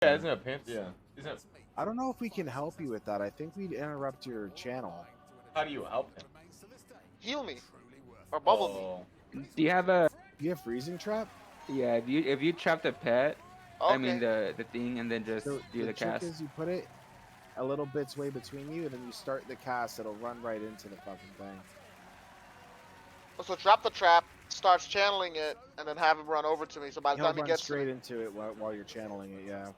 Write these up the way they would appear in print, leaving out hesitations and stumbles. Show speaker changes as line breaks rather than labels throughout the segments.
Yeah, isn't it a pimp? Yeah. Isn't it,
I don't know if we can help you with that. I think we'd interrupt your channel.
how do you help him?
Heal me or bubble me.
Oh.
Do you have a
Do you have freezing trap?
yeah? If you trap the pet, I mean
Okay.
the thing, and then just
So
do
the
the
trick
cast.
is you put it a little bit's way between you, and then you start the cast. It'll run right into the fucking thing.
So drop the trap, starts channeling it, and then have him run over to me. So by the
He'll
time he
run
gets to me,
straight into it while you're channeling it. Yeah,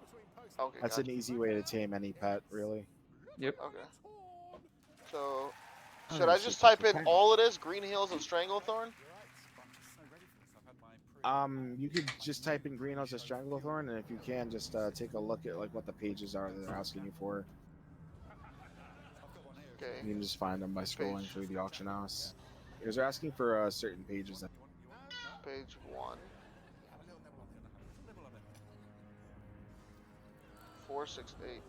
okay,
that's an
gotcha.
easy way to tame any pet, really.
Yep.
Okay. So should
Oh
I
shit!
just
That's
type
the
in
timer.
all it is? Green Hills of Stranglethorn?
You could just type in greenhouse of Stranglethorn, and if you can, just take a look at like what the pages are that they're asking you for.
Okay.
You can just find them by scrolling
Page.
through the auction house. Because they're asking for certain pages.
Page 1. 468.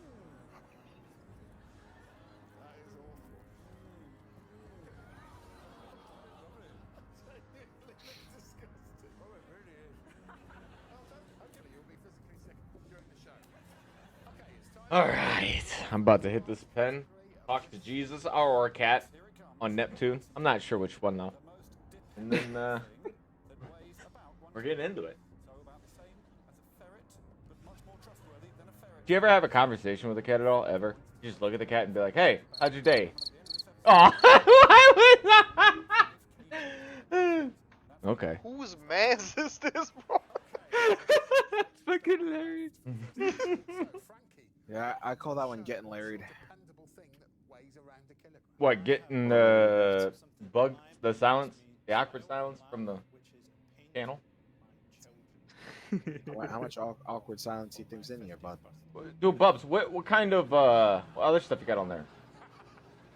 Alright. I'm about to hit this pen. Talk to Jesus or cat on Neptune. I'm not sure which one though. And then we're getting into it. Do you ever have a conversation with a cat at all? Ever? You just look at the cat and be like, "Hey, how's your day?" Oh, why would okay.
Whose man's is this, bro?
That's fucking hilarious.
Yeah, I call that one getting larried.
What, getting the bug, the silence, the awkward silence from the channel?
How much awkward silence he thinks in here, bud?
Dude, Bubs, what kind of what other stuff you got on there?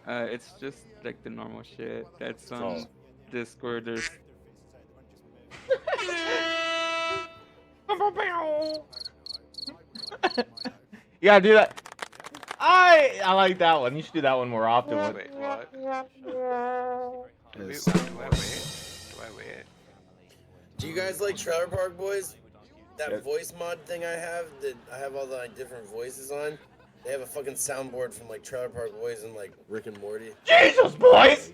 It's just like the normal shit. That's on
Oh.
Discord. There's
You gotta do that. I like that one. You should do that one more often.
wait, what? Do I wait? Do I wait?
Do you guys like Trailer Park Boys? That
Yeah.
voice mod thing I have that I have all the like, different voices on. They have a fucking soundboard from like Trailer Park Boys and like Rick and Morty.
Jesus, boys!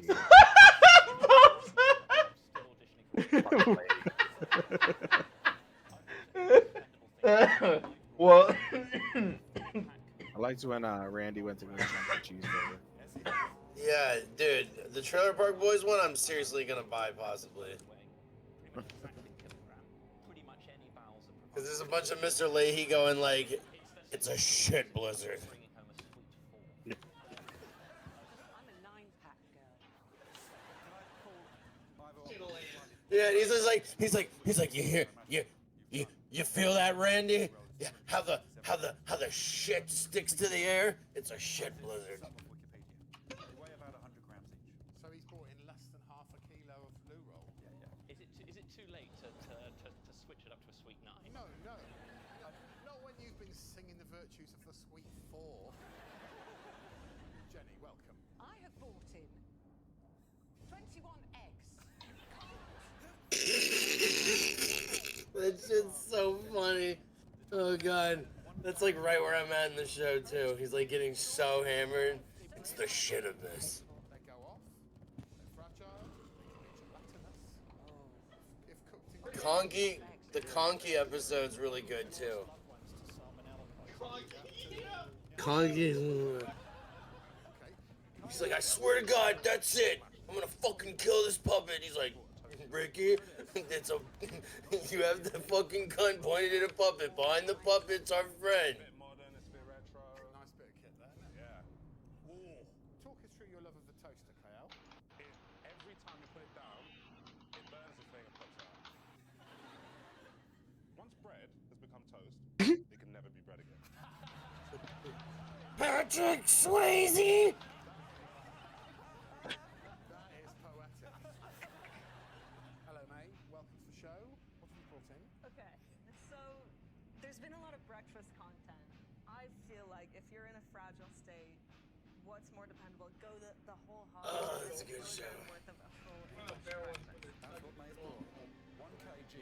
Well,
I liked when Randy went to go jump the cheeseburger.
Yeah, dude, the Trailer Park Boys one I'm seriously gonna buy possibly. Cause there's a bunch of Mr. Leahy going like, it's a shit blizzard. Yeah, and he's like, you hear, you feel that, Randy? Yeah, how the shit sticks to the air? It's a shit blizzard.
So he's brought in less than half a kilo of loo roll.
Is it too late to switch it up to a sweet 9?
No, not when you've been singing the virtues of the sweet 4. Jenny, welcome.
I have bought in 21 eggs.
That shit's so funny. Oh god. That's like right where I'm at in the show too. He's like getting so hammered. It's the shit of this.
They go off. They're fragile. Gelatinous. If cooked in
The Conky episode's really good too. Conky. He's like, I swear to God, that's it. I'm gonna fucking kill this puppet. He's like, Ricky, it's a. You have the fucking gun pointed at a puppet. Behind the puppet's our friend.
nice bit of kit there, isn't it? Yeah. Talk us through your love of the toaster, KL.
Every time you put it down, it burns the thing and puts it out. Once bread has become toast, it can never be bread again.
Patrick Swayze.
That is poetic. Hello, mate. Welcome to the show. What have you brought in?
Okay, so there's been a lot of breakfast content. I feel like if you're in a fragile state, what's more dependable? Go the whole hog.
Oh, that's a good show.
Worth of a full English breakfast.
That's what made it. 1 kg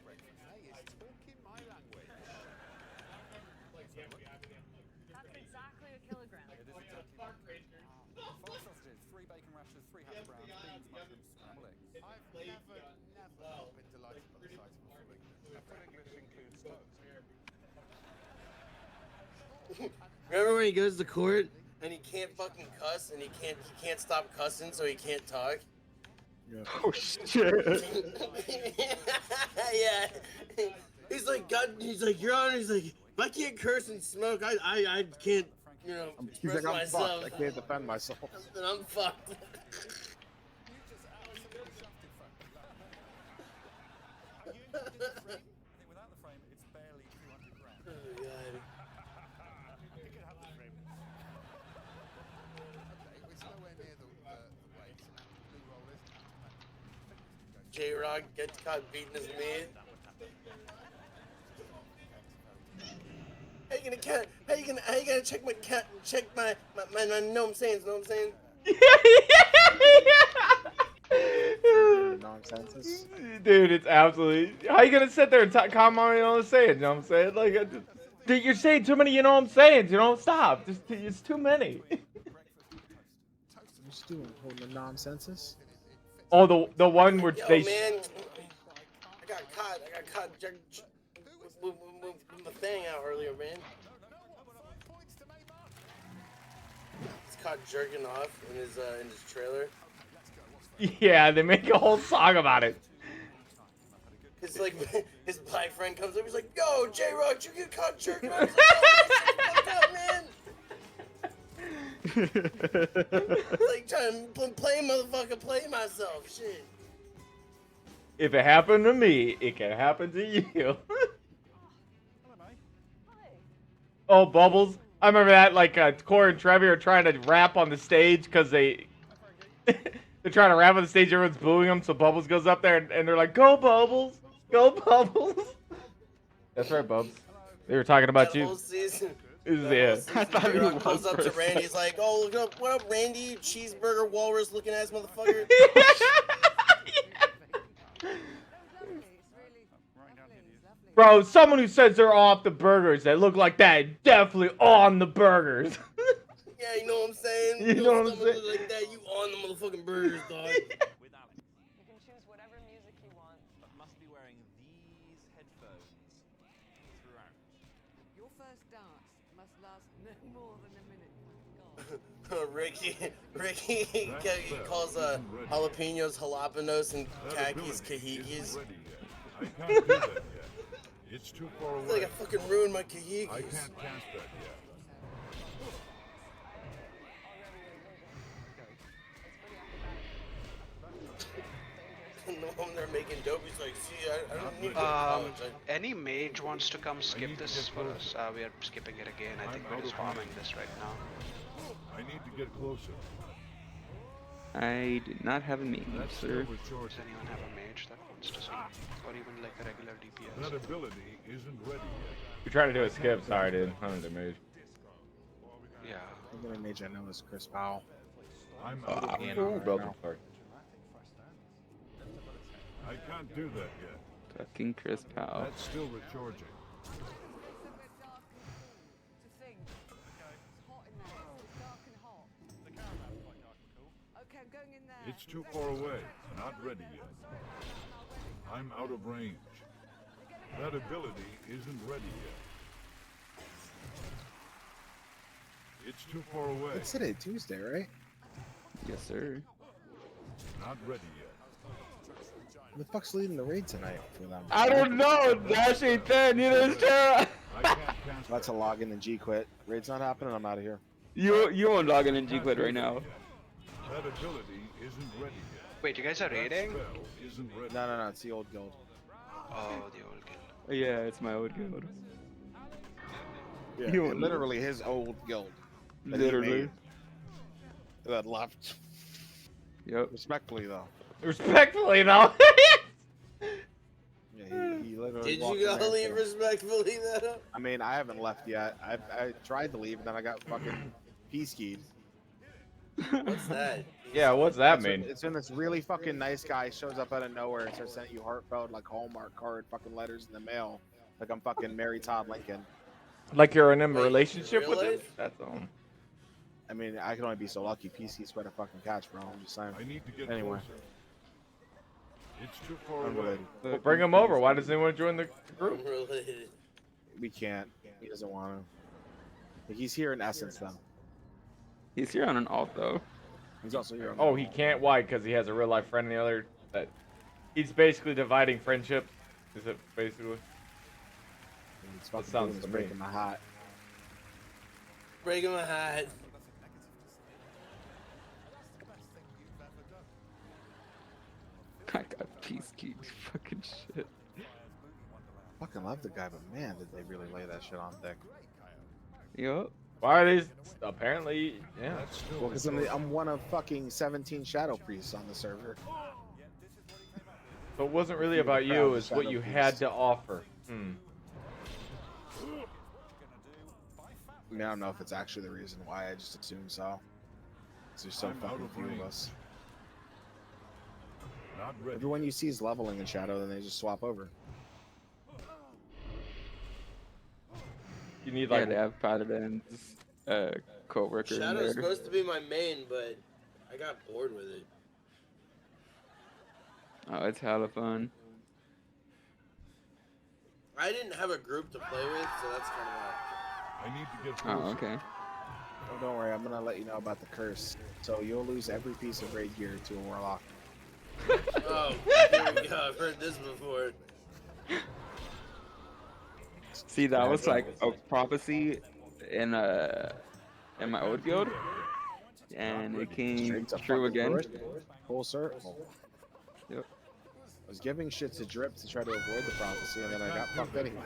breakfast. Hey, it's talking my language.
Remember when he goes to court and he can't fucking cuss and he can't stop cussing so he can't talk?
Oh shit.
Yeah. He's like, God, he's like, Your Honor, he's like, if I can't curse and smoke, I can't, you know,
He's
express
like, I'm
myself.
fucked. I can't defend myself.
Then I'm fucked.
You just absolutely shafted
Are you interested in the frame? I think without the frame, it's barely 200 grand.
Oh my God.
You can have the frame.
Okay, it's nowhere near the weight, and the blue roll isn't automatic.
J-Rock gets caught beating his meat. How you gonna check my know what I'm saying, know what I'm saying?
Nonsense.
Dude, it's absolutely. How you gonna sit there and comment on the saying? You know what I'm saying? Like, dude, you're saying too many. You know what I'm saying? You know, stop. It's too many.
What you doing? Holding the nonsenses?
Oh, the one where
Yo,
they.
man, I got caught with my thing out earlier, man. He's caught jerking off in his trailer.
Yeah, they make a whole song about it.
His like his black friend comes up, he's like, "Yo, J-Rock, you get caught jerking off." He's like, "Oh, man." Like trying to play myself. Shit.
If it happened to me, it can happen to you.
Hello, mate.
Oh, Bubbles. I remember that, like, Corey and Trevi are trying to rap on the stage because they're trying to rap on the stage, everyone's booing them, so Bubbles goes up there and they're like, "Go, Bubbles! Go, Bubbles!" That's right, Bubs. They were talking about
That
you.
whole season.
Yeah.
I thought he
J-Rock
was
goes up to Randy, he's like, "Oh, look up, what up, Randy? You cheeseburger walrus looking ass motherfucker."
Bro, someone who says they're off the burgers that look like that, definitely on the burgers.
Yeah, you know what I'm saying?
You know what I'm
stomach
saying?
look like that, you on the motherfucking burgers, dog.
With Alex,
You can choose whatever music you want.
but must be wearing these headphones throughout.
Your first dance must last no more than a minute.
Ricky calls jalapenos jalapenos and khakis kahikis.
I can't do that yet. It's too far
It's like I
away.
fucking ruined my kahikis.
I can't cast that yet.
And the one they're making dope, he's like, see, I don't need to go to college.
Any mage wants to come skip this for us? We are skipping it again. I think we're just farming this right now.
I need to get closer.
I did not have a mage,
That's
sir.
still short.
Does anyone have a mage that wants to skip? Or even like a regular DPS?
That ability isn't ready yet.
You're trying to do a skip. Sorry, dude. I don't do mage.
Yeah.
The only mage I know is Chris Powell.
I'm out of range.
Ooh, broken part.
I can't do that yet.
Fucking Chris Powell.
That's still recharging.
Okay, I'm going in there.
It's too far away. Not ready yet. I'm out of range. That ability isn't ready yet. It's too far away.
It's today, Tuesday, right?
Yes, sir.
Not ready yet.
Who the fuck's leading the raid tonight for them?
I don't know. Dash ain't there. Neither is Tara.
I can't cast
That's a login and G quit. Raid's not happening. I'm out of here.
You won't log in G-Quit right now.
That ability isn't ready yet.
Wait, you guys are
That
raiding?
spell isn't ready.
No, it's the old guild.
Oh, the old guild.
Yeah, it's my old guild.
Yeah,
You won't-
literally his old guild. that he
Literally.
made that left.
Yep.
Respectfully, though.
Respectfully, though.
Yeah, he literally
Did
walked
you
in
go
there
leave
and-
respectfully though?
I mean, I haven't left yet. I tried to leave, and then I got fucking p-skied.
What's that?
Yeah, what's that mean?
It's when this really fucking nice guy shows up out of nowhere and starts sending you heartfelt, like, Hallmark card fucking letters in the mail. Like I'm fucking Mary Todd Lincoln.
Like you're in a
Wait,
relationship
real
with him?
life?
That's all.
I mean, I can only be so lucky. P-ski's quite a fucking catch, bro. I'm just saying.
I need to get
Anyway.
closer. It's too far away.
Unrelated.
Well, bring him over. Why doesn't he want to join the group?
Unrelated.
We can't. He doesn't want to. Like, he's here in essence, though.
He's here on an alt though.
He's also here. On
Oh, he can't. Why? Because he has a real life friend. And the other that he's basically dividing friendships. Is it basically?
It's
That
fucking
sounds
sounds
to me.
breaking my heart.
Breaking my hat.
I got peace keep fucking shit.
Fucking love the guy, but man, did they really lay that shit on thick.
Yup.
Why are these? Apparently, yeah.
Well, because I'm one of fucking 17 shadow priests on the server.
So it wasn't really
You're the
about you.
proud
It's what
shadow
you
priest.
had to offer.
I mean, I don't know if it's actually the reason why. I just assume so. 'Cause there's so
I'm out
fucking
of
few of
range.
us.
Not ready.
Everyone you see is leveling in shadow, then they just swap over.
You need
Yeah,
like
they have Paladin's co-worker in
Shadow's
there.
supposed to be my main, but I got bored with it.
Oh, it's hella fun.
I didn't have a group to play with, so that's kind of why.
I need to get closer.
Oh, okay.
Oh, don't worry, I'm gonna let you know about the curse. So you'll lose every piece of raid gear to a warlock.
Oh, here we go. I've heard this before.
See, that was like a prophecy in my old guild, and it came
Straight to
true
fucking
again.
fruition. Full circle.
Yep.
I was giving shit to Drip to try to avoid the prophecy, and then I got fucked anyway.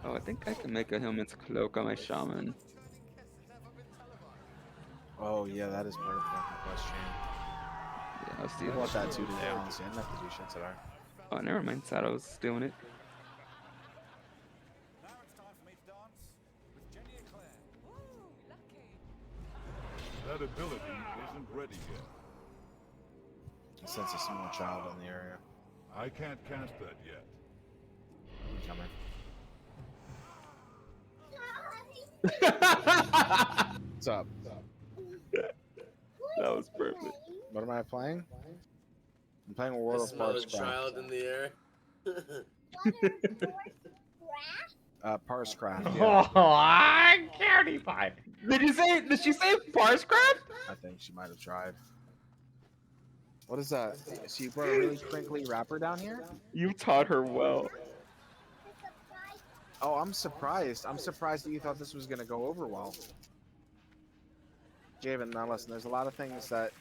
Oh, I think I can make a helmet's cloak on my shaman.
Oh yeah, that is part of the fucking question.
Yeah, I'll see.
I bought that too today, honestly. I didn't have to do shit today.
Oh, never mind. Shadow's doing it.
That ability isn't ready yet.
I sense a small child in the area.
I can't cast that yet.
I'm coming. What's up?
That was perfect.
What am I playing? I'm playing World
I
of
smell a
Parscraft.
child in the air.
Parscraft, yeah.
Oh, County Pie.
Did she say Parscraft?
I think she might have tried. What is that? So you brought a really crinkly wrapper down here?
You taught her well.
Oh, I'm surprised. I'm surprised that you thought this was gonna go over well. Javen, now listen, there's a lot of things that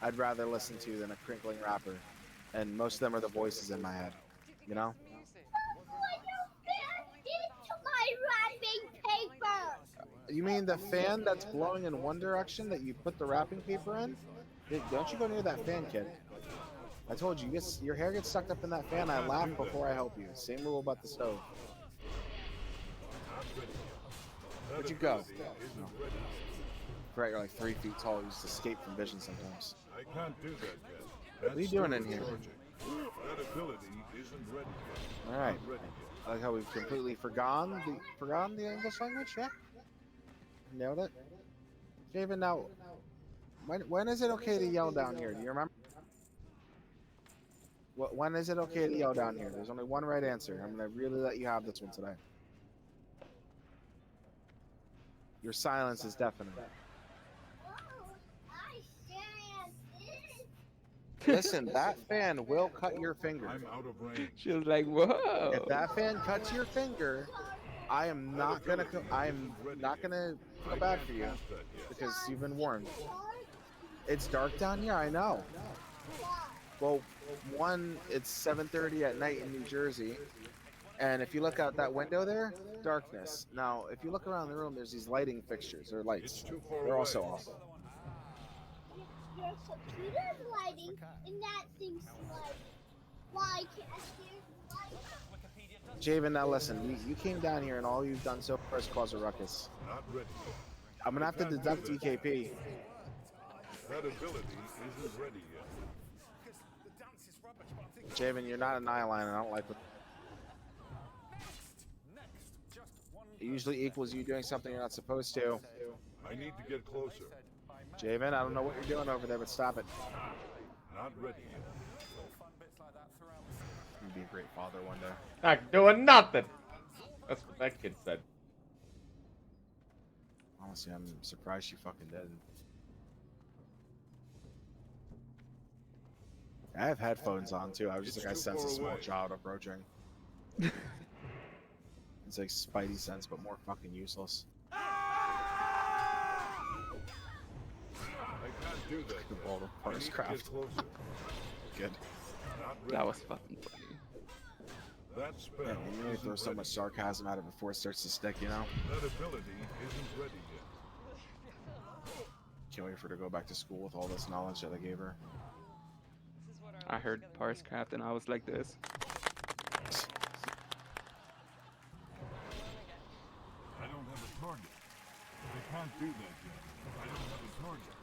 I'd rather listen to than a crinkling wrapper. And most of them are the voices in my head. You know? You mean the fan that's blowing in one direction that you put the wrapping paper in? Don't you go near that fan, kid. I told you, your hair gets sucked up in that fan. I laugh before I help you. Same rule about the stove. Where'd you go? Right, you're like 3 feet tall. You just escape from vision sometimes.
I can't do that yet.
What are you doing in here?
That ability isn't ready yet.
All right.
Not ready
I like how we've completely forgotten the English language. Yeah, nailed it. Javen, now, when is it okay to yell down here? Do you remember? When is it okay to yell down here? There's only one right answer. I'm gonna really let you have this one today. Your silence is deafening. Listen, that fan will cut your finger.
I'm out of range.
She was like, "Whoa!"
If that fan cuts your finger, I am not gonna feel bad for you because you've been warned. It's dark down here. I know. Well, one, it's 7:30 at night in New Jersey, and if you look out that window there, darkness. Now, if you look around the room, there's these lighting fixtures or lights. They're also off.
Your computer's lighting, and that thing's lighting. Why can't I see
Javen, now listen, you came down here and all you've done so far is cause a ruckus.
Not ready yet.
I'm gonna have to deduct DKP.
That ability isn't ready yet.
Javen, you're not an eyeline, and I don't like it. It usually equals you doing something you're not supposed to.
I need to get closer.
Javen, I don't know what you're doing over there, but stop it.
Not ready yet.
You'd be a great father one day.
Not doing nothing. That's what that kid said.
honestly, I'm surprised she fucking did. I have headphones on too. I was just like, I sense a small child approaching. It's like Spidey sense, but more fucking useless.
I can't do that.
The ball of
I need to get
craft.
closer.
Good.
Not ready
That was
yet.
fucking funny.
That spell
Yeah, you really throw
isn't
so
ready
much
yet.
sarcasm at it before it starts to stick, you know?
That ability isn't ready yet.
Can't wait for her to go back to school with all this knowledge that I gave her.
I heard Parscraft and I was like this.
I don't have a target. I can't do that yet. I don't have a target.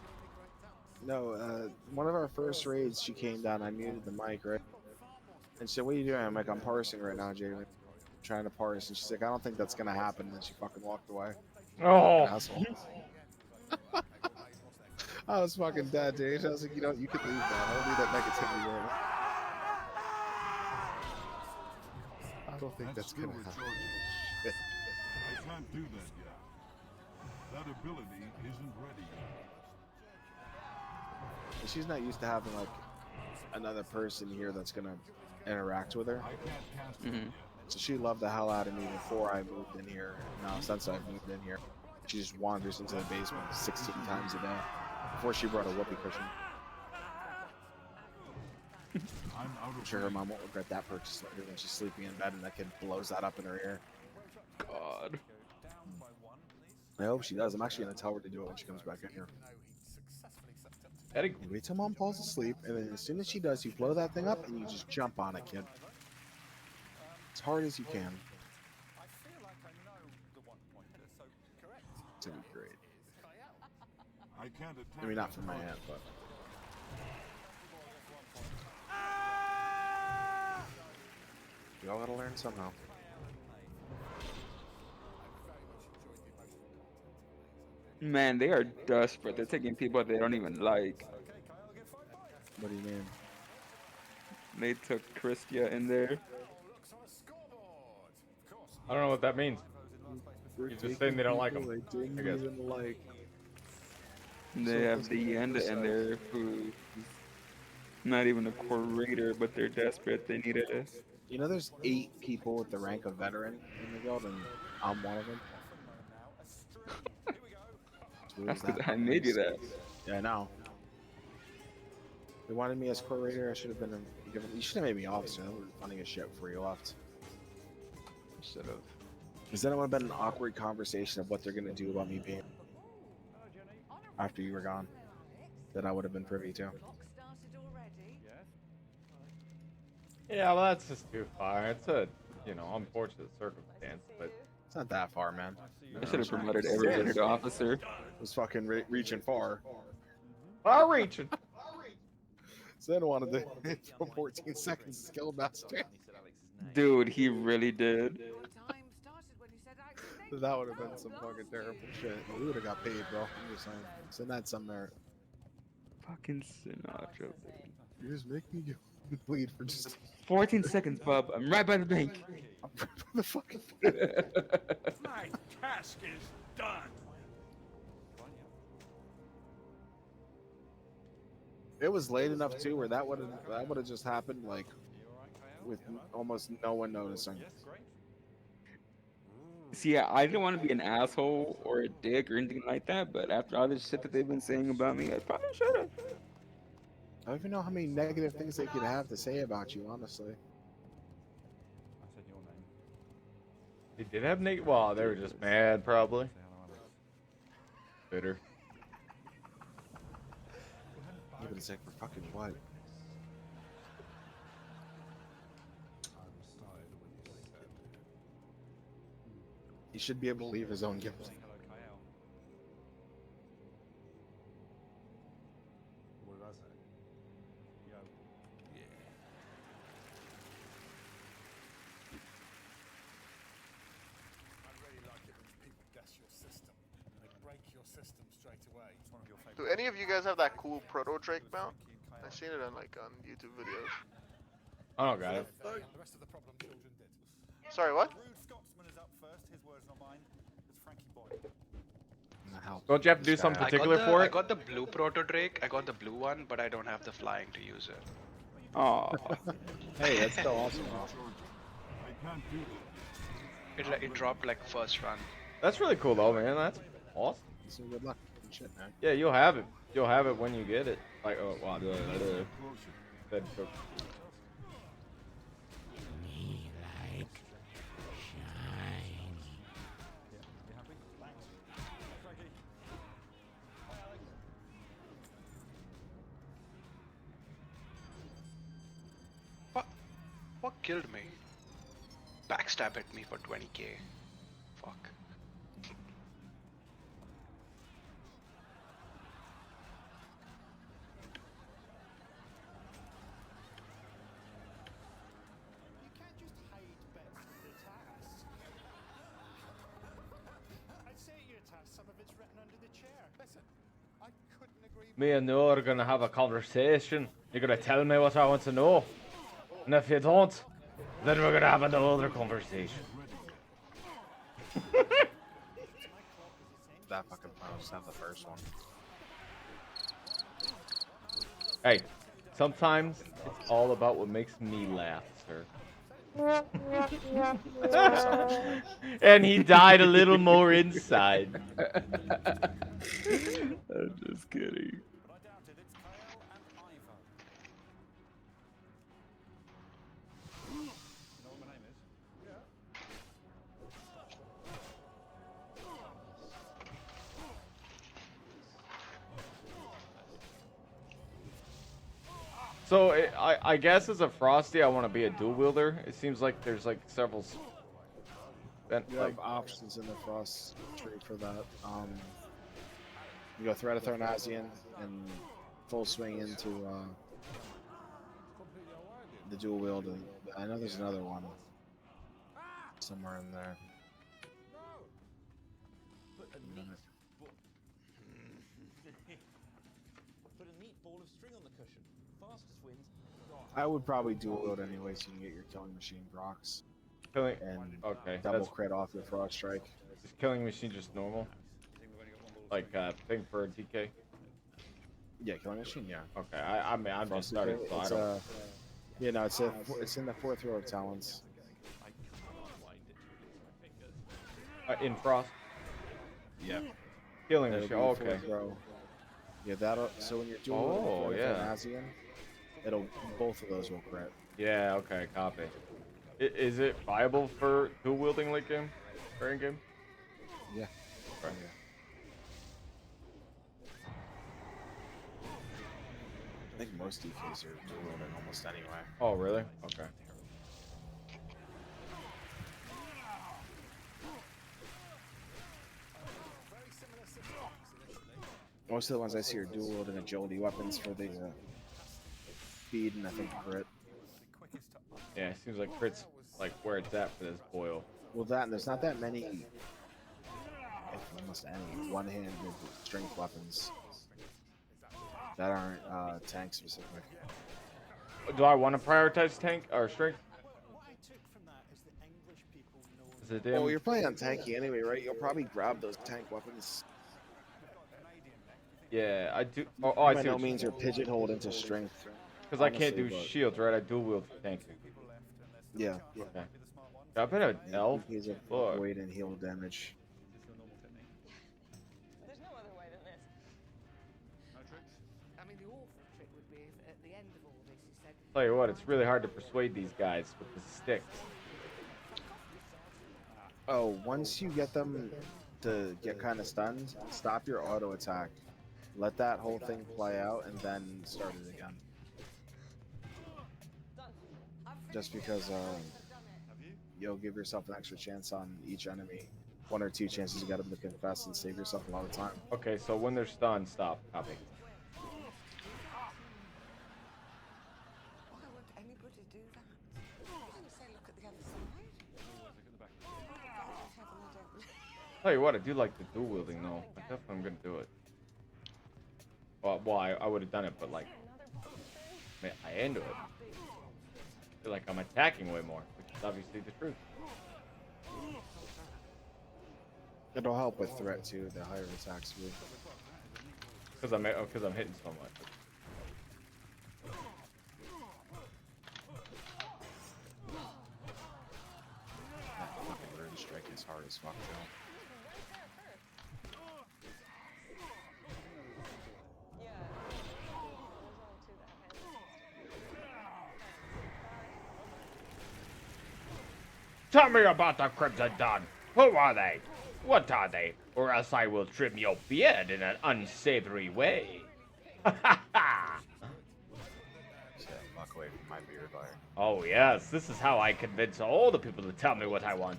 No, one of our first raids, she came down. I muted the mic, right? And she said, "What are you doing?" I'm like, "I'm parsing right now, Jalen. I'm trying to parse." And she's like, "I don't think that's gonna happen." And then she fucking walked away.
Oh.
Asshole. I was fucking dead, dude. I was like, you could leave now. I don't need that negativity right now. I don't think that's
still
gonna happen.
recharging.
Shit.
I can't do that yet. That ability isn't ready yet.
And she's not used to having like another person here that's gonna interact with her.
I can't cast it
Mhm.
yet.
So she loved the hell out of me before I moved in here. Now since I've moved in here, she just wanders into the basement 16 times a day. Before she brought a whoopee cushion.
I'm out
I'm
of
sure her
range.
mom won't regret that purchase later when she's sleeping in bed and that kid blows that up in her ear.
God.
I hope she does. I'm actually gonna tell her to do it when she comes back in here.
Eddie,
You wait till mom falls asleep, and then as soon as she does, you blow that thing up and you just jump on it, kid. As hard as you can. It's gonna be great.
I can't attack.
I mean, not from my hand, but. We all gotta learn somehow.
Man, they are desperate. They're taking people they don't even like.
What do you mean?
They took Christia in there.
I don't know what that means.
They're
He's just saying they don't like
taking
him.
people they didn't
I guess.
even like.
They have the end in there who's not even a curator, but they're desperate. They need a.
You know, there's 8 people with the rank of veteran in the guild, and I'm one of them. As weird as that
I made you
is.
that.
Yeah, I know. They wanted me as curator. I should have been given. You should have made me officer. That would have been funny as shit before you left.
Should have.
Because then it would have been an awkward conversation of what they're gonna do about me being after you were gone. That I would have been privy to.
Yeah, well, that's just too far. It's a, unfortunate circumstance, but
It's not that far, man.
I should have promoted everybody to officer.
It was fucking reaching far.
far reaching.
So then I wanted to for 14 seconds skill master.
Dude, he really did.
That would have been some fucking terrible shit. But we would have got paid, bro. I'm just saying. So that's some merit.
Fucking Sinatra, dude.
You just make me bleed for just
14 seconds, bub. I'm right by the bank.
the fucking.
My task is done.
It was late enough too, where that would have just happened like with almost no one noticing.
See, yeah, I didn't want to be an asshole or a dick or anything like that, but after all this shit that they've been saying about me, I probably should have.
I don't even know how many negative things they could have to say about you, honestly.
They did have Nate. Well, they were just mad, probably. Bitter.
Yeah, but it's like for fucking what? He should be able to leave his own guild.
Do any of you guys have that cool proto Drake mount? I've seen it on on YouTube videos.
I don't got it.
The rest of the problem children did.
Sorry, what?
Rude Scotsman is up first. His words, not mine. It's Frankie Boy.
How Wow.
Don't you have to do
This
something
guy-
particular for
I
it?
got the blue proto Drake. I got the blue one, but I don't have the flying to use it.
Oh,
Hey, that's still awesome.
I can't do that.
It dropped like first run.
That's really cool though, man. That's awesome.
So good luck and shit, man.
Yeah, you'll have it. You'll have it when you get it. Like, oh wow, said cook.
What killed me? Backstab hit me for 20k. Fuck.
You can't just hide bits of the task. I'd say your task, some of it's written under the chair. Listen, I couldn't agree
Me and Noah are gonna have a conversation. You're gonna tell me what I want to know. And if you don't, then we're gonna have another conversation.
That fucking post, not the first one.
Hey, sometimes it's all about what makes me laugh, sir. And he died a little more inside.
I'm just kidding.
So I guess as a Frosty, I want to be a dual wielder. It seems like there's like several.
You have options in the frost tree for that. You go Threat of Tharnazian and full swing into the dual wield. And I know there's another one somewhere in there.
Put a neat ball of string on the cushion. Fastest wins.
I would probably dual wield anyway, so you can get your killing machine procs.
Killing.
And
Okay.
double
That's,
crit off your frost strike.
is killing machine just normal? Like thing for DK.
Yeah, killing machine. Yeah.
Okay. I mean I'm just started, so I
It's
don't.
yeah, no, it's in the fourth row of talents.
In Frost.
Yeah.
Killing
That'll
machine.
be
Oh, okay.
fourth row. Yeah, that'll. So when you're doing
Oh, yeah.
Tharnazian, it'll both of those will crit.
Yeah. Okay. Copy. Is it viable for dual wielding late game or in game?
Yeah.
Okay.
I think most DKs are dual wielding almost anyway.
Oh really? Okay.
Most of the ones I see are dual wielding agility weapons for the speed and I think crit.
Yeah. It seems like crit's like where it's at for this boil.
Well, that and there's not that many, if almost any, one-handed strength weapons that aren't tank specific.
Do I want to prioritize tank or strength? Is it
Well, you're playing on tanky anyway, right? You'll probably grab those tank weapons.
Yeah, I do. Oh,
By
I see.
no means are pigeonholed into strength.
Because I can't do
honestly, but-
shields, right? I dual wield tank.
Yeah.
Okay. I bet an elf.
He's a
Fuck.
void and heal damage.
There's no other way than this.
I mean, the awful trick would be if at the end of all this, he said,
Tell you what, it's really hard to persuade these guys with the sticks.
Oh, once you get them to get kind of stunned, stop your auto attack. Let that whole thing play out and then start it again. Just because you'll give yourself an extra chance on each enemy. One or two chances you get them to confess and save yourself a lot of time.
Okay, so when they're stunned, stop. Copy.
why would anybody do that? Why don't you say, look at the other side?
Tell you what, I do like the dual wielding though. I definitely am gonna do it. Well, I would have done it, but like, I mean, I into it. I feel like I'm attacking way more, which is obviously the truth.
It'll help with threat too, the higher attack speed.
Because I'm hitting so much.
That fucking rune strike is hard as fuck though.
Tell me about the Crimson Dawn. Who are they? What are they? Or else I will trim your beard in an unsavory way.
Shit, fuck away from my beard fire.
Oh yes, this is how I convince all the people to tell me what I want.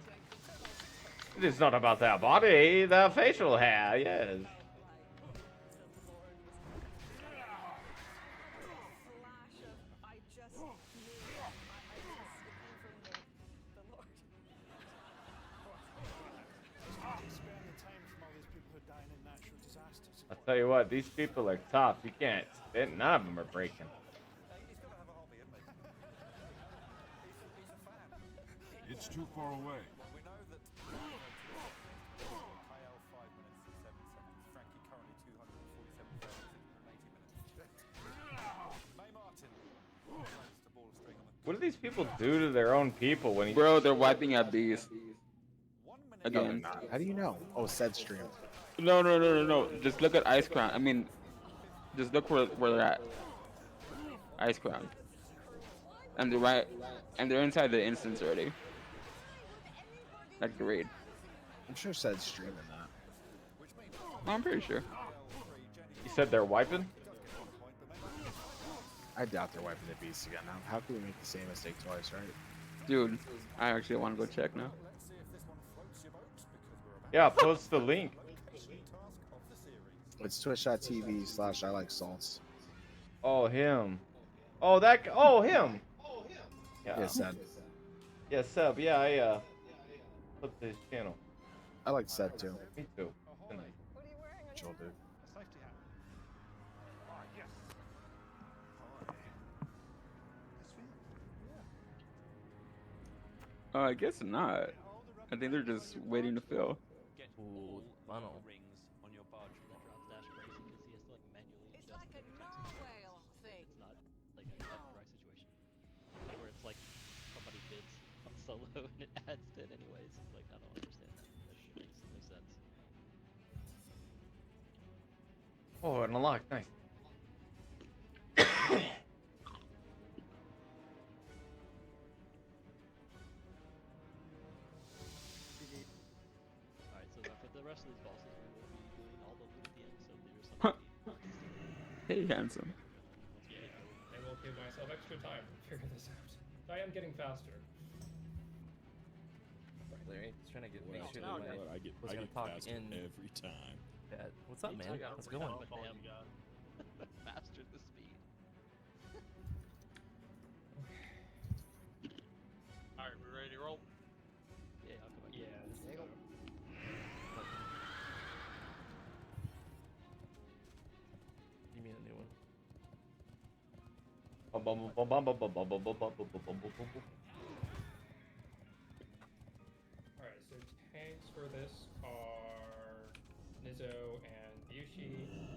It is not about their body, their facial hair, yes. I'll tell you what, these people are tough. You can't, none of them are breaking.
It's too far away.
What do these people do to their own people when he...
Bro, they're wiping out bees. Again.
No, how do you know? Oh, said stream.
No. Just look at Ice Crown. I mean, just look where they're at. Ice Crown. And they're inside the instance already. Like the raid.
I'm sure said streaming that.
I'm pretty sure.
You said they're wiping?
I doubt they're wiping the beast again now. How can we make the same mistake twice, right?
Dude, I actually want to go check now.
Yeah, post the link.
It's twitch.tv/I like salts.
Oh, him. Oh, him. Yeah.
Yeah, Seb.
Yeah, Seb. Yeah, I flipped his channel.
I like Seb too.
Me too.
Chill, dude.
I guess not. I think they're just waiting to fill.
Ooh, funnel.
It's like a narwhal thing.
It's not like a cut and dry situation where it's like somebody bids on solo and it adds to it anyways. Like I don't understand that. That makes no sense.
Oh, and unlock. Nice.
Alright, so for the rest of these bosses, we will be doing all of them at the end, so there's something.
Hey, handsome.
I will give myself extra time to figure this out. I am getting faster.
Larry, just trying to make sure
Well,
that
no,
I
I
was gonna talk
faster
in
every time.
chat. What's up, man? How's it going?
Faster the speed.
Alright, we ready to roll?
Yeah, I'll come back.
Yeah.
You mean a new one?
Alright, so tanks for this are Nizzo and Yushi.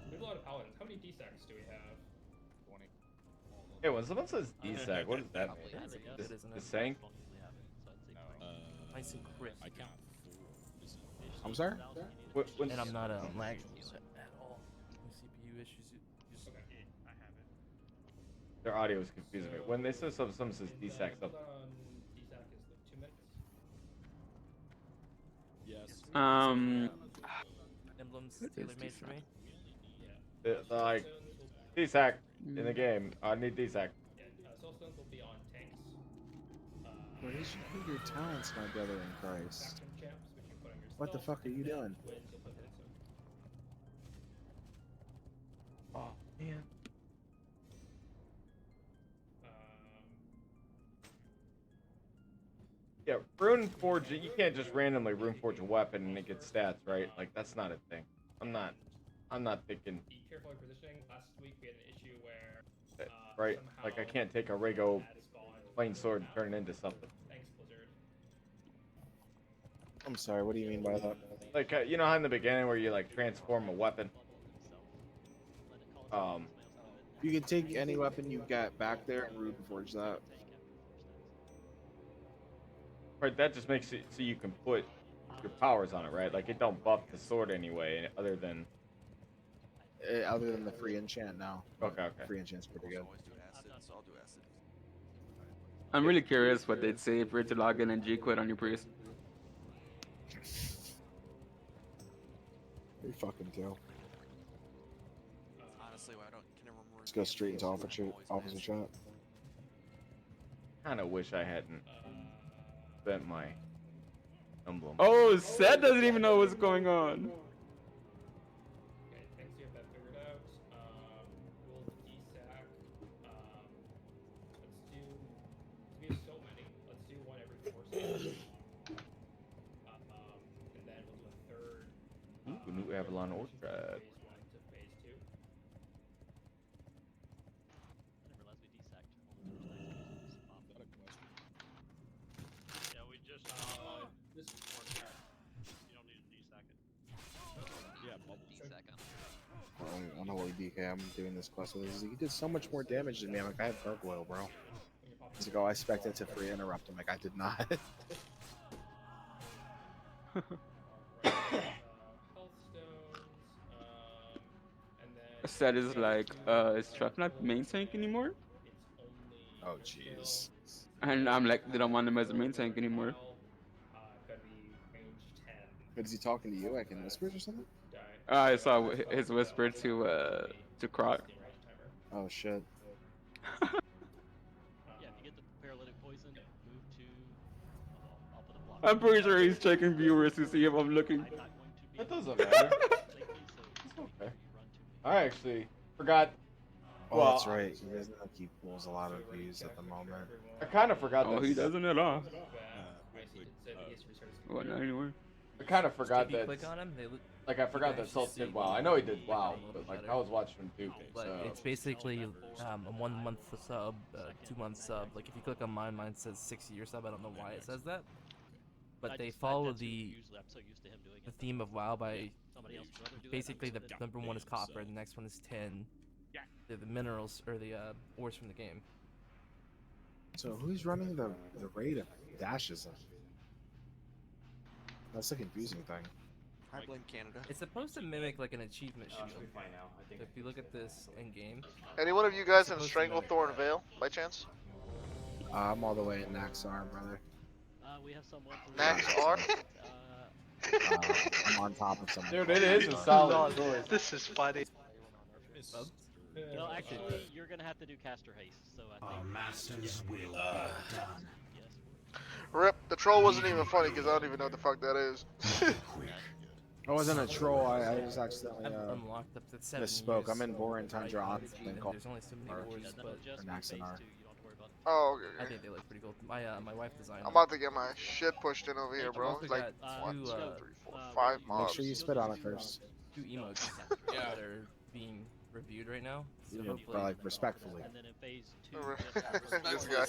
We have a lot of paladins. How many D-Sacks do we have? 20.
Hey, when someone says DSAC, what does that mean? The sank?
I see crit.
I count 4.
I'm sorry?
And I'm not lagging at all. CPU issues.
Their audio is confusing me. When they say someone says DSAC something.
D-Sack is the 2 minutes.
Yes.
Emblems tailor made for me.
Like, DSAC in the game. I need DSAC.
Yeah, Soulstones will be on tanks.
Where did you put your talents, my brother in Christ?
Faction champs, which you put on your
What the fuck are you doing?
wins, you'll put Nizzo.
Oh, man. Yeah, Rune Forge, you can't just randomly Rune Forge a weapon and it gets stats, right? Like, that's not a thing. I'm not thinking,
Be careful in positioning. Last week we had an issue where
right? Like, I can't take a Rego plain sword and turn it into something.
Thanks, Blizzard.
I'm sorry. What do you mean by that?
Like you know how in the beginning where you like transform a weapon.
You can take any weapon you got back there and root forge that.
Right, that just makes it so you can put your powers on it, right? Like it don't buff the sword anyway, other than.
Other than the free enchant now.
Okay, okay.
Free enchant's pretty good.
I'm really curious what they'd say if we were to log in and G quit on your priest.
We fucking do.
Honestly, I don't can never remember.
Let's go straight into officer chat.
Kind of wish I hadn't spent my emblem.
Oh, Seth doesn't even know what's going on.
Okay, thanks you have that figured out. We'll desack. Let's do. We have so many. Let's do one every 4 seconds. And then we'll do a third.
Ooh, new Avalon Orchard.
Phase 1 to phase 2.
Yeah, we just this is more cat. You don't need to desack it. Yeah, bubble desack him.
I know what DK I'm doing this quest with. He did so much more damage than me. I'm like, I have gargoyle, bro. He's like, oh, I expected to free interrupt. I'm like, I did not.
Health stones. And then.
Seth is like, is Trev not main tank anymore?
Oh, jeez.
And I'm like, they don't want him as a main tank anymore.
Gonna be range 10.
But is he talking to you, like in whispers or something?
I saw his whisper to Croc.
Oh shit.
Yeah, if you get the paralytic poison, move to. I'll put a block.
I'm pretty sure he's checking viewers to see if I'm looking.
That doesn't matter. It's okay. I actually forgot.
Oh,
Well,
that's right. He doesn't like he pulls a lot of views at the moment.
I kind of forgot.
Oh,
that
he doesn't at all.
What,
not anywhere?
I kind of forgot
If you
that.
click on him,
Like I forgot that Salt did WoW. I know he did WoW, but like I was watching him do.
But
So.
it's basically a 1 month sub, 2 month sub. Like if you click on mine says 6-year sub. I don't know why it says that. But they follow the theme of WoW by basically the number 1 is copper, the next one is tin. They're the minerals or the ores from the game.
So who's running the raid of dashes? That's the confusing thing.
I blame Canada.
It's supposed to mimic like an achievement shield. So if you look at this in game.
Any one of you guys in Stranglethorn Vale, by chance?
I'm all the way at Naxar, brother.
We have someone.
Naxar?
I'm on top of something.
Dude, it is a solid
Lol,
choice.
this is funny.
Well, actually, you're gonna have to do caster haste, so I think.
Our masters will be done.
Rip, the troll wasn't even funny because I don't even know what the fuck that is.
I wasn't a troll. I just accidentally
unlocked up to 7
misspoke.
years.
I'm in Borin Tundra on thing called
There's only so many ores, but
Naxanar.
Oh, okay,
I
okay.
think they look pretty cool. My wife designed
I'm
them.
about to get my shit pushed in over here, bro.
Also
It's like
got
1,
two,
2, 3, 4, 5 mobs.
Make sure you spit on it first.
2 emotes that are being reviewed right now. So
Yeah,
hopefully,
but like respectfully.
And then in phase 2,
This guy.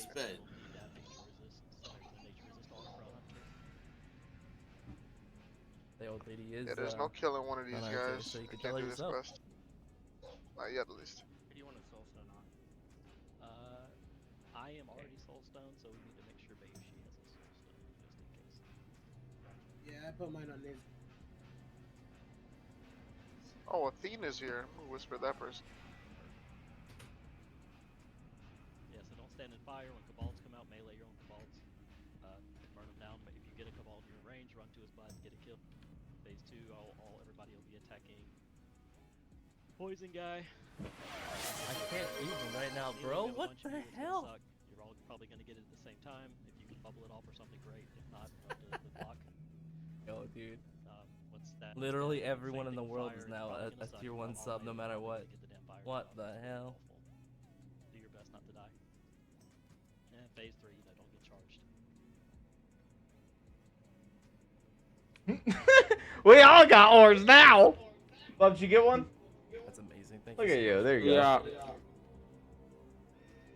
The old lady is.
Yeah, there's no killing one of these
non-RT,
guys.
so you
I
can
can't
tell her
do this
yourself.
quest. Not yet, at least.
Who do you want to soulstone on? I am already soulstone, so we need to make sure Bayushi has a soulstone just in case.
Yeah, I put mine on this.
Oh, Athena's here. Who whispered that person?
Yeah, so don't stand in fire when Cabalds come out. Melee your own Cabalds. Burn them down. But if you get a Cabald in your range, run to his butt, get a kill. Phase 2, everybody will be attacking poison guy.
I can't even right now, bro. What the hell?
You're all probably gonna get it at the same time. If you can bubble it off or something, great. If not, run to the block.
Yo, dude.
What's that?
Literally everyone in the world is now a tier 1 sub, no matter what. What the hell?
Do your best not to die. And phase 3, don't get charged.
We all got ores now. Love, did you get one?
That's amazing. Thank
Look
you.
at
so
you.
much.
There you go.
Yeah.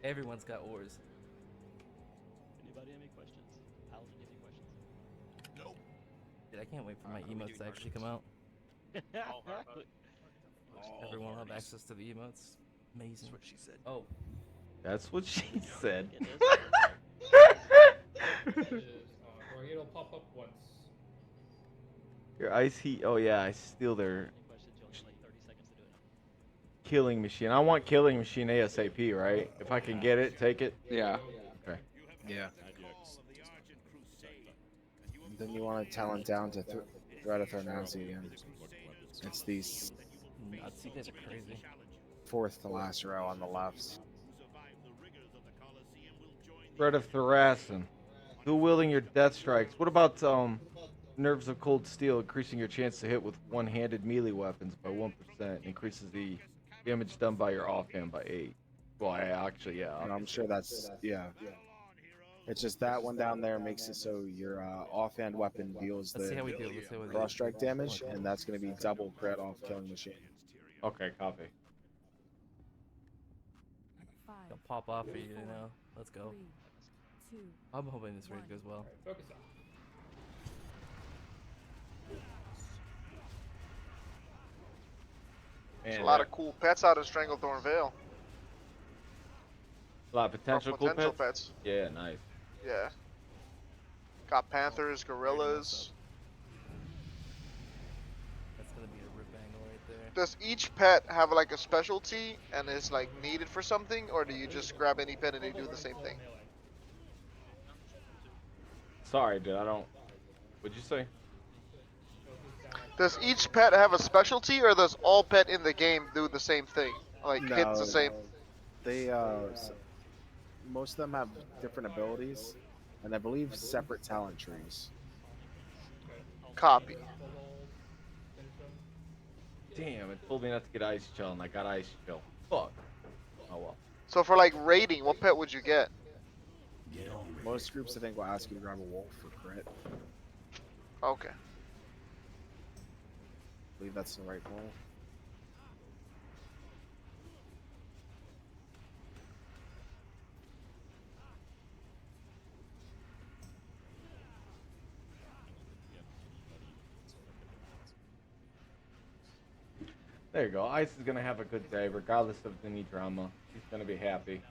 Everyone's got ores.
Anybody have any questions? Paladin, any questions?
Nope.
I can't wait for my emotes to actually come out. Everyone will have access to the emotes. Amazing.
That's what she said.
Oh.
That's what she said.
Or it'll pop up once.
Your ice heat. Oh yeah, I steal their killing machine. I want killing machine ASAP, right? If I can get it, take it.
Yeah.
Okay.
Yeah. And then you want to talent down to Threat of Tharnancy again. It's these
Nuts, you guys are crazy.
fourth to last row on the left.
Threat of Tharasin. Dual wielding your death strikes. What about Nerves of Cold Steel, increasing your chance to hit with one-handed melee weapons by 1%, increases the damage done by your offhand by 8. Well, actually, yeah.
And I'm sure that's yeah. It's just that one down there makes it so your offhand weapon deals
Let's see
the
how we do. Let's see how we do.
cross strike damage, and that's going to be double crit off killing machine.
Okay, copy.
It'll pop off for you, you know. Let's go. I'm hoping this raid goes well.
Focus on.
There's a lot of cool pets out in Stranglethorn Vale.
A lot of potential cool
Potential
pets? Yeah, nice.
Yeah. Got panthers, gorillas.
That's gonna be a rip angle right there.
Does each pet have like a specialty and is like needed for something, or do you just grab any pet and they do the same thing?
Sorry, dude, I don't... What'd you say?
Does each pet have a specialty, or does all pet in the game do the same thing? Like hit the same?
They most of them have different abilities, and I believe separate talent trees.
Copy.
Damn, it told me not to get Ice Chill, and I got Ice Chill. Fuck. Oh well.
So for like raiding, what pet would you get?
Most groups, I think, will ask you to grab a wolf for crit.
Okay.
I believe that's the right goal.
There you go. Ice is gonna have a good day, regardless of any drama. He's gonna be happy.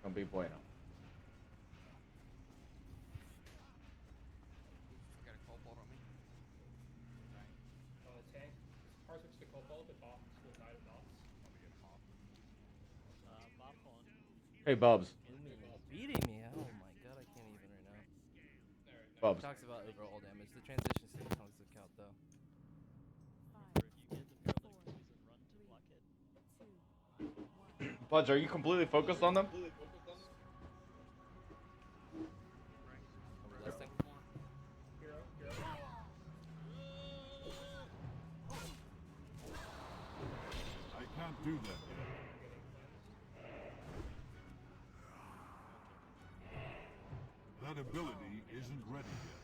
Gonna be bueno.
Got a cobalt on me.
Tank. Power switch to Cobalt, the box will die to dots.
Hey, Bubs.
Beating me. Oh my god, I can't even right now.
Bubs.
He talks about overall damage. The transition state counts as count though.
Budge, are you completely focused on them?
Listing.
I can't do that yet. That ability isn't ready yet.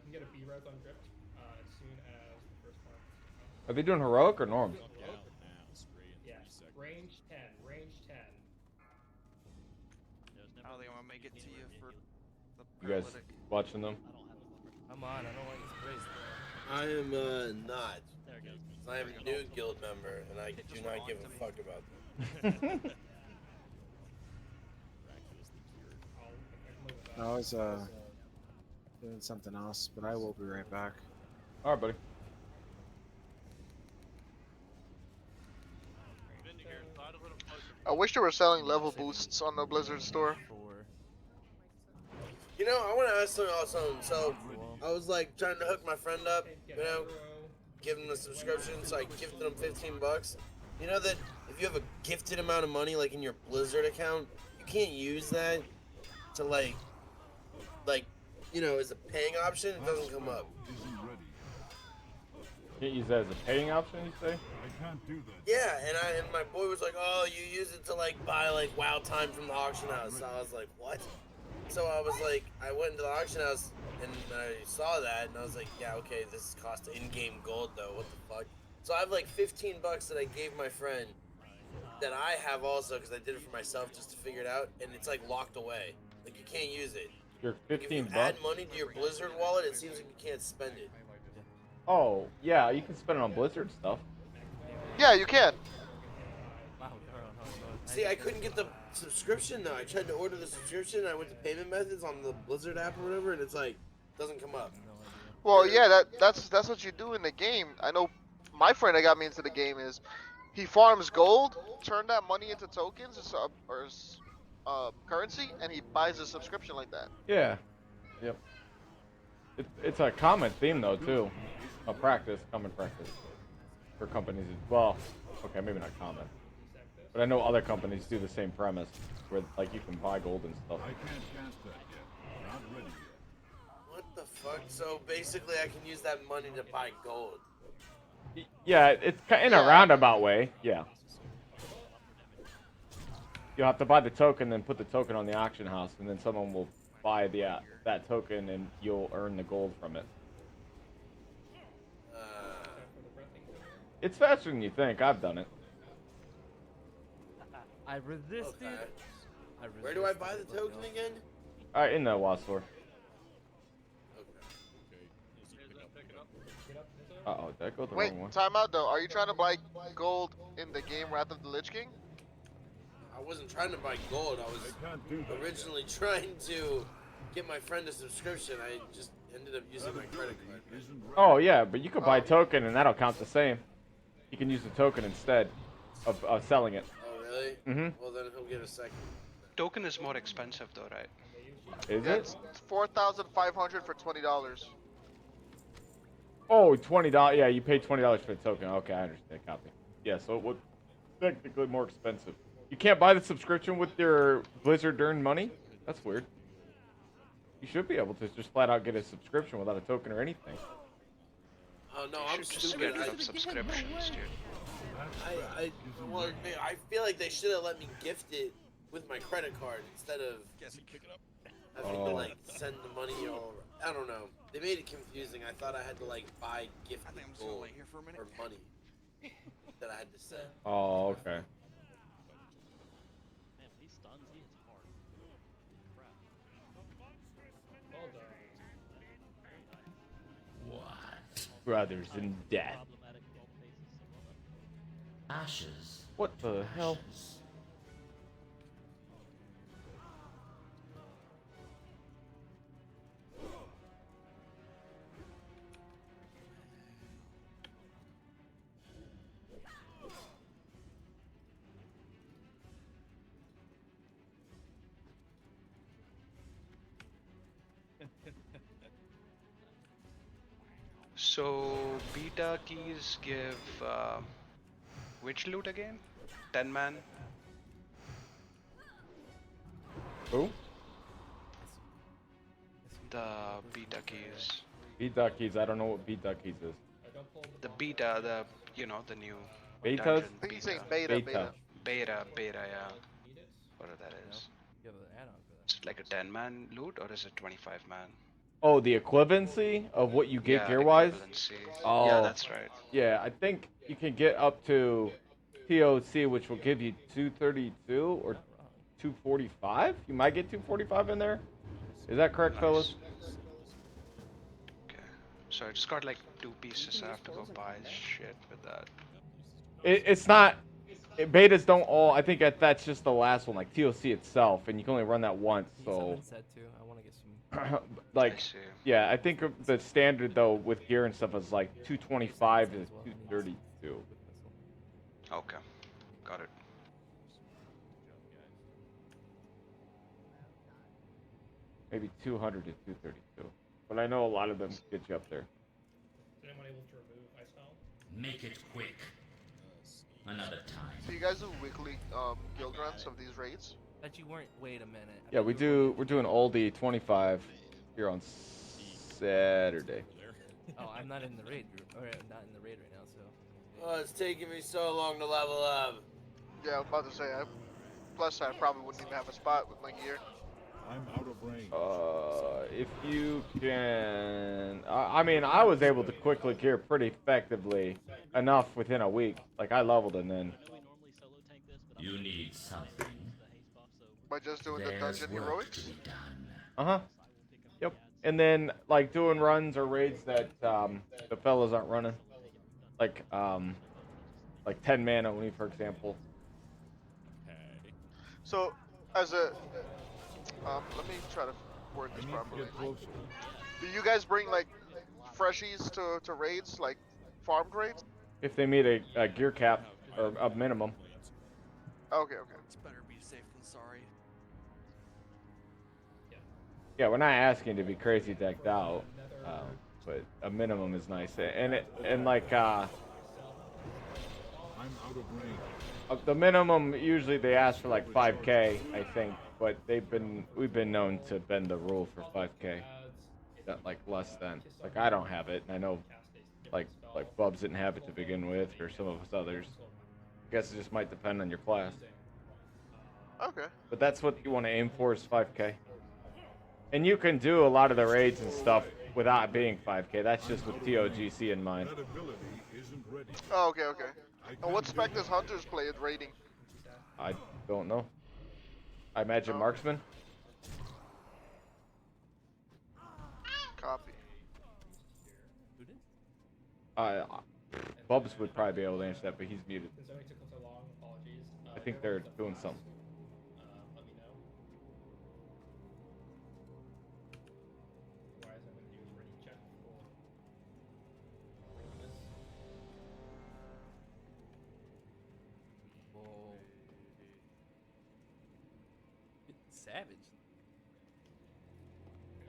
Can get a B res on Drift as soon as the first one.
Are they doing heroic or norms?
Yeah. Range 10. Range 10.
How they want to make it to you for the
You guys
paralytic?
watching them?
Come on, I don't like this crazy.
I am not. I am a new guild member, and I do not give a fuck about them.
I was doing something else, but I will be right back.
All right, buddy.
I wish they were selling level boosts on the Blizzard store.
You know, I want to ask something also. So, I was like trying to hook my friend up, you know, give him a subscription, so I gifted him $15. You know that if you have a gifted amount of money, like in your Blizzard account, you can't use that to like, you know, as a paying option. It doesn't come up.
Can't use that as a paying option, you say?
I can't do that.
Yeah, and my boy was like, "Oh, you use it to like buy like WoW time from the auction house." So I was like, "What?" So I was like, I went into the auction house and I saw that, and I was like, "Yeah, okay, this costs in-game gold though. What the fuck?" So I have like $15 that I gave my friend that I have also because I did it for myself just to figure it out, and it's like locked away. Like you can't use it.
You're
Like, if you
15
add
bucks?
money to your Blizzard wallet, it seems like you can't spend it.
Oh, yeah, you can spend it on Blizzard stuff.
Yeah, you can.
See, I couldn't get the subscription though. I tried to order the subscription. I went to payment methods on the Blizzard app or whatever, and it's like doesn't come up.
Well, yeah, that's what you do in the game. I know my friend that got me into the game is he farms gold, turn that money into tokens or currency, and he buys a subscription like that.
Yeah. Yep. It's a common theme though too, a common practice for companies. Well, okay, maybe not common, but I know other companies do the same premise where like you can buy gold and stuff.
I can't cast that yet. Not ready yet.
What the fuck? So basically, I can use that money to buy gold.
Yeah, it's in a roundabout way. Yeah. You'll have to buy the token, then put the token on the auction house, and then someone will buy that token, and you'll earn the gold from it. It's faster than you think. I've done it.
I resisted.
Okay. Where do I buy the token again?
In the WoW store. Uh-oh, did I go the
Wait,
wrong one?
time out though. Are you trying to buy gold in the game Wrath of the Lich King?
I wasn't trying to buy gold. I was originally trying to get my friend a subscription. I just ended up using my credit card.
Oh yeah, but you could buy a token, and that'll count the same. You can use the token instead of selling it.
Oh really?
Mm-hmm.
Well then he'll get a second.
Token is more expensive though, right?
Is
Yeah,
it?
it's 4,500 for $20.
Oh, $20. Yeah, you pay $20 for the token. Okay, I understand. Copy. Yeah, so it would technically more expensive. You can't buy the subscription with your Blizzard earned money? That's weird. You should be able to just flat out get a subscription without a token or anything.
Oh no,
You
I'm
should just
stupid.
get rid of subscriptions, dude.
I feel like they should have let me gift it with my credit card instead of having to like send the money over. I don't know. They made it confusing. I thought I had to like buy gifted gold or money that I had to send.
Oh, okay.
Man, these stuns, he hits hard. Crap.
Brothers in death.
Ashes.
What the hell?
So beta keys give which loot again? 10 man.
Who?
The beta keys.
Beta keys. I don't know what beta keys is.
The beta, the new
Betas?
dungeon
I think he's saying beta.
Beta, yeah. Whatever that is. Is it like a 10 man loot or is it 25 man?
Oh, the equivalency of what you get
Yeah,
gear-wise?
equivalency.
Oh,
Yeah, that's right.
Yeah, I think you can get up to TOC, which will give you 232 or 245. You might get 245 in there. Is that correct, fellas?
Okay. So I just got like 2 pieces. I have to go buy shit with that.
It's not. Betas don't all. I think that's just the last one, like TOC itself, and you can only run that once. So.
I want to get some.
Like, yeah, I think the standard though with gear and stuff is like 225 to 232.
Okay, got it.
Maybe 200 to 232. but I know a lot of them get you up there.
Is anyone able to remove ice column?
Make it quick. Another time.
So you guys do weekly guild runs of these raids?
But you weren't. Wait a minute.
Yeah, we do. We're doing oldie 25 here on Saturday.
Oh, I'm not in the raid group, or not in the raid right now. So.
Oh, it's taking me so long to level up.
Yeah, I was about to say. Plus, I probably wouldn't even have a spot with my gear.
I'm out of range.
If you can, I mean, I was able to quickly gear pretty effectively enough within a week. Like I leveled and then.
You need something.
By just doing the
There's
dungeon
work
heroics?
to be done.
Uh-huh. Yep. And then like doing runs or raids that the fellas aren't running. Like 10 man only, for example.
So, as a let me try to word this properly. Do you guys bring like freshies to raids, like farmed raids?
If they meet a gear cap or a minimum.
Okay.
It's better be safe than sorry.
Yeah, we're not asking to be crazy decked out, but a minimum is nice. And like
I'm out of range.
the minimum usually they ask for like 5K, I think, but we've been known to bend the rule for 5K. That like less than. Like I don't have it, and I know like Bubs didn't have it to begin with, or some of us others. I guess it just might depend on your class.
Okay.
But that's what you want to aim for is 5K. And you can do a lot of the raids and stuff without being 5K. That's just with TOGC in mind.
That ability isn't ready.
Oh, okay. And what spec does Hunters play at raiding?
I don't know. I imagine marksman.
Copy.
Bubs would probably be able to answer that, but he's muted.
Since it took so long, apologies.
I think they're doing something.
Let me know. Otherwise, I'm going to do a ready check for this.
Whoa. It's savage.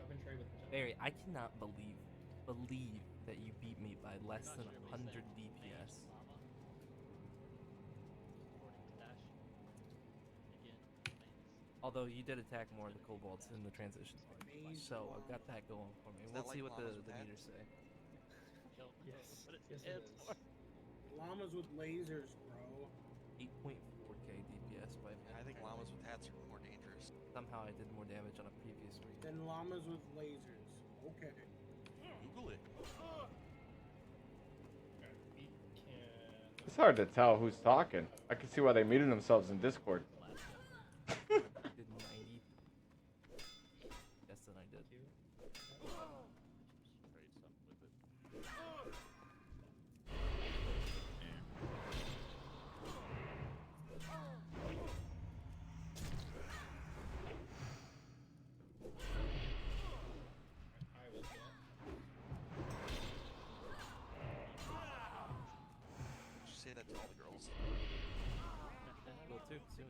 Oven tray with
Barry, I cannot believe that you beat me by less than 100 DPS. Although you did attack more of the kobolds in the transition part, so I've got that going for me. Let's see what the meters say.
Yes, it is.
Llamas with lasers, bro.
8.4k DPS by me.
I think llamas with hats are more dangerous.
Somehow I did more damage on a previous raid.
Then llamas with lasers. Okay.
Google it.
It's hard to tell who's talking. I can see why they muted themselves in Discord.
Did 90. Yes, then I did.
Say that to all the girls.
Will too, soon.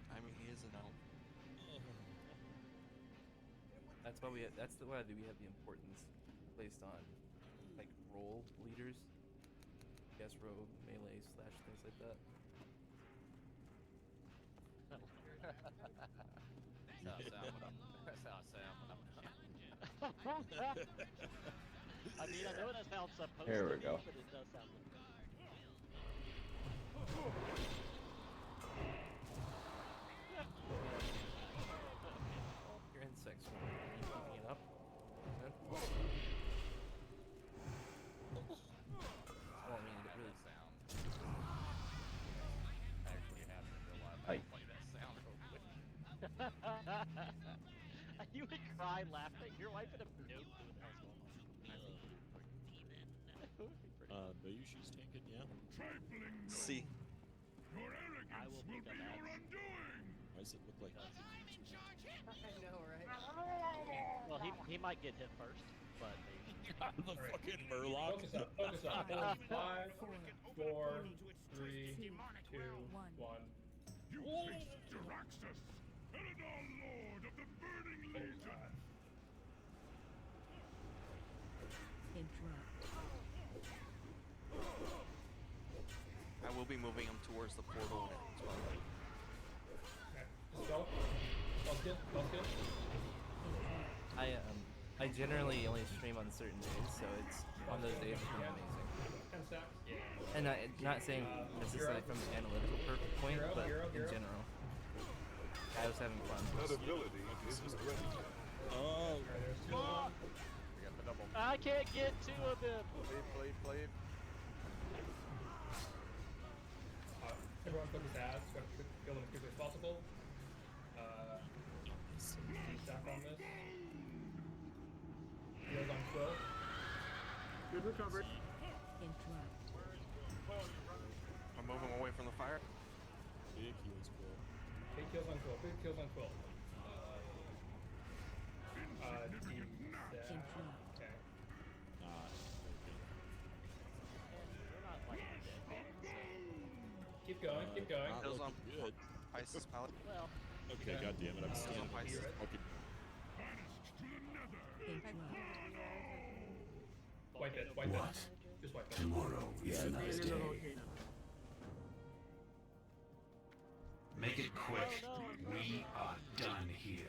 I mean, he is an elf.
That's why we have the importance placed on like role leaders. Guess rogue, melee, slash things like that.
I mean, I know that's how it's supposed
Here we
to be,
go.
but it does sound
Your insect swarm. Are you keeping it up? Well, I mean, it really sounds.
actually have in real life.
Hi.
Play that sound real quick. You would cry laughing. Your wife would have no clue what the hell's going on.
Bayushi's tanking, yeah.
See.
I will pick up ads.
Why does it look like
I know, right? Well, he He might get hit first, but maybe.
The fucking Murloc.
Focus up. Focus up. 5, 4, 3, 2, 1.
You face Jaraxxus, Eladar Lord of the Burning Legion.
I will be moving him towards the portal as well.
Okay. Spell. Spell skill. Spell skill.
I generally only stream on certain days, so it's on those days it's been amazing.
10 stacks. Yeah.
And not saying necessarily from an analytical point, but in general. I was having fun.
That ability isn't ready.
Oh.
There's 2 of them.
We got the double.
I can't get 2 of them.
Play.
Everyone focus as. Try to kill them as quickly as possible. Stack on this. Heals on Quill.
Good recovery.
I'm moving away from the fire.
Big heals, bro.
Big kills on Quill. Big kills on Quill. Okay. Keep going. Keep going.
Heals on
Good.
Isis pallet.
Well.
Okay, god damn it, I'm standing on
Pisces.
fucking.
Wipe it. Wipe it. Just wipe it.
Tomorrow is the next day. Make it quick. We are done here.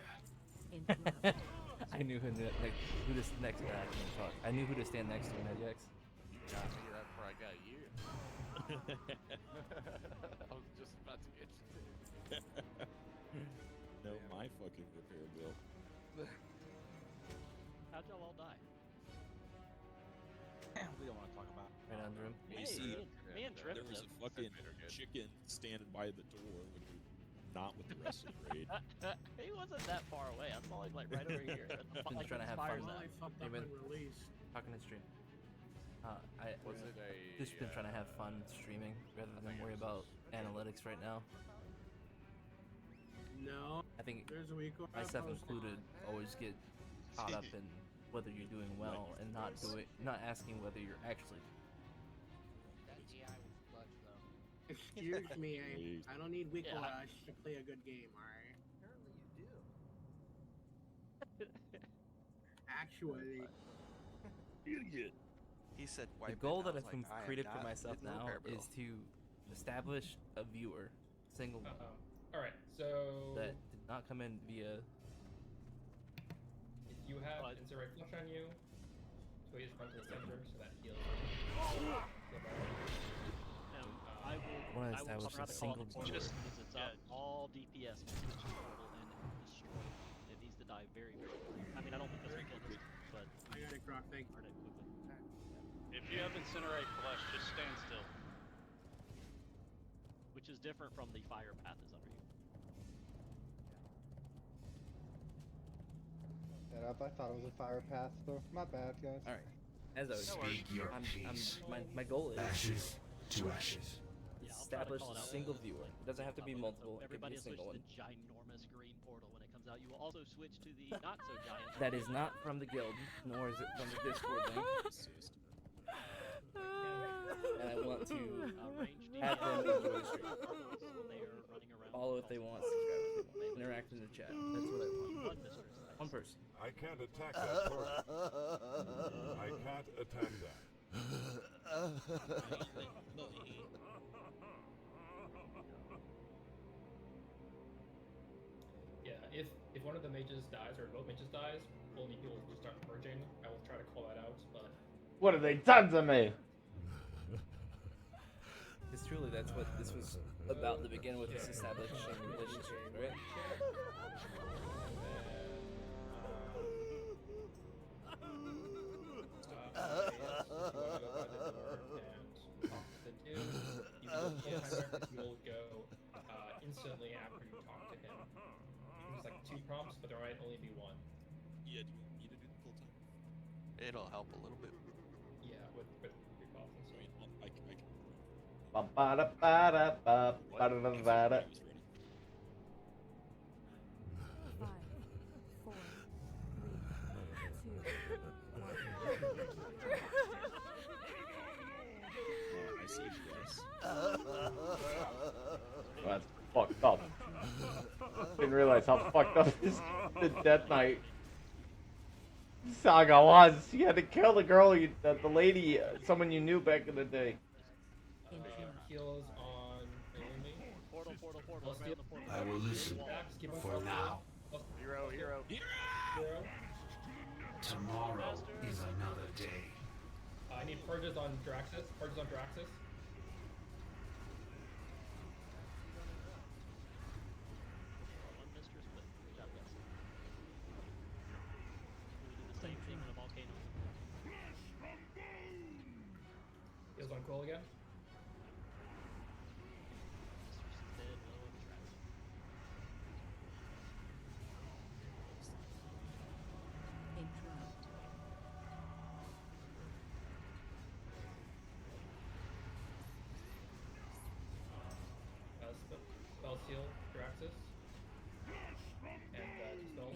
I knew who this next guy. I knew who to stand next to in Ajax.
Got me that before I got you. I was just about to get you.
No, my fucking repair bill.
How'd y'all all die?
We don't want to talk about.
Right under him.
You see,
me and Drift
there was a
did.
fucking chicken standing by the door when you're not with the rest of the raid.
He wasn't that far away. I saw him like right over here.
Been trying to have fun.
Even
Talking to stream.
Was it a?
Just been trying to have fun streaming rather than worry about analytics right now.
No.
I think
There's a week where I
myself
posted.
included always get caught up in whether you're doing well and not asking whether you're actually.
Excuse me, I don't need weak rush to play a good game, alright? Actually.
Idiot.
He said
The
wipe
goal
it.
that
I was
I've
like, I am
created for
not
myself
hitting the
now
repair bill.
is to establish a viewer, single one,
Alright, so
that did not come in via.
if you have Incinerate Flush on you, so you just run to the center so that heals.
I will
establish
try
a
to
single
call it
viewer.
because it's up. All DPS will switch to portal and destroy it. It needs to die very, very quickly. I mean, I don't think this will kill this, but
I got it, Croc, thank you.
burn it quickly.
If you have Incinerate Flush, just stand still.
Which is different from the fire path is under you.
That up. I thought it was a fire path, so my bad, guys.
All right. As I was
Speak your peace.
my goal is
Ashes to ashes.
establish a single viewer. It doesn't have to be multiple. It could be
Everybody
a
will switch
single
to
one.
the ginormous green portal when it comes out. You will also switch to the not so giant.
That is not from the guild, nor is it from the Discord link. And I want to have them enjoy the stream. Follow if they want, subscribe if they want, interact in the chat. That's what I want. One person.
I can't attack that target. I can't attack that.
Yeah, if one of the mages dies or both mages dies, only people will just start merging. I will try to call that out, but
What have they done to me?
Because truly, that's what this was about to begin with, is establishing relationships, right?
You'll go instantly after you talk to him. There's like 2 prompts, but there might only be 1.
Yeah, do you need to do the full time?
It'll help a little bit.
Yeah, with recalls and stuff.
I can.
Ba-ba-da-ba-da-ba-ba-da-ba-da. fucked up. Didn't realize how fucked up the Death Knight saga was. You had to kill the girl, the lady, someone you knew back in the day.
Heals on me.
Portal,
I'll steal.
I will listen
Keep on
for
steal.
now.
Hero.
Hero.
Tomorrow is another day.
I need purges on Draxus. Purges on Draxus.
One mistress, but good job, guys. We'll do the same thing with a volcano.
Heals on Quill again.
Mistress is dead, low and trapped.
Spell seal Draxus. And dispel.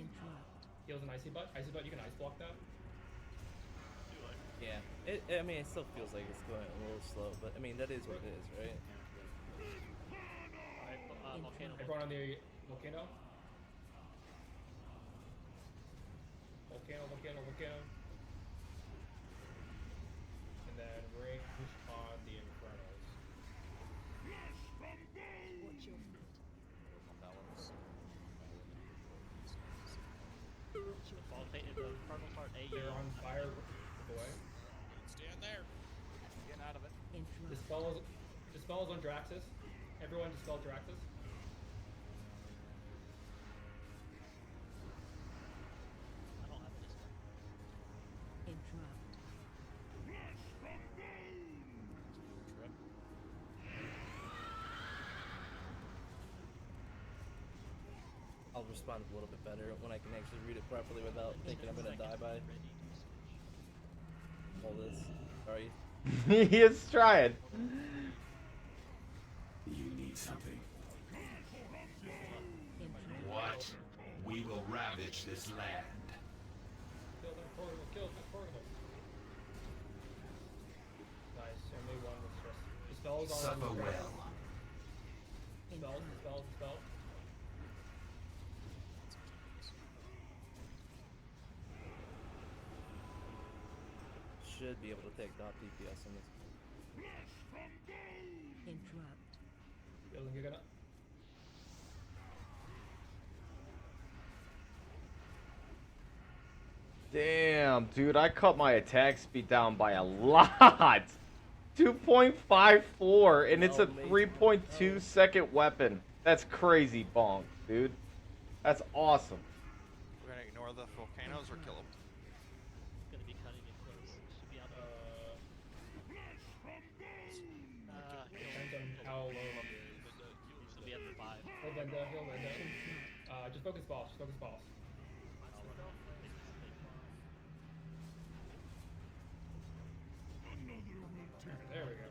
Heals an icy butt. Icy butt, you can ice block that.
Yeah. I mean, it still feels like it's going a little slow, but I mean, that is what it is, right?
Alright, volcano.
Everyone on the volcano. Volcano. And then range on the Infernos.
The Infernal start AE.
They're on fire. Away.
Stand there. Get out of it.
Dispels on Draxus. Everyone dispel Draxus.
I don't have a dispel.
I'll respond a little bit better when I can actually read it properly without thinking I'm gonna die by all this. Sorry.
He is trying.
You need something. What? We will ravage this land.
Kill that portal. Nice, only one was stress. Dispels on
Suffer well.
Dispel.
Should be able to take dot DPS on this.
You're gonna.
Damn, dude, I cut my attack speed down by a lot. 2.54, and it's a 3.2 second weapon. That's crazy bonk, dude. That's awesome.
We're gonna ignore the volcanoes or kill them.
Gonna be cutting it close. Should be out there.
Depends on how low it is.
Should be at the 5.
He'll Linda. Just focus balls. There we go.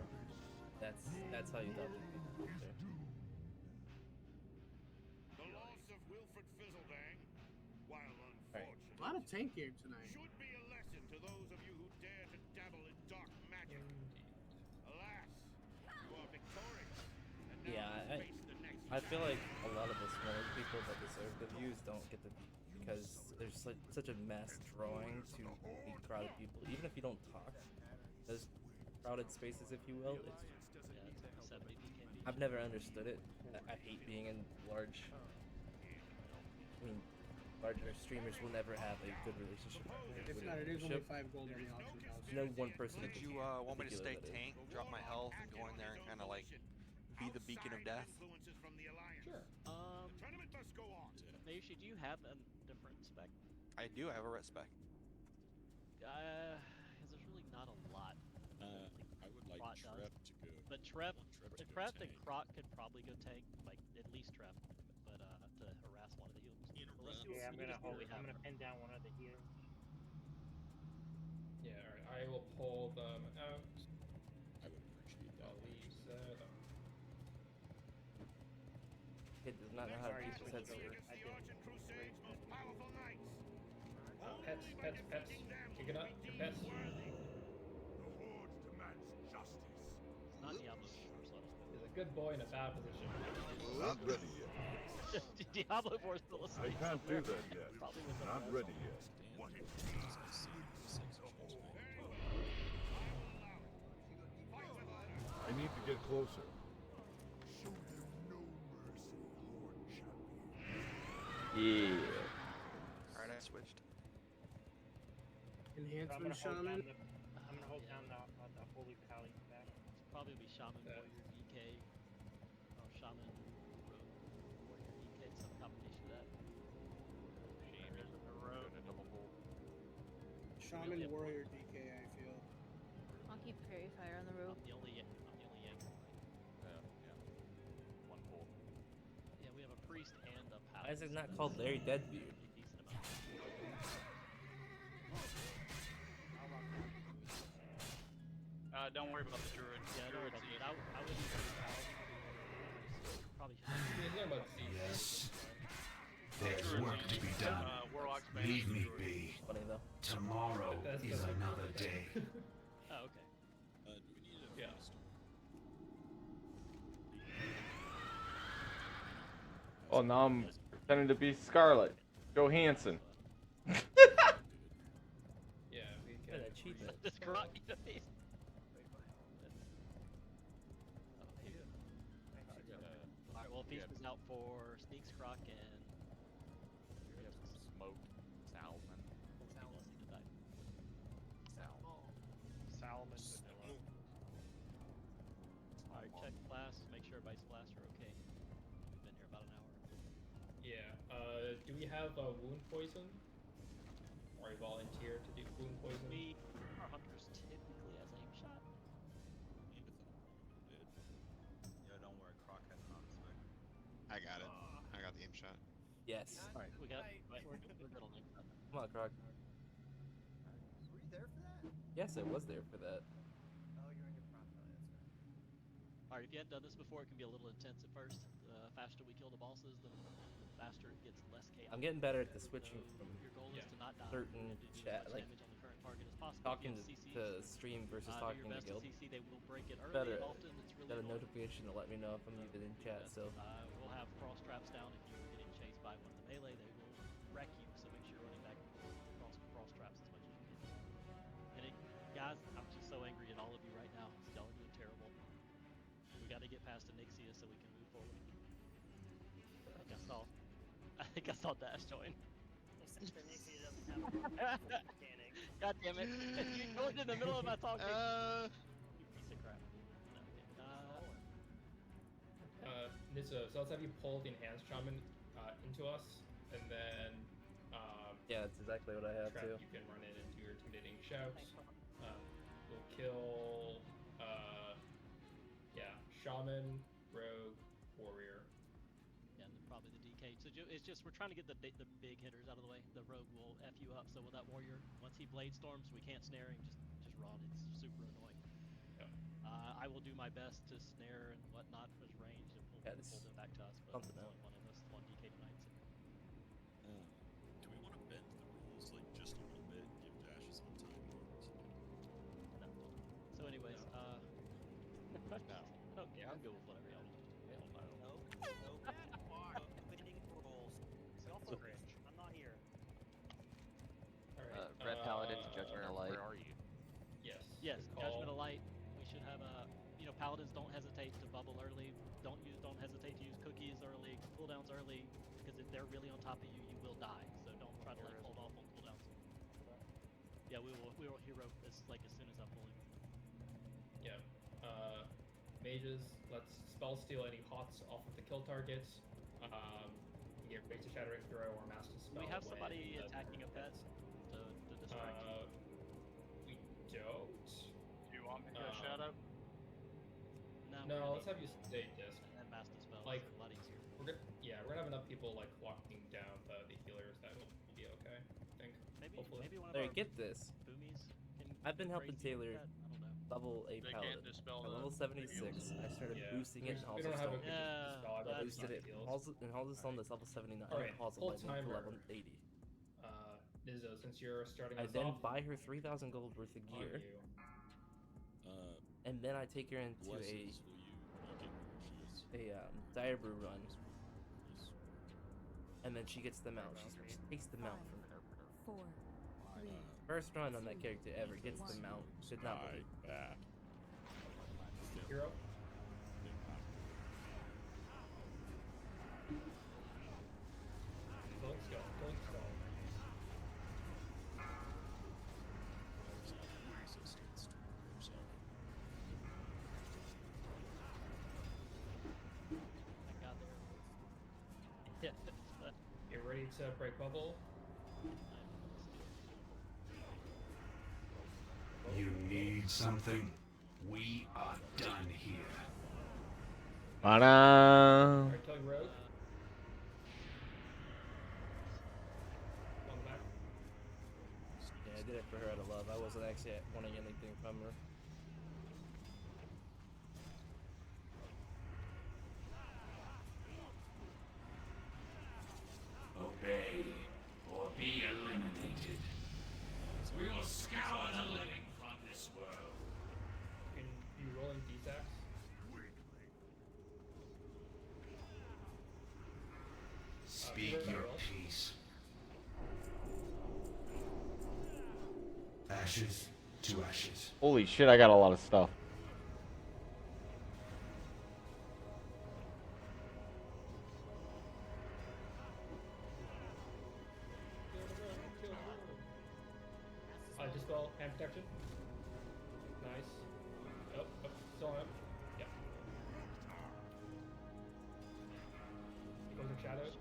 That's how you dot DPS.
The loss of Wilfred Fizzledang, while unfortunate,
A lot of tank game tonight.
should be a lesson to those of you who dare to dabble in dark magic. Alas, you are victorious, and now
Yeah,
face the next
I feel like a lot of the smaller people that deserve the views don't get the views because there's like such a mass drawing to meet crowded people. Even if you don't talk, those crowded spaces, if you will, it's I've never understood it. I hate being in larger streamers will never have a good relationship.
If not, it is only 5 gold on the auction house.
No one person.
Did you want me to stay tank, drop my health, and go in there and kind of like be the beacon of death?
Sure.
Tournament must go on.
Mayushi, do you have a different spec?
I do. I have a red spec.
Because there's really not a lot.
I would like
Krot
Trep
does.
to go.
But Trep
to go
and
tank.
Krot could probably go tank, like at least Trep, but to harass one of the healers. But let's see
Yeah, I'm
we
gonna
just see what
hold.
we
I'm
have.
gonna pin down one of the healers.
Yeah, alright. I will pull them out.
I would appreciate that.
I'll leave that.
It does not know how to keep his head straight.
Pets. Kick it up. Your pets.
The Horde demands justice.
It's not Diablo, so I don't know.
good boy in a bad position.
Not ready yet.
Diablo 4 still
I
asleep.
can't do that yet.
Probably with
Not
someone
ready
else.
yet. I need to get closer.
Yeah.
Alright, I switched.
Enhancement shaman.
I'm gonna hold down the holy pally back.
Probably be shaman, warrior, DK, or shaman, rogue, warrior, DK, some combination of that.
Shaman warrior DK, I feel.
I'll keep fairy fire on the rope.
I'm the only yank right.
One pull.
Yeah, we have a priest and a paladin.
Why is it not called Larry Deadbeard?
Don't worry about the druid.
Yeah, don't worry about it. I would use probably should.
Yes. There's work to be done. Leave me be.
Funny though.
Tomorrow is another day.
Oh, okay.
Do we need a
Yeah.
Oh, now I'm pretending to be Scarlett Johansson.
Yeah, we
Good
can.
achievement.
This grok face. Alright, well, Feast is out for Sneaks, Croc, and
We have some smoke. Salmon.
Salmon vanilla.
Alright, check flasks, make sure everybody's flasks are okay. We've been here about an hour.
Yeah. Do we have wound poison? Or a volunteer to do wound poison?
Our hunters typically has aim shot.
Yeah, don't worry, Croc has an spec. I got it. I got the aim shot.
Yes.
Alright, we got we're good on aim shot.
Come on, Croc.
Were you there for that?
Yes, I was there for that.
Oh, you're in your prop. Oh, that's right.
Alright, if you hadn't done this before, it can be a little intense at first. The faster we kill the bosses, the faster it gets less chaos.
I'm getting better at the switching from
Your goal is to not die.
certain
and to do
chat,
as much
like
damage on the current target as possible.
talking
If you
to
have CCs,
stream versus
do
talking
your
to
best
guild.
CC, they will break it early
Better
and often. It's really
got a
annoying.
notification to let me know if I'm even in chat. So
We'll have cross traps down if you're getting chased by one of the melee. They will wreck you, so make sure you're running back cross traps as much as you can. And guys, I'm just so angry at all of you right now. Y'all are doing terrible. We got to get past Onyxia so we can move forward. I think I saw Dash join. God damn it! You joined in the middle of my talking. You piece of crap.
Nizzo, so let's have you pull the enhanced shaman into us, and then
yeah, that's exactly what I have
Trap,
too.
you can run in and do your intimidating shouts. We'll kill shaman, rogue, warrior.
Yeah, and then probably the DK. So it's just we're trying to get the big hitters out of the way. The rogue will f you up. So with that warrior, once he blade storms, we can't snare him. Just run. It's super annoying.
Yeah.
I will do my best to snare and whatnot for his range and pull them back to us. But it's only one of us, one DK tonight. So.
Do we want to bend the rules like just a little bit? Give Dash some time.
No. So anyways, I don't care. I'm good with whatever y'all want.
No. Bending rules. Self range. I'm not here.
Alright.
Red Paladin, Judgment of Light.
Where are you?
Yes.
Yes, Judgment of Light. We should have paladins don't hesitate to bubble early. Don't hesitate to use cookies early, cooldowns early, because if they're really on top of you, you will die. So don't try to hold off on cooldowns. Yeah, we will hero as soon as I pull him.
Yeah. Mages, let's spell steal any hots off of the kill targets. Get Raise a Shattering Throw or Master Spell.
We have
when
somebody
the
attacking a pet to distract you.
We don't.
Do you want me to shadow?
No, let's have you stay disc.
And Master Spell.
Like,
a lot easier.
we're gonna have enough people locking down the healers that will be okay. I think. Hopefully.
Maybe one of
Larry,
our
get this.
boomies can
I've been helping
crazy
Taylor
that. I don't know.
level a
They
paladin.
can't dispel
At
the
level 76, I started
Yeah.
boosting it in
We don't have a good dispel. I'd rather
boosted
not
it.
heals.
And Halls on this level 79.
Alright,
Halls
full
on
timer.
level 80.
Nizzo, since you're starting
I
us
then
off,
buy her 3,000 gold worth of
on
gear,
you.
and then I take her into
Blessings will you get
Diabrew run, and then she gets the mount. She takes the mount from her.
4, 3.
First run on that character ever gets the mount. Did not believe.
Bad.
Hero. Killing skull. Killing skull.
I got there.
Get ready to break bubble.
You need something? We are done here.
Ta-da!
Alright, killing rogue. On the back.
Yeah, I did it for her out of love. I wasn't actually wanting anything from her.
Obey or be eliminated. We will scour the living from this world.
And be rolling D-Sax.
Speak your peace. Ashes to ashes.
Holy shit, I got a lot of stuff.
Dispel hand protection. Nice. Oh, still on him. Yeah. He goes in shadows.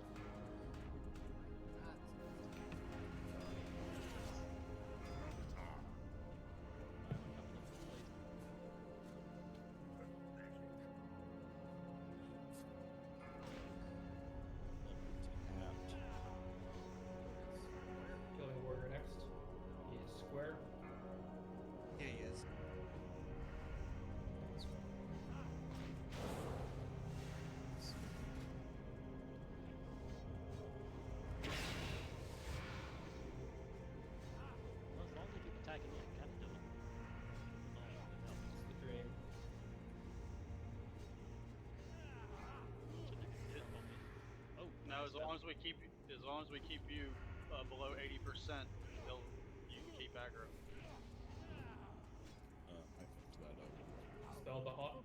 Killing the warrior next. He is square.
Yeah, he is.
Well, as long as they keep attacking me, I can kind of do it.
It's the dream.
Oh,
No, as long as we keep you below 80%, you can keep aggro.
I fucked that up.
Spell the hot.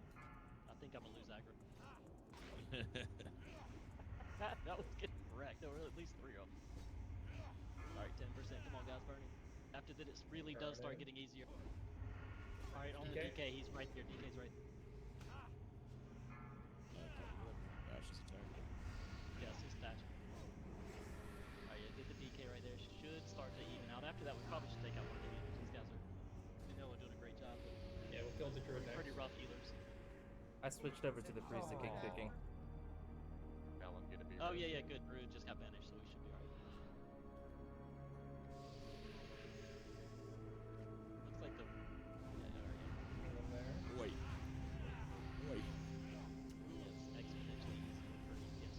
I think I'm gonna lose aggro. that was getting wrecked. There were at least 3 of them. Alright, 10%. Come on, guys, burning. After that, it really does start getting easier. Alright, on the DK, he's right there. DK's right there.
Ash's attack.
Yes, his dash. Alright, yeah, did the DK right there. Should start to even out. After that, we probably should take out one of the healers. These guys are, doing a great job. But
yeah, we'll kill the druid next.
Pretty rough healers.
I switched over to the priest to kick kicking.
Oh, yeah, good. Druid just got banished, so we should be alright. Looks like the...
Wait.
Yes, exponentially easier for yes.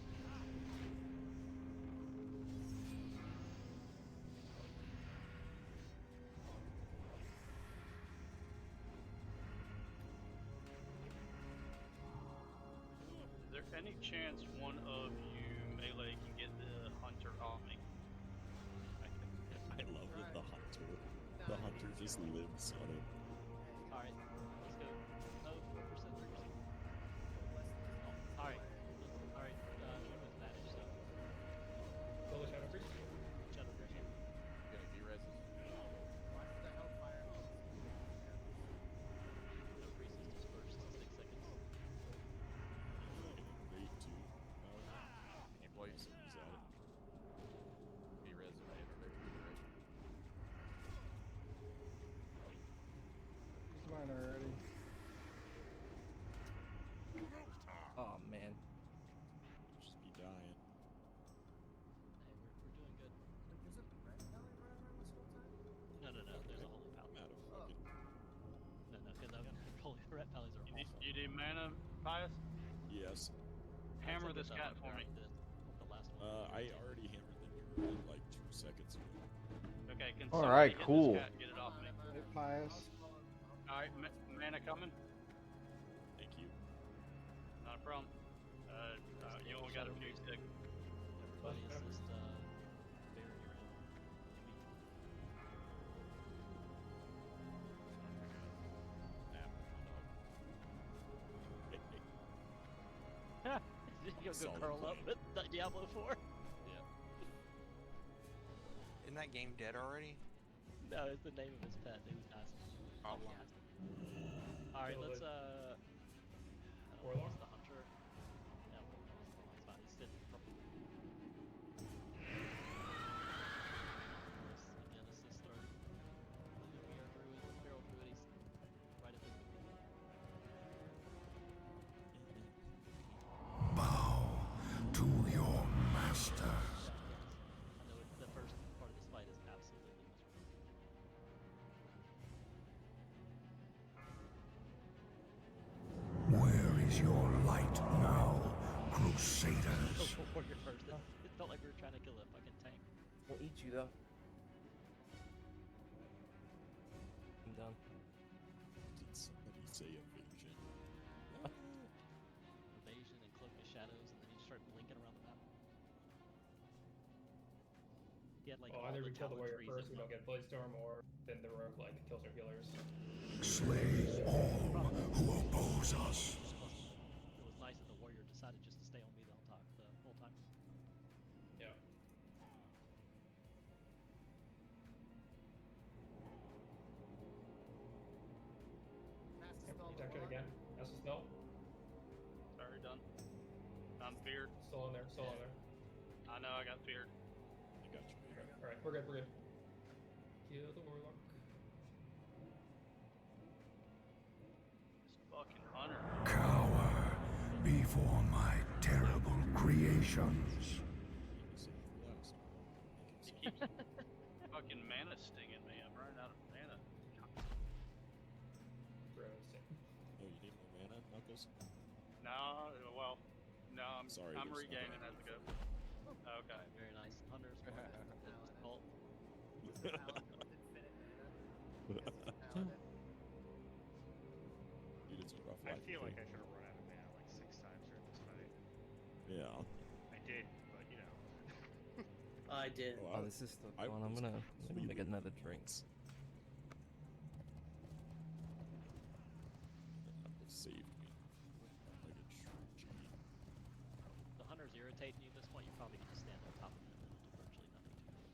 Is there any chance one of you melee can get the hunter off me?
I love that the hunter just lives on it.
Alright, let's go. Oh, 4%, 3%. Alright, one was banished, so.
Kill the shadow priest.
Shadow priest, yeah.
Gonna de-res this.
Shadow priest is dispersed, 6 seconds.
Wait to employees use at it. De-res it, right?
Mine already.
Oh man.
Just be dying.
Hey, we're doing good. No, there's a holy pal.
I'm out of fucking...
No, because I'm holy red pallies are awful.
You need mana, Pius?
Yes.
Hammer this cat for me.
The last one.
I already hammered the druid like 2 seconds ago.
Okay, can
Alright,
somebody hit
cool.
this cat and get it off me?
Hey, Pius.
Alright, mana coming?
Thank you.
Not a problem. only got a few seconds.
Everybody is just bearing your own You'll go
Solid
curl
play.
up with Diablo 4.
Yeah.
Isn't that game dead already?
No, it's the name of his pet. It was asking.
Oh.
Alright,
Kill
let's
the
I don't know,
Warlock?
it's the hunter. Yeah, Warlock's fine. He's sitting purple. Again, assist our feral druid. He's right at the
Bow to your master.
I know the first part of this fight is absolutely miserable.
Where is your light now, Crusaders?
Warrior first. It felt like we were trying to kill a fucking tank.
We'll eat you though. I'm done.
Did somebody say evasion?
Evasion and cloak of shadows, and then you start blinking around the map. He had like all
either
the
we kill the
talent
warrior
trees
first,
at
we don't get Blade-Storm, or then the rogue like kills our healers.
Slay all who oppose us.
It was nice that the warrior decided just to stay on me the whole time.
Yeah. Protect it again. That's the spell.
Sorry, done. I'm feared.
Still on there. Still on there.
I know, I got feared.
I got you.
Okay. All right, we're good. We're good. Kill the warlock.
This fucking hunter.
Cower before my terrible creations.
He keeps fucking mana stinging me. I'm running out of mana.
Oh, you need more mana, Knuckles?
No, well, no, I'm
Sorry,
I'm
there's
regaining
nothing
as I go. Okay.
Very nice. Hunters. Cult.
You did some rough
I
life.
feel like I should have run out of mana like 6 times during this fight.
Yeah.
I did, but you know.
I did.
Oh, this is still going. I'm gonna make another drink.
Saved me. Like a tree.
The hunter's irritating you at this point. You probably can just stand on top of him and do virtually nothing to him.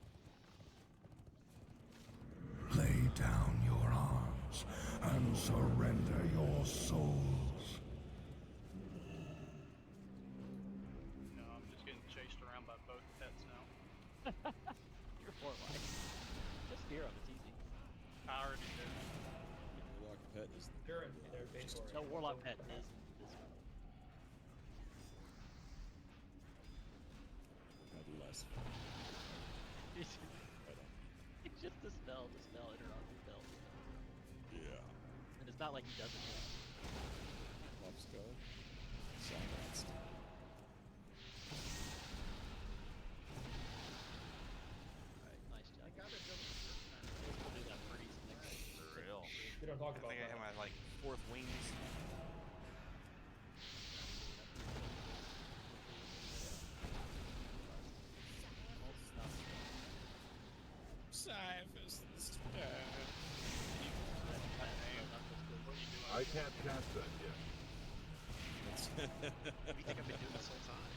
Lay down your arms and surrender your souls.
No, I'm just getting chased around by both pets now.
You're Warlock. Just fear him. It's easy.
I already did.
Warlock pet is the
You're in there, bait for it.
No, Warlock pet is.
I do less.
It's just the spell, interrupt the spell.
Yeah.
And it's not like he doesn't hit.
Pop skull. Silenced.
Nice job. I got it. We'll do that freeze next time.
For real.
We don't talk
I
about
think I
that.
have my like 4th wings.
Cyphers this
I can't cast that yet.
What do you think I've been doing this whole time?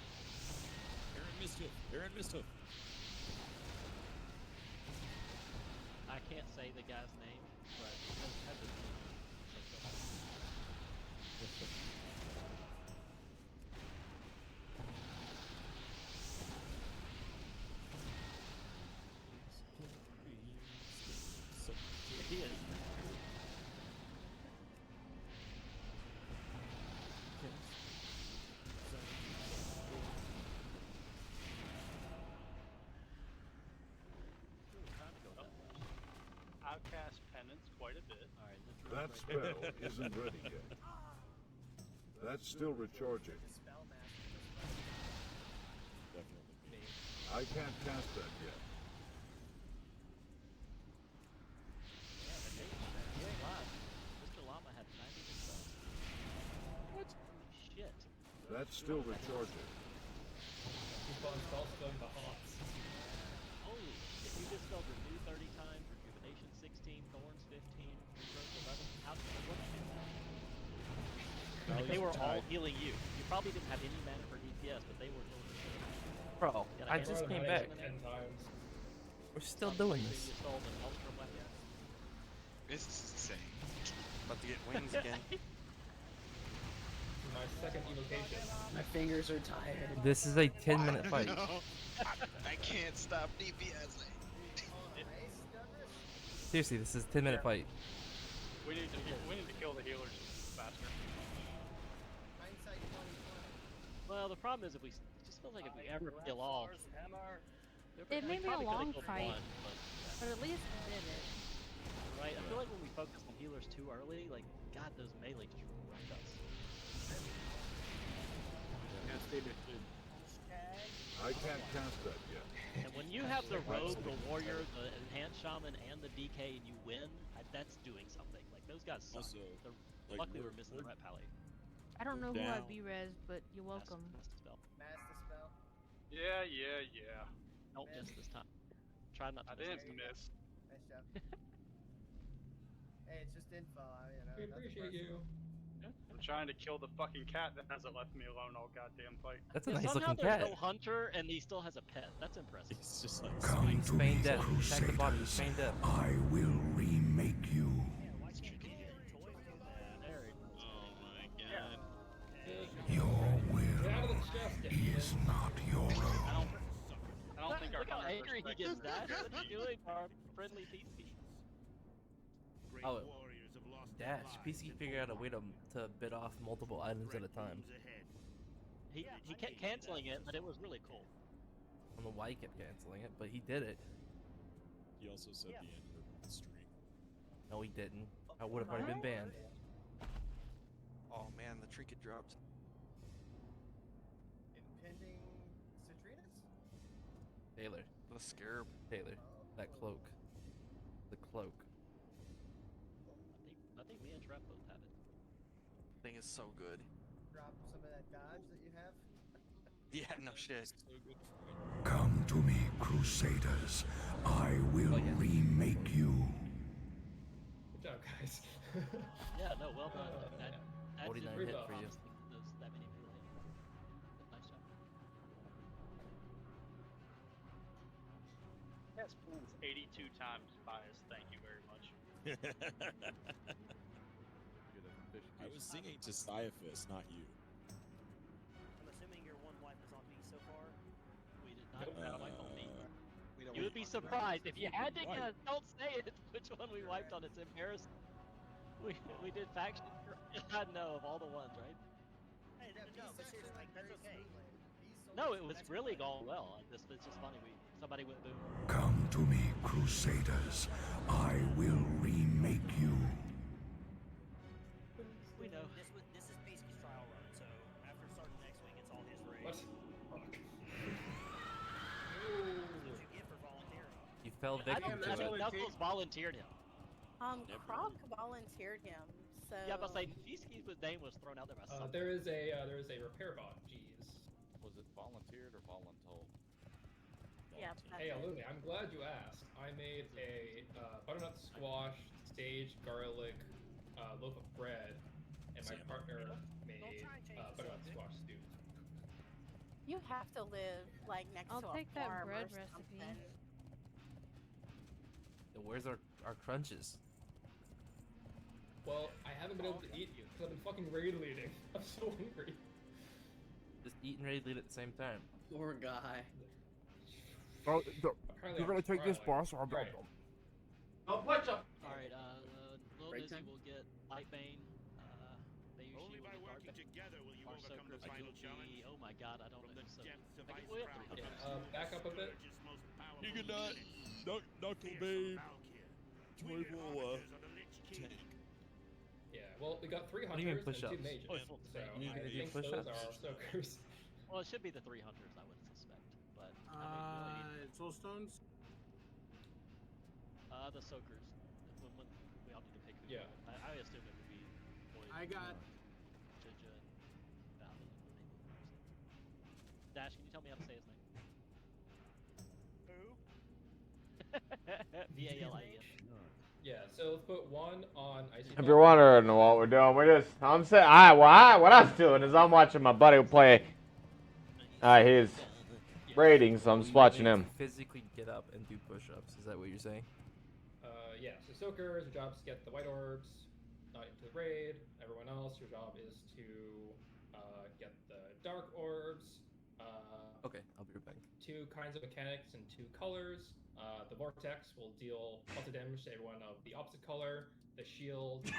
Aaron Mischief. Aaron Mischief.
I can't say the guy's name, but it doesn't have the name. He is.
I've cast penance quite a bit.
That spell isn't ready yet. That's still recharging.
Definitely.
I can't cast that yet.
You ain't lying. Mr. Llama had 90 spells. What? Shit.
That's still recharging.
were all healing you. You probably didn't have any mana for DPS, but they were healing you.
Bro,
Got a
I
hand
just
of
came
protection
back.
in there?
10 times.
We're still
Something
doing
like
this.
You stole an ultra weapon.
This is insane. About to get wings again.
My second evocation.
My fingers are tired.
This is a 10-minute fight.
No, I can't stop DPSing.
Seriously, this is a 10-minute fight.
We need to kill the healers faster.
Well, the problem is if we just feel like if we ever kill all,
It may be a
probably could've
long
killed
fight,
one,
but at least we did it.
right? I feel like when we focus on healers too early, like God, those melee just wrecked us.
I can't cast that yet.
And when you have the rogue, the warrior, the enhanced shaman, and the DK, and you win, that's doing something. Like those guys suck.
Also, like,
Luckily, we're missing the ret pally.
I don't know who
down.
I'd be res, but you're welcome.
That's the spell.
Master spell.
Yeah.
Don't miss this time. Try not to
I
miss
didn't
this time.
miss.
Nice job. Hey, it's just info, you know.
We
nothing
appreciate you.
I'm trying to kill the fucking cat that hasn't left me alone all goddamn fight.
That's a
Yeah,
nice
somehow
looking
there's
cat.
no hunter, and he still has a pet. That's impressive.
It's just like
Come to
Feign
me,
death. Attack the body.
Crusaders.
Feign death.
I will remake you.
There it is.
oh my god.
Your will
Get out of the chest,
is not your own.
I don't think our
Look how
hunters
angry he
respect
gets,
us.
Dash. What's he doing, our friendly peacekeeper?
Oh, Dash. PC can figure out a way to bid off multiple items at a time.
He kept canceling it, but it was really cool.
I don't know why he kept canceling it, but he did it.
He also said the end of the stream.
No, he didn't. I would have already been banned.
Oh man, the trinket dropped.
Impending Citrinas?
Taylor.
The scarab.
Taylor. That cloak. The cloak.
I think me and Trap both have it.
Thing is so good.
Drop some of that dodge that you have.
Yeah, no shit.
So good.
Come to me, Crusaders. I will remake you.
Good job, guys.
Yeah, no, well done. That
49
really
hit
well,
for you.
honestly, that many people hit. Nice job.
Yes, please. 82 times biased. Thank you very much.
I was singing to Caiaphas, not you.
I'm assuming your one wipe is on me so far.
We did not wipe on me.
We don't
You would be surprised if you had to guess. Don't say it. Which one we wiped on? It's embarrassing. We did faction. I know of all the ones, right?
Hey, no, but seriously, like, that's okay.
No, it was really going well. It's just funny. Somebody went boom.
Come to me, Crusaders. I will remake you.
We know.
This is Peacekeeper's trial run, so after starting next week, it's all his raid.
What?
That's what you get for volunteering.
You fell
I
victim
think
to it.
Knuckles volunteered him.
Krog volunteered him, so...
Yeah, but say Peacekeeper's name was thrown out there by something.
There is a repair bot. Jeez.
Was it volunteered or voluntold?
Yeah.
Hey, Aluni, I'm glad you asked. I made a butternut squash, sage, garlic, loaf of bread, and my partner made butternut squash stew.
You have to live, like, next
I'll
to
take
a
that
farm
bread
or
recipe.
something.
Where's our crunches?
Well, I haven't been able to eat because I've been fucking raid leading. I'm so hungry.
Just eat and raid lead at the same time.
Poor guy.
Oh,
Apparently
you're gonna
I'm
take this,
trialing.
boss? Or
Right.
Oh, what's up?
Alright, Lil
Break
Dizzy
time?
will get Lightbane. Bayushi will get Darkbane.
together will you
Our Soakers will be... Oh my god, I don't know. So, I think we have three hunters.
Back up a bit.
You can Knuckle Babe. Tribal tank.
Yeah, well, we got 3
What do you mean
hunters and 2
push-ups?
mages,
Oh, it's full
so
tank.
You
I
gonna do
think those
push-ups?
are our soakers.
Well, it should be the 3 hunters, I would suspect. But, I mean, we only need
Soulstones?
the soakers. When we all need to pick who.
Yeah.
I assume it would be Boyd,
I got...
Jinja, and Valley. Dash, can you tell me how to say his name?
Who?
V-A-L-I-E-N.
Yeah, so let's put one on icy.
If you're wondering what we're doing, we're just, I'm saying, what I'm doing is I'm watching my buddy play his ratings, so I'm just watching him.
Physically get up and do push-ups. Is that what you're saying?
Yeah, so Soakers, your job is to get the white orbs into the raid. Everyone else, your job is to get the dark orbs.
Okay, I'll be right back.
2 kinds of mechanics and 2 colors. The vortex will deal lots of damage to everyone of the opposite color. The shield.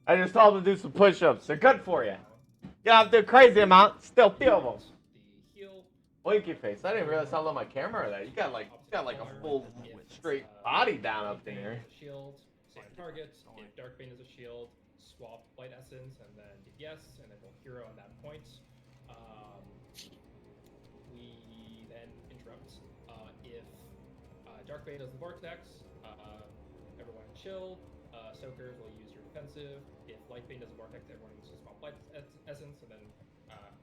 I just told him to do some push-ups. They're good for you. You don't have to do a crazy amount. Still feel them.
The heal.
Blinky face. I didn't realize how low my camera that. You got like a full straight body down up there.
Shield. Same target. If Darkbane is a shield, swap Light Essence and then DPS, and then we'll hero on that point. We then interrupt. If Darkbane does the Vortex, everyone chill. Soakers will use your defensive. If Lightbane does the Vortex, everyone needs to swap Light Essence and then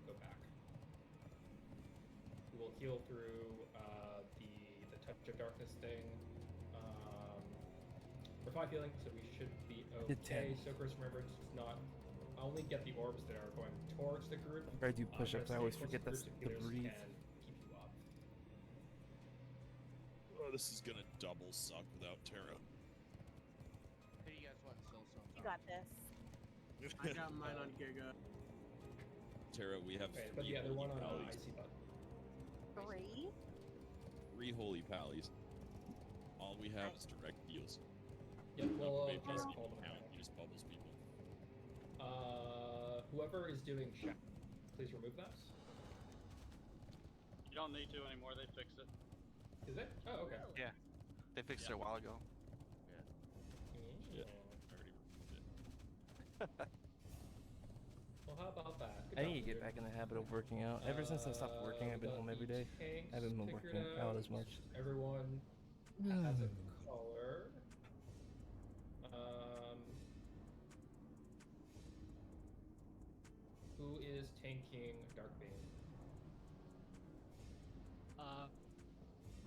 go back. We will heal through the Touch of Darkness thing. We're fine healing, so we should be okay. Soakers, remember, to not only get the orbs that are going towards the group.
After I do push-ups, I always forget that's the breathe.
And keep you up.
Oh, this is gonna double suck without Terra.
Hey, you guys want
You got this.
I got mine on Giga.
Terra, we have
Okay, but
three
the other
holy
one on
pallies.
icy button.
3?
3 holy pallies. All we have is direct deals.
Yep, well,
Maybe
Connor
doesn't
called
even
them
count.
out.
He just bubbles people.
Whoever is doing shadow, please remove that.
You don't need to anymore. They fixed it.
Is it? Oh, okay.
Yeah, they fixed it a while ago.
Shit. I already removed it.
Well, how about that?
I need to get back in the habit of working out. Ever since I stopped working, I've been home every day. I haven't been working out as much.
Everyone has a color. Who is tanking Darkbane?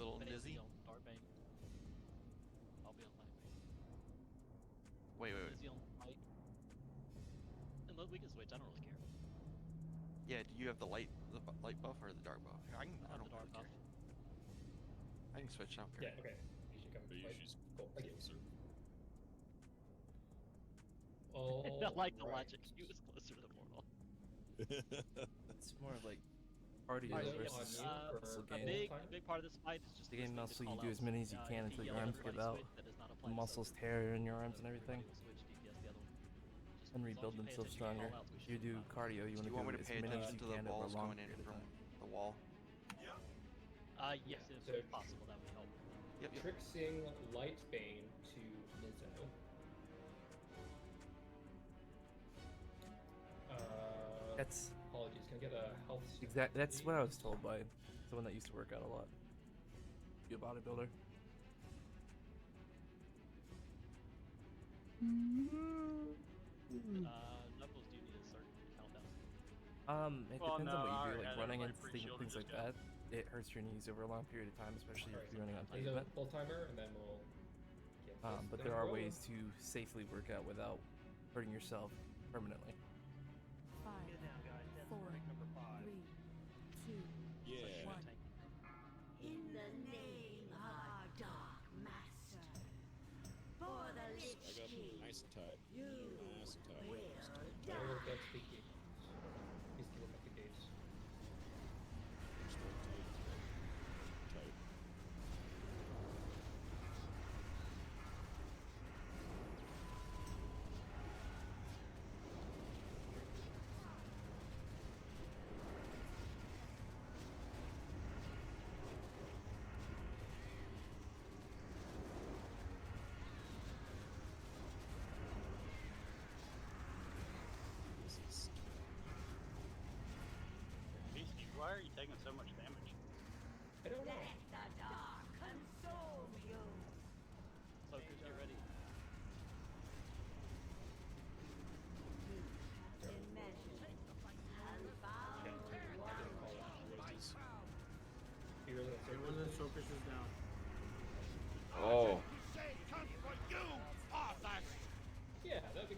Little Nizzy.
Darkbane. I'll be on Lightbane.
Wait.
Nizzy on light. And we can switch. I don't really care.
Yeah, do you have the light buff or the dark buff? I don't
the dark
really
buff.
care. I can switch. I don't care.
Yeah. Okay. You should come.
But
Light.
she's
Cool. Thank you.
closer.
Oh.
I like the logic. He was closer to the portal.
It's more of like cardio versus muscle
A
gain.
big part of this fight is just
To gain
listening
muscle,
to
you do as many as you can until your arms give out. The muscles tear in your arms and everything. And rebuild themselves stronger. If you do cardio, you
Do you
want
want me
to
to
do
pay
as many as
attention
you
to the
can over a
balls
long
going in
period of
from
time.
the wall?
Yes, if possible, that would help.
Yep.
Trixing Lightbane to Nizzo.
That's
Apologies. Can I get a health?
exact. That's what I was told by someone that used to work out a lot. Be a bodybuilder.
Knuckles, do you need a certain countdown?
It
Well,
depends
no,
on what
I
you do,
already
like
had
running and
everybody
things
pre-shielded
like
this
that. It hurts your knees over a long period of time, especially if you're running on
There's a
pavement.
full timer, and then we'll. Get
But there are ways to safely work out without hurting yourself permanently.
5, 4, 3, 2,
Yeah.
1.
In the name of our Dark Master, for the Lich
I got
King,
nice tight.
you
Nice tight.
will
I'll
die.
look at the gate. Please look at the gates.
Tight. This is
Beastie, why are you taking so much damage?
I don't know.
Let the dark consume you.
Soakers, get ready.
Here's a
One of the Soakers is down.
Oh.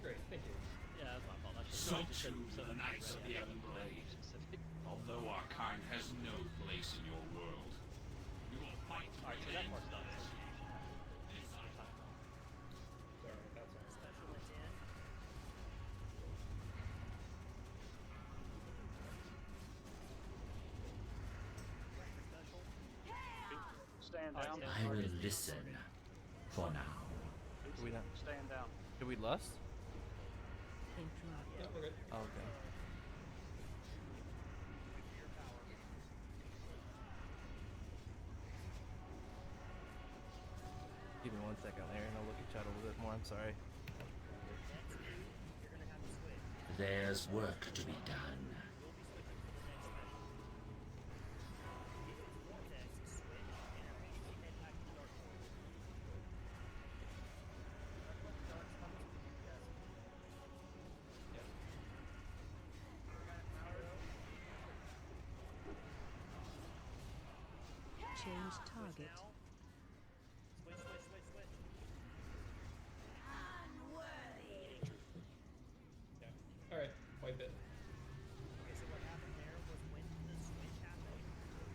Great, thank you.
Yeah, that's my fault. I should
So
have just said
too
so
the Knights of the Elven Blade. Although our kind has no place in your world, we will fight to
Alright, so that part's done. So
Sorry, that's all.
Special at 10.
Stand down.
I will listen for now.
Do we not?
Stand down.
Do we lust?
Yeah, we're good.
Oh, okay. Give me 1 second there, and I'll look at chat a little bit more. I'm sorry.
There's work to be done.
Change target.
Switch.
Yeah. Alright, wipe it.
Okay, so what happened there was when the switch happened,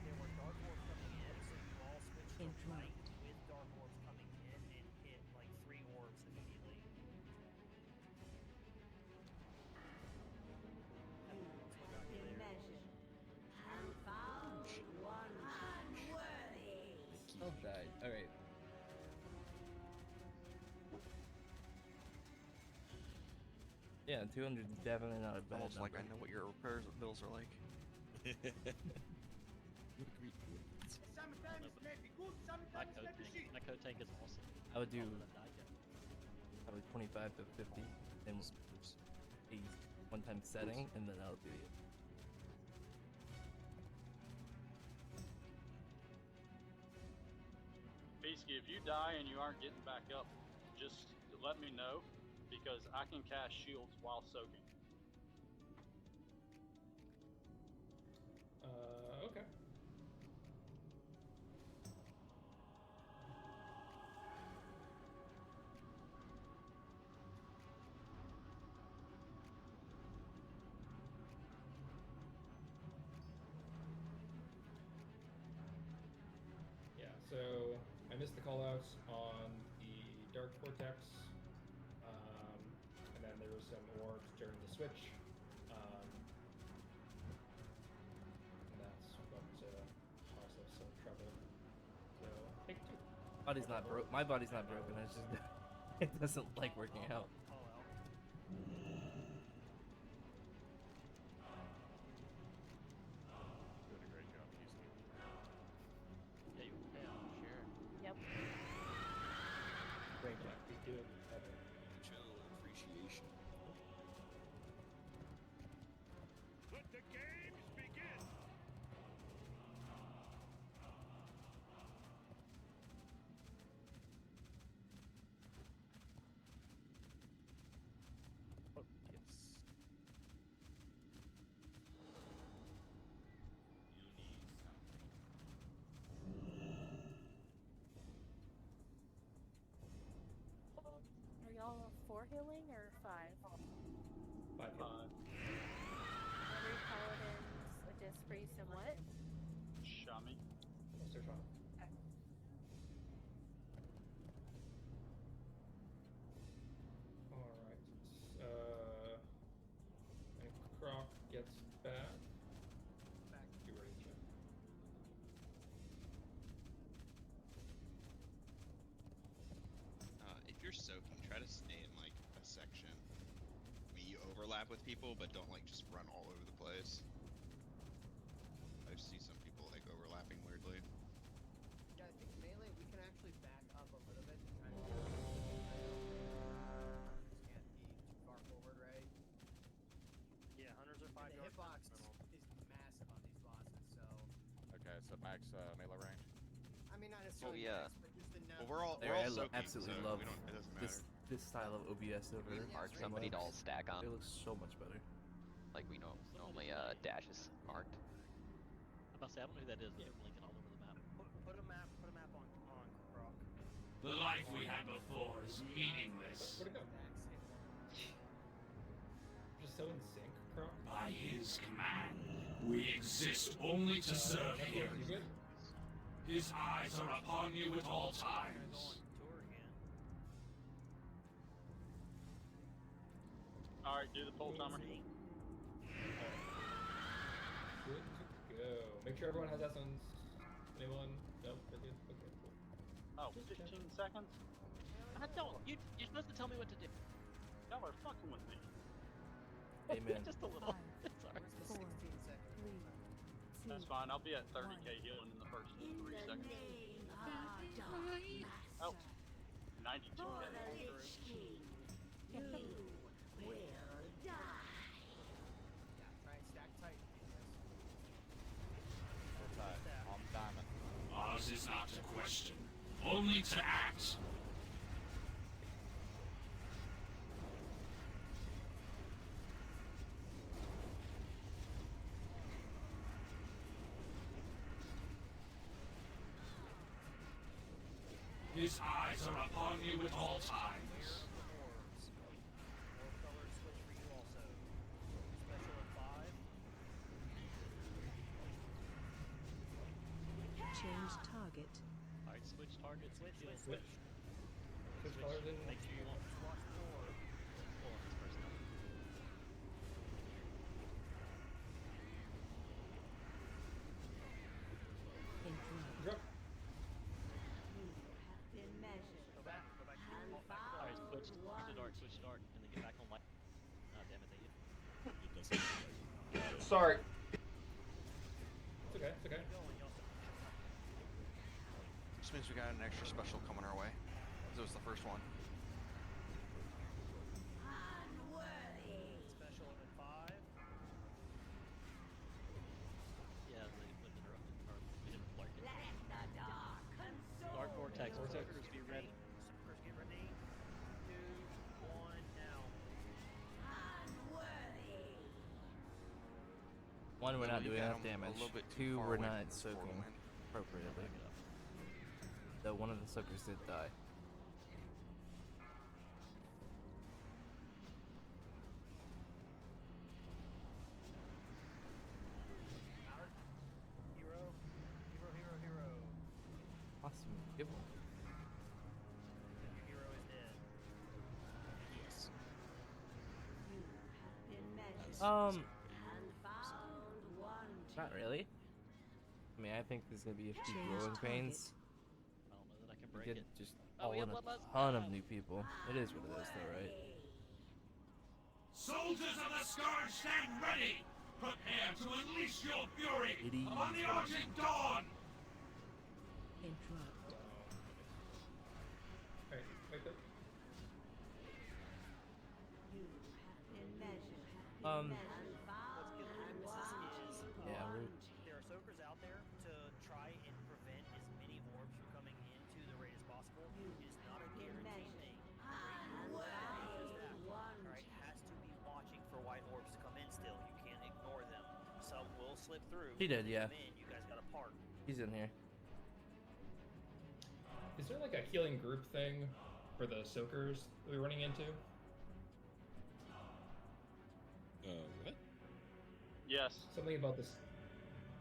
there were dark orbs coming in, so you all switched to light with dark orbs coming in and hit like 3 orbs immediately.
I'll die. Alright. Yeah, 200 is definitely not a bad
Almost like I
number.
know what your repairs bills are like.
my code tank is awesome.
I would do
All of them died yet.
probably 25 to 50 in a one-time setting, and then that'll be it.
Basically, if you die and you aren't getting back up, just let me know because I can cast shields while soaking.
Okay. Yeah, so I missed the callouts on the Dark Vortex, and then there was some orbs during the switch, and that's what caused us some trouble. So take 2.
Body's not broke. My body's not broken. It's just it doesn't like working out.
Doing a great job, Houston.
Yeah, you can tell. Sure.
Yep.
Great job. We do it better.
Mutual appreciation.
Let the games begin!
Oh, yes.
Are y'all 4 healing or 5?
5
Every paladin's a disc priest and what?
Shami.
Mr. Sean. Alright. And Croc gets back. You ready, Jim?
If you're soaking, try to stay in like a section. I mean, you overlap with people, but don't like just run all over the place. I just see some people like overlapping weirdly.
Yeah, I think melee we can actually back up a little bit to try to can't be too far forward, right?
Yeah, hunters are 5
And the
yards.
hitbox is massive on these bosses, so
Okay, so max melee range.
I mean not necessarily
yeah.
max, but just enough.
Well, we're all
I
soaking,
absolutely
so
love
we don't, it doesn't
this
matter.
this style of OBS over.
We mark somebody to all stack on.
It looks so much better.
Like we know normally dash is marked.
I'm about to say, I don't know who that is. They're blinking all over the map.
Put a map on Croc.
The life we had before is meaningless.
Where'd it go? so in sync, Croc?
By his command, we exist only to serve him.
You good?
His eyes are upon you at all times.
Alright, do the pull timer.
Good to go. Make sure everyone has essence. Anyone? Nope, they're good. Okay, cool.
Oh, 15 seconds?
I don't. You're supposed to tell me what to do.
Y'all are fucking with me.
Amen.
Just a little. Sorry.
16 seconds.
That's fine. I'll be at 30k healing in the first 3 seconds. Oh, 92k.
For the Lich King, you will die.
Yeah, try and stack tight.
On diamond.
Ours is not to question, only to act. His eyes are upon you at all times.
Orb color switch for you also. Special at 5.
Change target.
Alright, switch targets.
Switch. Switch colors in.
Make sure you want
Watch the orb.
pull on this person.
Drop.
Been measured.
Go back to
And
Alright,
found
switch to
one.
dark, switch to dark, and then get back on light. Ah, damn it, they hit.
It doesn't.
Sorry.
It's okay, it's okay.
Just means we got an extra special coming our way. This was the first one.
Unworthy.
Special at 5.
Yeah, they put interrupted, or we didn't flirt it.
Let the dark consume.
Dark Vortex, Berserkers, be ready.
Suckers, get ready. 2, 1, now.
Unworthy.
One, we're not
You
doing
got
enough
'em a
damage.
little bit too
2,
far
we're
away
not
from this portal,
soaking
man.
appropriately. Though one of the soakers did die.
Hero.
Awesome. Give one.
Your hero is dead.
Yes.
You have been measured.
Um,
And found one.
not really. I mean, I think there's gonna be a few
Change
growing
target.
pains.
I don't know that I can
We
break
get
it.
just
Oh,
all
we have
in a
bloodlust?
ton of
Oh.
new people. It is what it is, though, right?
Soldiers of the Scourge, stand ready! Prepare to unleash your fury
It is
upon the
what it
Argent Dawn!
Interrupt.
Alright, wait there.
You have been measured.
Um,
And found
What's good
one.
is
Yeah, we're-
there are soakers out there to try and prevent as many orbs from coming into the raid as possible. It is not a guaranteed thing. Alright, has to be watching for white orbs to come in still. You can't ignore them. Some will slip through.
He did,
When they
yeah.
come in, you guys gotta park.
He's in here.
Is there like a healing group thing for the soakers that we're running into?
What?
Yes.
Something about this.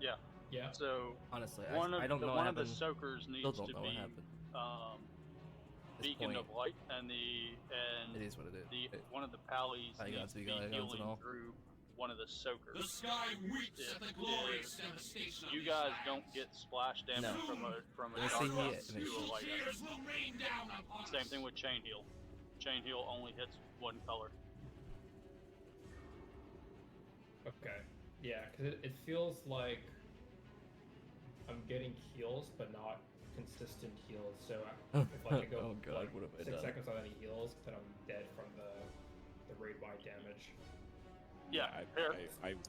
Yeah.
Yeah.
So
Honestly,
one
I
of
don't
the,
know
one
what
of the
happened.
soakers
Still
needs
don't
to
know what
be
happened. This
beacon
point,
of light, and
it is what it is.
one of the pallies
Bygones
needs to
be
be
bygones and
healing
all.
through one of the soakers.
The sky weeps
If-
at the glorious
if
devastation of
You
these
guys
lands.
don't get splash damage
No.
from a
Let's
dark
see
one
here.
to a light one.
Tears will rain down upon
Same
us.
thing with chain heal. Chain heal only hits one color.
Okay. Yeah, because it feels like I'm getting heals, but not consistent heals. So if like I go
Oh god,
like
what have I
6
done?
seconds without any heals, then I'm dead from the raid wide damage.
Yeah,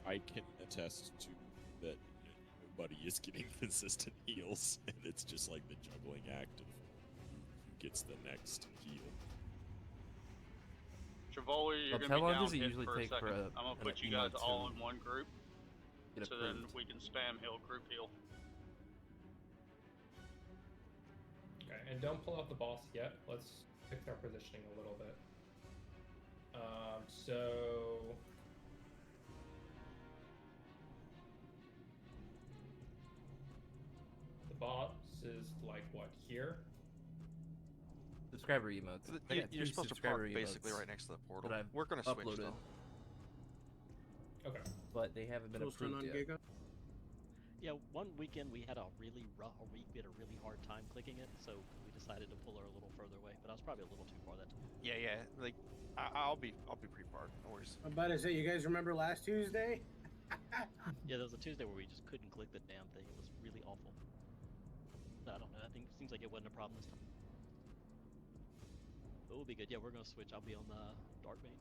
I can attest to that. Nobody is getting consistent heals, and it's just like the juggling act of who gets the next heal.
Trivoli, you're
Well,
gonna
how
be
long
down
does it
hit
usually
for a
take for
second.
a-
I'm gonna
an
put you
emote
guys all
to
in one group,
get
so then
approved?
we can spam heal, group heal.
Okay, and don't pull out the boss yet. Let's fix our positioning a little bit. So boss is like what here?
Subscriber emotes. I got
You're
two
supposed to
subscriber
park basically
emotes
right next to the portal.
that I've
We're gonna switch
uploaded.
though.
Okay.
But they haven't been
Tools turn
approved
on
yet.
Giga?
Yeah, one weekend we had a really rough week. We had a really hard time clicking it, so we decided to pull her a little further away. But I was probably a little too far that time.
Yeah. Like I'll be pre-parked. No worries.
I'm about to say, you guys remember last Tuesday?
Yeah, there was a Tuesday where we just couldn't click the damn thing. It was really awful. I don't know. I think it seems like it wasn't a problem this time. But we'll be good. Yeah, we're gonna switch. I'll be on the Dark Vein.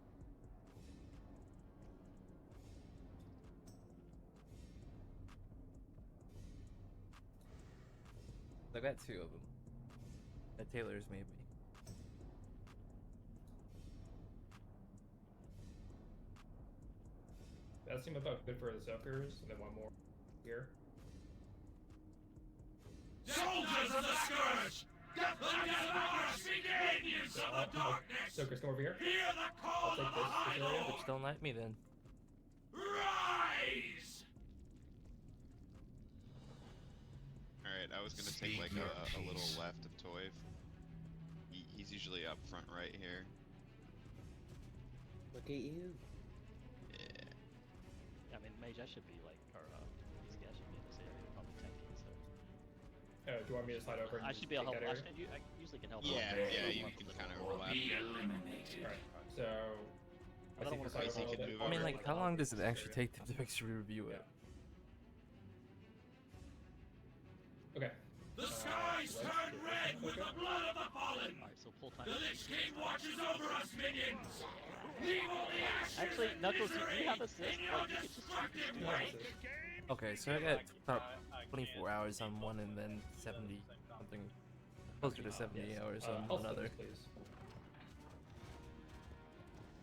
I got two of them. That Taylor's made me.
That seemed about good for the soakers, and then one more here.
Soldiers of the Scourge! Let us begin, you son of darkness!
Soakers, come over here.
Hear the
I'll
call
take
of
this
the High
area.
Lord!
Which don't like me then.
Rise!
Alright, I was gonna take like a little left of Toiv. He's usually up front right here.
Look at you.
Yeah, I mean, Mage, I should be like, or these guys should be in this area, probably tanking. So.
Do you want me to slide over? And
I should be able to
take
help.
that area?
I usually can help.
Yeah,
out.
you can kind of overlap.
Be eliminated.
Alright, so
I don't want to
slide
see
over a
if
little
you
bit.
can
I mean, like, how long does it
This
actually
area.
take them to actually review it?
Okay.
The skies turn red with the blood of the fallen!
Alright, so pull time.
The Lich King watches over us, minions! Leave all the ashes!
Actually, Knuckles,
and
you have
rage
assist.
in your
Like, you could just
destructive
do
ways.
it.
Okay, so I got about 24 hours on one and then 70 something, closer to 70 hours on
I'll
another.
split this, please.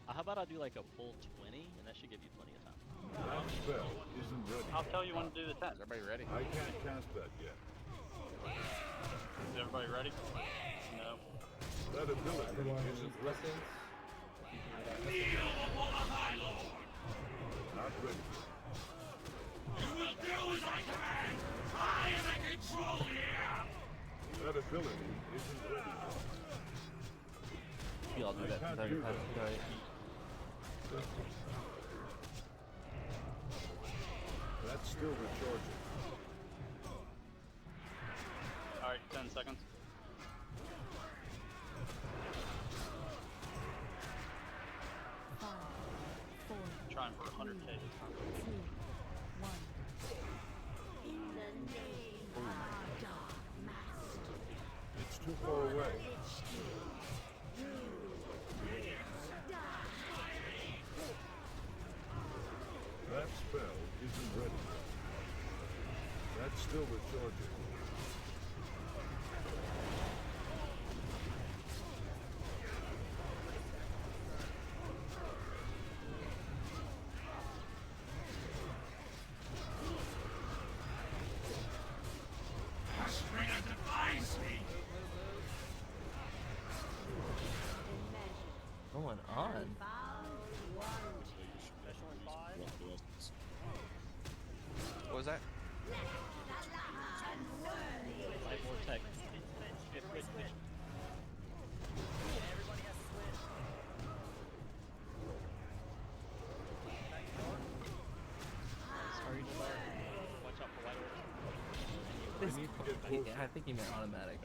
How about I do like a full 20, and that should give you plenty of time.
That spell isn't ready.
I'll tell you when to do the test.
Is everybody ready?
I can't cast that yet.
Is everybody ready? No.
That ability isn't ready.
Kneel before the High Lord!
Not ready.
You will do as I command! I am in control here!
That ability isn't ready yet.
We all do that from time to time. Right.
That's still recharging.
Alright, 10 seconds. Trying for 100k this time.
In the name of our dark master.
It's too far away. That spell isn't ready yet. That's still recharging.
Hushbringer defies me!
Going on?
What was that?
Light Vortex. Sorry to watch out for white orcs.
I think he meant automatic.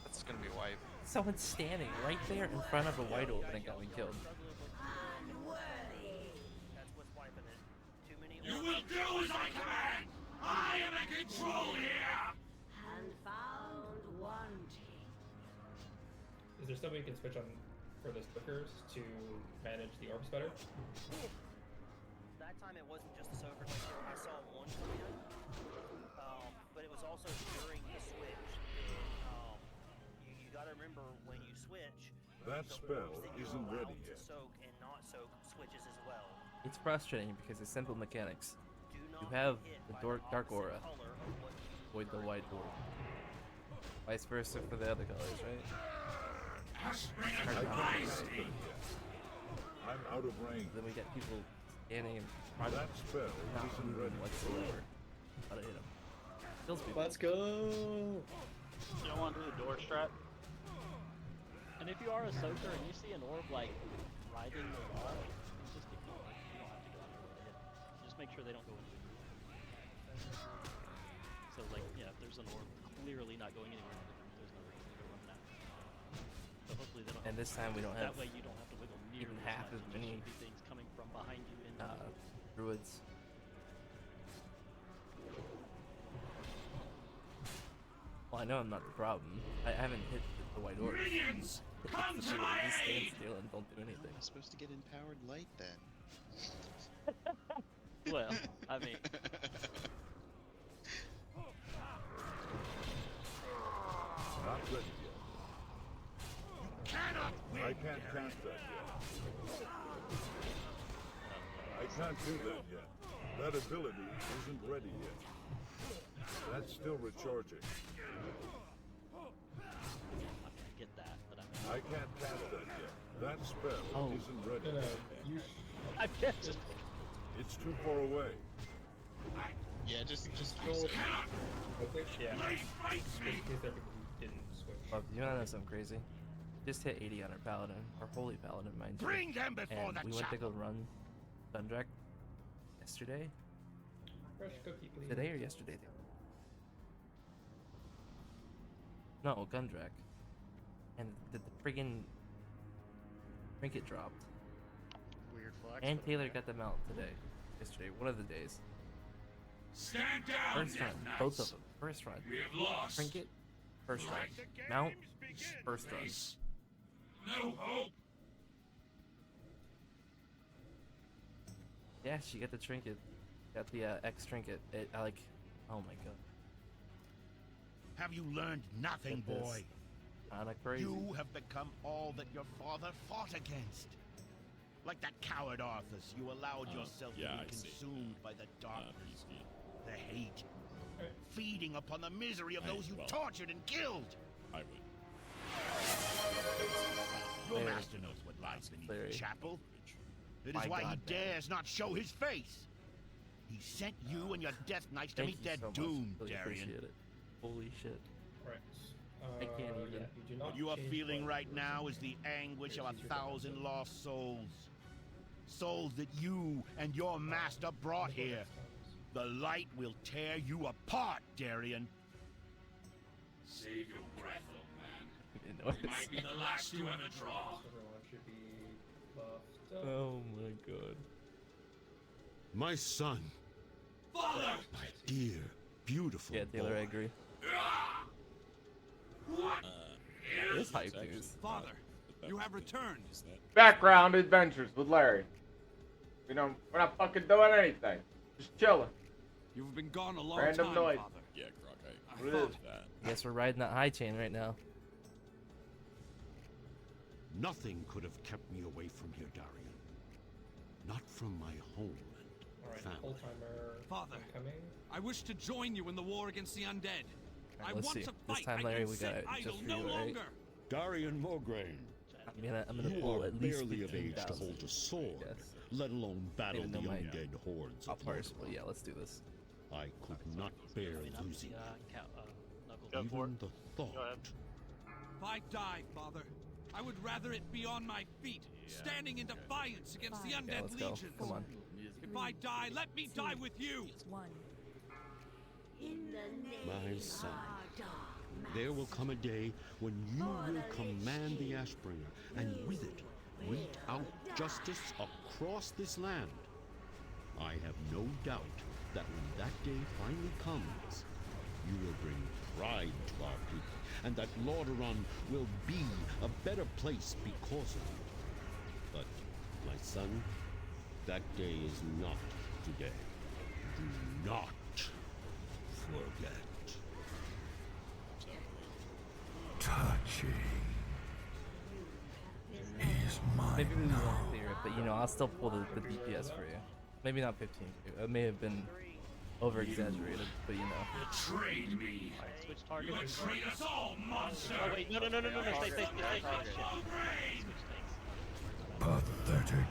That's gonna be wipe.
Someone's standing right there in front of a white orc that got me killed.
That's what's wiping it. Too many
You will do as I command! I am in control here!
And found wanting.
Is there something we can switch on for the soakers to manage the orbs better?
That time it wasn't just the soakers. Like, I saw one come in, but it was also during the switch. You got to remember when you switch.
That
the
spell
orbs that you're
isn't
allowed
ready
to
yet.
soak and not soak switches as well.
It's frustrating because it's simple mechanics.
Do
You
not
have
be hit
the
by
dark
opposite
aura,
color of what you
avoid the white orc. Vice versa for the other colors, right?
I can't cast that yet. I'm out of range.
Then we get people standing in front
That spell
not
isn't
moving
ready.
whatsoever. Gotta hit him. Kills people.
Let's go.
You don't want to do the door strat?
And if you are a soaker and you see an orb like riding the wall, just keep going. You don't have to go out there with a hit. Just make sure they don't go into it. So like, yeah, if there's an orb clearly not going anywhere, there's no reason to go run that. So hopefully they don't.
And this time we don't have
That way you don't have to wiggle near
even
as
half
much.
as
It
many
should be things coming from behind you into
druids. Well, I know I'm not the problem. I haven't hit the white orb.
Minions, come to my
Just stand
aid!
still and don't do anything.
I'm supposed to get empowered light then.
Well, I mean.
Not ready yet.
Cannot win,
I can't cast that yet. I can't do that yet. That ability isn't ready yet. That's still recharging.
I get that, but
I can't cast that yet. That spell isn't ready.
I can't just.
It's too far away.
Yeah, just
Roll.
Yeah.
In case there are people who didn't switch.
Oh, you wanna know something crazy? Just hit 80 on our paladin, our holy paladin, mind you.
Bring them before
and
the
we went to go
chapel.
run Thundrak yesterday.
Fresh cookie, please.
Today or yesterday? No, Gundrak. And the friggin' trinket dropped.
Weird flex.
And Taylor got them out today. Yesterday, one of the days.
Stand down,
First run,
Death
both
Knights.
of them. First run.
We have lost.
Trinket, first run.
Let the
Mount,
games begin,
first run.
race. No hope.
Yeah, she got the trinket. Got the X trinket. I like, oh my god.
Have you learned nothing,
Get this.
boy?
Kinda crazy.
You have become all that your father fought against. Like that coward Arthas, you allowed yourself
yeah,
to
I
be
see.
consumed by the darkness, the hate, feeding upon the misery of those you
well,
tortured and killed.
I would.
Your
There.
master knows what lies beneath
Larry.
the chapel. It is
My
why
God,
he
man.
dares not show his face. He sent you and your Death Knights to
Thank
meet
you
their
so much.
doom,
Really
Darian.
appreciate it. Holy shit.
Right.
I can't even.
Yeah, you do not
What you are
change
feeling
what
right
you
now
were
is the anguish of
Here's
a
your
thousand
defensive.
lost souls. Souls that you and your master brought here. The light will tear you apart, Darian. Save your breath, old man.
Noise.
We might be the last two in the draw.
Everyone should be buffed up.
Oh my god.
My son. Father! My dear, beautiful
Yeah, Taylor,
boy.
I agree.
What?
It is hype news.
Father, you have returned.
Background adventures with Larry. You know, we're not fucking doing anything. Just chilling.
You've been gone a long
Random
time,
noise.
Father.
Yeah, Croc, I
What
agree
is?
with that.
Guess we're riding that high chain right now.
Nothing could have kept me away from here, Darian. Not from my home and
Alright,
family.
full timer.
Father,
coming.
I wish to join you in the war against the undead. I
Let's
want
see.
to
This
fight.
time, Larry,
I can
we
sit
got it
idle
just for
no
you, right?
longer.
Darian Morgraine,
I'm gonna
you
pull
are
at least
barely of age to
15,000,
hold a sword,
yes.
let alone battle
Even
the
though my
undead hordes of
Off-horse, but
Mordor.
yeah, let's do this.
I could not bear losing you.
Go for
Even
it.
the
Go ahead.
thought.
If I die, Father, I would rather it be on my feet, standing in defiance against the undead
let's go.
legions.
Come on.
If I die, let me die with you.
In the name
My son,
of our dark
there will come a day when you will command the Ashbringer, and with it, mete out justice across this land. I have no doubt that when that day finally comes, you will bring pride to our people, and that Lordaeron will be a better place because of you. But, my son, that day is not today. Do not forget.
Touching is my
Maybe we won't clear it, but you know, I'll still pull the DPS for you. Maybe not 15. It may have been over exaggerated, but you know.
Betrayed me.
Switch target.
You betrayed us all, monster.
Oh wait, no, stay.
pathetic.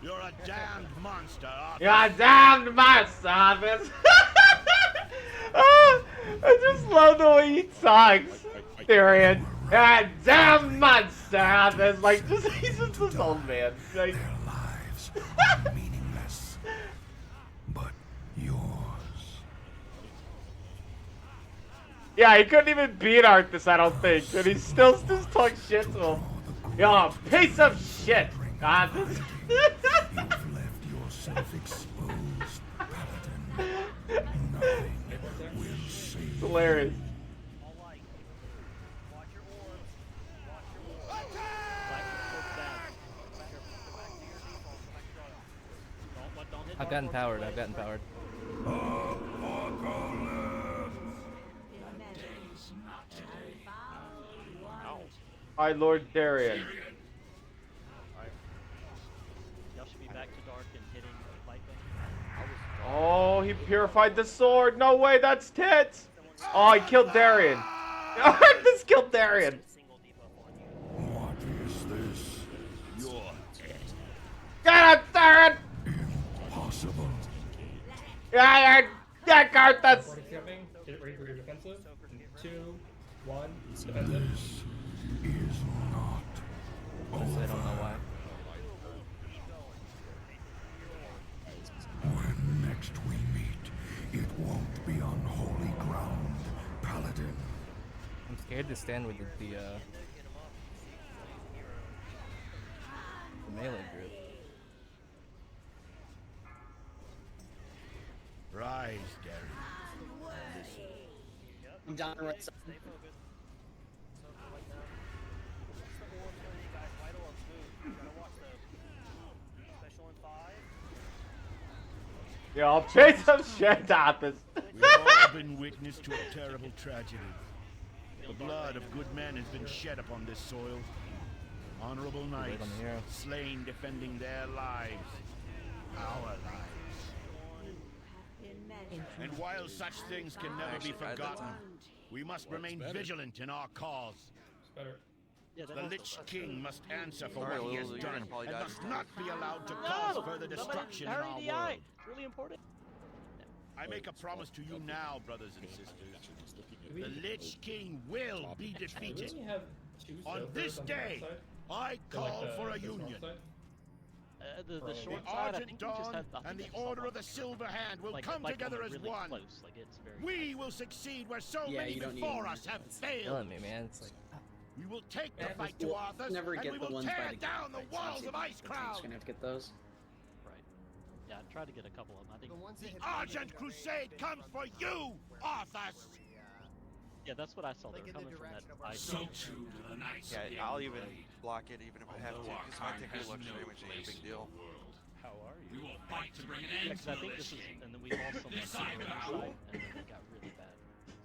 You're a damned monster, Arthur.
You're a damned monster, Arthur. I just love the way he talks. Tyrion. You're a damn monster, Arthur. Like, just he's just this old man. Like,
Their lives are meaningless, but yours.
yeah, he couldn't even beat Arthas, I don't think, and he still just talks shit to him. You're a piece of shit, Arthas.
You've left yourself exposed, Paladin. Nothing will save
It's hilarious.
I've gotten powered. I've gotten powered.
Hi, Lord Darian.
Y'all should be back to dark and hitting light bane.
Oh, he purified the sword. No way, that's tits. Oh, he killed Darian. Arthas killed Darian.
What is this?
You're
Get it, Darian.
Impossible.
Yeah, Arthas.
Get it ready for your defensive. 2, 1, defensive.
This is not
Honestly, I don't know why.
When next we meet, it won't be on holy ground, Paladin.
I'm scared to stand with the melee group.
rise, Gary. Listen.
I'm down right side.
Yo, piece of shit, Arthas.
We've all been witness to a terrible tragedy. The blood of good men has been shed upon this soil. Honorable knights, slain defending their lives, our lives. And while such things can never be forgotten, we must remain vigilant in our cause. The Lich King must answer for what he has done and must not be allowed to cause further destruction in our world.
It's really important.
I make a promise to you now, brothers and sisters. The Lich King will be defeated. On this day, I call for a union.
The short
The
side, I
Argent
think we just
Dawn
have,
and the Order of the Silver Hand will come together as
really
one.
Close. Like, it's very
We will succeed where so
Yeah,
many
you don't
before
need
us have failed.
Killing me, man. It's like,
We will take the
Yeah,
fight to
we'll
Arthas,
never
and
get
we
the
will
ones
tear
by the
down the walls of Ice
I'm
Crown.
just gonna have to get those.
right. Yeah, I tried to get a couple of them. I think.
The Argent Crusade comes for you, Arthas.
Yeah, that's what I saw. They were coming from that side.
Yeah, I'll even block it even if I have to, because my ticket looks damage ain't a big deal.
How are you? We will fight to bring an end to I think this is, and then we lost some on the side, and then it got really bad.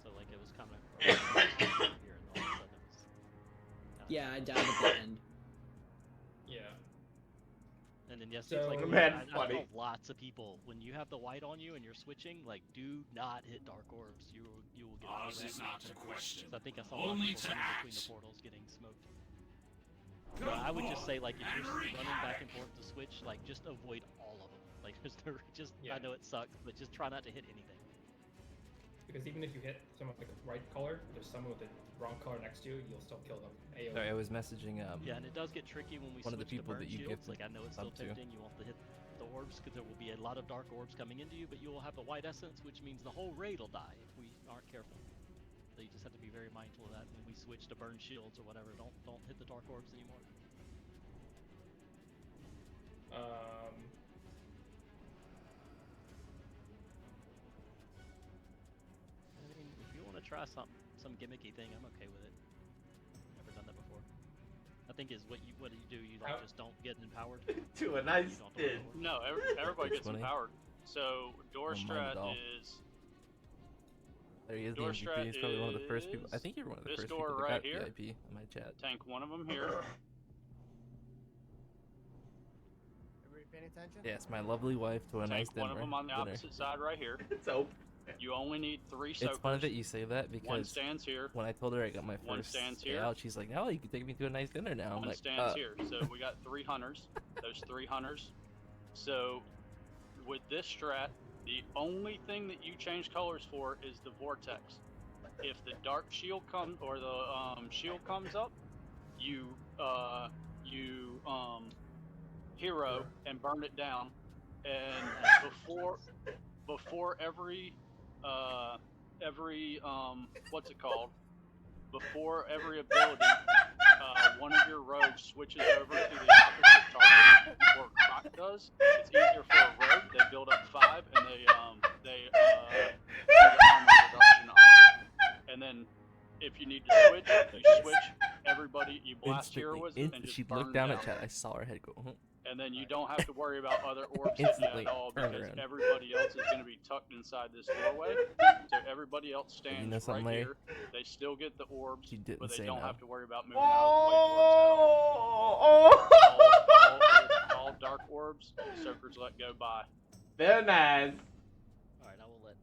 So like it was coming from here, and all of a sudden it was.
Yeah, I died at the end.
Yeah.
And then yes,
So-
it's like
Man,
I
funny.
told lots of people when you have the white on you and you're switching, like do not hit dark orbs. You will get.
Ours is not to question,
So I think I saw
only
people
to
running
act.
between the portals getting smoked. But I would just say like if you're running back and forth to switch, like just avoid all of them. Like just
Yeah.
I know it sucks, but just try not to hit anything.
Because even if you hit someone with the right color, there's someone with the wrong color next to you, you'll still kill them. AoE.
sorry, I was messaging
Yeah, and it does get tricky when we
one of the
switch to
people
burn
that you
shields.
gifted
Like I know it's still
up to.
tempting. You want to hit the orbs because there will be a lot of dark orbs coming into you, but you will have the white essence, which means the whole raid will die if we aren't careful. So you just have to be very mindful of that when we switch to burn shields or whatever. Don't hit the dark orbs anymore. I mean, if you want to try some gimmicky thing, I'm okay with it. Never done that before. I think is what do you do? You like just don't get empowered.
To a nice did.
No, everybody gets
Funny.
empowered. So door
Don't mind
strat
at all.
is
There he is, the
Door
MVP.
strat
He's probably one of the first people. I
is
think you're one of the
this
first
door
people that
right
got
here.
VIP in my chat.
tank one of them here.
Everybody paying attention?
Yes, my lovely wife to a nice
Tank
dinner.
one of them on the
dinner.
opposite side right here.
It's open.
You only need 3 soakers.
It's funny that you say that because
One stands here.
when I told her I got my
One
first
stands
day
here.
out, she's like, "No, you can take me to a nice dinner now." I'm
One
like,
stands here. So we got 3 hunters. Those 3 hunters So, with this strat, the only thing that you change colors for is the vortex. If the dark shield comes or the shield comes up, you hero and burn it down, and before every what's it called? Before every ability, one of your rogues switches over to the opposite target, or Croc does. It's easier for a rogue. They build up 5, and they do the armor reduction on it. And then, if you need to switch, you switch. Everybody, you blast heroism and just
she
burn
looked down
down.
at chat. I saw her head go. Huh?
And then you don't have to worry about other orbs hitting you at all, because everybody else is going to be tucked inside this doorway. So everybody else stands right here. They still get the orbs, but they don't have to worry about moving out of the way orbs at all. All dark orbs, soakers let go by.
Very nice.
Alright, I will let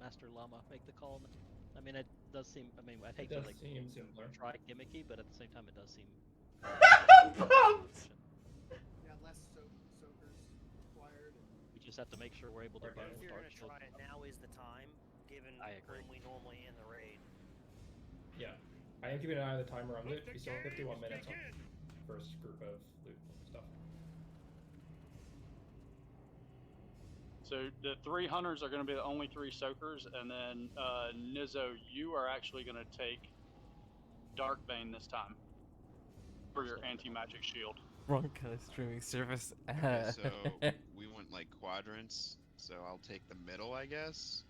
Master Llama make the call. I mean, it does seem. I mean, I'd hate to like try gimmicky, but at the same time, it does seem.
Yeah, less soakers required.
We just have to make sure we're able to burn
If
with
you're
dark
gonna
shield.
try it, now is the time, given when we normally end the raid.
Yeah, I am keeping an eye on the timer on loot. We still have 51 minutes on first group of loot stuff.
So the 3 hunters are going to be the only 3 soakers, and then Nizzo, you are actually going to take Darkbane this time for your anti-magic shield.
Wrong kind of streaming service.
Okay, so we want like quadrants. So I'll take the middle, I guess.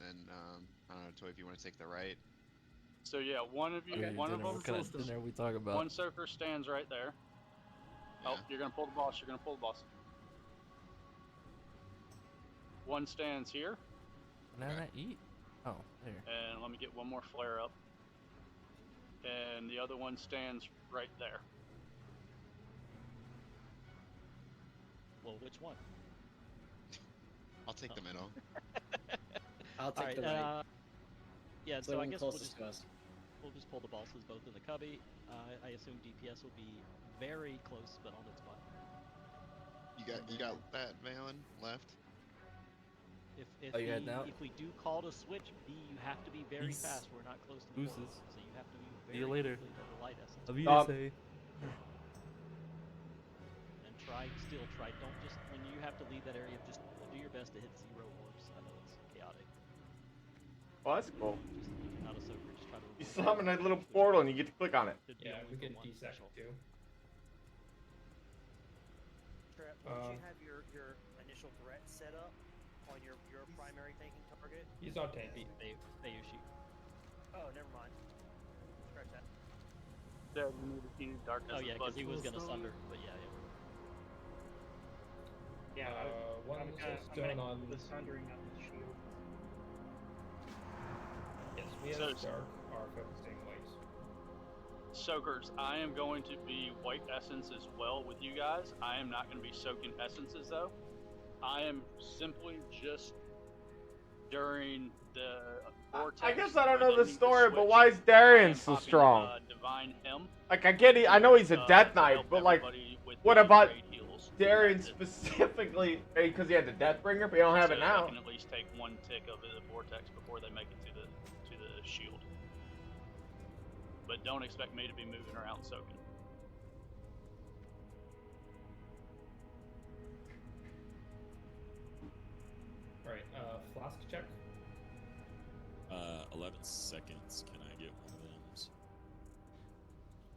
And I don't know, Toy, if you want to take the right.
So yeah, one of them.
What kind of dinner are we talking about?
One soaker stands right there. Oh, you're gonna pull the boss. You're gonna pull the boss. One stands here.
Can I not eat? Oh, there.
And let me get one more flare up. And the other one stands right there.
Well, which one?
I'll take the middle.
I'll take the right.
Yeah,
so
I guess we'll just
pull
the bosses both in the cubby. I assume DPS will be very close, but on its butt.
You got that Valen left?
If
now?
If we do call to switch, B, you have to be very fast. We're not close to the portal, so you have to be very
See you later.
quickly to the light essence. And try. Don't just when you have to leave that area. Just do your best to hit 0 orbs. I know it's chaotic.
Oh, that's cool.
Just not a soaker. Just try to.
You summon a little portal and you get to click on it.
Yeah, we can desect too.
Once you have your initial threat set up on your primary tanking target.
He's not tanking.
Bayushi.
Oh, never mind. Scratch that.
Yeah, you need darkness.
Oh yeah, because he was gonna sunder, but yeah.
One stone on
the sundering of the shield.
Yes, we have dark are focusing white.
Soakers, I am going to be white essence as well with you guys. I am not going to be soaking essences though. I am simply just during the vortex.
I guess I don't know the story, but why is Darian so strong?
Divine Hymn.
Like, I get it. I know he's a Death Knight, but like, what about Darian specifically? Because he had the Deathbringer, but he don't have it now.
I can at least take 1 tick of the vortex before they make it to the shield. But don't expect me to be moving around soaking.
Alright, flask check.
11 seconds. Can I get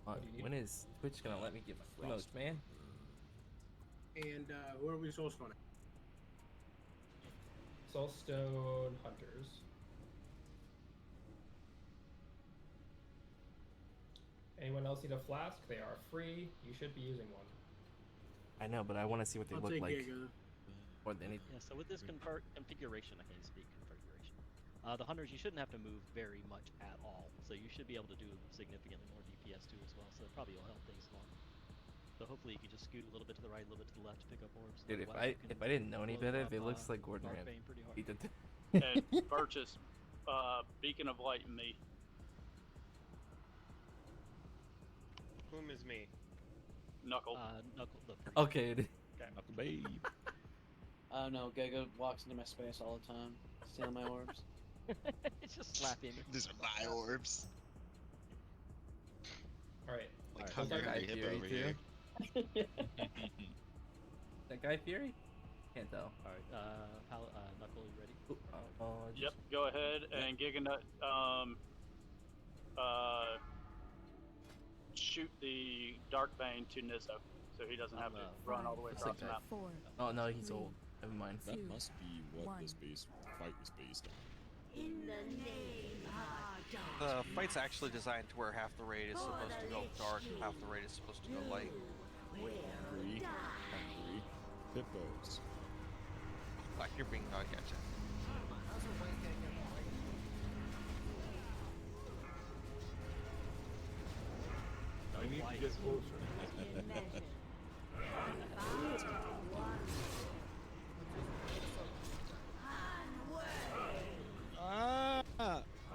one of them?
When is Twitch gonna let me get my emotes, man?
And who are we soulstone?
Soulstone Hunters. Anyone else need a flask? They are free. You should be using one.
I know, but I want to see what they look like. More than anything.
Yeah, so with this configuration, I can't speak configuration. The hunters, you shouldn't have to move very much at all. So you should be able to do significantly more DPS too as well. So that probably will help things along. So hopefully you can just scoot a little bit to the right, a little bit to the left to pick up orbs.
Dude, if I didn't know any better, it looks like Gordon Ramsay.
And purchase Beacon of Light and me.
Whom is me?
Knuckle.
Knuckle.
Okay.
Not the babe.
Oh no, Giga walks into my space all the time, stealing my orbs.
It's just slapping me.
These are my orbs.
Alright.
Like
Alright,
Hungry
Guy
Hippo
Fury
over
too?
here.
That Guy Fury? Can't tell.
Alright, Knuckle, you ready?
Yep. Go ahead and Giganut. Shoot the Darkbane to Nizzo, so he doesn't have to run all the way across the map.
Oh no, he's old. Never mind.
That must be what this fight was based on.
In the name of dark.
The fight's actually designed to where half the raid is supposed to go dark and half the raid is supposed to go light.
Hungry hippos.
Like you're being dog gotcha.
I need to get closer.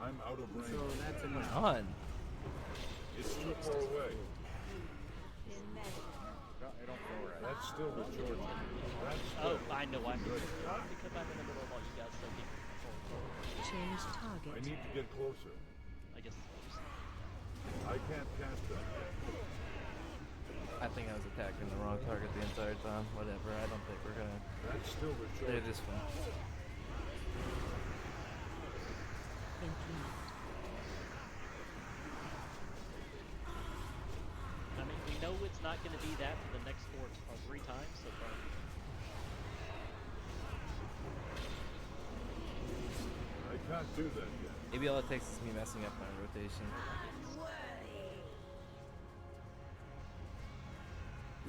I'm out of range.
So that's enough.
On.
It's too far away. That's still the Georgia.
Oh, I know why. Because I'm in the middle of all you guys so
Change target.
I need to get closer.
I guess.
I can't cast that yet.
I think I was attacking the wrong target the entire time. Whatever, I don't think we're gonna
That's still the
clear
Georgia.
this one.
I mean, we know it's not going to be that for the next 4 or 3 times so far.
I can't do that yet.
Maybe all it takes is me messing up my rotation.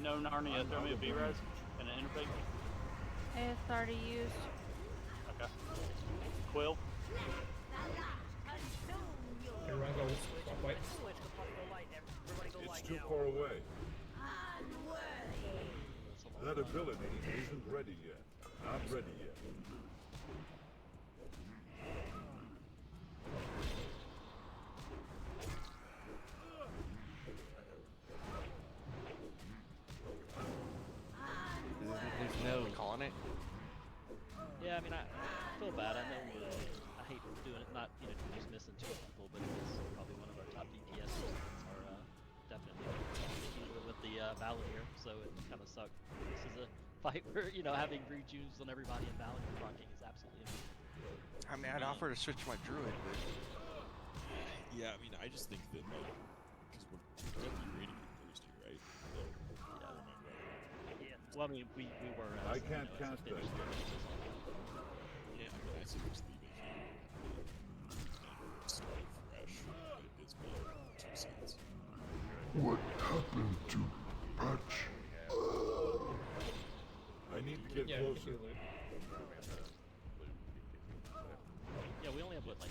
No Narnia, throw me a B-Res and an interface.
It's already used.
Okay. Quill.
Everyone go white.
It's too far away. That ability isn't ready yet. Not ready yet.
There's no
calling it.
Yeah, I mean, I feel bad. I know I hate doing it, not just missing 2 people, but it is probably one of our top DPS units are definitely with the Valor, so it kind of sucked. This is a fight where having Brew Juice on everybody in Valor rocking is absolutely amazing.
I mean, I'd offer to switch my druid, but
Yeah, I mean, I just think that, like, because we're definitely rating it Thursday, right?
Yeah. Well, I mean, we were.
I can't cast that yet.
Yeah, I mean, I say just leave it here and start fresh. But it's my 2 cents.
What happened to Patch? I need to get closer.
Yeah, we only have what, like,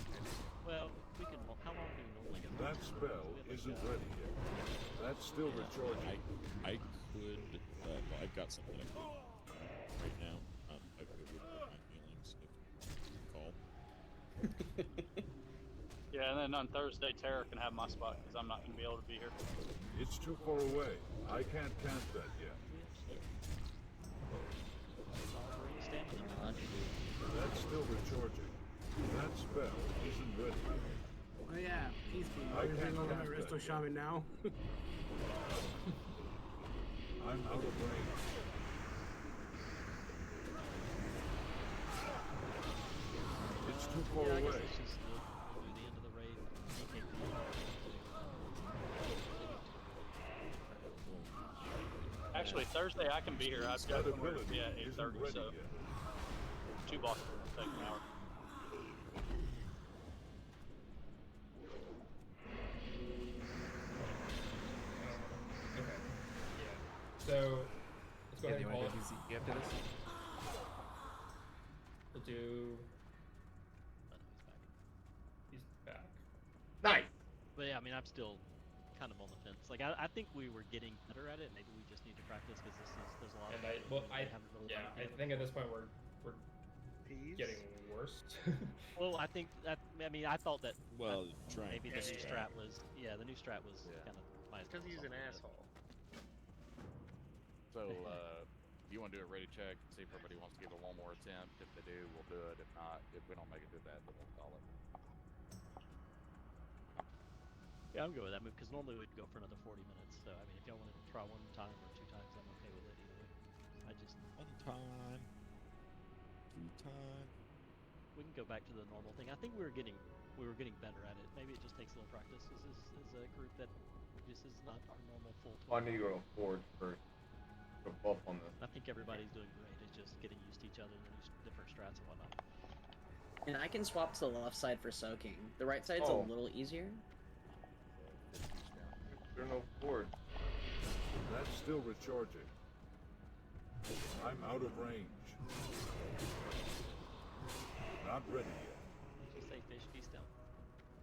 well, we can. How long do we normally get?
That spell isn't ready yet. That's still recharging.
I could, well, I've got something I could right now. I could hurt my feelings if you call.
Yeah, and then on Thursday, Tara can have my spot because I'm not going to be able to be here.
It's too far away. I can't cast that yet. That's still recharging. That spell isn't ready yet.
Oh yeah, Peacekeeper.
I
You're
can't
over my
cast
Resto
that.
Shaman now.
I'm out of range. It's too far
Yeah, I guess
away.
it's just the end of the raid.
Actually, Thursday I can be here. I've got
That
somewhere to
ability
be at
isn't
8:30,
ready
so
yet.
2 bosses will take an hour.
Okay. Yeah. So let's go ahead and call it.
You after this?
We'll do. He's back.
Nice.
But yeah, I mean, I'm still kind of on the fence. Like, I think we were getting better at it. Maybe we just need to practice because there's a lot
And
of.
I
haven't really
yeah,
done
I
it.
think at this point we're getting worse.
Well, I think that. I mean, I thought that.
Well, trying.
Maybe the new strat was. Yeah, the new strat was kind of.
Because he's an asshole.
So,
If you want to do a ready check, see if everybody wants to give it one more attempt. If they do, we'll do it. If not, if we don't make it to that, then we'll call it.
Yeah, I'm good with that move because normally we'd go for another 40 minutes. So I mean, if y'all want to try one time or 2 times, I'm okay with it either way. I just
one time, 2 times.
We can go back to the normal thing. I think we were getting better at it. Maybe it just takes a little practice. This is a group that just is not our normal full.
I need to go forward first. Go buff on this.
I think everybody's doing great. It's just getting used to each other and the different strats and whatnot.
And I can swap to the left side for soaking. The right side's a little easier.
There's no forward.
That's still recharging. I'm out of range. Not ready yet.
Just say fish, be still.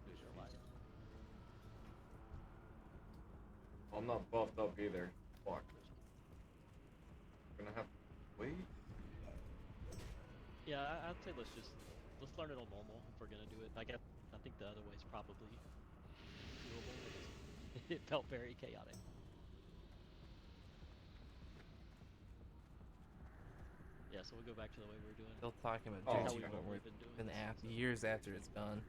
Fish are alive.
I'm not buffed up either. Fuck. Gonna have to wait.
Yeah, I'd say let's learn it on normal if we're gonna do it. I think the other way is probably doable. It felt very chaotic. Yeah, so we'll go back to the way we were doing.
Still talking about
how
Jinx
we've normally been doing.
Years after it's gone.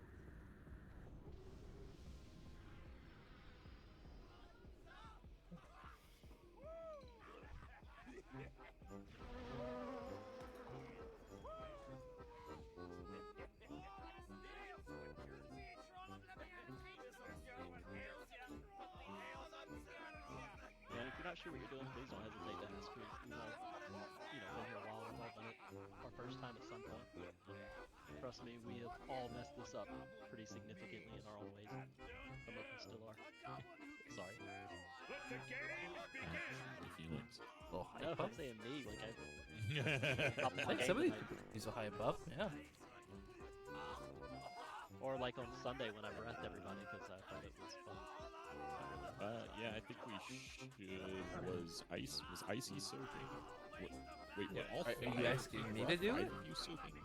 Yeah, if you're not sure what you're doing, please don't hesitate to ask. We've all, been here a while. We've all done it our first time at some point. Trust me, we have all messed this up pretty significantly in our own ways. Some of us still are. Sorry.
Feelings.
Oh,
No,
hype up.
I'm saying me. Like
Somebody use a hype up, yeah.
Or like on Sunday when I breathed everybody because I thought it was fun.
Yeah, I think we should. Was Icy soaking? Wait, what? All
Are you asking me to do it?
You soaking?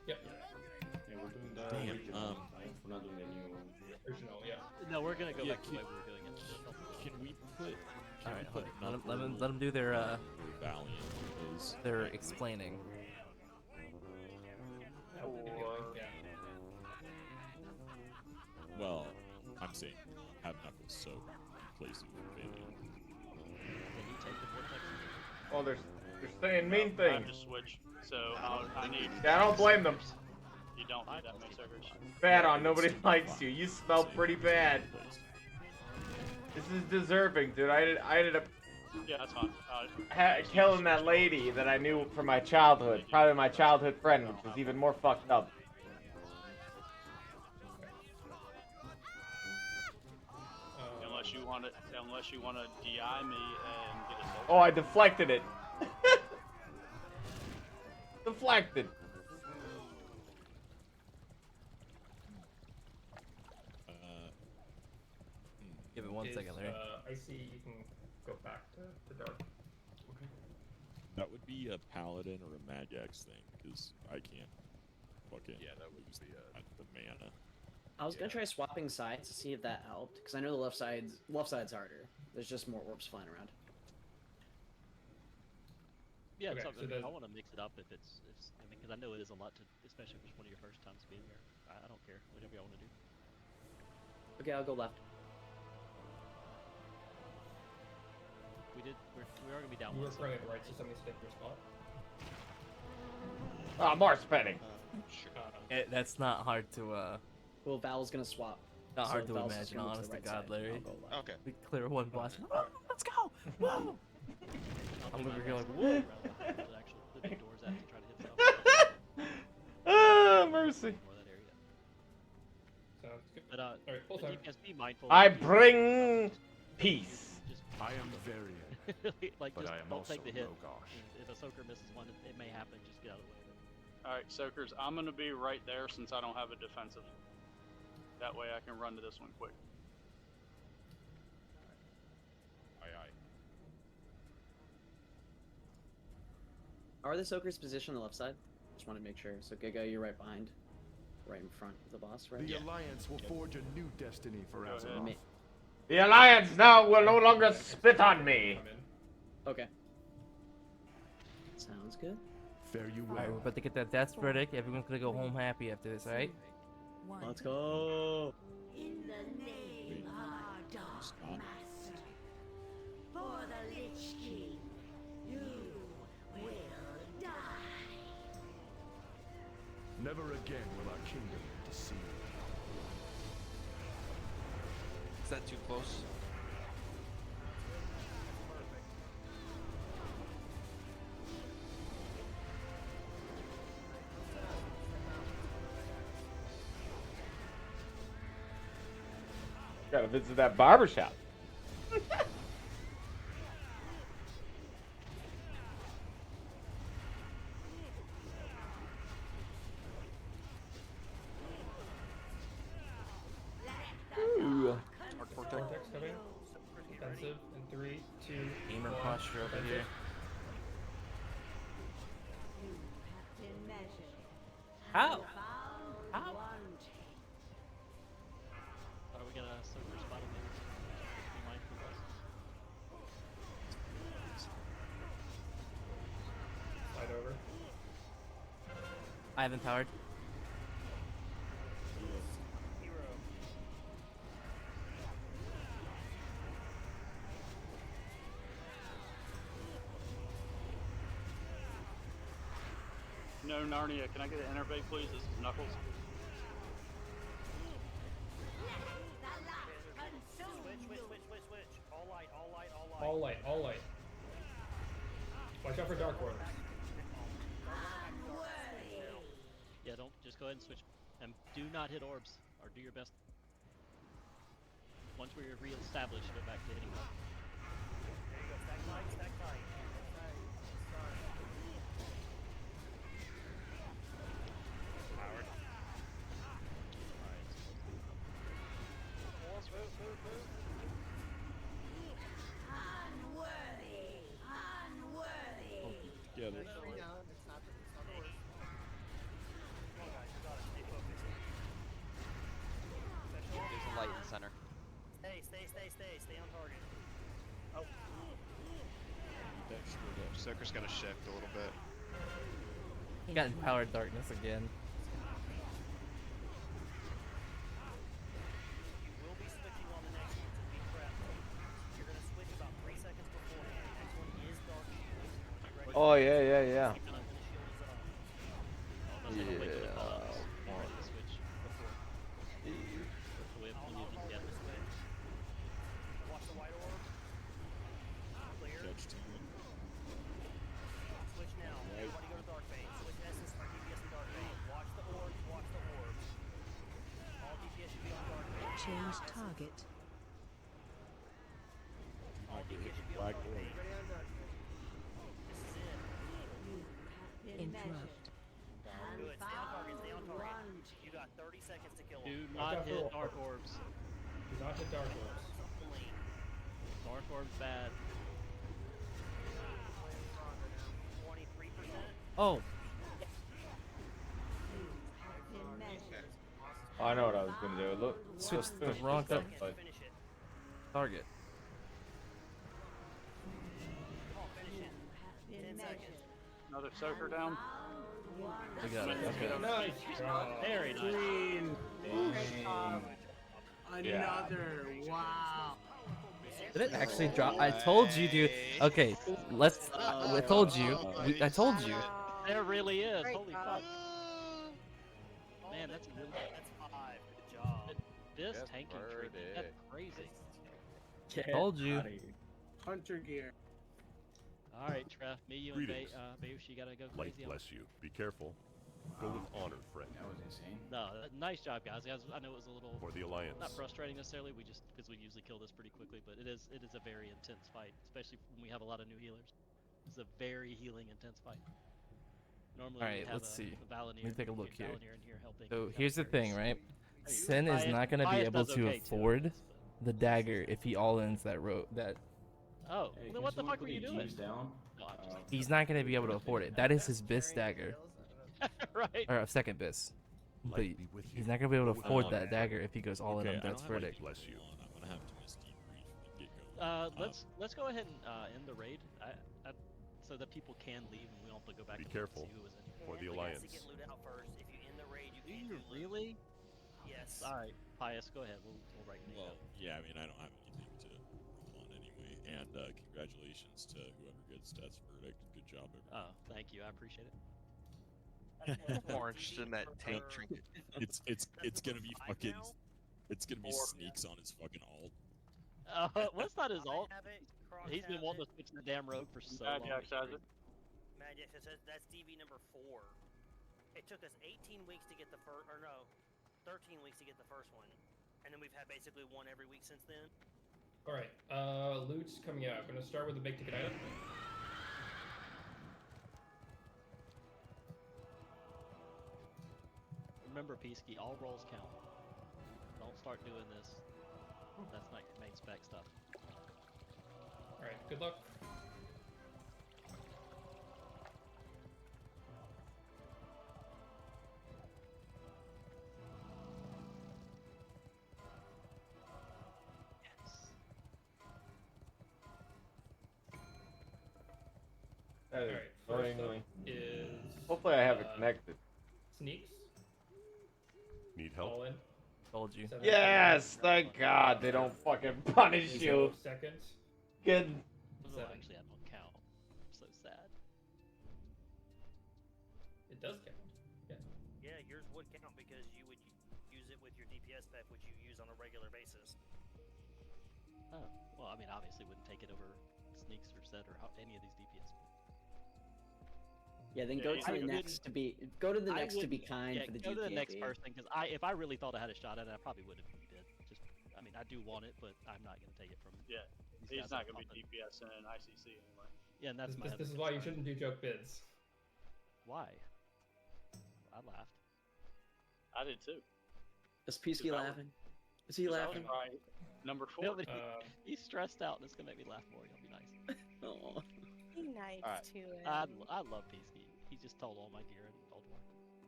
Yep. Yeah, we're doing the
Damn.
original. We're not doing the new original. Yeah.
No, we're gonna go back to the way we were doing it.
Can we put?
All right, let them do their
Valiant is
their explaining.
Well, I'm saying have Knuckles soak in place of Valiant.
Oh, they're saying mean things.
Time to switch. So I need.
Yeah, I don't blame them.
You don't need that many suckers.
Bad on. Nobody likes you. You smell pretty bad. This is deserving, dude. I ended up
Yeah, that's fine.
killing that lady that I knew from my childhood. Probably my childhood friend, which was even more fucked up.
Unless you want to DI me and get a soul.
Oh, I deflected it. Deflected.
Give it 1 second, Larry.
I see you can go back to dark. Okay.
That would be a paladin or a Magix thing, because I can't fucking
that would be
the mana.
I was gonna try swapping sides to see if that helped, because I know the left side's harder. There's just more orbs flying around.
Yeah,
Okay,
so
so
I want to mix it up if it's I mean, because I know it is a lot to, especially if it's one of your first times being there. I don't care, whatever y'all want to do.
Okay, I'll go left.
We are gonna be down.
You were
one,
currently at the right, so somebody stick your spot.
Ah, more spinning.
That's not hard to
Well, Val's gonna swap.
not hard to
Val's just
imagine,
gonna move
honest to
the right
God,
side.
Larry.
I'll go left.
Okay.
We clear one blast. Oh, let's go! Whoa! I'm over here like,
whoa!
whoa!
Actually, the big doors out to try to hit stuff.
Ah, mercy.
Sounds good.
But
Alright, full
but
time.
you guys be mindful.
I bring peace.
I am very
like,
but
just
I am
don't
also
take the hit.
Rogosh.
If a soaker misses one, it may happen. Just get out of the way.
Alright, soakers, I'm gonna be right there since I don't have a defensive. That way I can run to this one quick.
Aye.
Are the soakers positioned on the left side? Just want to make sure. So Giga, you're right behind, right in front of the boss, right?
The Alliance will forge a new destiny for Azeroth.
The Alliance now will no longer spit on me.
Okay. Sounds good.
Fare you well.
Alright, we're about to get that death verdict. Everyone's gonna go home happy after this, alright?
Let's go.
In the name of our Dark Master, for the Lich King, you will die.
Never again will our kingdom be deceived.
Is that too close?
Gotta visit that barbershop. Ooh.
Vortex coming. Defensive in 3, 2,
Gamer
1.
posture over
Defensive.
here.
Been measured.
How?
Found
How?
wanting.
How do we get a silver spot on there? Be mindful of us.
Slide over.
I have empowered.
No, Narnia, can I get an intervate, please? This is Knuckles.
Switch. All light.
All light, all light. Watch out for Dark World.
Yeah, don't just go ahead and switch. And do not hit orbs, or do your best. Once we're re-established, go back to hitting them.
There you go. Stack tight. Powered. Move.
Unworthy.
Together.
It's not the worst.
Come on, guys. You got it. Stay focused.
There's a light in the center.
Stay on target. Oh.
Soaker's gonna shift a little bit.
He got empowered darkness again.
You will be switching on the next one, so be prepped. You're gonna switch about 3 seconds beforehand. Next one is Dark Shield. Get ready.
Oh yeah.
The shield is up.
Almost have to wait till the call-outs. Be ready to switch before. We have plenty of DPS.
Watch the white orb. Clear.
Catch two.
Switch now. Everybody go to Dark Bane. Switch Essence for DPS and Dark Bane. Watch the orbs. All DPS should be on Dark Bane.
Change target.
All DPS should be on
Black
Dark Bane.
orb.
This is it.
Interrupt.
Good. Stay on target. You got 30 seconds to kill
Do
him.
not hit dark orbs.
Do not hit Dark Orbs.
Dark orbs bad.
23%.
Oh,
Oh, I know what I was gonna do. Look.
switched the wrong
stuff,
target.
Finish it.
Target.
Come on, finish it. 10 seconds.
Another soaker down.
We got it. Okay.
Nice.
Very nice.
Clean.
Yeah.
Another. Wow.
Did it actually drop? I told you, dude. Okay, let's. I told you. I told you.
There really is. Holy fuck. Man, that's really.
That's 5. Good job.
This
Yes,
tanking
bird
treatment,
it.
that's crazy.
Told you.
Hunter gear.
All right, Treff, me, you, and
Greetings.
Bayush, you gotta go
Light
crazy.
bless you. Be careful. Go with honor, friend.
That was insane.
No, nice job, guys. I know it was a little
For the Alliance.
not frustrating necessarily. We just because we usually kill this pretty quickly, but it is a very intense fight, especially when we have a lot of new healers. It's a very healing, intense fight. Normally,
All right,
we have
let's see.
a Valenier,
Let me take a look here.
Valenier in here helping.
So
out
here's the
very
thing, right?
Hey,
Sin is
Bias-
not gonna be
Bias
able
does
to
okay, too,
afford
but-
the dagger if he all ends that road. That
Oh,
Hey,
then
can
what the
someone
fuck
put
were you
these
doing?
Jeeves down?
No, I'm just
he's not gonna be able to afford it. That is his bis dagger,
right.
or a second bis. But
Light be with you.
he's not gonna be able to
Go with
afford
honor.
that dagger if he goes all in
Okay,
on
I don't
Death's
have
verdict.
Bless you.
I'm gonna have to miss debrief and get going.
Let's go ahead and end the raid. so that people can leave and we don't have to go back
Be
and
careful
see who was in here.
for the
It has to
Alliance.
get loot out first. If you end the raid, you can't do loot.
Really?
Yes.
All right, Pius, go ahead. We'll write Nate
Well,
up.
yeah, I mean, I don't have anything to move on anyway. And congratulations to whoever gets Death's verdict. Good job, everyone.
Oh, thank you. I appreciate it.
More interested in that tank trinket.
It's gonna be fucking. It's gonna be
4.
Sneaks on his fucking alt.
What's not his alt?
Have it. Crocs
He's been
has
wanting
it.
to switch to the damn rogue for so
Mad
long.
Jax has it.
Magic says that's DV number 4. It took us 18 weeks to get the first, or no, 13 weeks to get the first one, and then we've had basically one every week since then.
All right, loot's coming out. I'm gonna start with the big ticket item.
Remember, Peasky, all rolls count. Don't start doing this. That's not your main spec stuff.
All right, good luck.
That is
Alright, first up
annoyingly.
is
Hopefully I have it connected.
Sneaks.
Need help?
All in.
Told you.
7
Yes, thank God they don't fucking punish you.
seconds.
Good.
Oh, actually, I don't count. I'm so sad.
It does count. Yeah.
Yeah, yours would count because you would use it with your DPS spec, which you use on a regular basis.
Oh, well, I mean, obviously wouldn't take it over Sneaks or Set or any of these DPS.
Yeah, then go to the next to be kind
yeah,
for the
go to the next
DPS.
person because if I really thought I had a shot at it, I probably would have did. Just, I mean, I do want it, but I'm not gonna take it from.
Yeah,
these
he's
guys
not
that
gonna be
pumping.
DPS in an ICC anyway.
Yeah, and that's my.
This is why you shouldn't do joke bids.
Why? I laughed.
I did too.
Is Peasky laughing? Is he laughing?
Right. Number 4.
No, but he's stressed out, and it's gonna make me laugh more. He'll be nice.
Oh.
Be nice
Alright.
to him.
I love Peasky. He just told all my gear and all the work.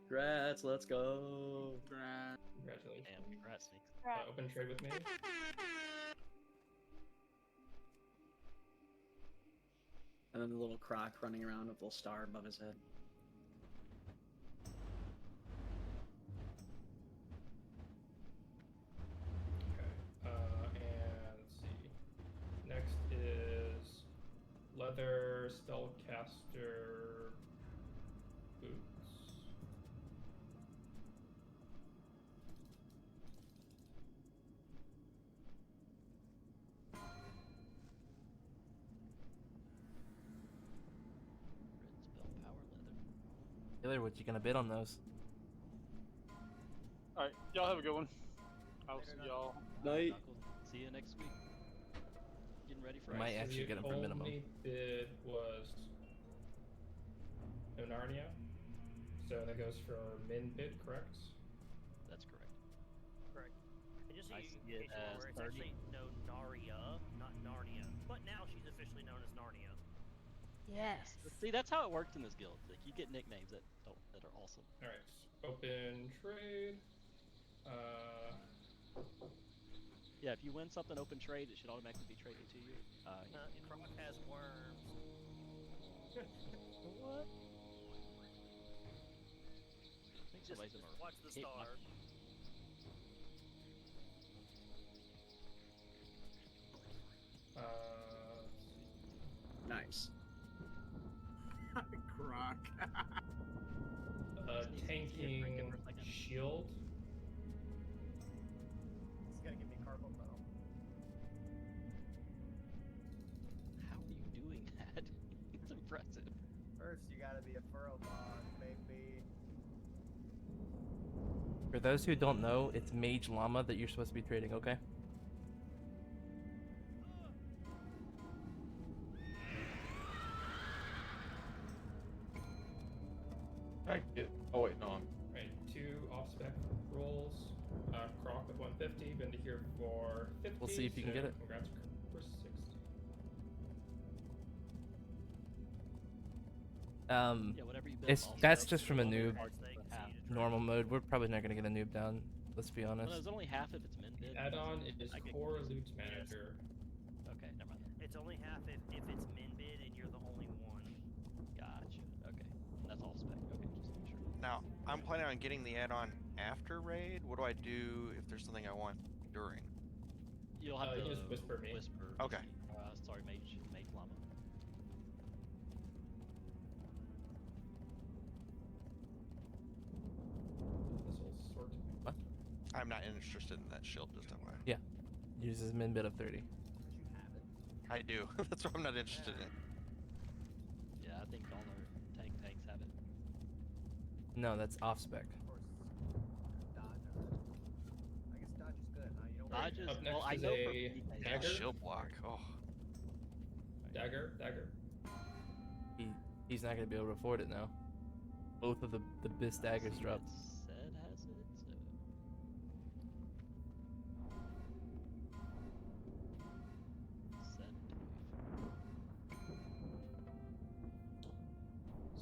Congrats, let's go.
Congratulations.
Damn, congrats, Sneaks.
Open trade with me.
And then the little croc running around with a little star above his head.
And let's see. Next is leather spellcaster boots.
Taylor, what you gonna bid on those?
Alright, y'all have a good one. I'll see y'all.
Night.
See you next week. Getting ready for
Might
ice.
actually get them for minimum.
The only bid was no Narnia. So that goes for min bid, correct?
That's correct.
Correct. And just so
I
you,
see
in
it
case you're
as
aware, it's
30.
actually no Naria, not Narnia. But now she's officially known as Narnia.
Yes.
See, that's how it works in this guild. Like, you get nicknames that are awesome.
All right. Open trade.
Yeah, if you win something open trade, it should automatically be traded to you.
Croc has worms.
What? I think somebody's in our
Watch the
hit my-
star.
Nice.
Croc.
Tanking shield.
He's gonna give me carpal tunnel.
How are you doing that? It's impressive.
First, you gotta be a furrow bond, maybe.
For those who don't know, it's Mage Llama that you're supposed to be trading, okay?
Oh wait, no.
Right, 2 off-spec rolls. Croc with 150, Vinda here for 50.
We'll see if you can
so
get it.
Congrats for 60.
Yeah,
whatever you build,
it's
also
that's
makes
just
it
from a
a little
noob.
hard to have.
Normal mode, we're probably not gonna get a noob down. Let's be honest.
Well, it's only half if it's min bid.
Add-on is
I get
Core
confused.
Loot Manager.
Okay, never mind.
It's only half if it's min bid and you're the only one.
Gotcha. Okay. And that's off spec. Okay, just to make sure.
Now, I'm planning on getting the add-on after raid. What do I do if there's something I want during?
You'll have to
you just whisper me.
Whisper.
Okay.
Sorry, Mage Llama.
This will sort.
What?
I'm not interested in that shield, just that way.
Yeah. Uses min bit of 30.
I do. That's what I'm not interested in.
Yeah, I think all our tanks have it.
No, that's off spec.
Dodge. I guess dodge is good. You don't
Dodge is,
Up next
well, I
is
know
a
for PK,
dagger.
Shield block. Oh.
Dagger.
He's not gonna be able to afford it now. Both of the BIS daggers dropped.
Said has it, so.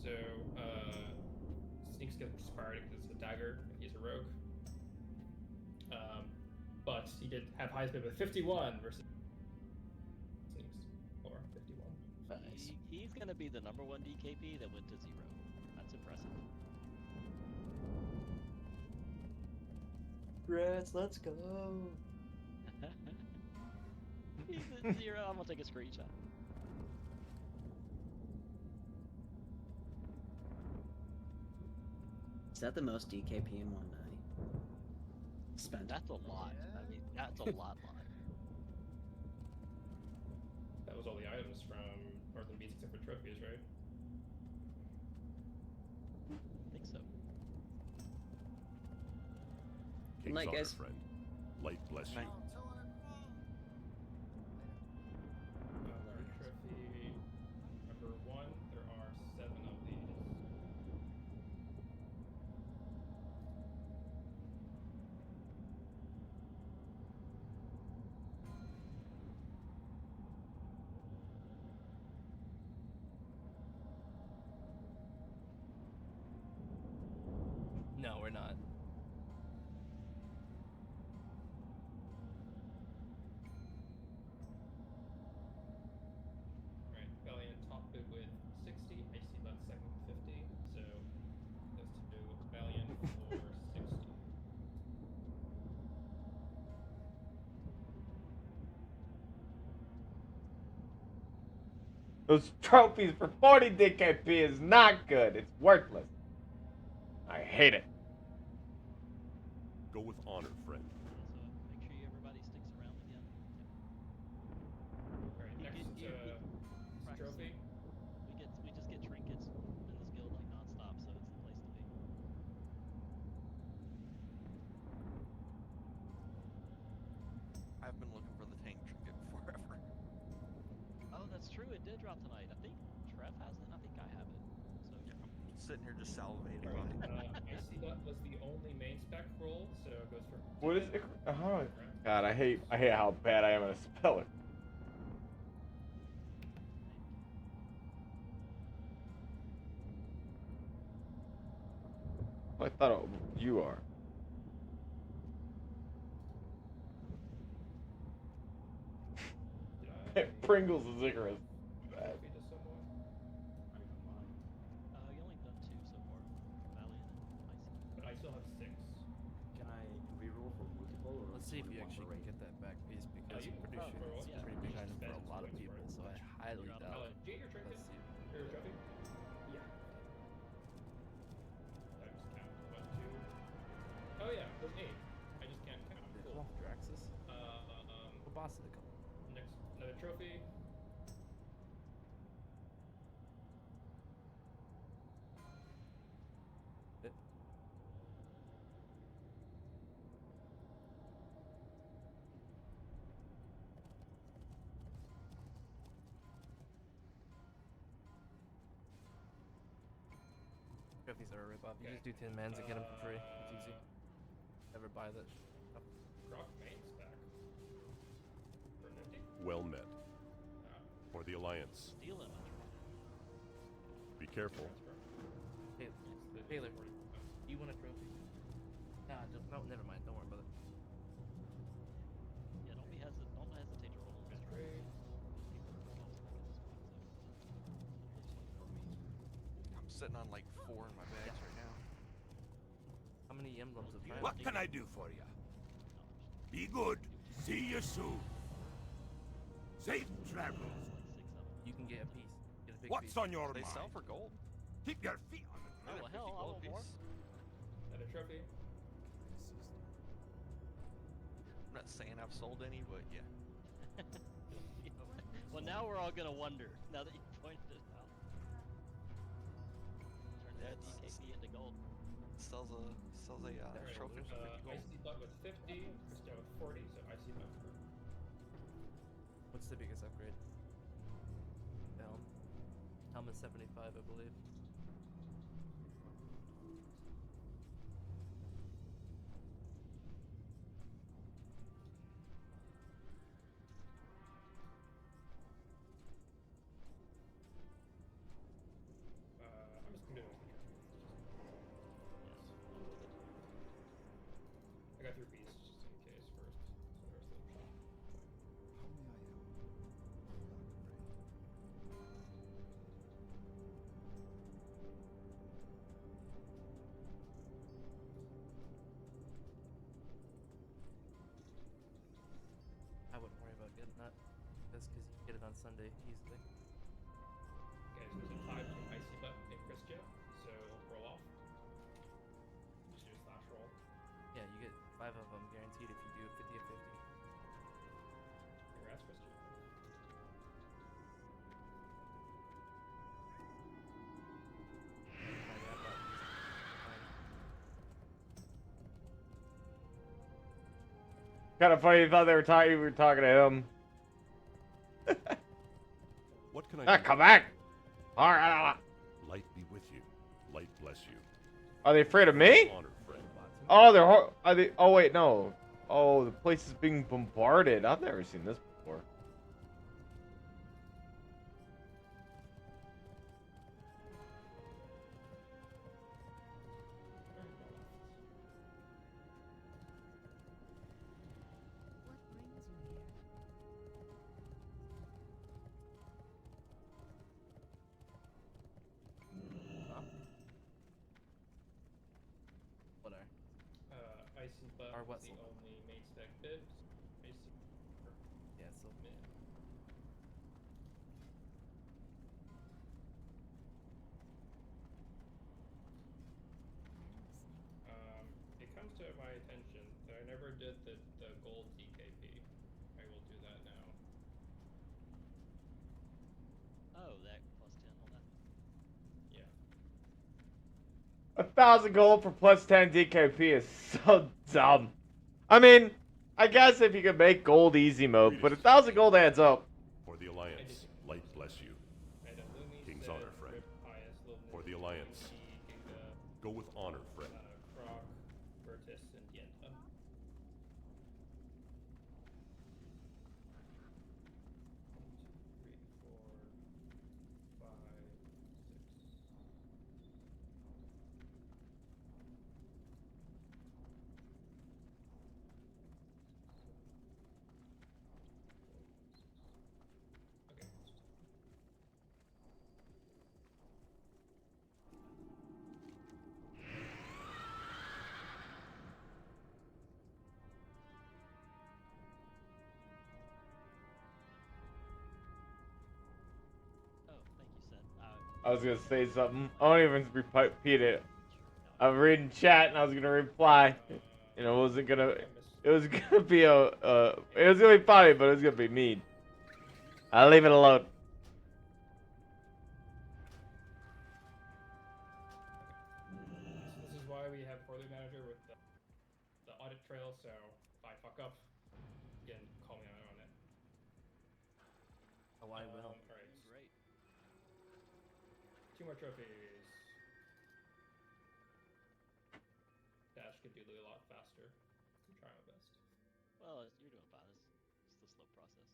So, Sneaks gets expired because it's a dagger, and he's a rogue. But he did have highest bid with 51 versus Sneaks, or 51.
Nice.
He's gonna be the #1 DKP that went to 0. That's impressive.
Congrats, let's go.
He's at 0. I'm gonna take a screenshot.
Is that the most DKP in one night? Spent.
That's a lot. I mean, that's a lot.
That was all the items from Northern Beats except for trophies, right?
I think so.
King's
Night,
honor,
guys.
friend. Light bless you.
Trophy number 1. There are 7 of these.
No, we're not.
Alright, Valiant top bid with 60, Icy Butt second with 50, so those two Valiant for 60.
Those trophies for 40 DKP is not good. It's worthless. I hate it.
Go with honor, friend.
Also, make sure everybody sticks around again.
Alright, next trophy.
We just get trinkets in this guild like nonstop, so it's the place to be.
I've been looking for the tank trinket forever.
Oh, that's true. It did drop tonight. I think Trev has it. I think I have it. So
I'm sitting here just salivating on it.
Icy Butt was the only main spec roll, so it goes for.
What is it? God, I hate how bad I am at a speller. I thought you are. Pringles is Icarus.
Trophy to someone.
you only done 2 so far. Valiant and Icy.
But I still have 6.
Can I reroll for multiple or
Let's see if
only
you
one
actually
per
can
raid?
get that back piece because
you
I'm pretty
can
sure
roll
it's
it.
a pretty big item for a lot of
Spend
people, so I
twice
highly doubt.
Valiant, get your trinket.
Let's see.
Your trophy.
Yeah.
I just count 1, 2. Oh yeah, there's 8. I just can't count.
Come on, Draxus. What boss did it come?
Next, another trophy.
Trophies are a ripoff. You just do 10 mans and get them for free. It's easy. Never buy that stuff.
Croc main spec. For 50.
Well met. For the Alliance.
Stealing my trophy.
Be careful.
Taylor, do you want a trophy? Nah, no, never mind. Don't worry about it.
Yeah, don't hesitate to roll this trophy.
sitting on like 4 in my bags right now.
How many emblems of fire?
What can I do for you? Be good. See you soon. Safe travels.
You can get a piece. Get a big
What's
piece.
on your
They
mind?
sell for gold.
Keep your feet on the
Oh,
ground.
hell, I want more.
Another trophy.
I'm not saying I've sold any, but yeah.
Well, now we're all gonna wonder. Now that you pointed it out. Turn that DKP into gold.
Sells a
Alright,
trophy for 50 gold.
Icy Butt with 50, Christian with 40, so Icy Butt for
What's the biggest upgrade? Helm. Helm is 75, I believe.
I'm just gonna do it. I got 3 beasts just in case first, so the rest of them shot.
I wouldn't worry about getting that. That's because you can get it on Sunday easily.
Okay, so there's a tie between Icy Butt and Christian, so roll off. Just do a slash roll.
Yeah, you get 5 of them guaranteed if you do 50 of 50.
Congrats, Christian.
Kind of funny. You thought they were talking. You were talking to him.
What can I
Ah,
do?
come back. All right.
Light be with you. Light bless you.
Are they afraid of me?
Honor, friend.
Oh, they're. Are they? Oh wait, no. Oh, the place is being bombarded. I've never seen this before.
What brings you here?
Huh? What are?
Icy Butt
Or
is
what
the
soul?
only main spec bibs. Icy
Yeah, so
mid. It comes to my attention that I never did the gold DKP. I will do that now.
Oh, that plus 10 on that.
Yeah.
1,000 gold for plus 10 DKP is so dumb. I mean, I guess if you could make gold easy mode, but 1,000 gold adds up.
For the Alliance, light bless you. King's honor, friend. For the Alliance, go with honor, friend.
Croc, Virtus, and Dienta.
Oh, thank you, Seth.
I was gonna say something. I won't even repeat it. I'm reading chat and I was gonna reply. You know, it wasn't gonna. It was gonna be it was gonna be funny, but it was gonna be mean. I'll leave it alone.
This is why we have Poorly Manager with the audit trail, so if I fuck up, again, call me out on it.
Oh, I will.
Alright.
Great.
2 more trophies. Dash could do a lot faster. I'm trying my best.
Well, you're doing fine. It's the slow process.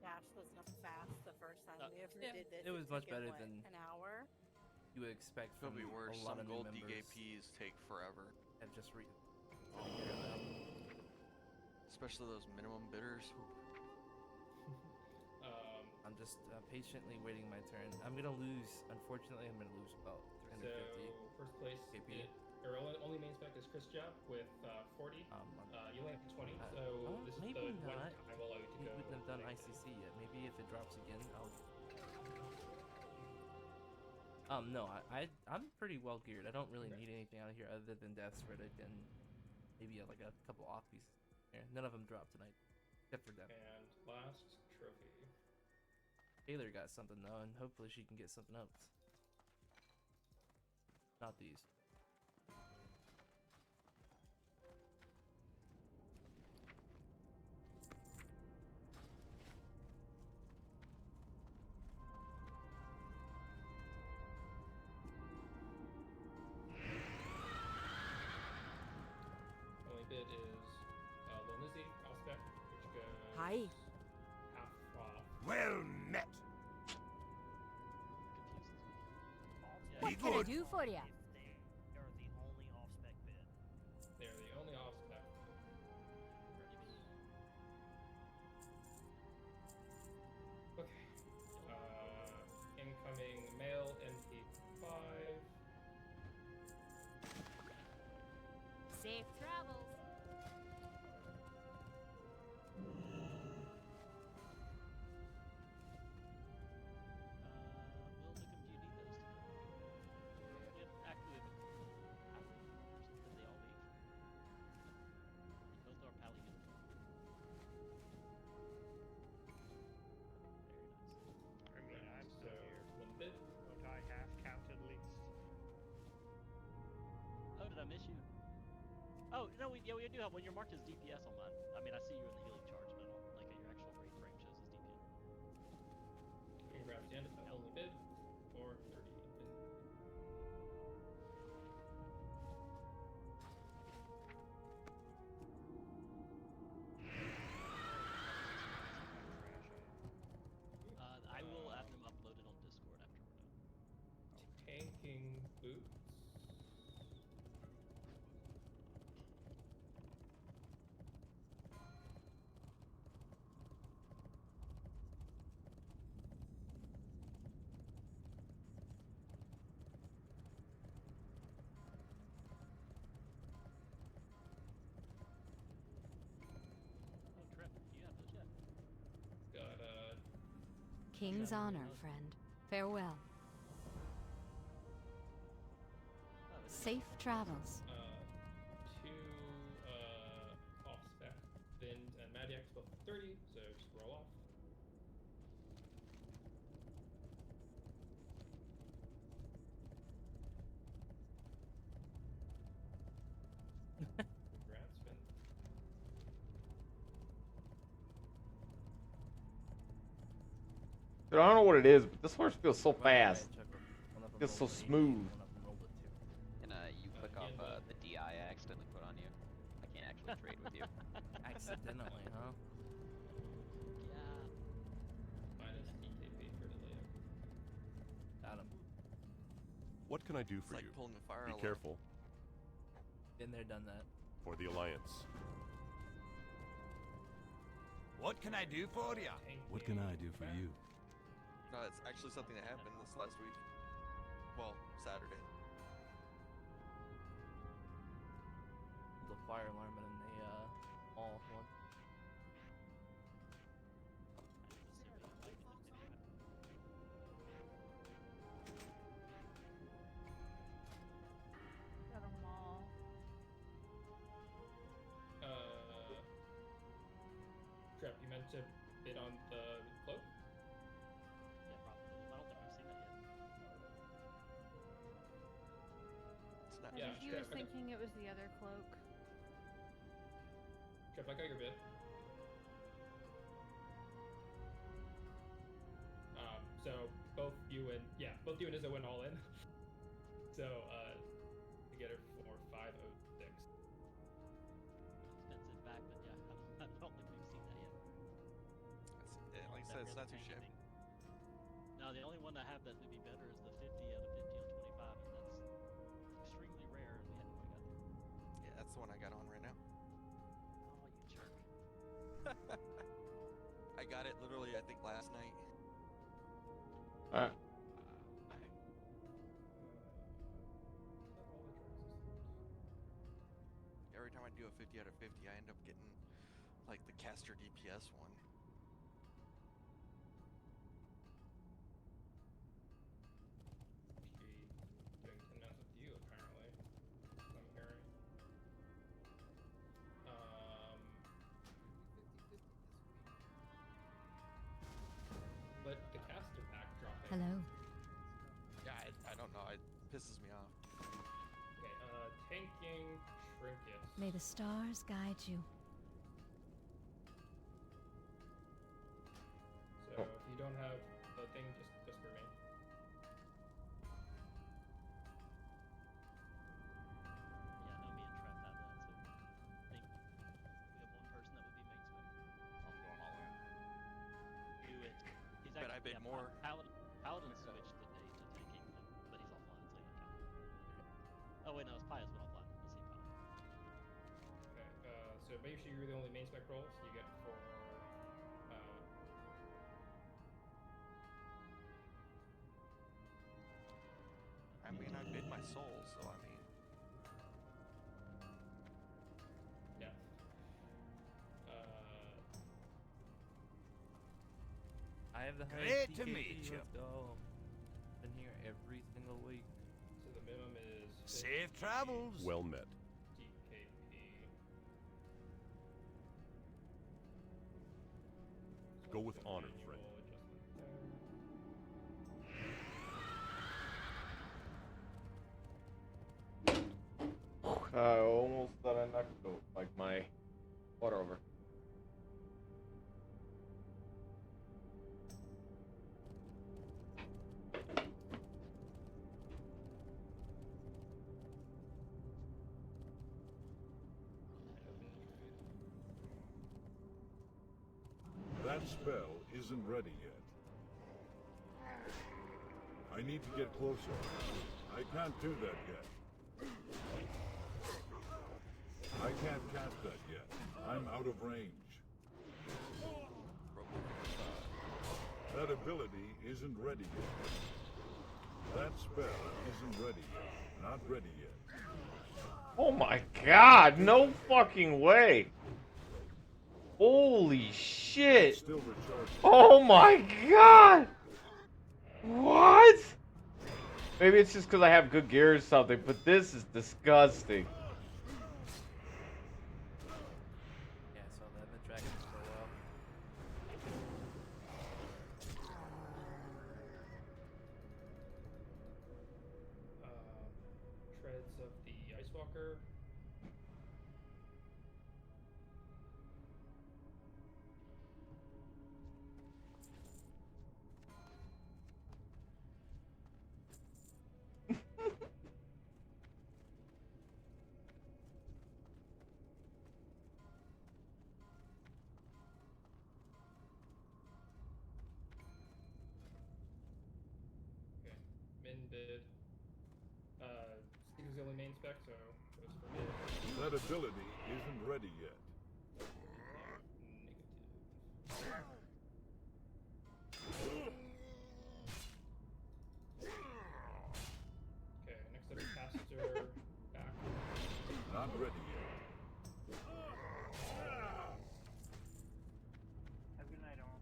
Dash was not fast the first time we ever did this.
It was much
took him,
better
what,
than
an hour.
you would expect
Could
from
be worse.
a lot
Some
of new
gold
members.
DKPs take forever.
Have just gotta get it out.
Especially those minimum bidders.
I'm just patiently waiting my turn. I'm gonna lose. Unfortunately, I'm gonna lose about 350.
So first place,
KP.
only main spec is Chris Job with 40. You only have 20, so this is
maybe
the one
not.
time I'll allow you to
We
go.
wouldn't have done
late.
ICC yet. Maybe if it drops again, I'll. No, I'm pretty well geared. I don't really need anything out of here other than Death's Riddick and maybe like a couple off pieces. Here. None of them dropped tonight, except for Death.
And last trophy.
Taylor got something though, and hopefully she can get something else. Not these.
Only bid is Lil Nizzy, Ospec, which goes
Hi.
half off.
Well met.
What can I do for you?
They're the only off-spec bid.
They're the only off-spec. Okay. Incoming male MP5.
Safe travels.
I mean, I'm
So,
still here.
one bid.
But I have counted least.
Oh, did I miss you? Oh, no, we do have one. You're marked as DPS on mine. I mean, I see you in the healing charge, but I don't, like, your actual range shows as DPS.
Congrats, Dan. Only bid for 30.
I will have them uploaded on Discord after we're done.
Tanking boots.
Oh, Trip, do you have those yet?
Got
King's honor, friend. Farewell. Safe travels.
two off spec. Vind and Madiax both 30, so just roll off. Congrats, Vind.
Dude, I don't know what it is, but this horse feels so fast. Feels so smooth.
And you click off the DI I accidentally put on you. I can't actually trade with you.
Accidentally, huh?
Yeah.
Minus EKP for delay.
Got him.
What can I do for
like
you?
pulling the fire
Be
alarm.
careful.
Been there, done that.
For the Alliance.
What can I do for you?
What can I do for you?
No, it's actually something that happened this last week. Well, Saturday.
The fire alarm and a all one.
Got 'em all.
Trap, you meant to bid on the cloak?
Yeah, probably. I don't think we've seen that yet.
It's not.
Yeah,
I think he
sure,
was
okay.
thinking it was the other cloak.
Trap, I got your bid. So both you and Izzo went all in. So together for 506.
Expensive back, but yeah, I don't think we've seen that yet.
Like I said, it's not too shabby.
No, the only one I have that would be better is the 50 out of 50 on 25, and that's extremely rare, and we hadn't quite got there.
Yeah, that's the one I got on right now.
Oh, you jerk.
I got it literally, I think, last night. Every time I do a 50 out of 50, I end up getting like the caster DPS one.
Doing 10 minutes with you, apparently. I'm hearing. But the caster pack dropping.
Hello.
Yeah, I don't know. It pisses me off.
Okay, tanking trinkets.
May the stars guide you.
So if you don't have the thing, just for me.
Yeah, no, me and Trev have that, so I think we have one person that would be main spec.
I'm going all in.
Do it. He's
But I
actually
bet more.
Paladin switched today to tanking, but he's offline, so he doesn't count. Oh wait, no, his Pius went offline. Let's see Paladin.
Okay, so make sure you're the only main spec rolls you get for.
I mean, I bid my soul, so I mean.
Yeah.
I have the
Great
highest
to
TKP,
meet you.
let's go. Been here every single week.
So the minimum is.
Safe travels.
Well met.
DKP.
Go with honor, friend.
Almost thought I knocked out like my water over.
That spell isn't ready yet. I need to get closer. I can't do that yet. I can't cast that yet. I'm out of range. That ability isn't ready yet. That spell isn't ready yet. Not ready yet.
Oh my god, no fucking way. Holy shit.
Still recharging.
Oh my god. What? Maybe it's just because I have good gear or something, but this is disgusting.
Yeah, so I've been tracking this for a while.
Treads of the Ice Walker. Okay, min bid. Steve's the only main spec, so goes for mid.
That ability isn't ready yet.
Okay, next up is caster back.
Not ready yet.
Have a good night, all.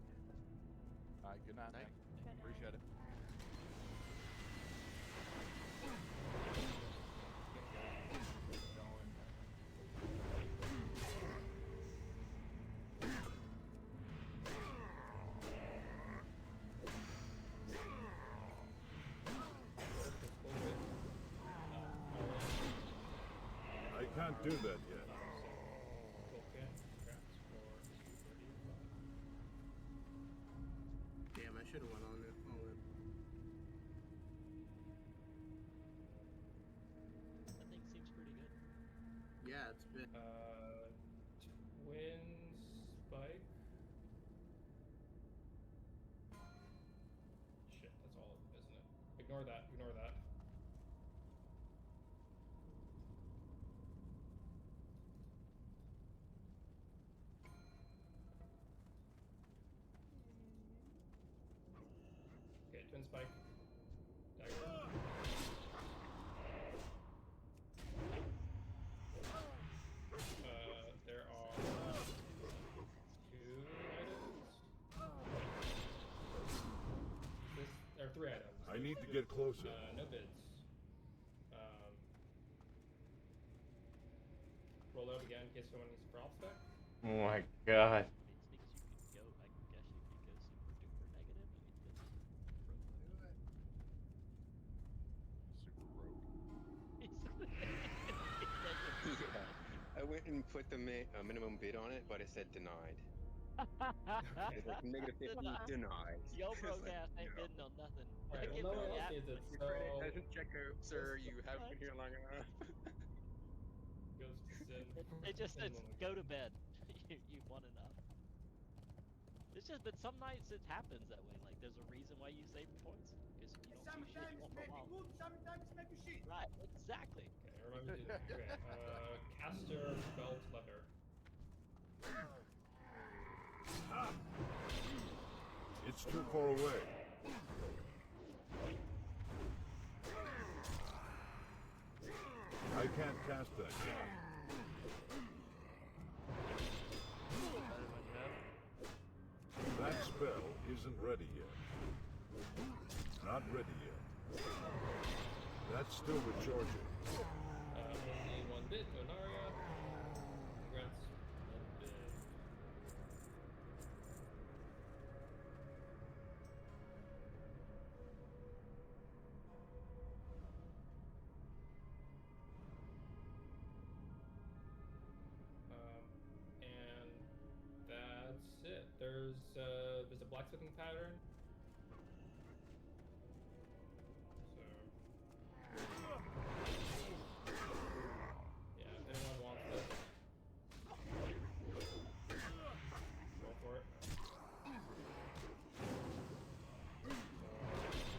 All right, good night, man. Appreciate it.
I can't do that yet.
Damn, I should have went on it. All in.
That thing seems pretty good.
Yeah, it's been.
Twin spike. Shit, that's all of them, isn't it? Ignore that. Ignore that. Okay, twin spike. Dagger. There are 2 items. There are 3 items.
I need to get closer.
No bids. Roll out again in case someone needs a prop spec.
Oh my god.
I mean, Sneaks, you could go. I guess you could go super duper negative. I mean, this is
Super rogue.
Yeah. I went and put the minimum bid on it, but it said denied. It's like negative 50 denied.
Yo,
It's
broke
like,
ass ain't
no.
bidding on nothing.
Alright, well, no one else needs it,
Your
so...
credit doesn't check out, sir. You have been here long enough.
Goes to Sin.
It just says, go to bed. You've won enough. It's just, but some nights it happens that way. Like, there's a reason why you save points. Because if you don't see shit, you won't go long.
Sometimes make a shit.
Right, exactly.
Okay, remember to do that. Okay, caster, belt, leather.
It's too far away. I can't cast that yet. That spell isn't ready yet. Not ready yet. That's still recharging.
We'll need 1 bit to Anaria. Grants 1 bit. And that's it. There's a blacksmithing pattern. So yeah, if anyone wants this, go for it.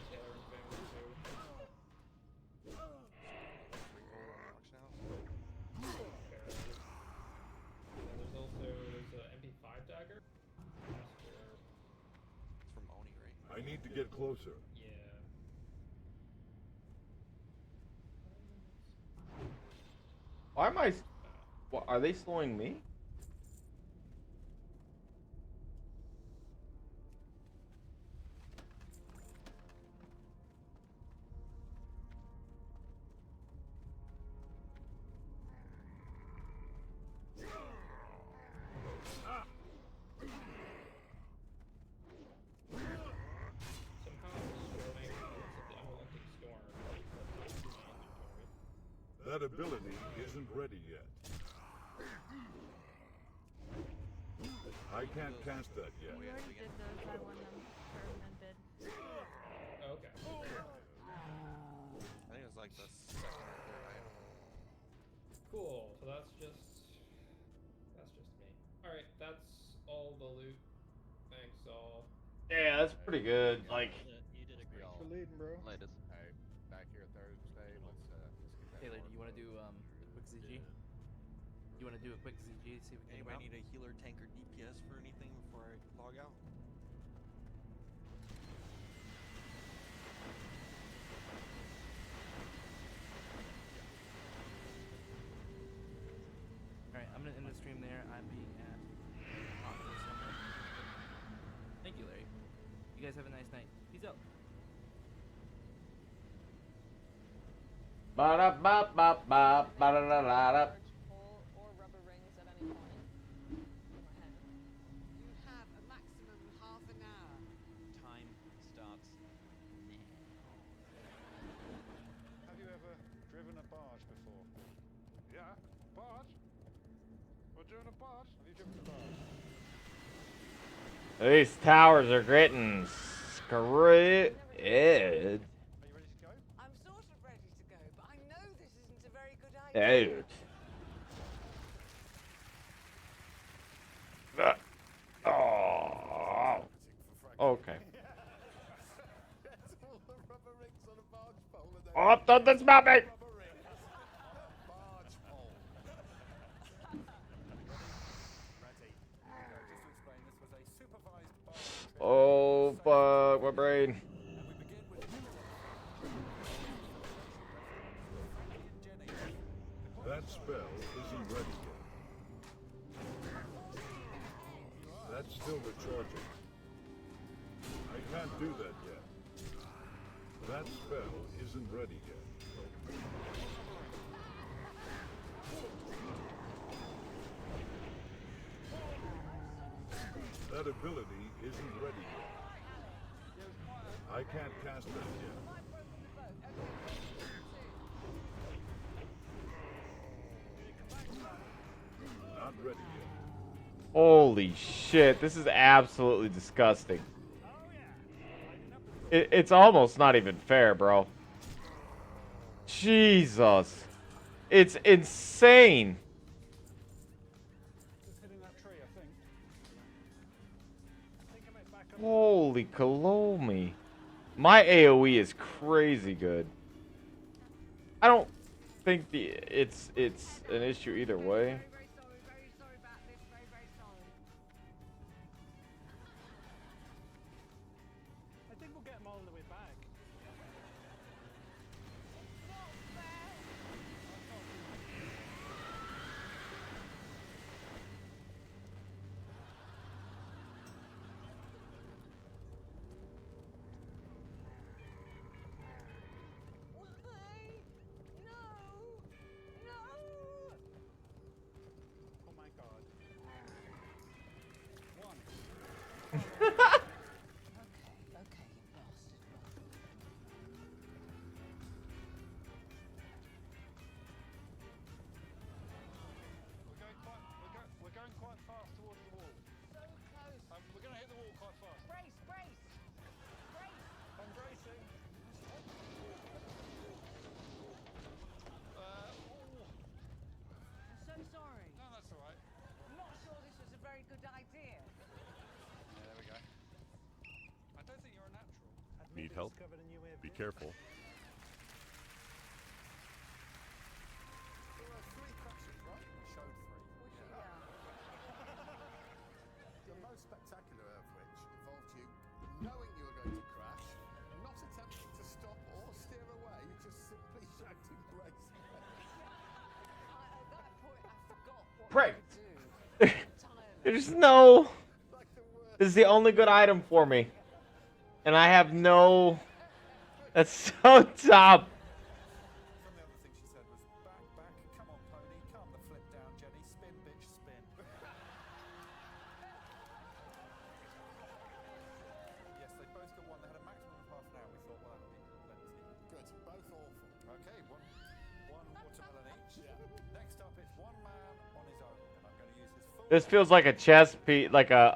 Tailoring things too. There's also an MP5 dagger.
It's from Oni, right?
I need to get closer.
Yeah.
Why am I? What, are they slowing me?
That ability isn't ready yet. I can't cast that yet.
We already did those. I won them for min bid.
Okay.
I think it was like the second or third item.
Cool. So that's just me. All right, that's all the loot. Thanks all.
Yeah, that's pretty good. Like,
You did a great
Y'all
job.
leading,
bro.
Latest. Hey, back here Thursday. Let's get that.
Taylor, do you want to do a quick ZG? You want to do a quick ZG to see if we can
Anybody need a healer, tank, or DPS for anything before I log out?
Alright, I'm gonna end the stream there. I'm being asked. Thank you, Larry. You guys have a nice night. Peace out.
ba da ba ba ba ba da da da da.
Or rubber rings at any point.
You have a maximum half an hour.
Time starts now.
Have you ever driven a barge before? Yeah, barge? We're doing a barge? Have you driven a barge?
These towers are getting screwed.
I'm sort of ready to go, but I know this isn't a very good idea.
Dude. Oh. Okay. Oh, something's about me. Oh, fuck, my brain.
That's still recharging. I can't do that yet. That spell isn't ready yet. That ability isn't ready yet. I can't cast that yet. Not ready yet.
Holy shit, this is absolutely disgusting. It's almost not even fair, bro. Jesus. It's insane.
Just hitting that tree, I think. I think I might back up.
Holy Kalomi. My AoE is crazy good. I don't think it's an issue either way.
I think we'll get them all on the way back. Oh my god. One.
Okay, you bastard.
We're going quite fast towards the wall.
So close.
We're going to hit the wall quite fast.
Brace, brace. Brace.
I'm bracing.
I'm so sorry.
No, that's all right.
I'm not sure this was a very good idea.
Yeah, there we go. I don't think you're a natural.
Need help? Be careful.
There were 3 crashes, right? We showed 3.
The most spectacular of which involved you knowing you were going to crash, not attempting to stop or steer away, just simply shouting brace.
At that point, I forgot what
Pray.
to do.
There's no... This is the only good item for me. And I have no... That's so tough.
Some of the other things she said was, back, come on pony, calm the flip down, Jenny, spin bitch, spin. Yes, they both got 1, they had a maximum of half an hour, we thought, well that'll be plenty.
Good, both awful.
Okay, one watermelon each. Next up it's one man on his own, and I'm going to use his full...
This feels like a chess piece, like a,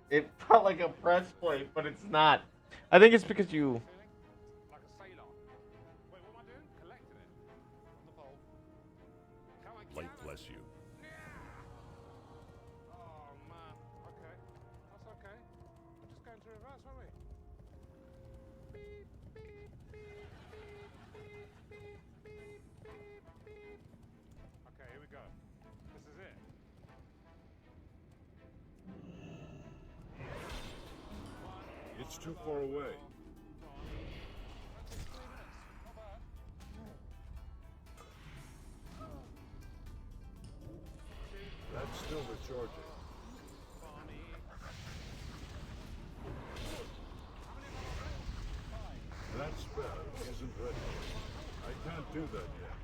it felt like a press plate, but it's not. I think it's because you...
Like a sailor. Wait, what am I doing? Collecting it. On the pole. Come on,
Light bless you.
Oh, man. Okay. That's okay. We're just going to reverse, aren't we? Beep, beep, beep, beep, beep, beep, beep, beep, beep. Okay, here we go. This is it.
It's too far away. That's still recharging. That spell isn't ready. I can't do that yet.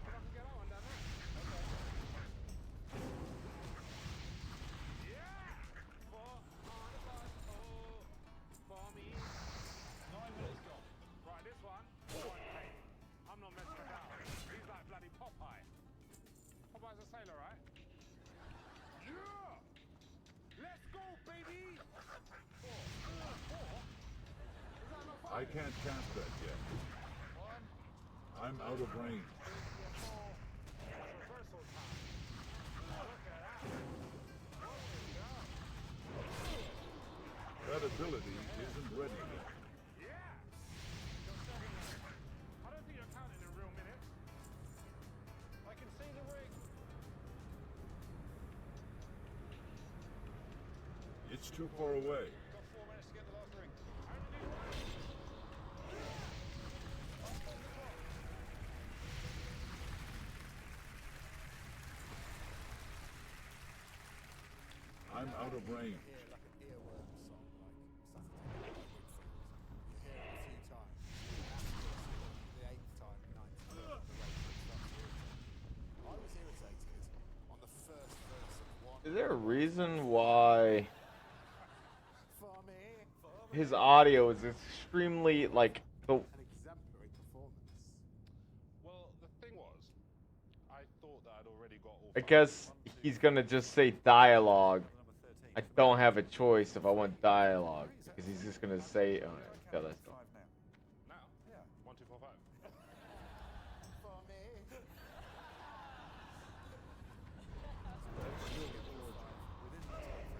Right, this one. Hey, I'm not messing about. He's like bloody Popeye. Popeye's a sailor, right? Yeah! Let's go, baby!
I can't cast that yet. I'm out of range. That ability isn't ready yet.
I don't think you're counting in real minutes. I can see the ring.
It's too far away.
Got 4 minutes to get the last ring.
I'm out of range.
Is there a reason why his audio is extremely like the?
An exemplary performance.
Well, the thing was, I thought that I'd already got all
I
five.
guess he's gonna just say dialogue. I don't have a choice if I want dialogue because he's just gonna say. Oh, yeah, that's all.
Now? Yeah. 1, 2, 4, 5.
For me.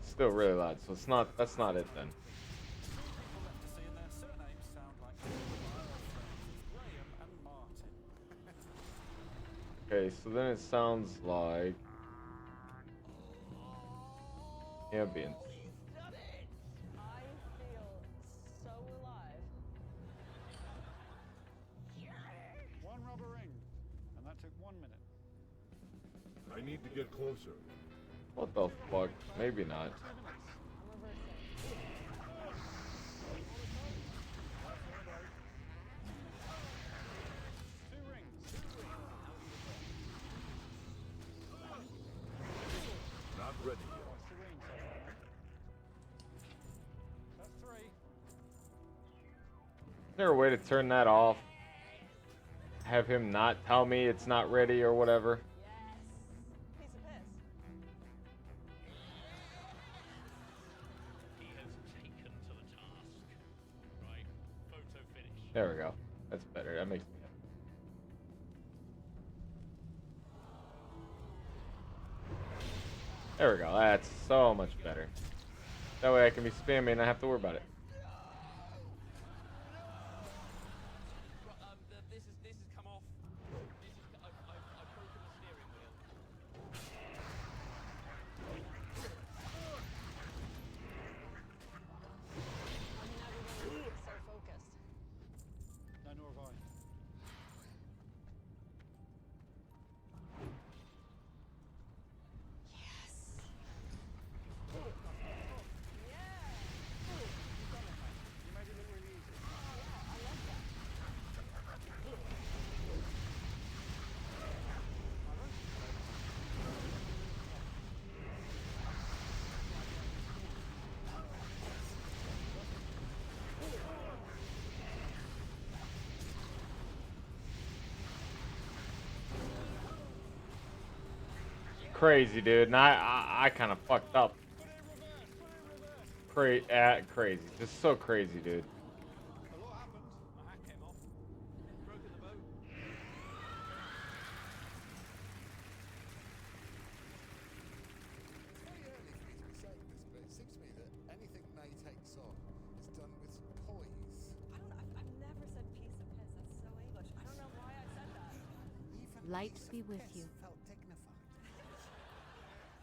It's still really loud, so it's not. That's not it then. Okay, so then it sounds like ambient.
I feel so alive.
One rubber ring, and that took 1 minute.
I need to get closer.
What the fuck? Maybe not.
Not ready yet.
That's 3.
Is there a way to turn that off? Have him not tell me it's not ready or whatever?
Piece of piss.
He has taken to the task. Right. Photo finish.
There we go. That's better. That makes me happy. There we go. That's so much better. That way I can be spammy and not have to worry about it.
This has come off. I've broken the steering wheel.
So focused.
No, nor have I.
Crazy, dude. And I kind of fucked up. Crazy. Just so crazy, dude.
A lot happened. My hat came off. Broken the boat.
It's very early for me to be saying this, but it seems to me that anything May takes on is done with poise.
I don't know. I've never said piece of piss. That's so English. I don't know why I said that.
Even
Light
piece
be
of
with
piss
you.
felt dignified.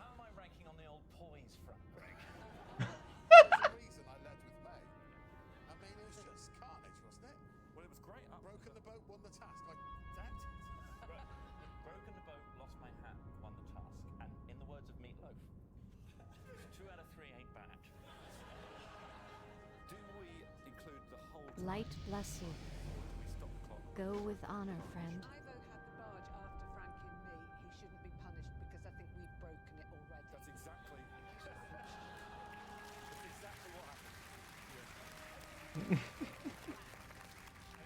How am I ranking on the old poise front, Greg?
There's a reason I led with May. I mean, it was just carnage, wasn't it?
Well, it was great.
Broken the boat, won the task. I doubt it.
Broken the boat, lost my hat, won the task. And in the words of Meatloaf, 2 out of 3 ain't bad. Do we include the whole
Light bless you.
do we stop the clock?
Go with honor, friend.
Ivo had the barge after Frankie and me. He shouldn't be punished because I think we've broken it already.
That's exactly what happened.
And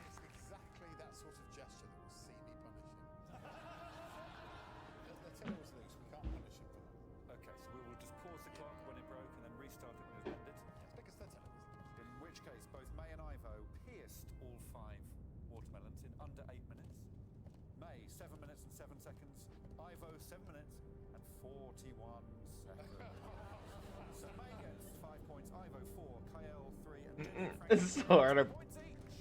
it's exactly that sort of gesture that will see me punish him. The tiller was loose. We can't punish him for that.
Okay, so we will just pause the clock when it broke and then restart it when it was mended.
Because the tiller was loose.
In which case, both May and Ivo pierced all 5 watermelons in under 8 minutes. May, 7 minutes and 7 seconds. Ivo, 7 minutes and 41 seconds. So May gets 5 points, Ivo 4, Kyle 3, and Jenny and
This is so
Frankie
hard.
2 points each.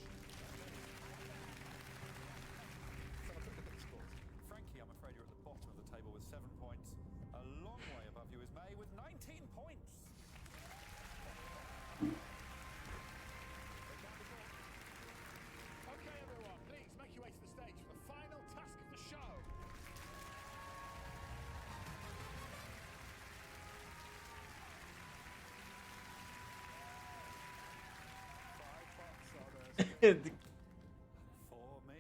Frankie, I'm afraid you're at the bottom of the table with 7 points. A long way above you is May with 19 points.
Okay, everyone, please make your way to the stage for the final task of the show.
For me.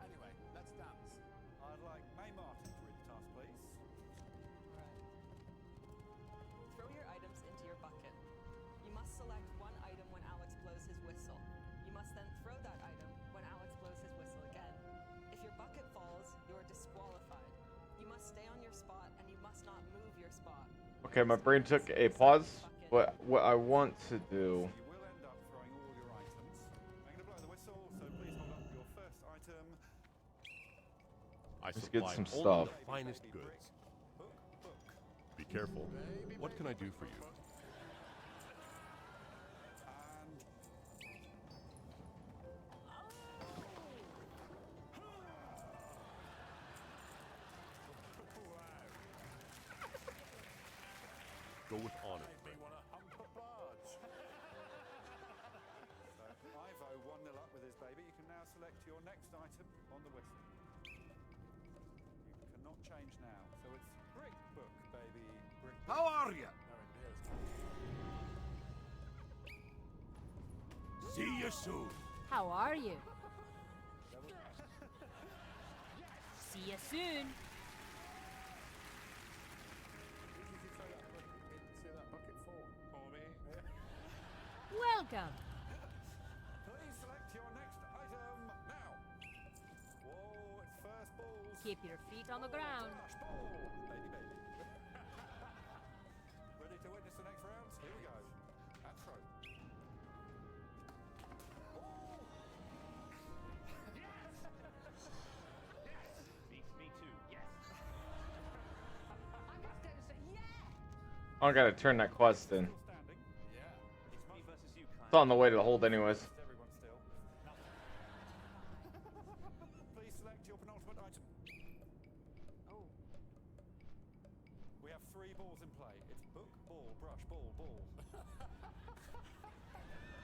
Anyway, let's dance.
I'd like May Martin to read the task, please.
Okay, my brain took a pause. But what I want to do. Let's get some stuff.
The finest goods. Be careful. What can I do for you? Go with honor.
Ivo 1-0 up with his baby. You can now select your next item on the whistle. You cannot change now. So it's brick book, baby. Brick book.
How are you? See you soon.
How are you? See you soon. Welcome.
Please select your next item now. Whoa, it's first balls.
Keep your feet on the ground.
Ball, baby. Ready to witness the next rounds? Here we go. And throw.
Me too. Yes.
I gotta turn that quest in.
It's me versus you,
It's on the way to the hold, anyways.
Please select your penultimate item.
Oh.
We have 3 balls in play. It's book, ball, brush, ball, ball.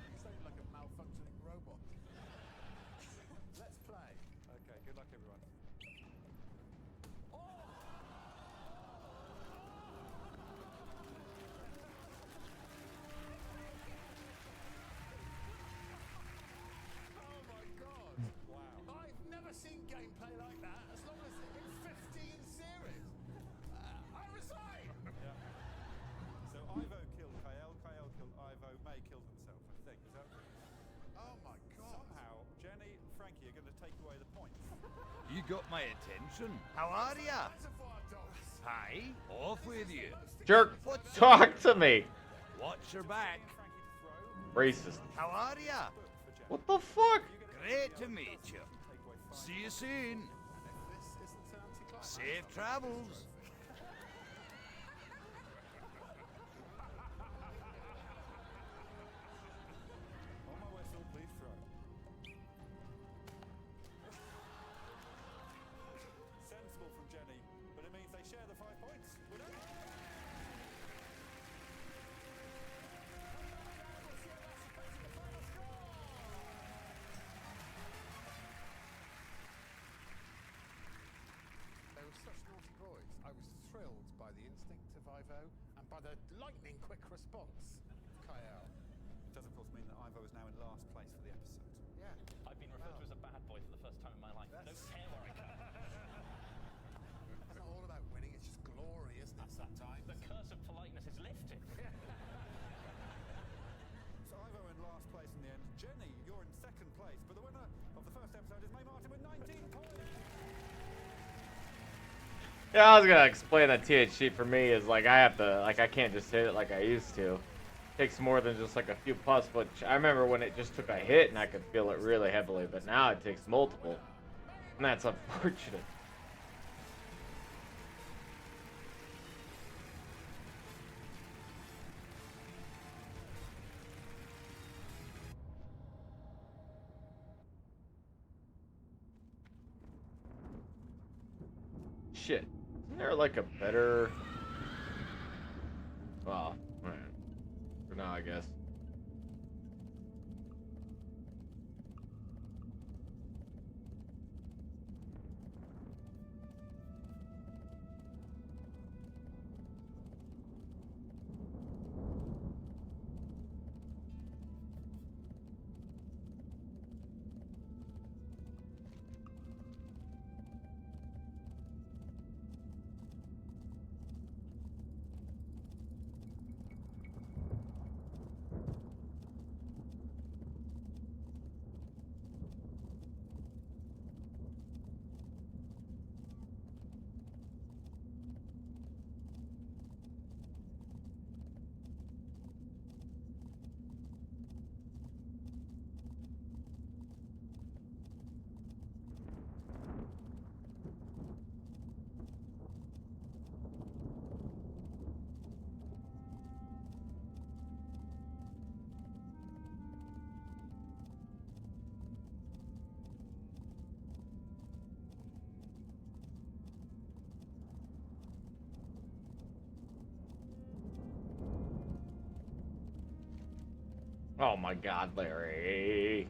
You sound like a malfunctioning robot. Let's play.
Okay, good luck, everyone.
Oh my god! Wow. I've never seen gameplay like that as long as in 15 series. I resign!
Yeah. So Ivo killed Kyle killed Ivo, May killed himself, I think. Is that...
Oh my god.
Somehow, Jenny, Frankie are going to take away the points.
You got my attention. How are ya?
Reservoir dogs.
Hi, off with you.
Jerk, talk to me.
Watch your back.
Racist.
How are ya?
What the fuck?
Great to meet you. See you soon.
This isn't an anti-climax.
Safe travels.
On my whistle, please throw. Sensible from Jenny, but it means they share the 5 points. Winner?
They were such naughty boys. I was thrilled by the instinct of Ivo and by the lightning quick response of Kyle.
It does, of course, mean that Ivo is now in last place for the episode.
Yeah.
I've been referred to as a bad boy for the first time in my life. Don't care where I go.
It's not all about winning, it's just glory, isn't it, sometimes?
The curse of politeness is lifted.
So Ivo in last place in the end. Jenny, you're in second place, but the winner of the first episode is May Martin with 19 points.
Yeah, I was gonna explain that THC for me is like I have to, like I can't just hit it like I used to. It takes more than just like a few puffs, which I remember when it just took a hit and I could feel it really heavily, but now it takes multiple. And that's unfortunate. Shit. Isn't there like a better... Well, alright. For now, I guess. Oh my God, Larry.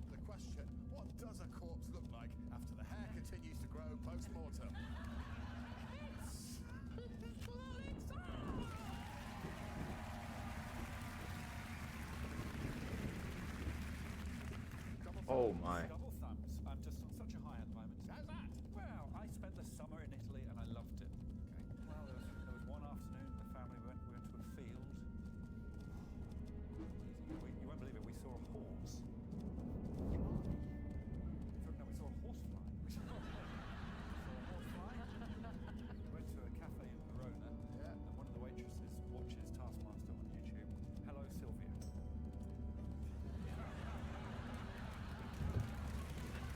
The question, what does a corpse look like after the hair continues to grow post-mortem?
Oh my.
Double thumbs. I'm just on such a high at the moment.
How's that?
Well, I spent the summer in Italy and I loved it. Okay. Well, there was one afternoon the family went to a field. You won't believe it. We saw a horse. No, we saw a horsefly. We saw a horsefly. We went to a cafe in Verona, and one of the waitresses watches Taskmaster on YouTube. Hello, Sylvia.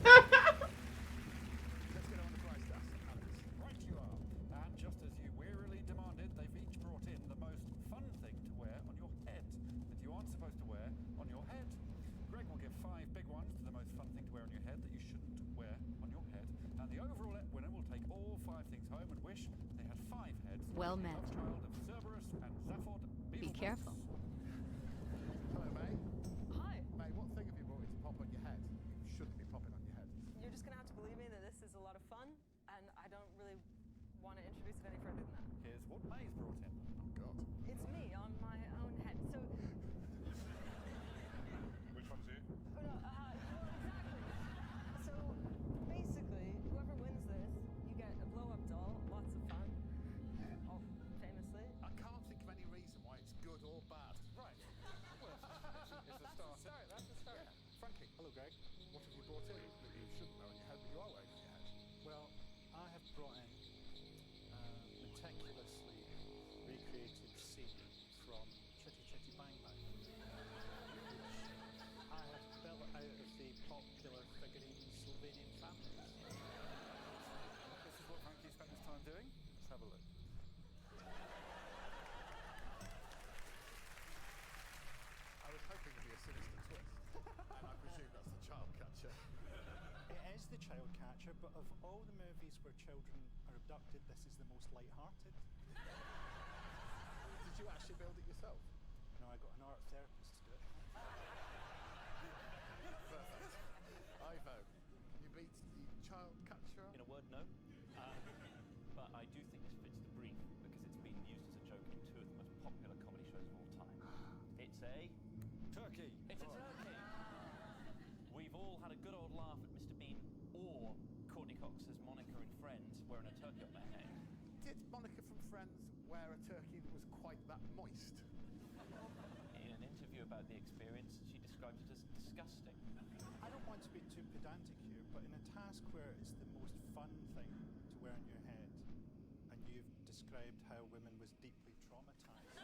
Let's get on the price desk, Alex.
Right you are. And just as you wearily demanded, they've each brought in the most fun thing to wear on your head that you aren't supposed to wear on your head. Greg will give 5 big ones to the most fun thing to wear on your head that you shouldn't wear on your head. And the overall winner will take all 5 things home and wish they had 5 heads.
Well
like the
met.
love child of Cerberus and Zaphod.
Be careful.
Hello, May.
Hi.
May, what thing have you brought in to pop on your head? You shouldn't be popping on your head.
You're just gonna have to believe me that this is a lot of fun, and I don't really want to introduce it any further than that.
Here's what May's brought in.
Oh, God.
It's me on my own head. So,
Which one's you?
exactly. So basically, whoever wins this, you get a blow-up doll, lots of fun. Oh, famously.
I can't think of any reason why it's good or bad.
Right. Well, it's a start.
That's a start. Frankie, hello, Greg. What have you brought in that you shouldn't wear on your head, but you are wearing on your head?
Well, I have brought in meticulously recreated scene from Chitty Chitty Bang Bang, which I have built out of the popular figurine Slovenian families. This is what Frankie spent his time doing. Let's have a look.
I was hoping it'd be a sinister twist. And I presume that's the child catcher.
It is the child catcher, but of all the movies where children are abducted, this is the most light-hearted.
Did you actually build it yourself?
No, I got an art therapist to do it.
Perfect. Ivo, can you beat the child catcher?
In a word, no. But I do think this fits the brief because it's been used as a joke in 2 of the most popular comedy shows of all time. It's a
turkey.
It's a turkey. We've all had a good old laugh at Mr. Bean or Courtney Cox as Monica in Friends wearing a turkey on their head.
Did Monica from Friends wear a turkey that was quite that moist?
In an interview about the experience, she described it as disgusting.
I don't want to be too pedantic here, but in a task where it's the most fun thing to wear on your head, and you've described how women was deeply traumatized.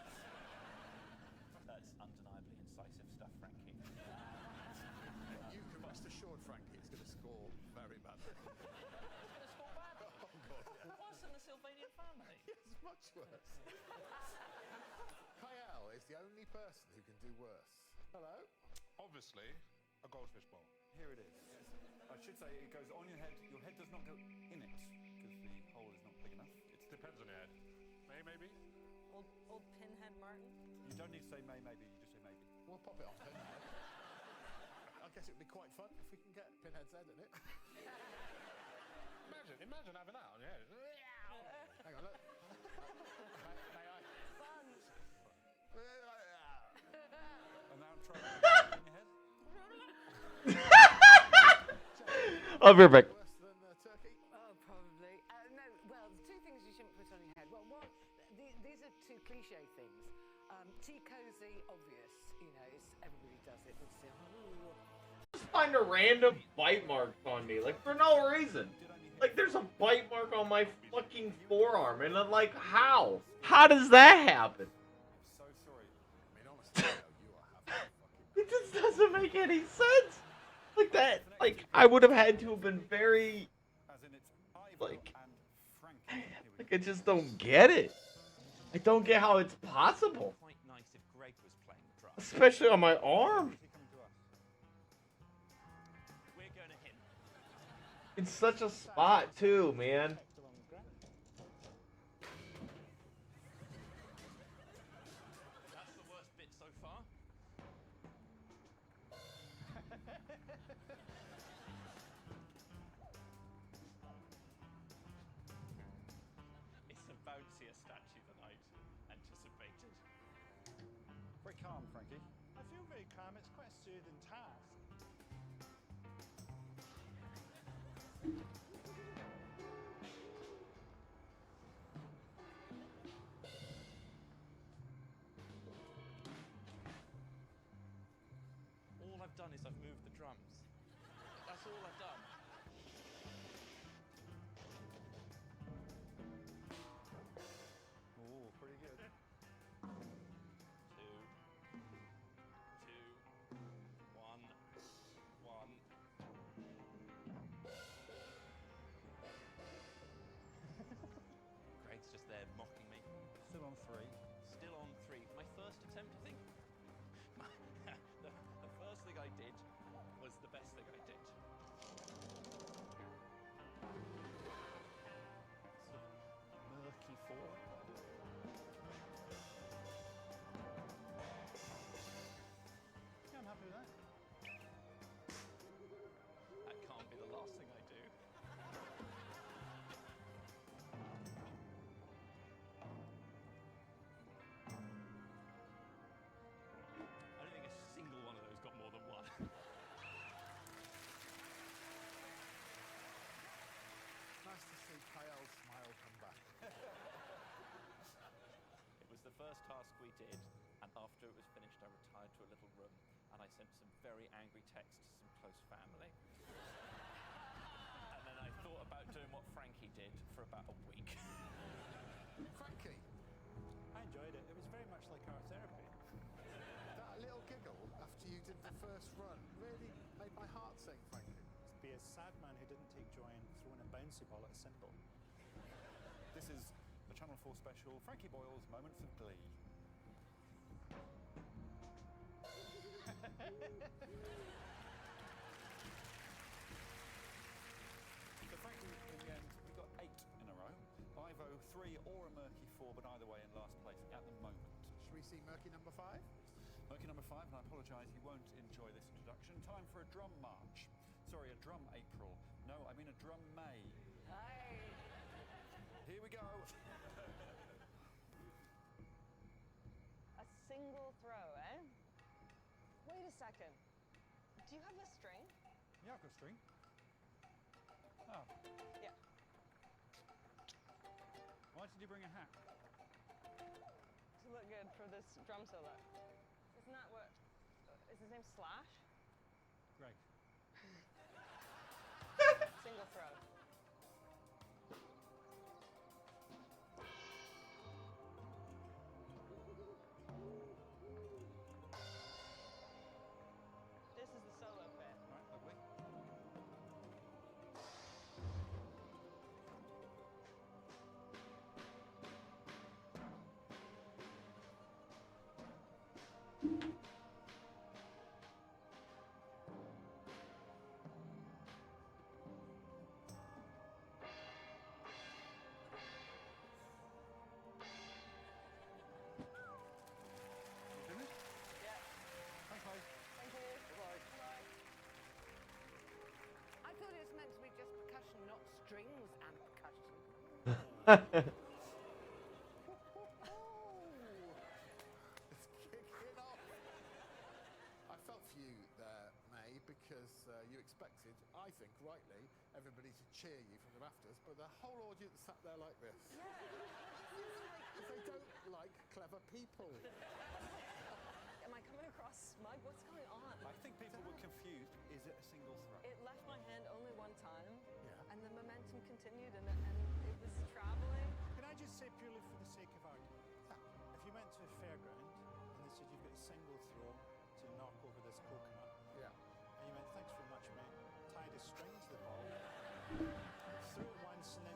That's undeniably incisive stuff, Frankie.
You can rest assured, Frankie, it's going to score very badly.
It's gonna score bad.
Oh, God, yeah.
Worse than the Sylvanian family.
It's much worse. Kyle is the only person who can do worse. Hello?
Obviously, a goldfish bowl.
Here it is. I should say it goes on your head. Your head does not go in it because the hole is not big enough.
It depends on your head. Maybe?
Old Pinhead Martin.
You don't need to say maybe, you just say maybe.
We'll pop it on Pinhead. I guess it would be quite fun if we can get Pinhead's head in it.
Imagine having that on your head.
Hang on, look. May I?
Fun.
And now try to in your head.
Oh, perfect.
Worse than turkey?
Oh, probably. No, well, there's 2 things you shouldn't put on your head. Well, one, these are 2 cliche things. Tea cozy, obvious. You know, everybody does it. It's
Just find a random bite mark on me, like for no reason. Like there's a bite mark on my fucking forearm, and I'm like, how? How does that happen?
So sorry.
I mean, honestly, you are having fucking...
It just doesn't make any sense. Like that, like I would have had to have been very
As in it's
Like,
and Frankie.
like I just don't get it. I don't get how it's possible.
Quite nice if Greg was playing the drums.
Especially on my arm.
We're going to him.
It's such a spot too, man.
That's the worst bit so far. It's a bouncier statue than I'd anticipated.
Very calm, Frankie.
I feel very calm. It's quite a soothing task.
All I've done is I've moved the drums. That's all I've done.
Oh, pretty good.
Two, one. Greg's just there mocking me.
Still on 3.
Still on 3. My first attempt, I think. The first thing I did was the best thing I did.
Murky 4. Yeah, I'm happy with that.
That can't be the last thing I do. I don't think a single one of those got more than 1.
Nice to see Kyle's smile come back.
It was the first task we did, and after it was finished, I retired to a little room and I sent some very angry texts to some close family. And then I thought about doing what Frankie did for about a week.
Frankie,
I enjoyed it. It was very much like our therapy.
that little giggle after you did the first run really made my heart sing, Frankie.
To be a sad man who didn't take joy in throwing a bouncy ball at a cymbal. This is the Channel 4 special, Frankie Boyle's Moments of Glee. So Frankie, in the end, we got 8 in a row. Ivo 3 or a murky 4, but either way in last place at the moment.
Should we see Murky number 5?
Murky number 5, and I apologise, he won't enjoy this introduction. Time for a drum march. Sorry, a drum April. No, I mean a drum May.
Hey.
Here we go.
A single throw, eh? Wait a second. Do you have a string?
Yeah, I've got a string. Oh.
Yeah.
Why did you bring a hat?
To look good for this drum solo. Isn't that what... is his name Slash?
Greg.
Single throw. This is the solo bit.
Right, lovely. Finished?
Yeah.
Thanks, mate.
Thank you.
Bye-bye.
Bye.
I thought it was meant to be just percussion, not strings and percussion.
It's kicking off. I felt for you there, May, because you expected, I think rightly, everybody to cheer you from the rafters, but the whole audience sat there like this.
Yeah.
Because they don't like clever people.
Am I coming across smug? What's going on?
I think people were confused. Is it a single throw?
It left my hand only one time,
Yeah.
and the momentum continued, and it was traveling.
Can I just say, purely for the sake of argument, if you went to a fairground and they said you've got a single throw to knock over this coconut,
Yeah.
and you went, thanks very much, mate, tied a string to the ball, threw it once, and then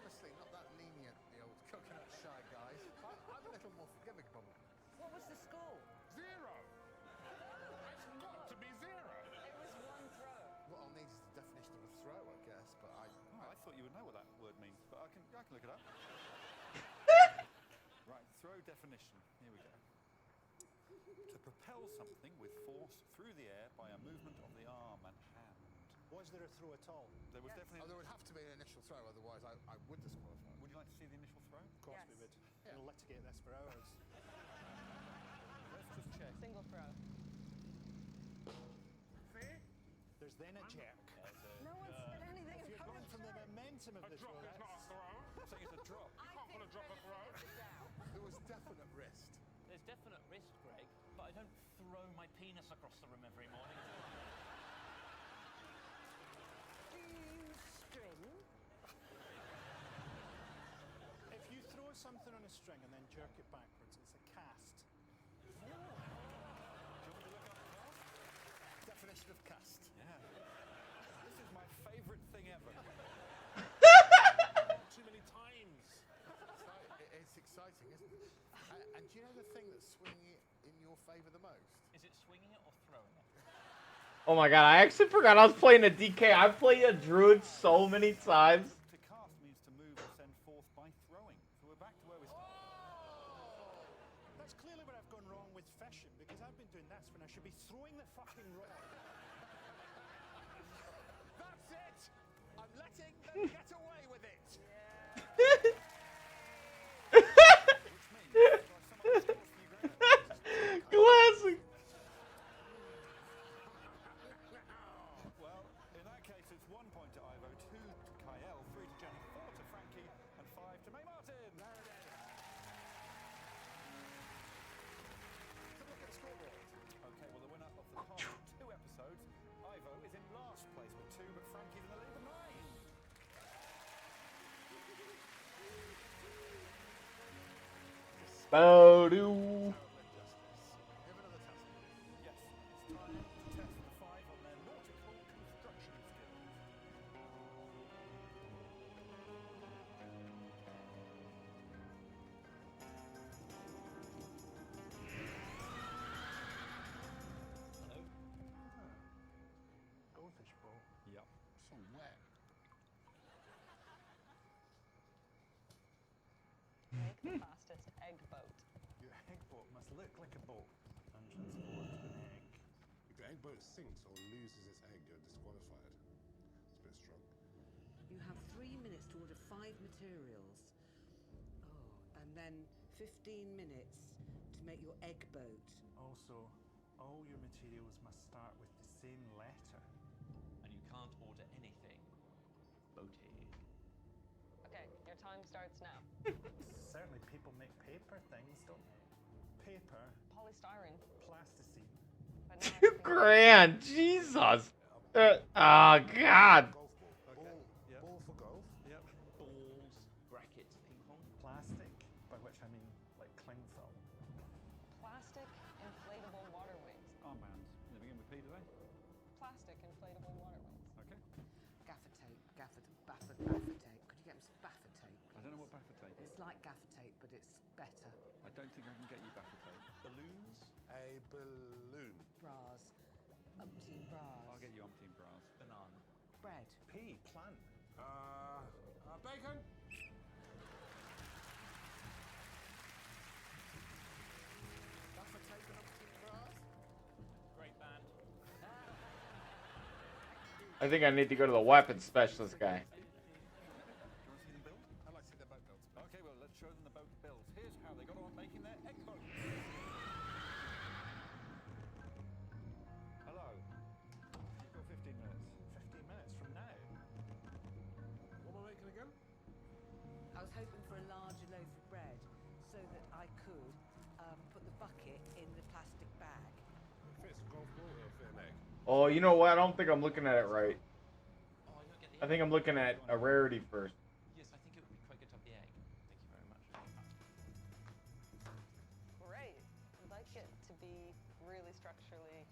honestly not that lenient, the old coconut shy guys. I'm a little more forgiving, probably.
What was the score?
0. It's got to be 0.
It was one throw.
What I'll need is the definition of a throw, I guess, but
I thought you would know what that word means, but I can look it up. Right, throw definition. Here we go. To propel something with force through the air by a movement of the arm and hand.
Was there a throw at all?
There was definitely.
there would have to be an initial throw, otherwise I would disqualify.
Would you like to see the initial throw?
Of course we would.
Yeah.
We'll litigate this for hours.
Let's just check.
Single throw.
See? There's then a jerk.
No one said anything
If you're
about
going
a
from the
jerk.
momentum of the throw, It's not a throw.
I'm saying it's a drop.
You can't call a drop a throw.
There was definite wrist.
There's definite risk, Greg, but I don't throw my penis across the room every morning.
Do you use string?
If you throw something on a string and then jerk it backwards, it's a cast.
Do you want me to look up the cast?
Definition of cast.
Yeah. This is my favourite thing ever.
Too many times.
It's exciting, isn't it? And do you know the thing that's swinging it in your favour the most?
Is it swinging it or throwing it?
Oh my god, I actually forgot I was playing a DK. I've played a druid so many times.
To cast means to move or send forth by throwing. So we're back to where we started.
That's clearly where I've gone wrong with fishing, because I've been doing this when I should be throwing the fucking rod.
That's it! I'm letting them get away with it!
Classic.
Well, in that case, it's 1 point to Ivo, 2 to Kyle, 3 to Jenny, 4 to Frankie, and 5 to May Martin.
There it is. Have a look at the scoreboard.
Okay, well, the winner of the past 2 episodes, Ivo, is in last place with 2, but Frankie's in the lead with 9.
Bo-doo.
Yes, it's time to test the 5 on their nautical construction skills.
Goldfish bowl.
Yep.
So wet.
Make the fastest egg boat.
Your egg boat must look like a boat and transport an egg.
If the egg boat sinks or loses its egg, you're disqualified. It's a bit strong.
You have 3 minutes to order 5 materials. Oh, and then 15 minutes to make your egg boat.
Also, all your materials must start with the same letter.
And you can't order anything boaty.
Okay, your time starts now.
Certainly people make paper things, don't they? Paper,
Polystyrene.
plasticine.
But now
$2 grand. Jesus. Oh god.
Golf ball.
Okay. Yep.
Ball for golf.
Yep.
Balls, brackets, ping pong.
Plastic, by which I mean like cling film.
plastic inflatable water wings.
Armbands. They begin with P, do they?
Plastic inflatable water wings.
Okay.
Gaffer tape, baffer tape. Could you get me some baffer tape?
I don't know what baffer tape is.
It's like gaffer tape, but it's better.
I don't think I can get you baffer tape. Balloons?
A balloon.
Bras. Umpteen bras.
I'll get you umpteen bras.
Banana.
Bread.
P, plant.
Bacon.
Gaffer tape and umpteen bras.
Great band.
I think I need to go to the weapons specialist guy.
Do you want to see them build?
I'd like to see their boat built.
Okay, well, let's show them the boat build. Here's how they got on making their egg boat. Hello. You've got 15 minutes.
15 minutes from now.
What am I making again?
I was hoping for a larger loaf of bread so that I could put the bucket in the plastic bag.
Fits a golf ball or fit an egg?
Oh, you know what? I don't think I'm looking at it right.
Oh, you don't get the
I think I'm looking at a rarity first.
Yes, I think it would be quite good to have the egg. Thank you very much.
Great. I'd like it to be really structurally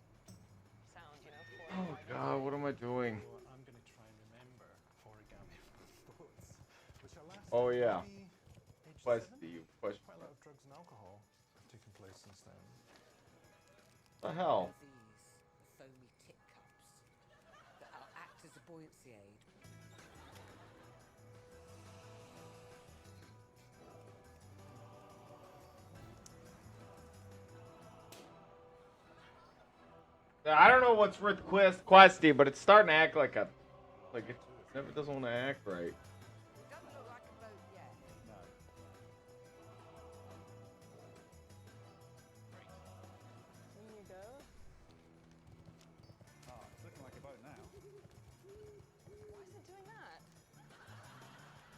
sound, you know?
Oh god, what am I doing?
So I'm going to try and remember origami boats, which are last
Oh yeah.
Maybe age
Questy,
7?
question.
Quite a lot of drugs and alcohol have taken place since then.
The hell?
These foamy tip cups that act as a buoyancy aid.
I don't know what's with Questy, but it's starting to act like it never doesn't want to act right.
Doesn't look like a boat yet.
No.
In you go.
Ah, it's looking like a boat now.
Why is it doing that?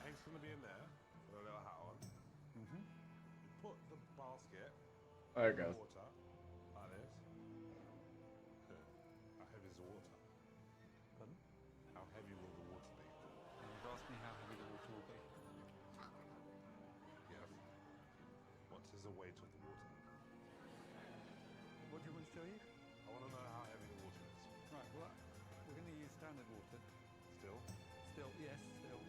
Egg's gonna be in there with a little hat on.
Mm-hmm.
You put the basket
There it
in the
goes.
water like this. How heavy is the water?
Pardon?
How heavy will the water be?
You've asked me how heavy the water will be.
Yes. What is the weight of the water?
What do you want to show you?
I want to know how heavy the water is.
Right, well, we're going to use standard water.
Still?
Still, yes, still.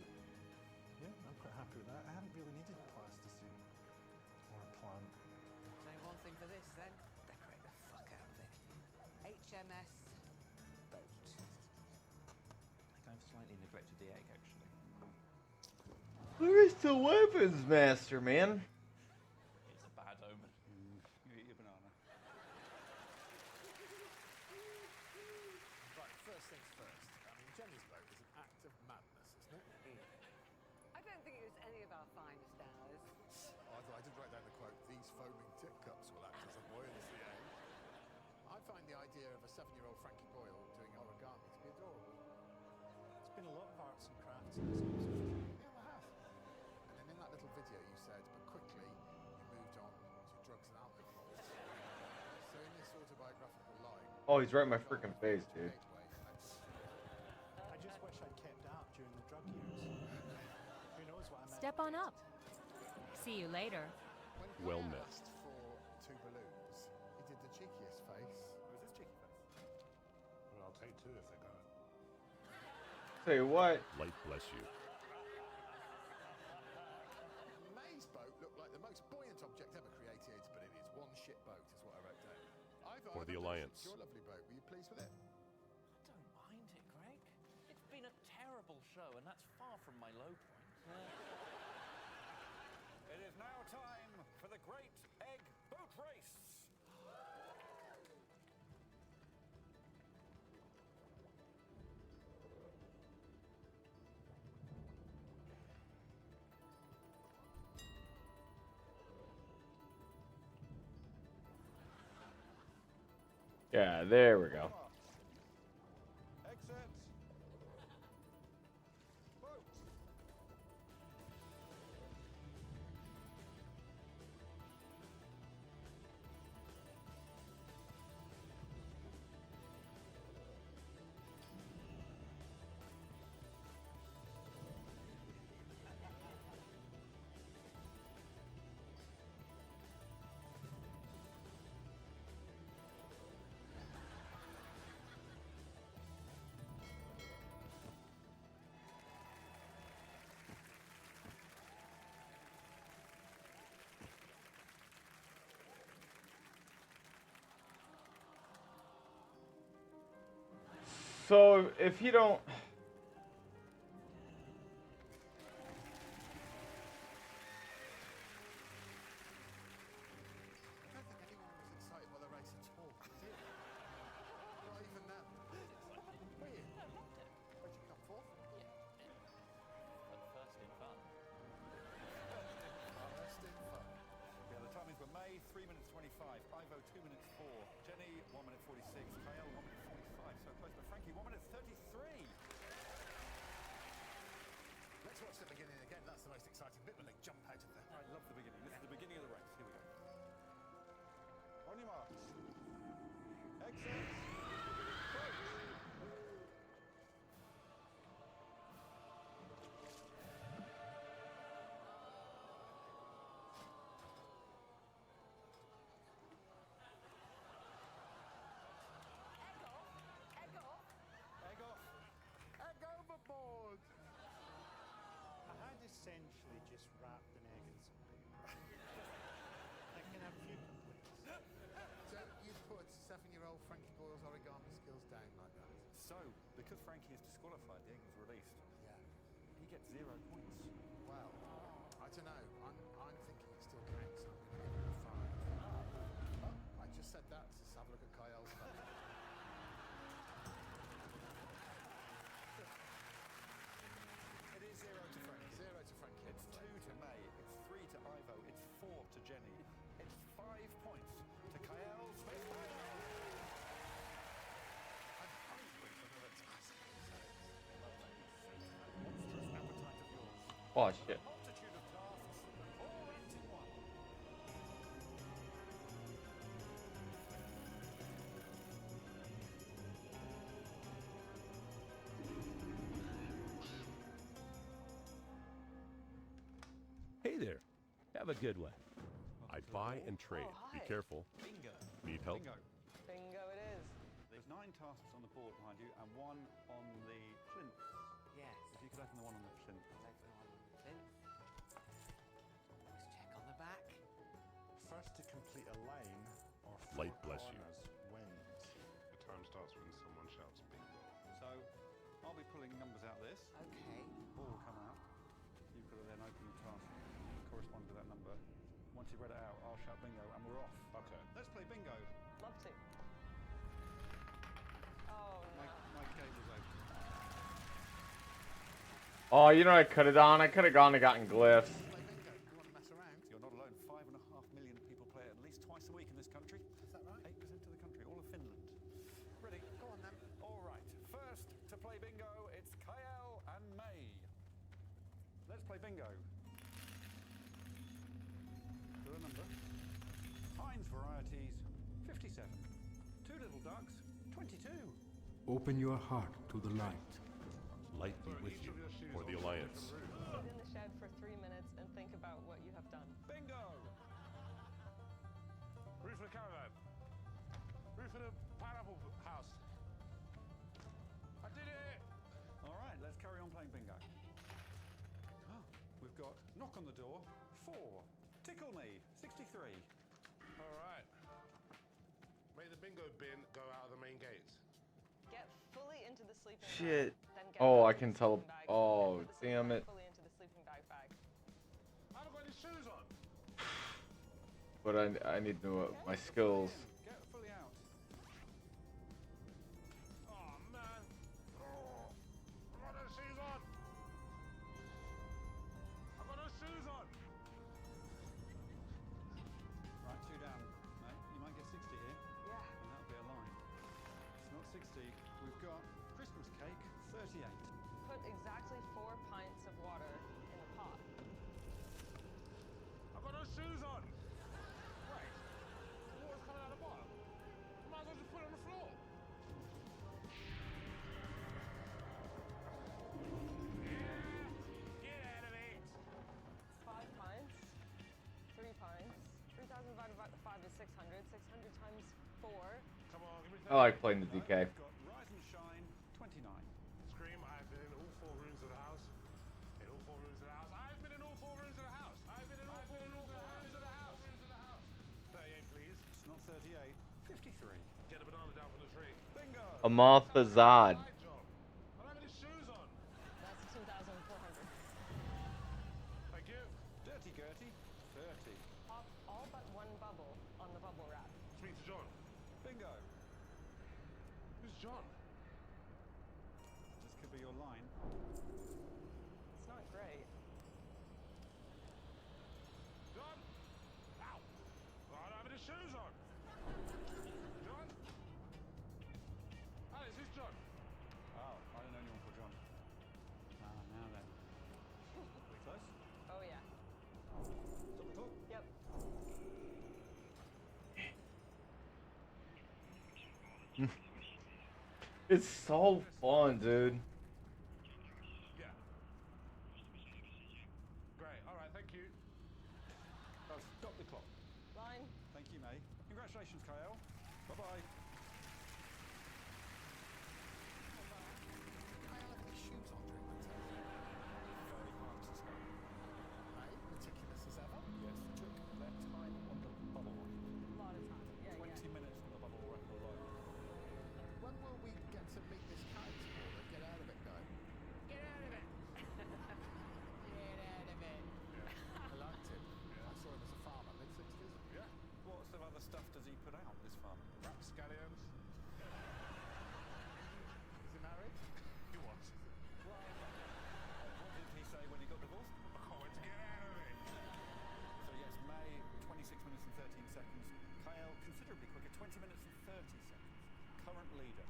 Yeah, I'm quite happy with that. I haven't really needed plasticine or a plant.
Say one thing for this then. Decorate the fuck out of it. HMS boat.
I think I've slightly neglected the egg, actually.
Where's the weapons master, man?
It's a bad omen.
You eat your banana.
Right, first things first. I mean, Jenny's boat is an act of madness, isn't it?
I don't think it was any of our finest hours.
I did write down the quote, these foaming tip cups will act as a buoyancy aid. I find the idea of a 7-year-old Frankie Boyle doing origami to be adorable.
There's been a lot of arts and crafts in this episode.
Yeah, there has. And then in that little video you said, but quickly you moved on to drugs and alcohol. So in this autobiographical line...
Oh, he's right in my freaking face, dude.
I just wish I'd kept out during the drug years. Who knows what I meant?
Step on up. See you later.
Well
When
met.
asked for 2 balloons, he did the cheekiest face.
Was this cheeky face?
Well, I'll take 2 if they're going.
Say what?
Light bless you.
May's boat looked like the most buoyant object ever created, but it is one shit boat, is what I wrote down.
For the Alliance.
Your lovely boat. Were you pleased with it?
I don't mind it, Greg. It's been a terrible show, and that's far from my low point.
It is now time for the Great Egg Boat Race.
Yeah, there we go.
Exit. Boat.
So if you don't.
I don't think anyone was excited by the race at all. Did you? Not even them. Were you?
I loved it.
Where'd you come for?
But first in fun.
First in fun.
Yeah, the timings were May 3 minutes 25, Ivo 2 minutes 4, Jenny 1 minute 46, Kyle 1 minute 45, so close, but Frankie 1 minute 33.
Let's watch the beginning again. That's the most exciting bit when they jump out of there.
I love the beginning. This is the beginning of the race. Here we go.
On your marks. Exit. Boat.
Egg off!
Egg off. Egg overboard.
I had essentially
So, because Frankie is disqualified, the egg was released.
Yeah.
He gets 0 points.
Well, I don't know. I'm thinking it still counts. I'm going to give him a 5. Oh, I just said that. Let's have a look at Kyle's phone.
It is 0 to Frankie.
0 to Frankie.
It's 2 to May. It's 3 to Ivo. It's 4 to Jenny. It's 5 points to Kyle Smith.
I'm hungry for another task.
Monstrous appetite of yours.
Oh shit.
Multitude of tasks, all wrapped in one.
Hey there. Have a good one. I buy and trade. Be
hi.
careful.
Bingo.
Need help?
Bingo.
Bingo it is.
There's 9 tasks on the board behind you and 1 on the plinth.
Yes.
If you could open the one on the plinth.
I'll open the one on the plinth. Let's check on the back.
First to complete a lane or
Light bless you.
wins. The time starts when someone shouts bingo.
So, I'll be pulling numbers out of this.
Okay.
Ball will come out. You've got to then open the task corresponding to that number. Once you've read it out, I'll shout bingo and we're off.
Okay.
Let's play bingo.
Love to. Oh no.
My gate is open.
Oh, you know what I could have done? I could have gone and gotten glyphs.
Play bingo. You want to mess around?
You're not alone. 5.5 million people play it at least twice a week in this country.
Is that right?
8% of the country, all of Finland. Ready?
Go on then.
All right. First to play bingo, it's Kyle and May. Let's play bingo. To the number. Heinz varieties, 57. 2 little ducks, 22.
Open your heart to the light.
Light be with you. For the Alliance.
Sit in the shed for 3 minutes and think about what you have done.
Bingo!
Roof of the caravan. Roof of the pineapple house. I did it!
All right, let's carry on playing bingo. Oh, we've got knock on the door, 4. Tickle me, 63.
All right. Make the bingo bin go out of the main gates.
Get fully into the sleeping
Shit.
bag. Then get
Oh,
back
I
into
can
the
tell.
sleeping bag,
Oh,
then put the sleeping
damn
bag
it.
Fully into the sleeping bag.
I haven't got any shoes on.
But I need to know my skills.
Get fully out.
Oh man. Oh, I've got no shoes on. I've got no shoes on.
Right, 2 down. Mate, you might get 60 here.
Yeah.
And that'll be a line. It's not 60. We've got Christmas cake, 38.
Put exactly 4 pints of water in the pot.
I've got no shoes on. Wait. The water's coming out the bottom. I might as well just put it on the floor. Get out of it.
5 pints. 3 pints. 3,000 divided by 5 is 600. 600 times 4.
Come on, give me
I like playing the DK.
We've got Rise and Shine, 29.
Scream, I've been in all 4 rooms of the house. In all 4 rooms of the house. I've been in all 4 rooms of the house. I've been in all 4 rooms of the house. 38, please.
It's not 38. 53.
Get the banana down from the tree.
Bingo!
Amorphazad.
Side job. I don't have any shoes on.
That's 2,400.
Thank you.
Dirty Gertie, 30.
Pop all but 1 bubble on the bubble wrap.
Speak to John.
Bingo!
Who's John?
This could be your line.
It's not great.
John? Ow! Well, I don't have any shoes on. John? Alex, who's John?
Oh, I don't know anyone called John. Now then. We close?
Oh yeah.
Stop the clock?
Yep.
It's so fun, dude.
Yeah. Great. All right. Thank you.
Oh, stop the clock.
Line.
Thank you, May. Congratulations, Kyle. Bye-bye.
Kyle had his shoes on during that time.
Very hard to spell.
Right? Meticulous as ever.
Yes, took their time on the bubble wrap.
A lot of time. Yeah,
20 minutes on the bubble wrap alone.
When will we get to meet this character?
put out this fun.
Rapscallions. Is he married?
He was. What did he say when he got divorced?
Oh, let's get out of it.
So yes, May, 26 minutes and 13 seconds. Kyle, considerably quicker, 20 minutes and 30 seconds. Current leader.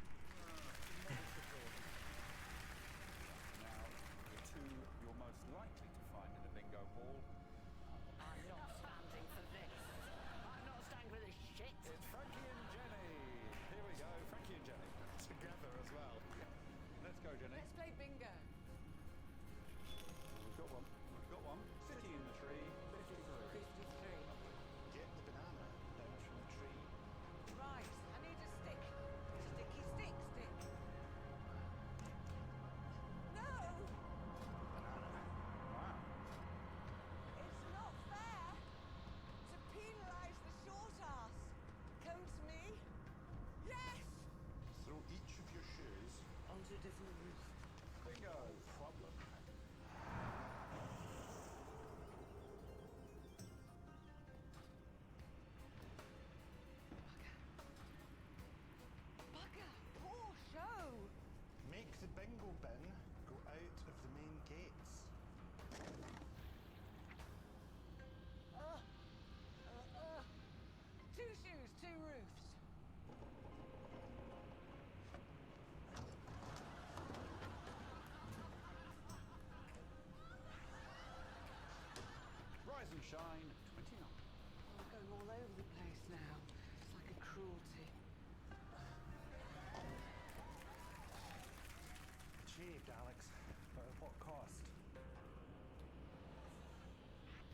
Now, the two you're most likely to find in the bingo hall.
I'm not standing for this. I'm not standing for this shit.
It's Frankie and Jenny. Here we go, Frankie and Jenny.
Together as well.
Let's go, Jenny.
Let's play bingo.
We've got one. We've got one. Sitting in the tree. 53.
53.
Get the banana down from the tree.
Right, I need a stick. Sticky stick, stick. No!
Wow.
It's not fair to penalise the short ass. Come to me. Yes!
Throw each of your shoes
Onto a different roof.
Bingo.
problem.
Bugger! Poor show!
Make the bingo bin go out of the main gates.
Two shoes, two roofs.
Rise and shine, 29.
I'm going all over the place now. It's like a cruelty.
Achieved, Alex. But at what cost?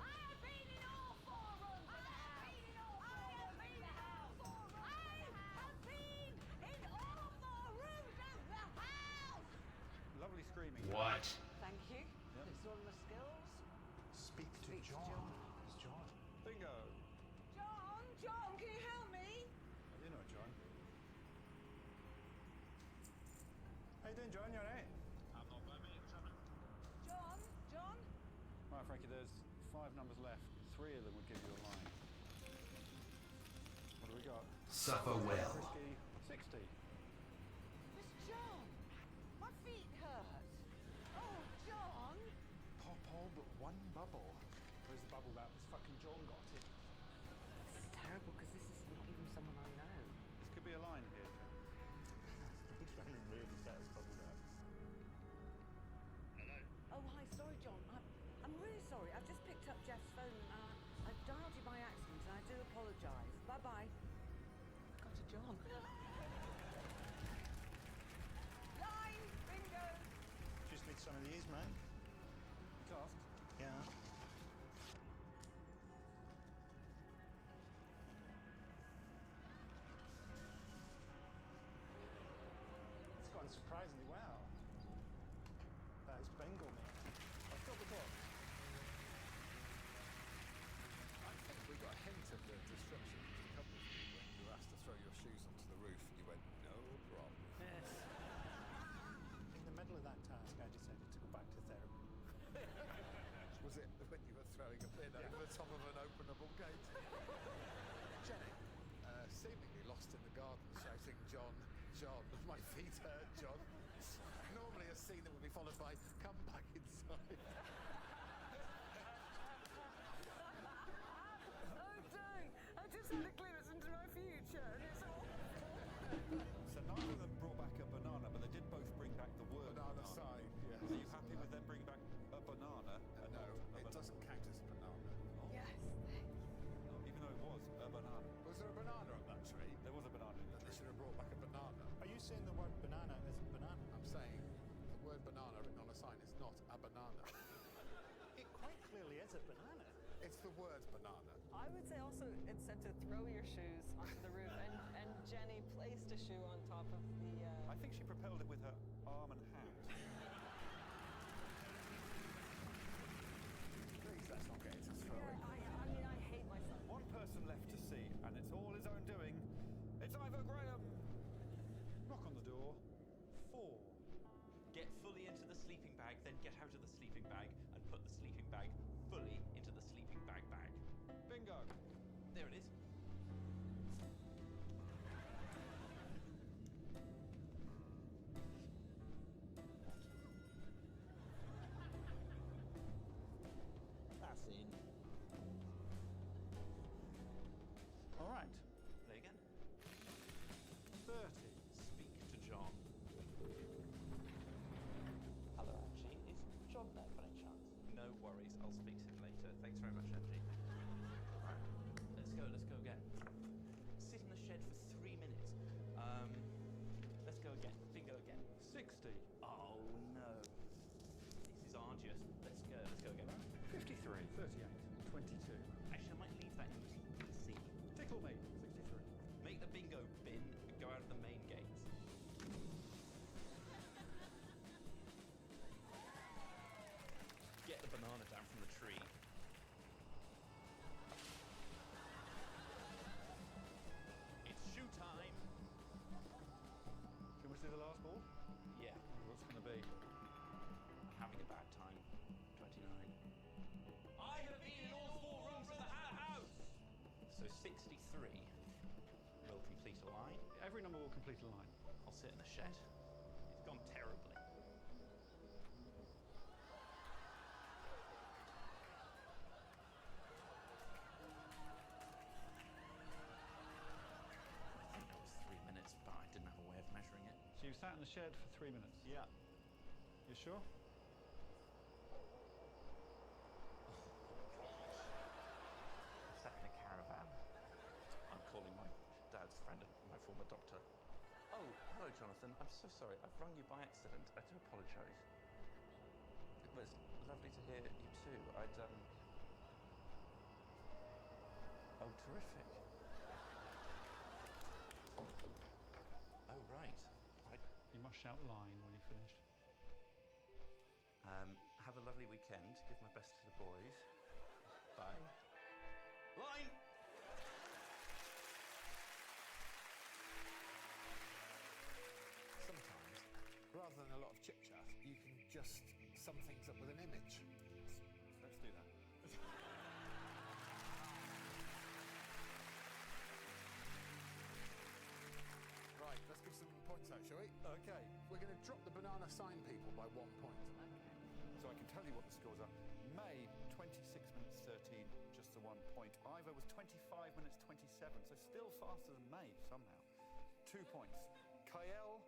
I have been in all four rooms of the house. I have been in all four rooms of the house.
Lovely screaming.
What?
Thank you. It's one of my skills.
Speak to
Speak to
John.
John.
It's John.
Bingo.
John, can you help me?
How do you know, John? How you doing, John? You alright? I'm not bad, mate. What's happening?
John?
Right, Frankie, there's 5 numbers left. 3 of them would give you a line. What do we got?
Suffer well.
Frisky, 60.
Miss John, my feet hurt. Oh, John.
Pop all but one bubble. Where's the bubble that was fucking John got it?
This is terrible because this is not even someone I know.
This could be a line here.
He's trying to really set his bubble down.
Oh, hi. Sorry, John. I'm really sorry. I've just picked up Jeff's phone and I dialed you by accident and I do apologise. Bye-bye. Got to John. Line! Bingo!
Just need some of these, man.
Cast?
Yeah. It's gone surprisingly well. That is bingo, mate. I've got the book.
I think we got a hint of the disruption just a couple of you when you were asked to throw your shoes onto the roof. You went, no problem.
Yes. In the middle of that task, I decided to go back to therapy.
Was it when you were throwing a bin over the top of an openable gate? Jenny, seemingly lost in the garden, shouting, John, John, my feet hurt, John. Normally a scene that would be followed by, come back inside.
Oh, don't! I just had a glimpse into my future and it's all...
So neither of them brought back a banana, but they did both bring back the word
Banana sign, yes.
Are you happy with them bringing back a banana? And
No,
not a
it
banana?
doesn't count as banana.
Yes.
Even though it was a banana.
Was there a banana on that tree?
There was a banana in the
Then they
tree.
should have brought back a banana.
Are you saying the word banana isn't banana?
I'm saying the word banana written on a sign is not a banana.
It quite clearly is a banana.
It's the word banana.
I would say also it said to throw your shoes onto the roof, and Jenny placed a shoe on top of the.
I think she propelled it with her arm and hand.
Please, let's not get into throwing.
I mean, I hate myself.
One person left to see, and it's all his own doing. It's Ivor Graham. Knock on the door. 4.
Get fully into the sleeping bag, then get out of the sleeping bag and put the sleeping bag fully into the sleeping bag bag.
Bingo.
There it is.
I'll speak to him later. Thanks very much, MG. Right, let's go again. Sit in the shed for 3 minutes. Let's go again. Bingo again.
60.
Oh no. This is arduous. Let's go again.
53. 38. 22.
Actually, I might leave that empty. Let's see.
Tickle me. 63.
Make the bingo bin go out of the main gates. Get the banana down from the tree. It's shoe time.
Can we see the last ball?
Yeah.
What's it going to be?
I'm having a bad time. 29. I have been in all 4 rooms of the house! So 63 will complete a line.
Every number will complete a line.
I'll sit in the shed. It's gone terribly. I think that was 3 minutes, but I didn't have a way of measuring it.
So you sat in the shed for 3 minutes?
Yeah.
You sure?
Sat in a caravan. I'm calling my dad's friend, my former doctor. Oh, hello, Jonathan. I'm so sorry. I've rung you by accident. I do apologise. It was lovely to hear you too. Oh, terrific. Oh, right.
You must shout line when you're finished.
Have a lovely weekend. Give my best to the boys. Bye. Line!
Sometimes, rather than a lot of chit-chat, you can just sum things up with an image.
Let's do that.
Right, let's give some points out, shall we?
Okay.
We're going to drop the banana sign people by 1 point.
So I can tell you what the scores are. May, 26 minutes 13, just the 1 point. Ivo was 25 minutes 27, so still faster than May somehow. 2 points. Kyle,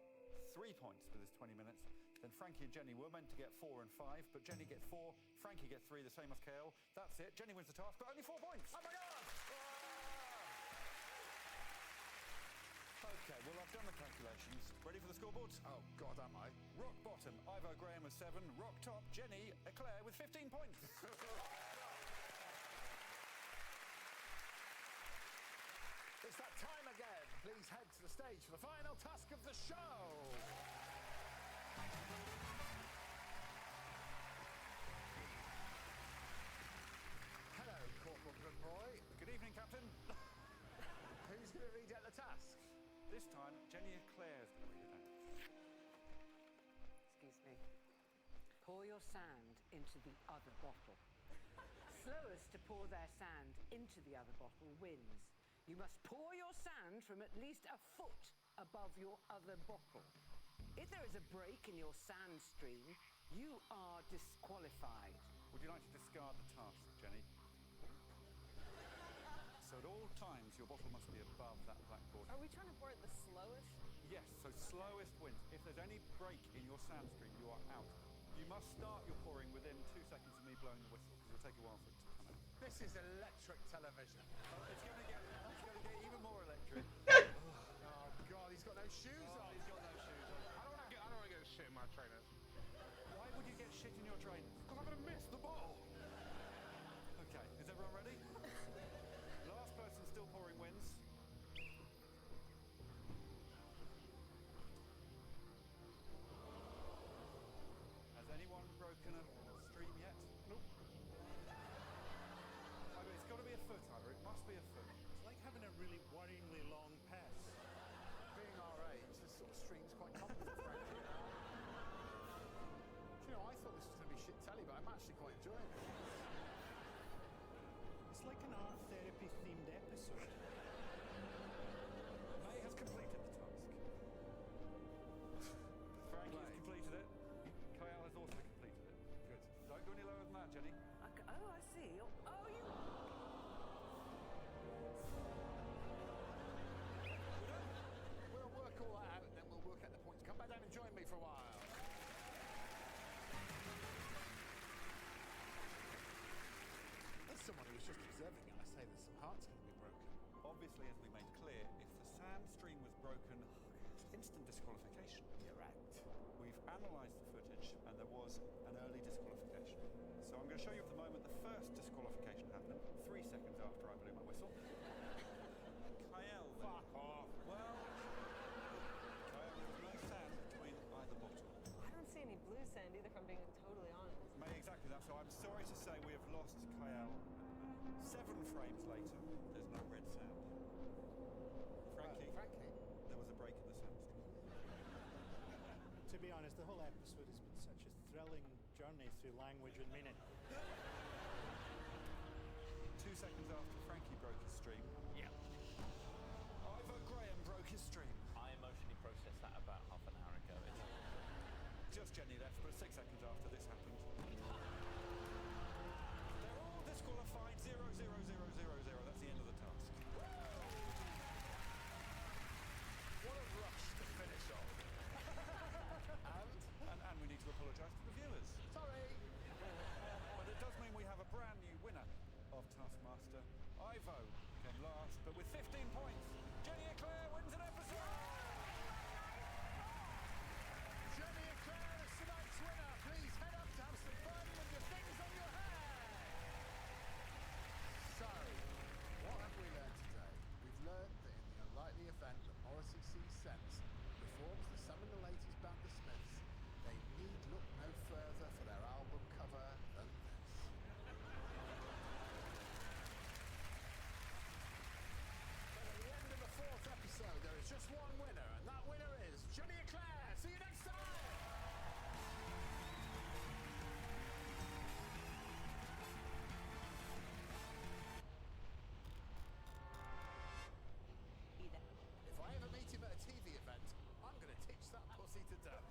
3 points with his 20 minutes. Then Frankie and Jenny were meant to get 4 and 5, but Jenny gets 4, Frankie gets 3, the same as Kale. That's it. Jenny wins the task, but only 4 points.
Oh my God!
Okay, well, I've done the calculations. Ready for the scoreboards?
Oh, God, am I?
Rock bottom, Ivo Graham with 7. Rock top, Jenny Eclair with 15 points.
It's that time again. Please head to the stage for the final task of the show. Hello, Corporal Goodboy.
Good evening, Captain.
Who's going to read out the task?
This time, Jenny Eclair's going to read it out.
Excuse me. Pour your sand into the other bottle. Slowest to pour their sand into the other bottle wins. You must pour your sand from at least a foot above your other bottle. If there is a break in your sand stream, you are disqualified.
Would you like to discard the task, Jenny? So at all times, your bottle must be above that blackboard.
Are we trying to pour it the slowest?
Yes, so slowest wins. If there's any break in your sand stream, you are out. You must start your pouring within 2 seconds of me blowing the whistle, because it'll take a while for it to come out.
This is electric television.
It's going to get even more electric.
Oh, God, he's got no shoes on.
He's got no shoes on.
I don't want to get shit in my trainers.
Why would you get shit in your trainers?
Because I'm going to miss the ball.
Okay, is everyone ready? Last person still pouring wins. Has anyone broken a stream yet?
Nope.
It's got to be a foot, Ivor. It must be a foot.
It's like having a really worryingly long pass.
Being our age, this sort of stream's quite common for Frankie. Do you know, I thought this was going to be shit telly, but I'm actually quite enjoying it.
It's like an art therapy themed episode.
May has completed the task. Frankie has completed it. Kyle has also completed it. Good. Don't go any lower than that, Jenny.
Oh, I see. Oh, you...
We'll work all that out, and then we'll work out the points. Come back down and join me for a while. just observing it, I say that some hearts are going to be broken.
Obviously, as we made clear, if the sand stream was broken, instant disqualification.
You're right.
We've analysed the footage, and there was an early disqualification. So I'm going to show you at the moment the first disqualification happened 3 seconds after I blew my whistle. Kyle.
Fuck off.
Well, Kyle, there was no sand between either bottle.
I don't see any blue sand either, if I'm being totally honest.
Exactly that. So I'm sorry to say we have lost Kyle. 7 frames later, there's no red sand. Frankie, there was a break in the sand stream.
To be honest, the whole episode has been such a thrilling journey through language and meaning.
2 seconds after Frankie broke his stream.
Yeah.
Ivor Graham broke his stream.
I emotionally processed that about half an hour ago.
Just Jenny left, but 6 seconds after this happened. They're all disqualified. 0, 0, 0, 0, 0. That's the end of the task.
What a rush to finish on.
And we need to apologise to the viewers.
Sorry.
But it does mean we have a brand new winner of Taskmaster. Ivo came last, but with 15 points. Jenny Eclair wins an episode!
Jenny Eclair is tonight's winner. Please head up to have some fun with your things on your hair. So, what have we learned today? We've learned that in the unlikely event that Morrissey sees sense, reforms the summon the ladies band the Smiths, they need look no further for their album cover than this. But at the end of the 4th episode, there is just one winner, and that winner is Jenny Eclair. See you next time! If I ever meet him at a TV event, I'm going to teach that pussy to dance.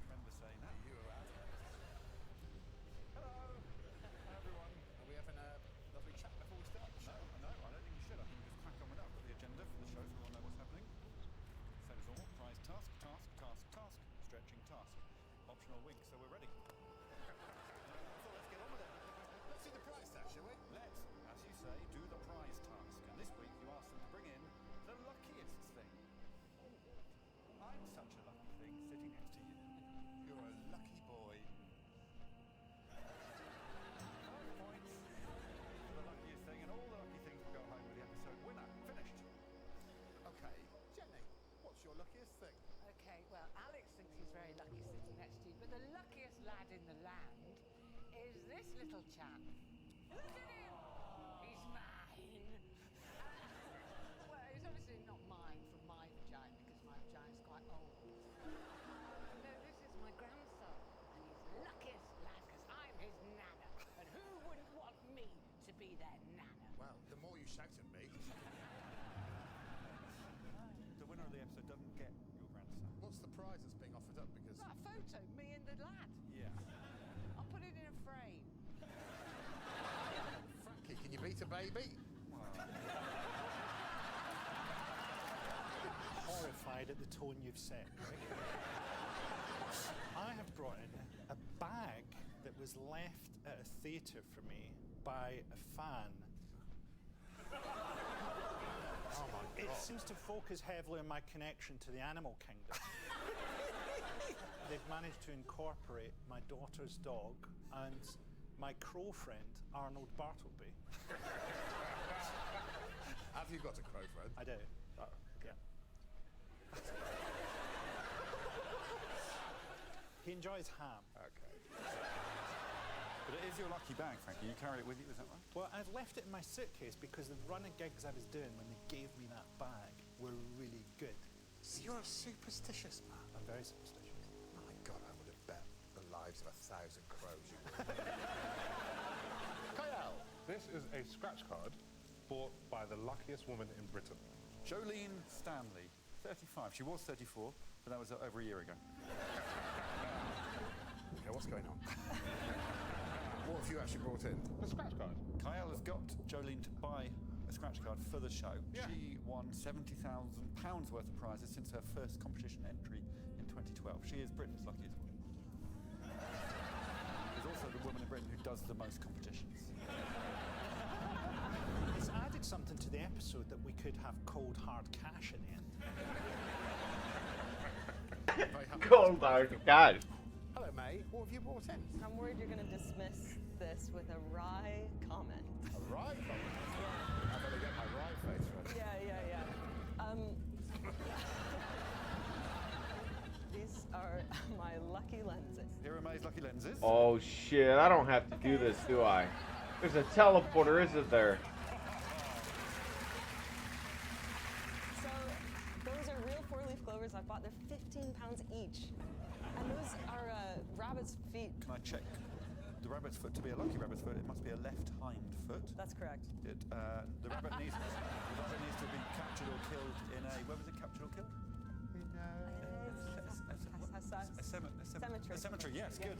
Remember saying that.
You were out.
Hello, everyone.
Are we having a lovely chat before we start the show?
No, I don't think we should. I think we just crack on with that. I've got the agenda for the show so we all know what's happening. Same as normal. Prize task, task, task, task. Stretching task. Optional wink, so we're ready.
So let's get on with it. Let's see the prize tag, shall we?
Let's, as you say, do the prize task. And this week you asked them to bring in the luckiest thing. I'm such a lucky thing sitting next to you.
You're a lucky boy.
5 points for the luckiest thing, and all the lucky things will go home with the episode winner. Finished.
Okay, Jenny, what's your luckiest thing?
Okay, well, Alex thinks he's very lucky sitting next to you, but the luckiest lad in the land is this little chap. Look at him! He's mine! Well, he's obviously not mine from my vagina, because my vagina's quite old. No, this is my grandson, and he's the luckiest lad, because I'm his nana. And who wouldn't want me to be their nana?
Well, the more you shout at me.
The winner of the episode doesn't get your grandson.
What's the prize that's being offered up? Because
That photo, me and the lad.
Yeah.
I'll put it in a frame.
Frankie, can you beat a baby?
Horrified at the tone you've set. I have brought in a bag that was left at a theatre for me by a fan.
Oh my God.
It seems to focus heavily on my connection to the animal kingdom. They've managed to incorporate my daughter's dog and my crow friend, Arnold Bartleby.
Have you got a crow friend?
I do.
Oh, okay.
Yeah. He enjoys ham.
Okay.
But it is your lucky bag, Frankie. You carry it with you, is that right?
Well, I've left it in my suitcase because the running gigs I was doing when they gave me that bag were really good.
So you're a superstitious man.
I'm very superstitious.
My God, I would have bet the lives of 1,000 crows you would. Kyle!
This is a scratch card bought by the luckiest woman in Britain.
Jolene Stanley, 35. She was 34, but that was over a year ago.
Okay, what's going on? What have you actually brought in?
The scratch card.
Kyle has got Jolene to buy a a scratch card for the show. Yeah. She won £70,000 worth of prizes since her first competition entry in 2012. She is Britain's luckiest woman. She's also the woman in Britain who does the most competitions.
It's added something to the episode that we could have cold hard cash at the end.
Cold hard cash.
Hello, May. What have you brought in?
I'm worried you're going to dismiss this with a wry comment.
A rye comment? Yeah. I better get my rye face ready.
Yeah. These are my lucky lenses.
Here are May's lucky lenses.
Oh shit, I don't have to do this, do I? There's a teleporter, isn't there?
So, those are real four-leaf clovers. I bought. They're £15 each. And those are rabbit's feet.
Can I check? The rabbit's foot, to be a lucky rabbit's foot, it must be a left hind foot.
That's correct.
The rabbit needs to be captured or killed in a... Where was it captured or killed?
Cemetery.
A cemetery, yes, good.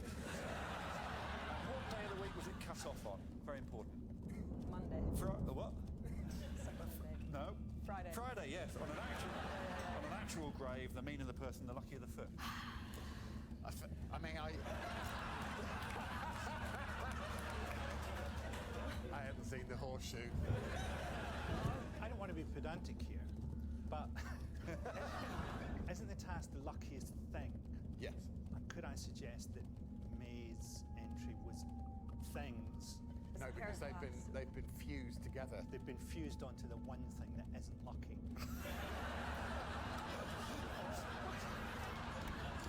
What day of the week was it cut off on? Very important.
Monday.
What? No.
Friday.
Friday, yes. On an actual grave, the meaner the person, the luckier the foot.
I haven't seen the horseshoe.
I don't want to be pedantic here, but isn't the task the luckiest thing?
Yes.
And could I suggest that May's entry was things?
No, because they've been fused together.
They've been fused onto the one thing that isn't lucky.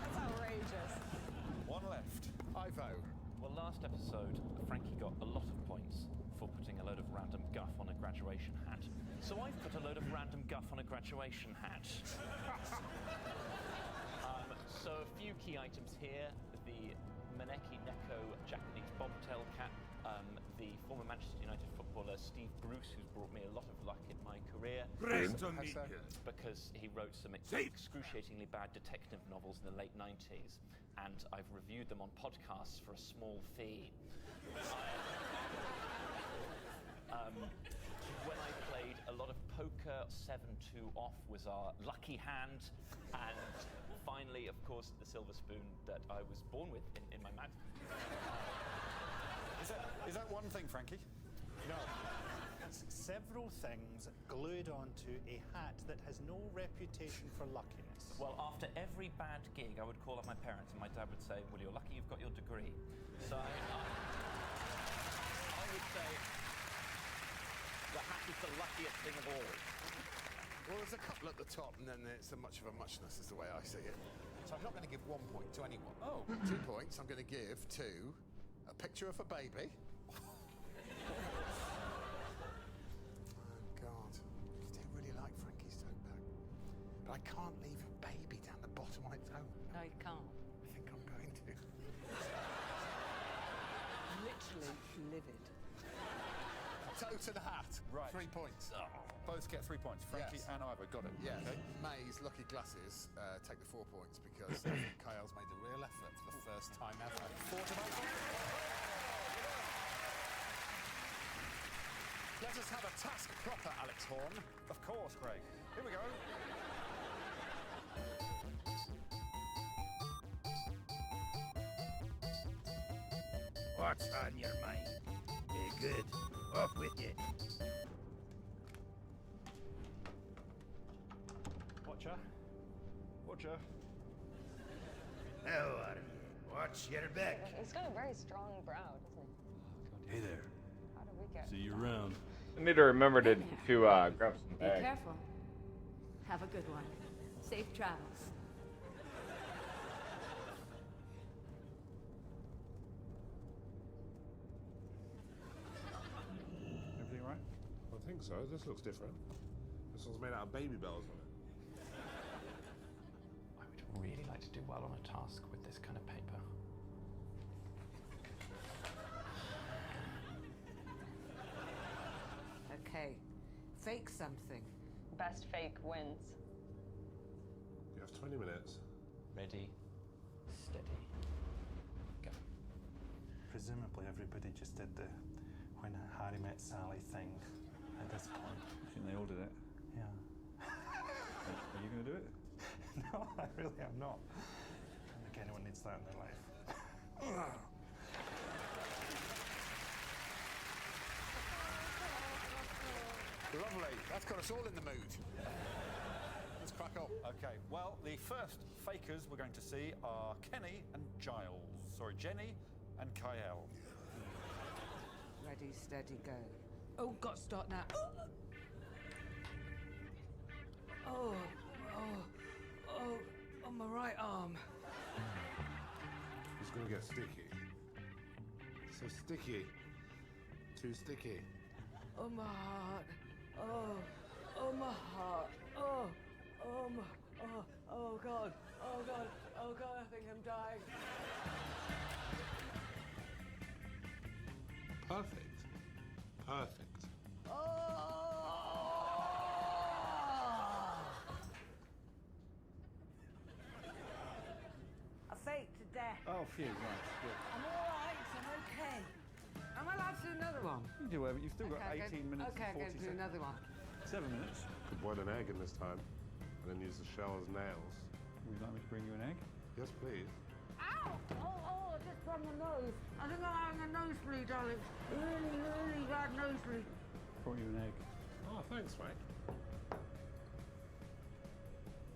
That's outrageous.
One left.
Ivo.
Well, last episode, Frankie got a lot of points for putting a load of random guff on a graduation hat. So I've put a load of random guff on a graduation hat. So a few key items here. The Maneki Neko Japanese bobtail cat. The former Manchester United footballer Steve Bruce, who's brought me a lot of luck in my career.
Great to meet you.
Because he wrote some excruciatingly bad detective novels in the late 90s, and I've reviewed them on podcasts for a small fee. When I played a lot of poker, 7-2 off was our lucky hand, and finally, of course, the silver spoon that I was born with in my mouth.
Is that one thing, Frankie?
No. It's several things glued onto a hat that has no reputation for luckiness.
Well, after every bad gig, I would call up my parents, and my dad would say, "Well, you're lucky you've got your degree." So I would say the hat is the luckiest thing of all.
Well, there's a couple at the top, and then it's much of a muchness, is the way I see it. So I'm not going to give 1 point to anyone.
Oh.
2 points I'm going to give to a picture of a baby. Oh, God. I do really like Frankie's tote bag. But I can't leave a baby down the bottom on its own.
No, you can't.
I think I'm going to.
Literally livid.
Toe to the hat.
Right.
3 points.
Both get 3 points. Frankie and Ivo, got it.
Yeah.
Okay.
May's lucky glasses take the 4 points because Kyle's made a real effort for the first time ever. 4 to make. Let us have a task proper, Alex Horn.
Of course, Greg. Here we go.
What's on your mind? Very good. Off with you.
Watcher.
How are you? Watch your back.
He's got a very strong brow, doesn't he?
Hey there.
How did we get?
See you around.
I need to remember to grab some
Be
bags.
careful. Have a good one. Safe travels.
Everything right?
I think so. This looks different. This one's made out of baby bells on it.
I would really like to do well on a task with this kind of paper.
Okay. Fake something.
Best fake wins.
You have 20 minutes.
Ready, steady, go.
Presumably everybody just did the when Harry met Sally thing That's fine.
I think they ordered it.
Yeah.
Are you going to do it?
No, I really am not. I don't think anyone needs that in their life.
Lovely. That's got us all in the mood. Let's crack on.
Okay, well, the first fakers we're going to see are Kenny and Giles. Sorry, Jenny and Kyle.
Ready, steady, go. Oh, got to start now. Oh, on my right arm.
It's gonna get sticky. So sticky. Too sticky.
Oh, my heart. Oh, my heart. Oh, God. Oh, God, I think I'm dying.
Perfect. Perfect.
I faked to death.
Oh, phew, right, good.
I'm all right. I'm okay. Am I allowed to do another one?
You can do whatever. You've still got 18 minutes
Okay,
and 40
I'm going to do
seconds.
another one.
7 minutes.
Could boil an egg in this time, and then use the shell as nails.
Would you like me to bring you an egg?
Yes, please.
Ow! Oh, just from the nose. I think I'm having a nosebleed, darling. Really, really bad nosebleed.
Brought you an egg.
Oh, thanks, Frank.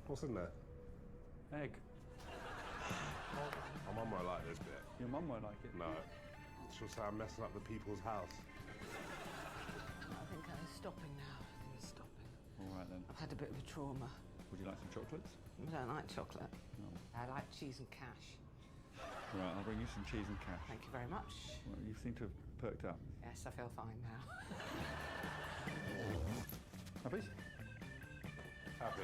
What's in there?
Egg.
My mum won't like this bit.
Your mum won't like it?
No. She'll say I'm messing up the people's house.
I think I'm stopping now. I think it's stopping.
All right, then.
I've had a bit of a trauma.
Would you like some chocolates?
I don't like chocolate.
No.
I like cheese and cash.
Right, I'll bring you some cheese and cash.
Thank you very much.
Well, you seem to have perked up.
Yes, I feel fine now.
Happy?
Happy.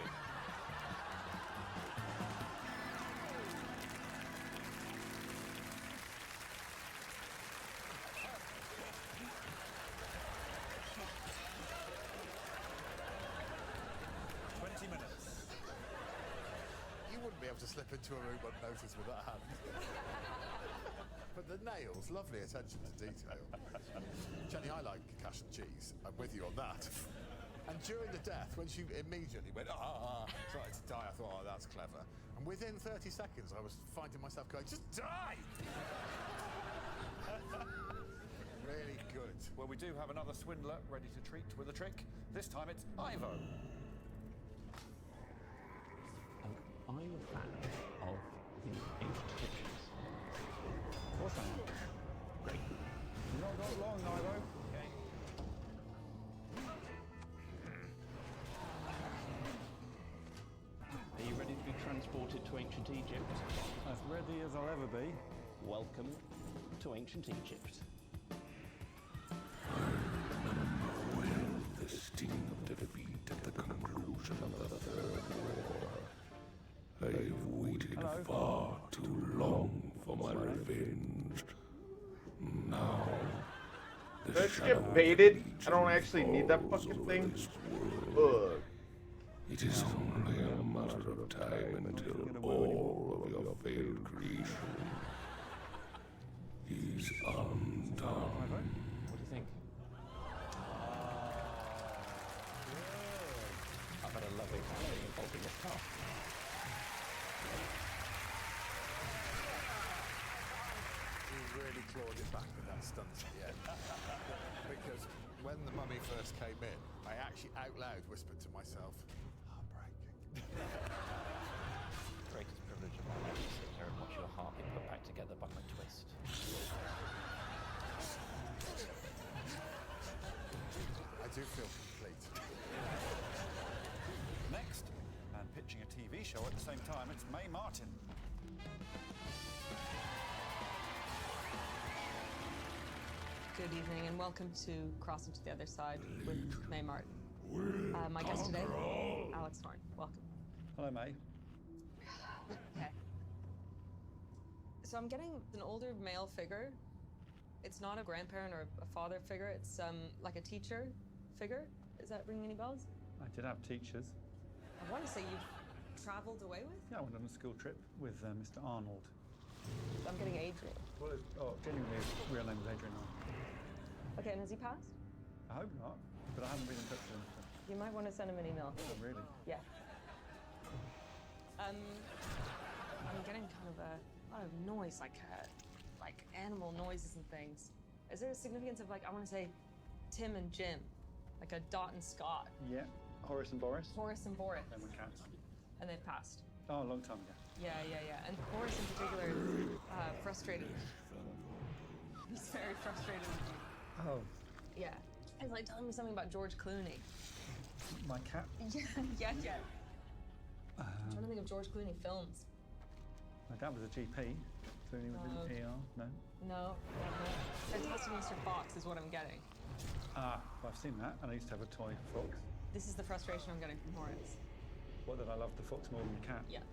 You wouldn't be able to slip into a room unnoticed with that hand. But the nails, lovely attention to detail. Jenny, I like cash and cheese. I'm with you on that. And during the death, when she immediately went, started to die, I thought, oh, that's clever. And within 30 seconds, I was finding myself going, just die! Really good.
Well, we do have another swindler ready to treat with a trick. This time it's Ivo.
Are you a fan of the ancient Egyptians?
Of course I am.
Great.
You've not got long, Ivo.
Okay. Are you ready to be transported to ancient Egypt?
As ready as I'll ever be.
Welcome to ancient Egypt.
The sting of defeat at the conclusion of the Third War. I've waited far too long for my revenge. Now, the
Let's
shadow
get baited.
of
I don't
Legion
actually need that
falls
fucking
over
thing.
this world.
Ugh.
It is only a matter of time until all of your failed creation is undone.
What do you think? I've had a lovely time involved in this car.
You really clawed it back with that stunt at the end. Because when the mummy first came in, I actually out loud whispered to myself, heartbreaking.
Greatest privilege of my life to sit here and watch your heart be put back together by my twist.
I do feel complete.
Next, and pitching a TV show at the same time, it's Mae Martin.
Good evening and welcome to Crossing to the Other Side with Mae Martin. My guest today, Alex Thorne. Welcome.
Hello, Mae.
Okay. So I'm getting an older male figure. It's not a grandparent or a father figure. It's like a teacher figure. Does that ring any bells?
I did have teachers.
I want to say you've traveled away with?
Yeah, I went on a school trip with Mr. Arnold.
I'm getting Adrian.
Well, genuinely, his real name was Adrian Arnold.
Okay, and has he passed?
I hope not. but I haven't been in touch with him. So.
You might want to send him an email.
Oh, really?
Yeah. I'm getting kind of a lot of noise, like animal noises and things. Is there a significance of, like, I want to say Tim and Jim, like a Dot and Scott?
Yeah. Horace and Boris.
Horace and Boris.
They were cats.
And they passed.
Oh, a long time ago.
Yeah. And Horace in particular is frustrated. He's very frustrated with you.
Oh.
Yeah. He's like telling me something about George Clooney.
My cat?
Yeah. I'm trying to think of George Clooney films.
My dad was a GP. Clooney was in ER. No?
No. Fantastic Mr. Fox is what I'm getting.
Ah, well, I've seen that, and I used to have a toy fox.
This is the frustration I'm getting from Horace.
What, that I love the fox more than the cat?
Yeah.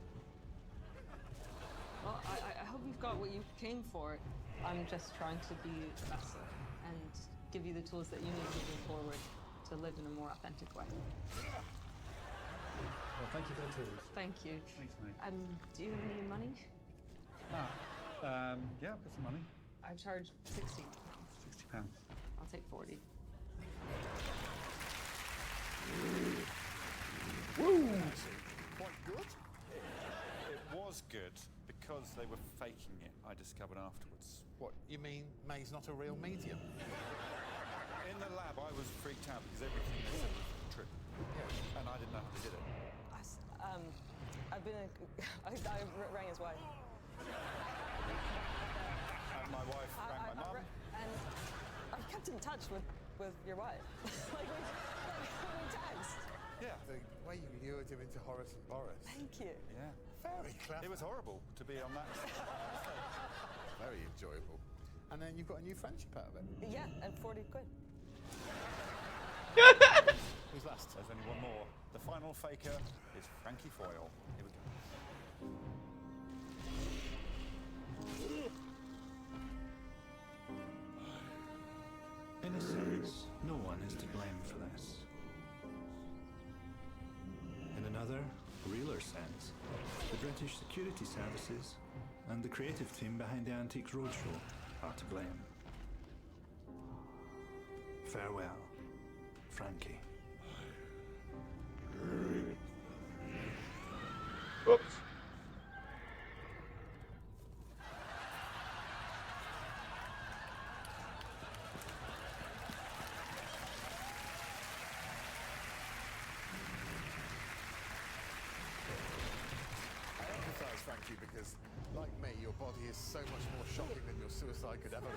Well, I hope you've got what you came for. I'm just trying to be the best and give you the tools that you need moving forward to live in a more authentic way.
Well, thank you for the tools.
Thank you.
Thanks, mate.
Do you have any money?
Yeah, I've got some money.
I charge 60.
£60.
I'll take 40.
Woo! Quite good. It was good because they were faking it, I discovered afterwards.
What, you mean May's not a real medium?
In the lab, I was freaked out because everything they said was true. Yeah. And I didn't know how they did it.
I've been I rang his wife.
And my wife rang my mum.
And I've kept in touch with your wife. like we text.
Yeah.
The way you lured him into Horace and Boris.
Thank you.
Yeah.
Very clever.
It was horrible to be on that.
Very enjoyable. And then you've got a new friendship out of it.
Yeah, and 40 quid.
Who's last?
There's only one more. The final faker is Frankie Foyle. Here we go.
In a sense, no one is to blame for this. In another, realer sense, the British security services and the creative team behind the Antiques Roadshow are to blame. Farewell, Frankie.
Oops.
Frankie, because, like me, your body is so much more shocking than your suicide could ever be.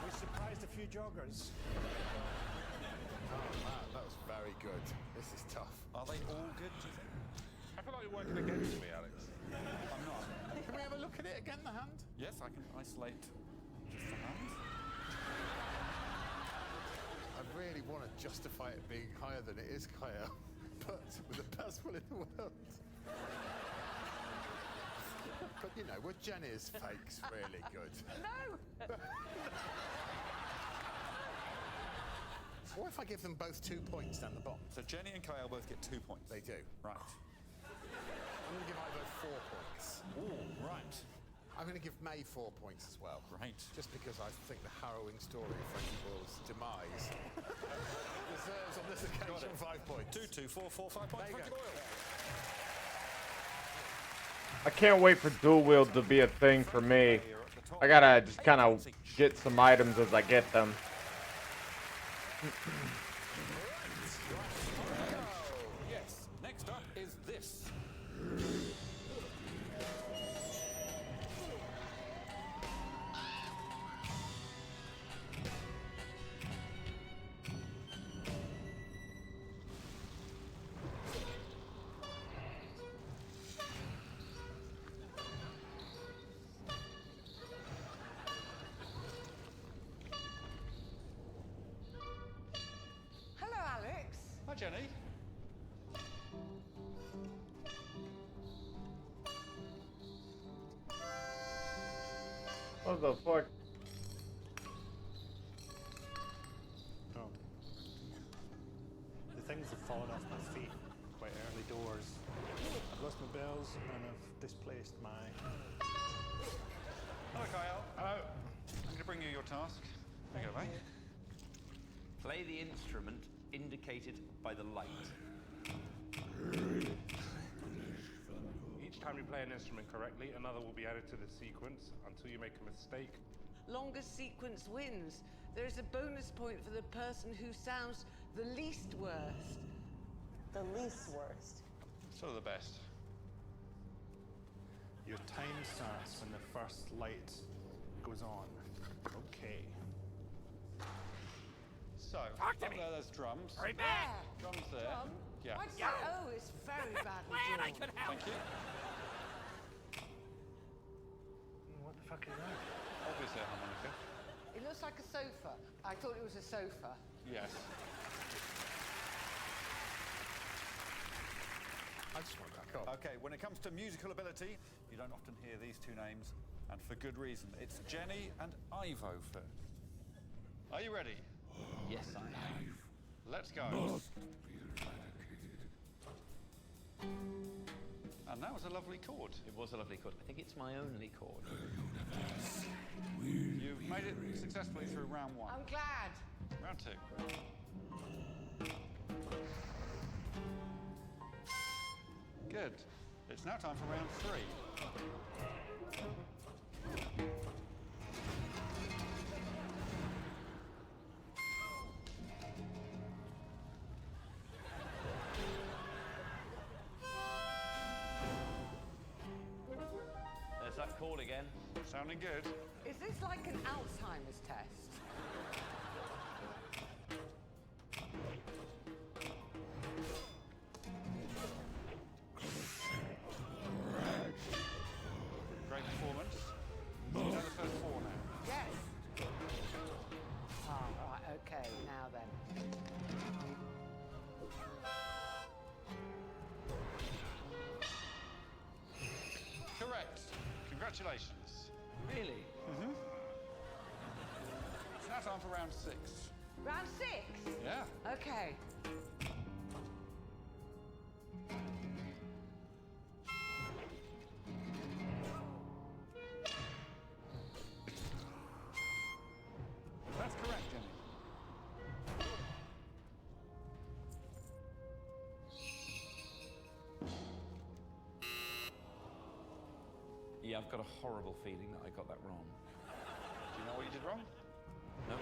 We surprised a few joggers.
Oh man, that was very good. This is tough.
Are they all good, do you think?
I feel like you're working against me, Alex.
I'm not.
Can we have a look at it again, the hand?
Yes, I can isolate just the hand.
I really want to justify it being higher than it is, Kaya, but with the best will in the world. But you know, what Jen is fake's really good.
No!
What if I give them both 2 points down the bottom?
So Jenny and Kyle both get 2 points.
They do.
Right.
I'm going to give Ivo 4 points.
Ooh, right.
I'm going to give May 4 points as well.
Right.
Just because I think the harrowing story of Frankie Boyle's demise deserves on this occasion 5 points.
2, 2, 4, 4, 5 points. Frankie Boyle.
I can't wait for dual wield to be a thing for me. I gotta just kind of get some items as I get them.
Yes. Next up is this.
Hello, Alex.
Hi, Jenny.
What the fuck?
Oh.
The things have fallen off my feet quite early doors. I've lost my bells and I've displaced my...
Hello, Kyle. Hello. I'm going to bring you your task. There you go, mate.
Play the instrument indicated by the light.
Each time you play an instrument correctly, another will be added to the sequence until you make a mistake.
Longest sequence wins. There is a bonus point for the person who sounds the least worst.
The least worst.
Sort of the best.
Your time starts when the first light goes on. Okay.
So, up there, there's drums.
Right
there. Drums there.
Drum?
Yeah.
I'd say, oh, it's very badly
Glad I
drawn.
could help. Thank you.
What the fuck is that?
Obviously a harmonica.
It looks like a sofa. I thought it was a sofa.
Yes.
I just want to crack on.
Okay, when it comes to musical ability, you don't often hear these two names, and for good reason. It's Jenny and Ivo first. Are you ready?
Yes, I am.
Let's go. And that was a lovely chord.
It was a lovely chord. I think it's my only chord.
You've made it successfully through round one.
I'm glad.
Round two. Good. It's now time for round three.
There's that chord again.
Sounding good.
Is this like an Alzheimer's test?
Great performance. You know the first four now.
Yes. Ah, right, okay, now then.
Correct. Congratulations.
Really?
Mm-hmm. It's now time for round six.
Round 6?
Yeah.
Okay.
That's correct, Jenny.
Yeah, I've got a horrible feeling that I got that wrong.
Do you know what you did wrong?
No.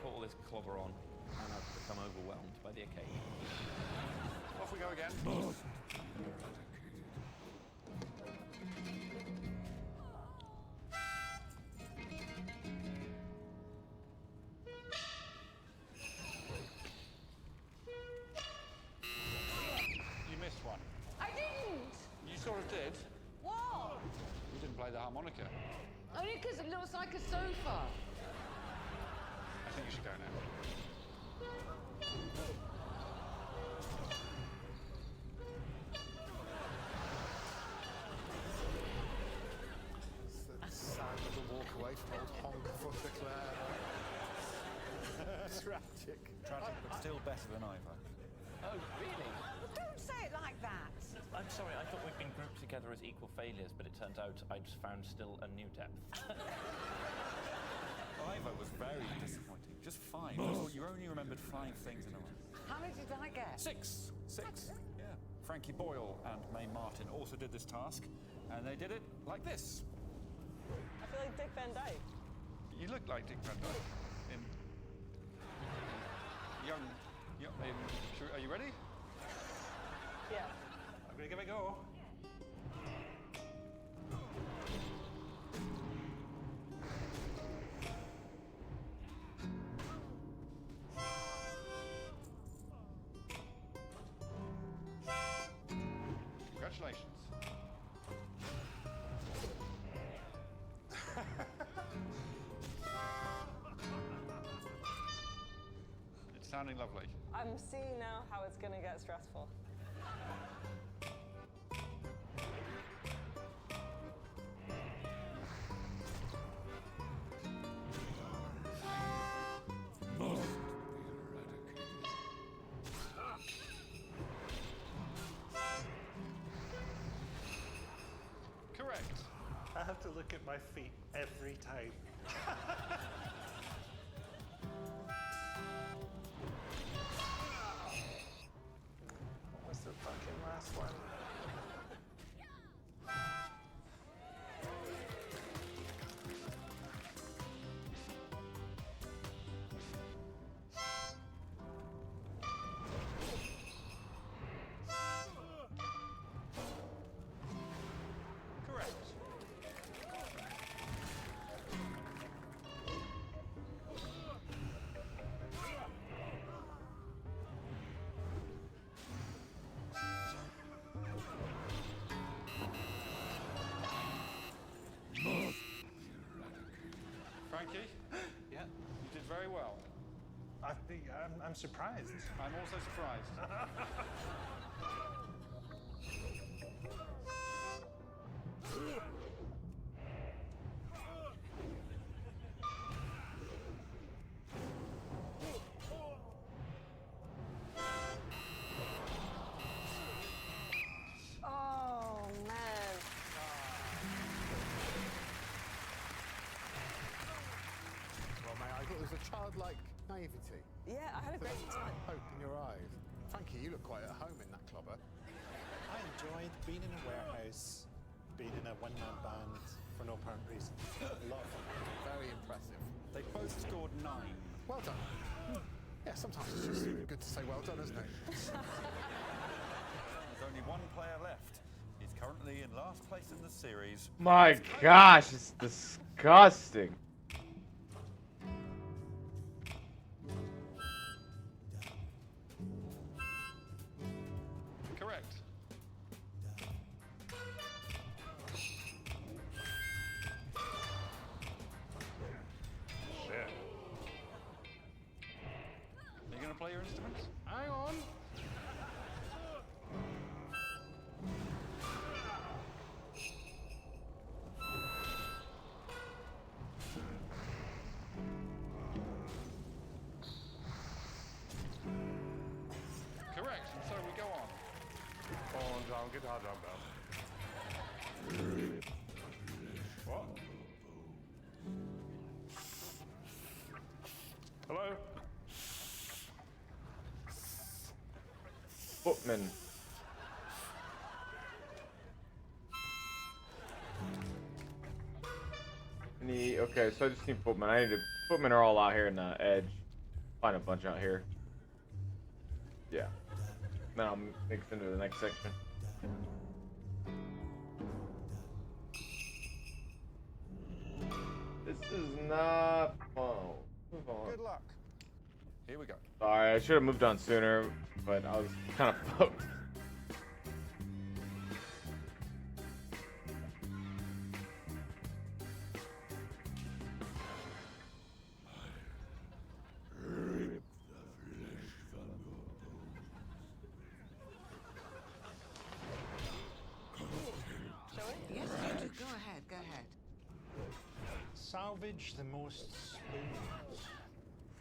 Put all this clobber on, and I've become overwhelmed by the occasion.
Off we go again. You missed one.
I didn't!
You sort of did.
What?
You didn't play the harmonica.
Only because it looks like a sofa.
I think you should go now.
It's the sound of the walk away from old Honk for the Claire. Tragic.
Tragic, but still better than Ivo.
Oh, really?
Well, don't say it like that.
I'm sorry, I thought we'd been grouped together as equal failures, but it turns out I'd found still a new depth.
Ivo was very disappointing. Just 5. You only remembered 5 things in a row.
How many did I get?
6. Yeah. Frankie Boyle and Mae Martin also did this task, and they did it like this.
I feel like Dick Van Dyke.
You look like Dick Van Dyke. In are you ready?
Yeah.
I'm gonna give it a go. Congratulations. It's sounding lovely.
I'm seeing now how it's gonna get stressful.
Correct.
I have to look at my feet every time.
last one.
Correct. Frankie? Yeah? You did very well.
I'm surprised.
I'm also surprised.
Oh, man.
Well, mate, I thought there was a childlike naivety.
Yeah, I had a great time.
Hope in your eyes. Frankie, you look quite at home in that clobber.
I enjoyed being in a warehouse, being in a one-man band for no apparent reason. A lot of fun.
Very impressive.
They both scored 9.
Well done. Yeah, sometimes it's just good to say well done, isn't it?
There's only one player left. He's currently in last place in the series.
My gosh, it's disgusting.
Correct.
Shit.
Are you going to play your instruments?
Hang on.
Correct, and so we go on.
Und down, guitar dumbbell. What? Hello?
Footman. Okay, so I just need footmen. Footmen are all out here in the edge. Find a bunch out here. Yeah. Then I'll mix into the next section. This is not fun. Move on.
Good luck. Here we go.
Sorry, I should have moved on sooner, but I was kind of poked.
Yes, you do. Go ahead, go ahead.
Salvage the most spoons.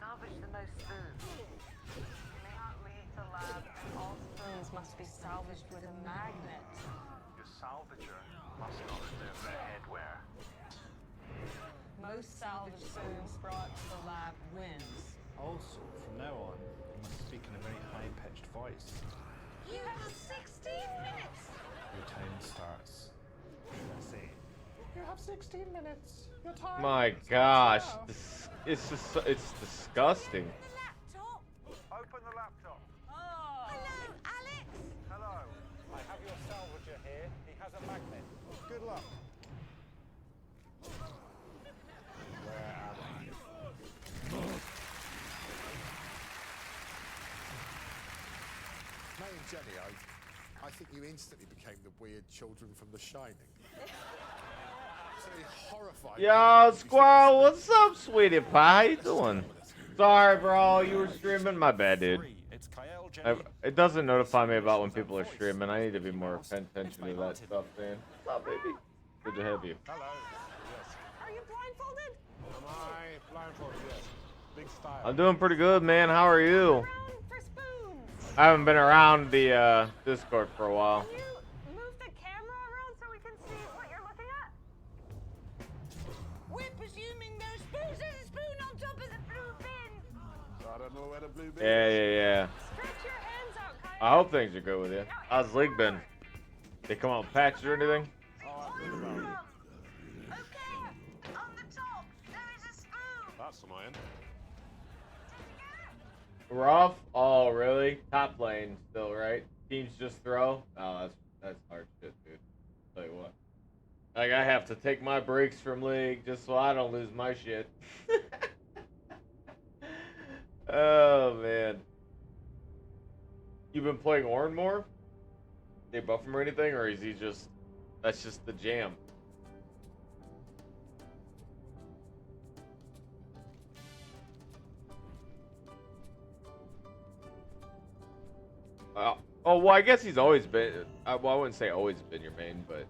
Salvage the most spoons. May not lead to lab.
All spoons must be salvaged with a magnet.
Your salvager must not remove their headwear.
Most salvaged spoons brought to the lab wins.
Also, from now on, you must speak in a very high-pitched voice.
You have 16 minutes.
Your time starts. Let's see. You have 16 minutes. Your time.
My gosh, it's just it's disgusting.
Laptop.
Open the laptop.
Oh. Hello, Alex.
Hello. I have your salvager here. He has a magnet. Good luck.
Where am I?
May and Jenny, I think you instantly became the weird children from The Shining. Absolutely horrifying.
Yo, Squirrel, what's up, sweetie pie? How you doing? Sorry, bro, you were streaming. My bad, dude. It doesn't notify me about when people are streaming. I need to be more paying attention to that stuff, man. What's up, baby? Good to have you.
Hello. Yes.
Are you blindfolded?
Am I blindfolded? Yes. Big style.
I'm doing pretty good, man. How are you?
For spoons.
I haven't been around the Discord for a while.
Can you move the camera around so we can see what you're looking at?
We're presuming no spoons. There's a spoon on top of the blue bin.
I don't know where the blue bin
Yeah,
is.
yeah, yeah.
Stretch your hands out, Kyle.
I hope things are good with you. How's the league been? They come out with patches or anything?
That's annoying.
Rough? Oh, really? Top lane still, right? Teams just throw? Oh, that's hard shit, dude. Tell you what. Like, I have to take my breaks from League just so I don't lose my shit. Oh, man. You been playing Ornn more? They buff him or anything? Or is he just... That's just the jam? Oh, well, I guess he's always been... well, I wouldn't say always been your main, but...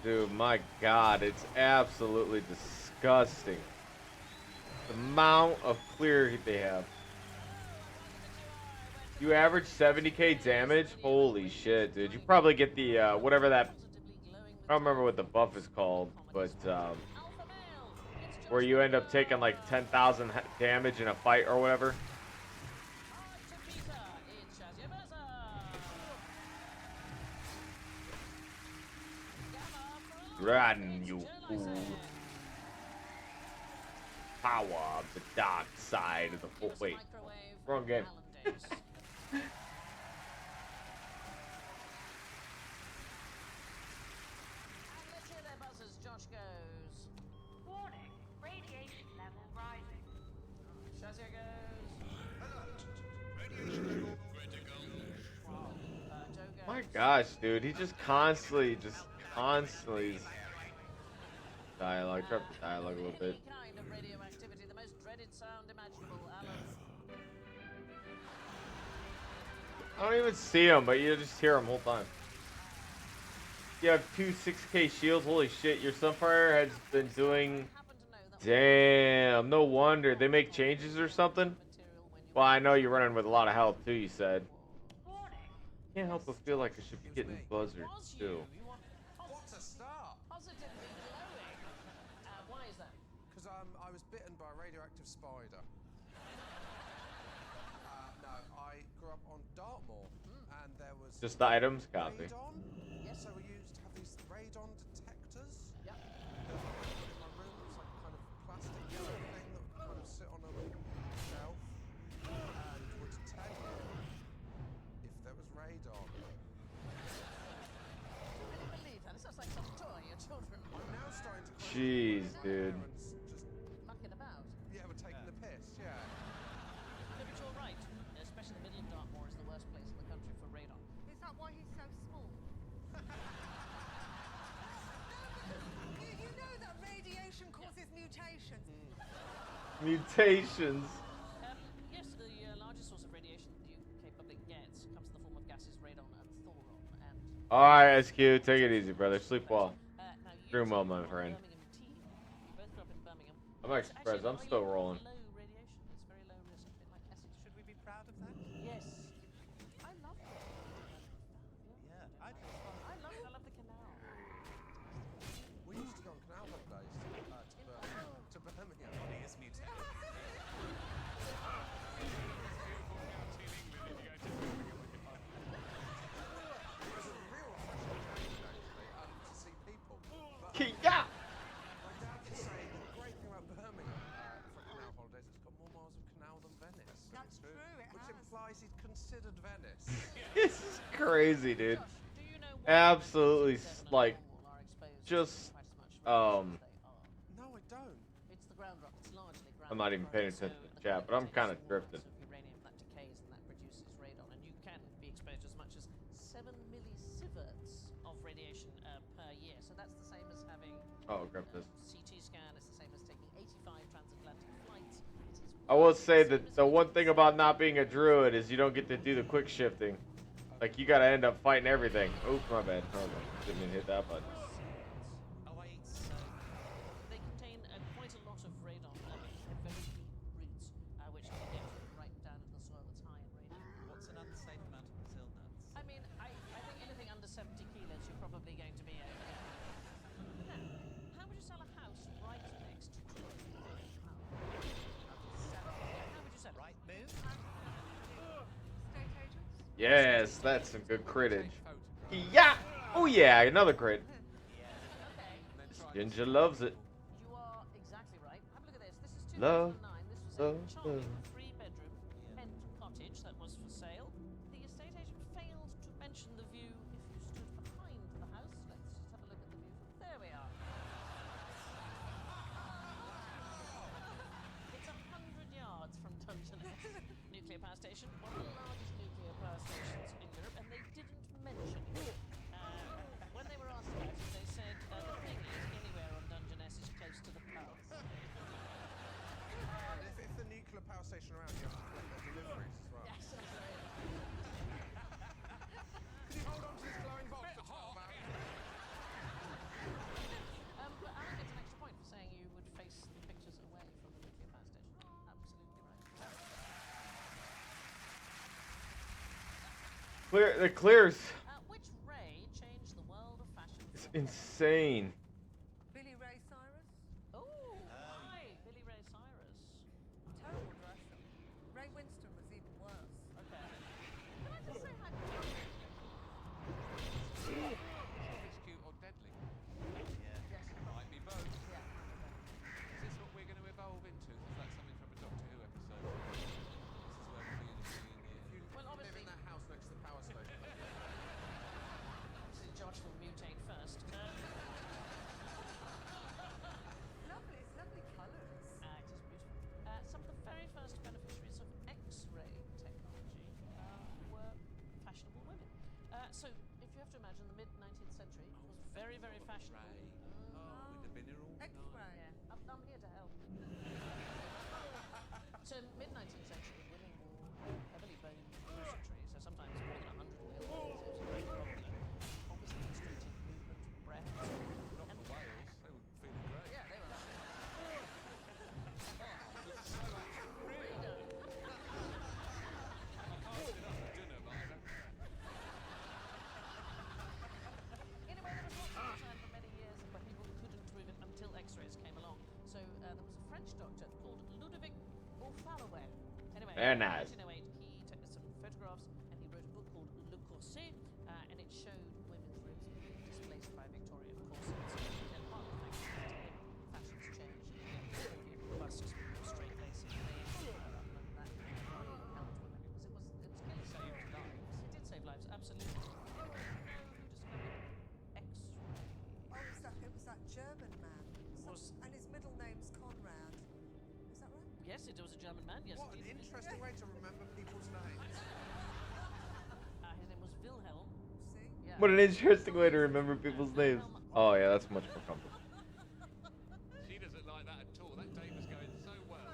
Dude, my God, it's absolutely disgusting. The amount of clear they have. You average 70k damage? Holy shit, dude. You probably get the, whatever that... I don't remember what the buff is called, but, where you end up taking, like, 10,000 damage in a fight or whatever. Run, you fool. Power of the dark side of the force. Wait, wrong game. My gosh, dude, he just constantly dialogue. Drop the dialogue a little bit. I don't even see him, but you just hear him the whole time. You have 2 6k shields. Holy shit, your Sunfire has been doing... Damn, no wonder. They make changes or something? Well, I know you're running with a lot of health too, you said. Can't help but feel like I should be getting buzzard too.
What a start!
Positively glowing. Why is that?
Because I was bitten by a radioactive spider. No, I grew up on Dartmoor, and there was...
Just the items? Copy.
Radon? Yes, so we used to have these radon detectors.
Yep.
There was one in my room, it was like a kind of plastic yellow thing that would kind of sit on a shelf and would tell you if there was radon.
Jeez, dude.
Mucking about.
Yeah, we're taking the piss, yeah.
No, but you're right. Especially the middle of Dartmoor is the worst place in the country for radon.
Is that why he's so small? You know that radiation causes mutations.
Mutations.
Yes, the largest source of radiation the UK public gets comes in the form of gases radon and thoron. And
Alright, SQ, take it easy, brother. Sleep well. Dream well, my friend. I'm actually surprised. I'm still rolling.
Low radiation. It's very low risk, a bit like acid.
Should we be proud of that?
Yes. I love it.
Yeah,
I love the canal.
we used to go on canal holidays to Birmingham. Body is mutated. It was a real refreshing change, actually, to see people.
Yeah.
My dad would say the great thing about Birmingham for canal holidays is it's got more miles of canal than Venice.
That's true, it
Which
has.
implies he'd considered Venice.
This is crazy, dude. Absolutely, like, just,
No, I don't.
It's the ground rock. It's largely ground
I'm not even paying attention to the chat, but I'm kind of drifting.
uranium that decays and that produces radon, and you can be exposed to as much as 7 millisieverts of radiation per year. So that's the same as having
Oh, grab this.
CT scan. It's the same as taking 85 transatlantic flights. It is
I will say that the one thing about not being a druid is you don't get to do the quick shifting. Like, you gotta end up fighting everything. Oops, my bad. Hold on. Didn't mean to hit that button.
They contain quite a lot of radon, very deep roots, which can get right down in the soil that's high in radon.
What's an unsafe amount of Brazil nuts?
I mean, I think anything under 70 kilos, you're probably going
Yes, that's some good critage. Yeah. Oh yeah, another crit. Ginger loves it.
You are exactly right. Have a look at this. This is
Love.
2009. This was
Love.
a charming three-bedroom Kent cottage that was for sale. The estate agent failed to mention the view if you stood behind the house. Let's just have a look at the view. There we are. It's 100 yards from Dungeness nuclear power station, one of the largest nuclear power stations in Europe, and they didn't mention it. When they were asked about it, they said the thing is anywhere on Dungeness is close to the pub.
If the nuclear power station around, you have to collect their deliveries as well.
Yes, that's right.
Can you hold on to this glowing box for 12 hours?
But Alan gets an extra point for saying you would face the pictures away from the nuclear power station. Absolutely right.
It clears.
Which Ray changed the world of fashion?
It's insane.
Billy Ray Cyrus?
Oh, hi, Billy Ray Cyrus.
Terrible dresser. Ray Winston was even worse.
Okay. Can I just say hi?
It's cute or deadly. Yeah.
Yes.
Might be both.
Yeah.
Is this what we're going to evolve into? Is that something from a Doctor Who episode? This is where we're beginning to be in the
Well,
Live
obviously,
in that house next to the power station.
obviously Josh will mutate first.
Lovely, it's lovely colours.
It is beautiful. Some of the very first beneficiaries of X-ray technology were fashionable women. So, if you have to imagine, the mid-19th century was very, very fashionable.
with the binaural.
X-ray.
Yeah, I'm here to help. So, mid-19th century, women wore heavily boned corsetry, so sometimes more than 100 mil. So it was very popular. Obviously, constricted movement, breath.
Not the whales. They were feeling great.
Yeah, they were. Anyway, there was lots of time for many years where people couldn't prove it until X-rays came along. So there was a French doctor called Ludovic Beaufallois. Anyway,
Very
in
nice.
1908, he took some photographs and he wrote a book called Le Corset, and it showed women's ribs being displaced by Victorian corsets. And part of the fact that fashions changed. European busts with more straight lacing. They up, and that helped women. It was killing saved lives. It did save lives, absolutely. Anyway, do you know who discovered X-ray?
Oh, it was that German man. And his middle name's Conrad. Is that right?
Yes, it was a German man. Yes,
What an interesting way to remember people's names.
his name was Wilhelm.
See?
Yeah.
What an interesting way to remember people's names. Oh yeah, that's much more comfortable.
She doesn't like that at all. That date was going so well.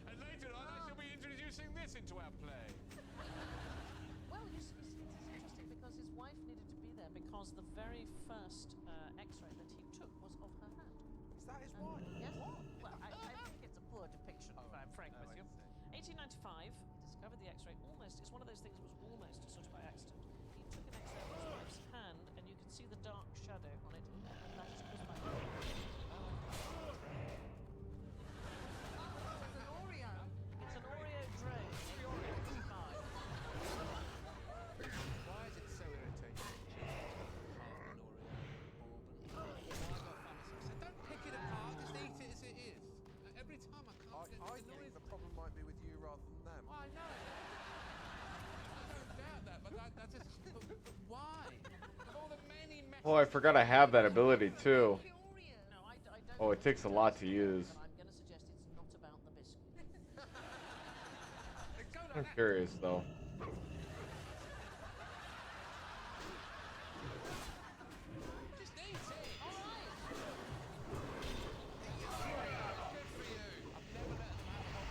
And later on, I shall be introducing this into our play.
Well, you see, it's interesting because his wife needed to be there because the very first X-ray that he took was of her hand.
Is that his wife?
Yes. Well, I think it's a poor depiction, if I'm frank with you. 1895, he discovered the X-ray almost. It's one of those things that was almost sort of by accident. He took an X-ray of his wife's hand, and you can see the dark shadow on it, and that is caused by.
There's an Oreo.
It's an Oreo drone.
Why is it so irritating?
Don't pick it apart. Just eat it as it is. Every time I can't get
I
the
think
noise.
the problem might be with you rather than them.
I know. I don't doubt that, but that's just. But why? Of all the many
Oh, I forgot I have that ability too.
No, I don't.
Oh, it takes a lot to use.
But I'm going to suggest it's not about the biscuit.
I'm curious though.
Just eat it.
All right.
Good for you. I've never let them have a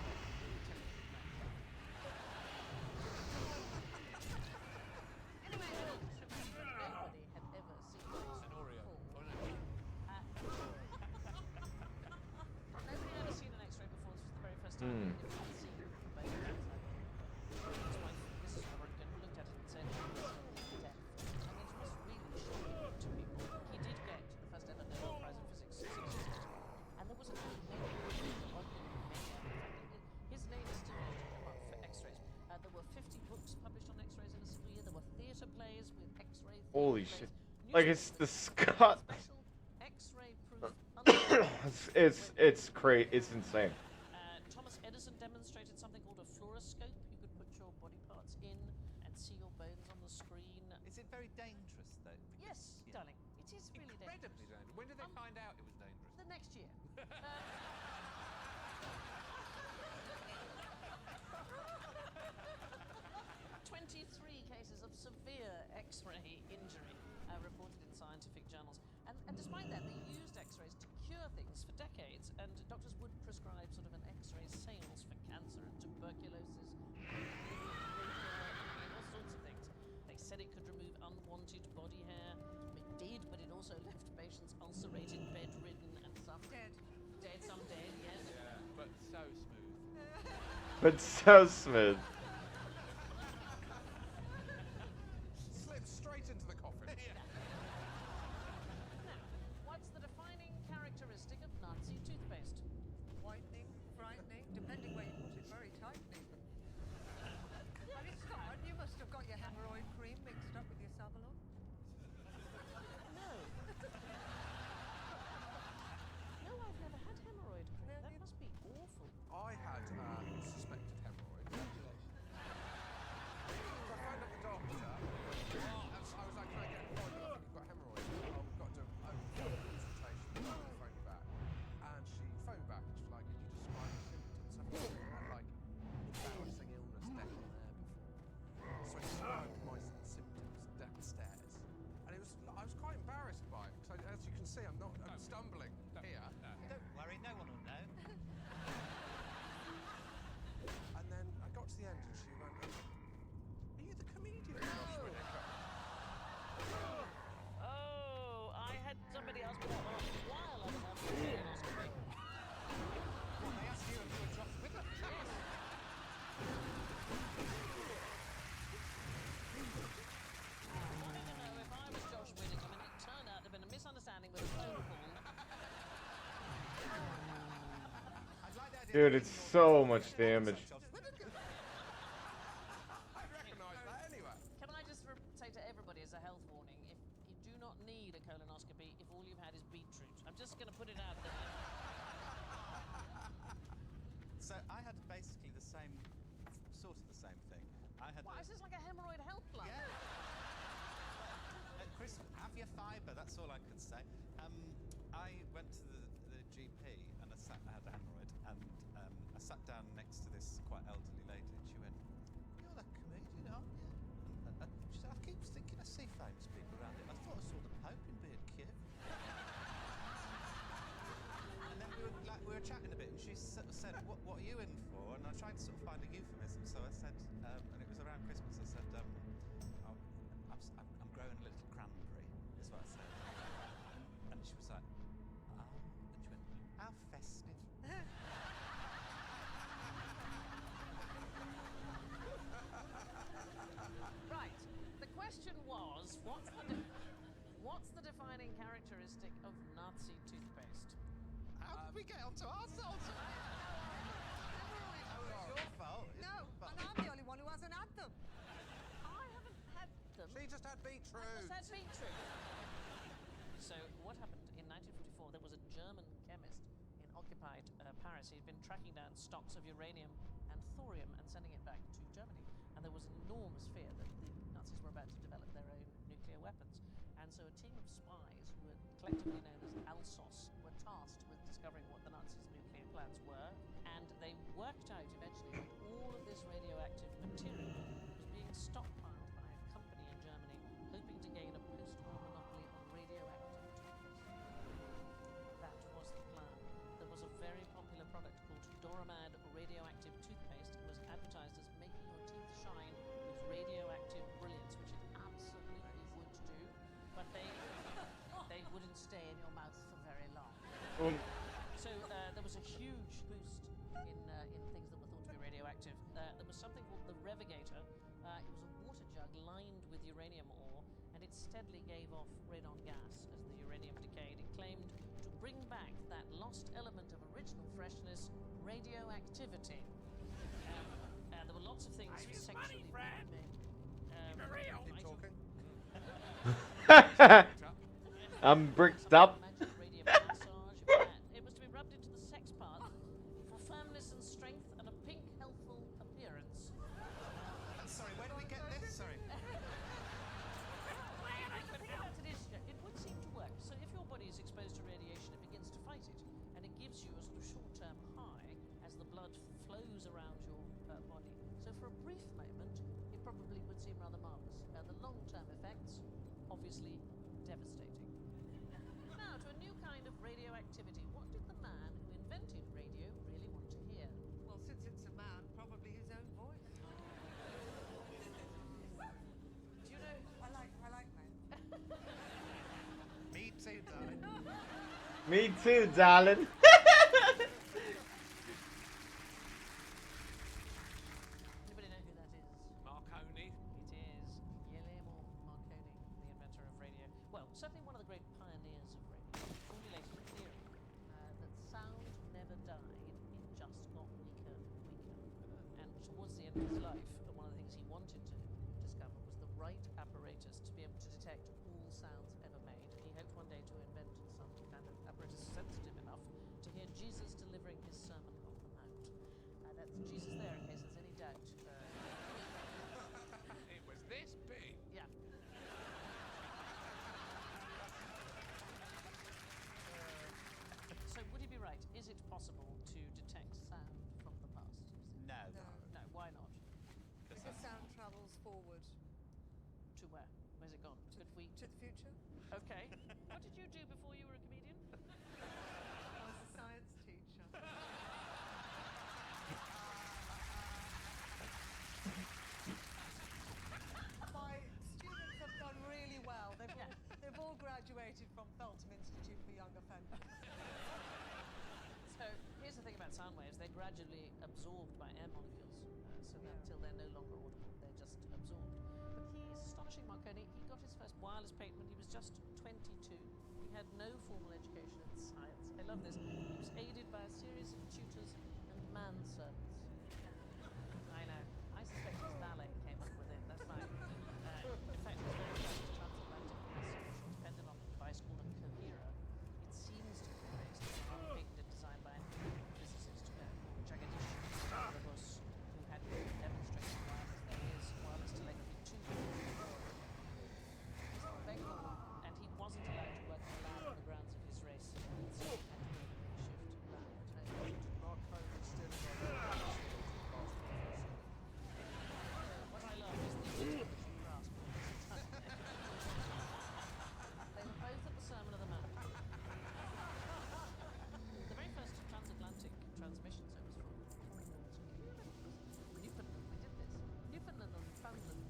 Anyway, nobody had ever seen this
An Oreo.
before.
Or no.
Nobody had ever seen an X-ray before. This was the very first time
Hmm.
it was seen from both sides. His wife
Holy shit! Like it's disgusting. It's crazy. It's insane.
Thomas Edison demonstrated something called a fluoroscope. You could put your body parts in and see your bones on the screen.
Is it very dangerous though?
Yes, darling. It is really
Incredibly dangerous. When did they find out it was dangerous?
The next year. 23 cases of severe X-ray injury reported in scientific journals. And despite that, they used X-rays to cure things for decades, and doctors would prescribe sort of an X-ray seance for cancer and tuberculosis, and all sorts of things. They said it could remove unwanted body hair. It did, but it also left patients ulcerated, bedridden, and some dead. Dead, some dead, yes.
Yeah, but so smooth.
But so smooth.
Slipped straight into the coffin.
Now, what's the defining characteristic of Nazi toothpaste?
Whitening, frightening, depending where you put it, very tightening. And it's not. You must have got your hemorrhoid cream mixed up with your Savalon.
No. No, I've never had hemorrhoid cream. That must be awful.
I had suspected hemorrhoid. So I phoned up the doctor. And I was like, can I get an appointment? I think you've got hemorrhoids. Oh, we've got to do a consultation. I'll phone you back. And she phoned me back and she's like, can you describe the symptoms? I've never had like embarrassing illness down there before. So I described my symptoms downstairs. And it was, I was quite embarrassed by it because as you can see, I'm stumbling here.
Don't worry, no one will know.
And then I got to the end and she went, are you the comedian Josh Whittaker?
Oh, I had somebody ask me that while I was on the colonoscopy.
Well, they asked you if you were Josh Whittaker.
I wanted to know if I was Josh Whittaker, and it turned out to have been a misunderstanding with a phone call.
Dude, it's so much damage.
I recognise that anyway.
Can I just say to everybody as a health warning, if you do not need a colonoscopy if all you've had is beetroot. I'm just going to put it out there.
So I had basically the same, sort of the same thing. I had.
What, is this like a hemorrhoid helpline?
Yeah. Chris, have your fibre. That's all I could say. I went to the GP and I had a hemorrhoid, and I sat down next to this quite elderly lady, and she went, "You're that comedian, aren't you?" And she said, "I keep thinking I see famous people around it. I thought I saw the Pope in Beardkew." And then we were chatting a bit, and she sort of said, "What are you in for?" And I tried to sort of find a euphemism, so I said, and it was around Christmas. I said, I'm growing a little cranberry, is what I said. And she was like, "Oh," and she went, "How festive."
Right. The question was, what's the defining characteristic of Nazi toothpaste?
How did we get onto ourselves? It's your fault.
No, and I'm the only one who hasn't had them.
I haven't had them.
She just had beetroot.
I just had beetroot. So what happened in 1944? There was a German chemist in occupied Paris. He'd been tracking down stocks of uranium and thorium and sending it back to Germany. And there was an enormous fear that the Nazis were about to develop their own nuclear weapons. And so a team of spies, who were collectively known as Alsos, were tasked with discovering what the Nazis' nuclear plans were. And they worked out eventually that all of this radioactive material was being stockpiled by a company in Germany, hoping to gain a post-war monopoly on radioactive toothpaste. That was the plan. There was a very popular product called Doramad radioactive toothpaste. It was advertised as making your teeth shine with radioactive brilliance, which it absolutely would do, but they wouldn't stay in your mouth for very long. So there was a huge boost in things that were thought to be radioactive. There was something called the Revigator. It was a water jug lined with uranium ore, and it steadily gave off radon gas as the uranium decayed. It claimed to bring back that lost element of original freshness, radioactivity. There were lots of things sexually.
Keep it real.
Keep talking.
I'm bricked up.
It was to be rubbed into the sex part for firmness and strength and a pink, healthful appearance.
Sorry, where do we get this? Sorry.
It would seem to work. So if your body is exposed to radiation, it begins to fight it, and it gives you a sort of short-term high as the blood flows around your body. So for a brief moment, it probably would seem rather marvellous. The long-term effects, obviously, devastating. Now to a new kind of radioactivity. What did the man who invented radio really want to hear?
Well, since it's a man, probably his own voice.
Do you know?
I like men.
Me too, darling.
Me too, darling.
Anybody know who that is?
Marconi.
It is Guillermo Marconi, the inventor of radio. Well, certainly one of the great pioneers of radio. Formulated a theory that sound never died, it just got weaker and weaker. And towards the end of his life, one of the things he wanted to discover was the right apparatus to be able to detect all sounds ever made. He hoped one day to invent some kind of apparatus sensitive enough to hear Jesus delivering his sermon on the Mount. That's Jesus there in case there's any doubt.
It was this big.
Yeah. So would he be right? Is it possible to detect sound from the past?
No.
No, why not?
Because sound travels forward.
To where? Where's it gone? Could we...
To the future?
Okay. What did you do before you were a comedian?
I was a science teacher. My students have done really well. They've all graduated from Feltham Institute for Young Offenders.
So here's the thing about sound waves. They're gradually absorbed by air molecules. So that until they're no longer audible, they're just absorbed. But he's astonishing, Marconi. He got his first wireless patent when he was just 22. He had no formal education in science. I love this. He was aided by a series of tutors and manservants. I know. I suspect his valet came up with it. That's fine. In fact, his very first transatlantic message depended on a device called a coherer. It seems to be based on a patented design by a physicist, Jagadish Chandra Bose, who had demonstrated wireless telegraphy to him. And he wasn't allowed to work in a lab on the grounds of his race. So he had to go to makeshift lab at home.
Marconi still in our
What I love is the wisdom that you grasp. They were both at the Sermon of the Mount. The very first transatlantic transmission service from Newfoundland. We did this. Newfoundland and Newfoundland.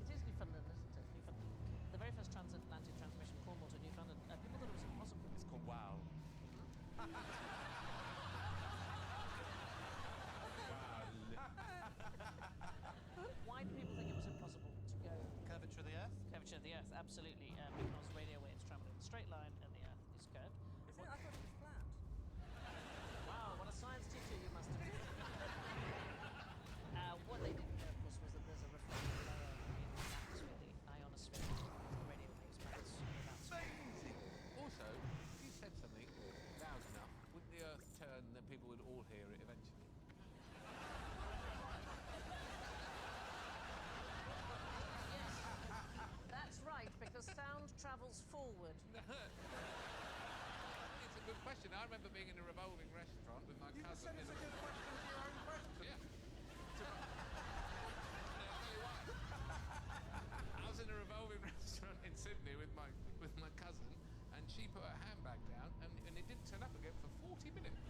It is Newfoundland, isn't it? Newfoundland. The very first transatlantic transmission, Cornwall to Newfoundland. People thought it was impossible.
It's called Wow.
Why do people think it was impossible to go?
Curvature of the Earth?
Curvature of the Earth, absolutely, because radio waves travel in a straight line and the Earth is curved.
Is it? I thought it was flat.
Wow, what a science teacher you must have been. What they didn't know, of course, was that there's a reflective layer in the atmosphere, the ionosphere, the radio waves bounce about.
Amazing. Also, if you said something loud enough, wouldn't the Earth turn that people would all hear it eventually?
That's right, because sound travels forward.
It's a good question. I remember being in a revolving restaurant with my cousin.
said it's a good question to your own question.
Yeah. I was in a revolving restaurant in Sydney with my cousin, and she put her handbag down, and it didn't turn up again for 40 minutes.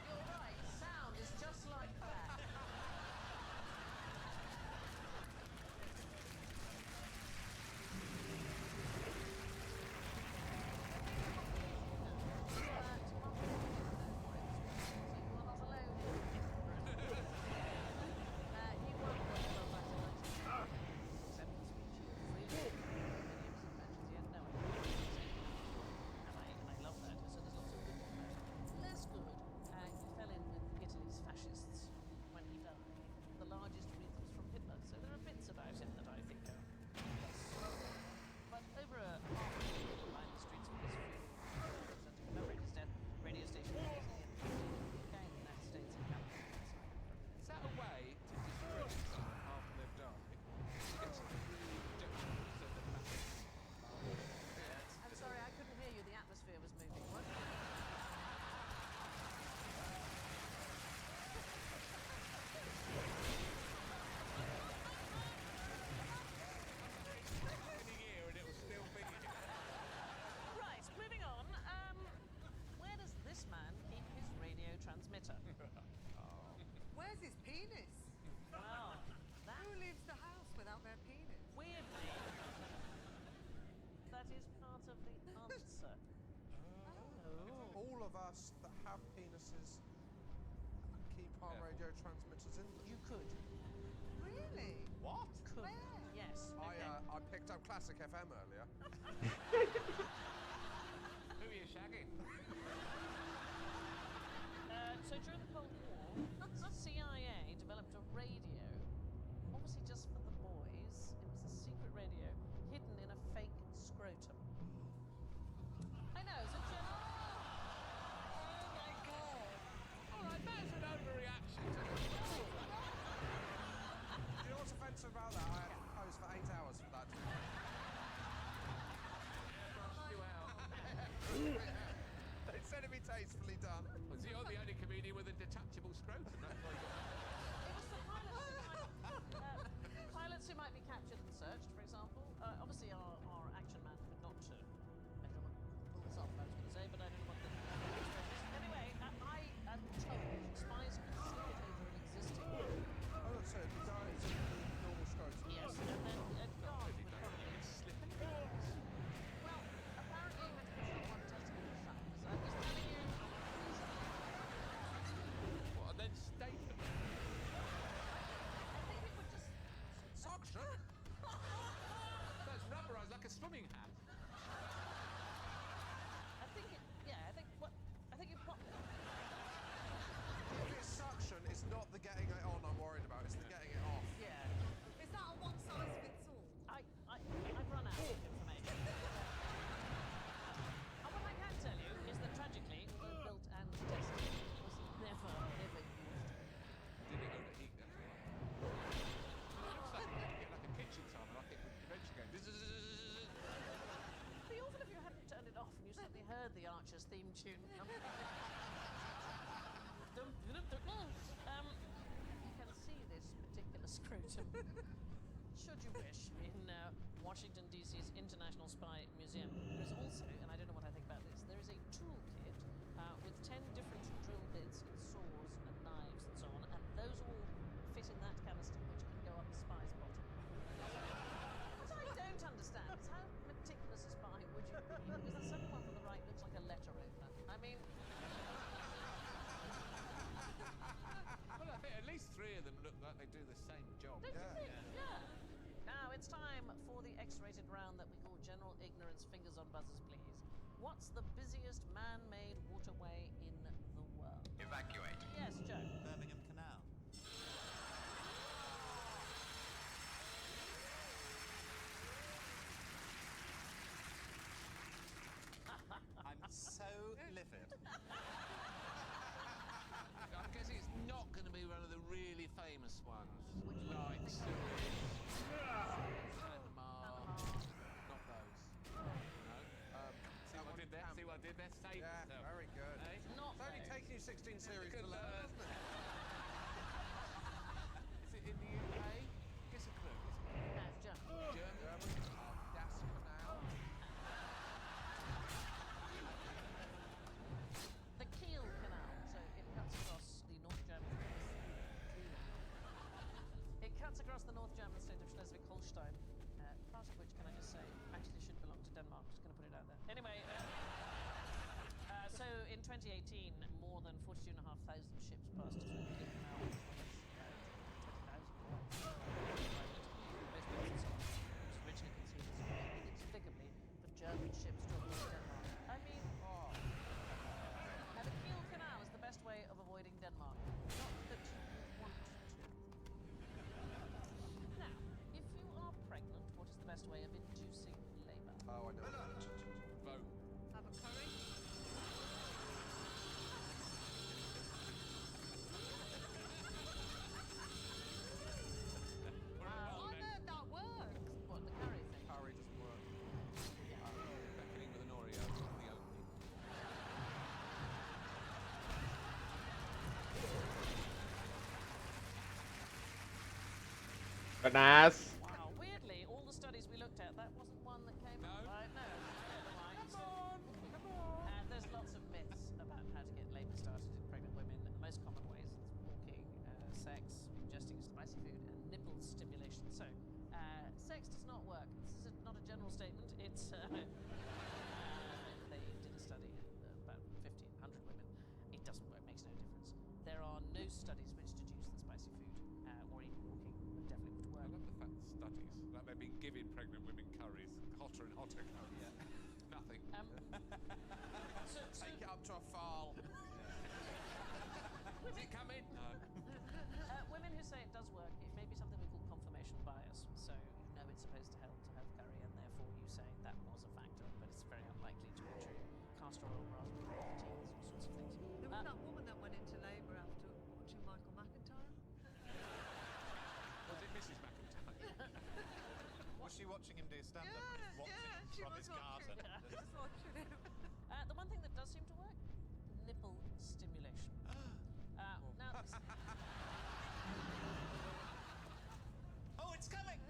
You're right, sound is just like that.
all of us that have penises keep our radio transmitters in them?
You could.
Really?
What?
Could. Yes.
I picked up Classic FM earlier.
Who are you shagging?
So during the Cold War, CIA developed a radio, obviously just for the boys. It was a secret radio hidden in a fake scrotum. I know, it's a general.
Oh my god! Alright, that's an overreaction to the
Do you know what's offensive about that? I had to pose for 8 hours for that.
Crushed you out.
They said it'd be tastefully done.
Well, so you're the only comedian with a detachable scrotum. That's why you
It was for pilots who might be captured and searched, for example. Obviously, our action man could not. I don't know what pulls off. I was going to say, but I don't know what the. Anyway, I am told spies could see it over an existing.
Oh, look, so the guy is in the normal scrotum.
Yes, and then a guard would probably slip in. Well, apparently you had to put one testicle in the sun. So I'm just telling you.
What, and then staple them?
I think it would just.
Suction? That's rubberized like a swimming hat.
I think it. Yeah, I think what. I think you pop.
If it's suction, it's not the getting it on I'm worried about, it's the getting it off.
Yeah.
Is that a one size fits all?
I've run out of information. And what I can tell you is that tragically, although built and tested, it was never used.
Did it overheat then? It looks like you get like a kitchen timer, like it would eventually go.
Be awful if you hadn't turned it off and you suddenly heard the Archer's theme tune come. You can see this particular scrotum, should you wish, in Washington, D.C.'s International Spy Museum. There is also, and I don't know what I think about this, there is a toolkit with 10 different drill bits and saws and knives and so on, and those all fit in that canister, which can go up a spy's bottom. What I don't understand is how meticulous a spy would you be? Because the second one from the right looks like a letter opener. I mean...
Well, I think at least 3 of them look like they do the same job.
Don't you think? Yeah. Now it's time for the X-rated round that we call General Ignorance. Fingers on buzzers, please. What's the busiest man-made waterway in the world?
Evacuate.
Yes, Joe.
Birmingham Canal. I'm so livid.
I'm guessing it's not going to be one of the really famous ones. Like Suez, Panama. Not those. No. See what I did there? See what I did there? Save
Yeah,
yourself.
very good.
Eh?
Not
It's only
those.
taken you 16 series to
Good
learn,
learn.
hasn't it?
Is it in the UK? Guess a clue.
No, it's German.
German?
Das Canal.
The Kiel Canal, so it cuts across the North German. It cuts across the North German state of Schleswig-Holstein, part of which, can I just say, actually should belong to Denmark. Just going to put it out there. Anyway, so in 2018, more than 42,500 ships passed through the Kiel Canal. Which was originally conceived as inexplicably for German ships to avoid Denmark. I mean, now the Kiel Canal is the best way of avoiding Denmark. Not that you want to. Now, if you are pregnant, what is the best way of inducing labour?
Oh, I know.
Vote.
Have a curry?
Well,
I've heard that works.
What, the curry thing?
Curry doesn't work.
beckoning with an Oreo at the opening.
Bananas.
Wow, weirdly, all the studies we looked at, that wasn't one that came up. I know. Never mind.
Come on.
And there's lots of myths about how to get labour started in pregnant women. The most common ways is walking, sex, ingesting spicy food, and nipple stimulation. So, sex does not work. This is not a general statement. It's they did a study, about 1,500
studies. Like they've been giving pregnant women curries, hotter and hotter curries.
Yeah.
Nothing.
So
Take it up to a foal. Is it coming? No.
women who say it does work, it may be something we call confirmation bias. So you know it's supposed to help to have curry, and therefore you say that was a factor, but it's very unlikely to be true. Castor oil, raspberry, teas, all sorts of things.
There was that woman that went into labour after watching Michael McIntyre.
Was it Mrs. McIntyre?
Was she watching him do stand-up? Watching him
she
from
was
his
watching.
garden?
She was watching him.
The one thing that does seem to work, nipple stimulation. Now,
Oh, it's coming!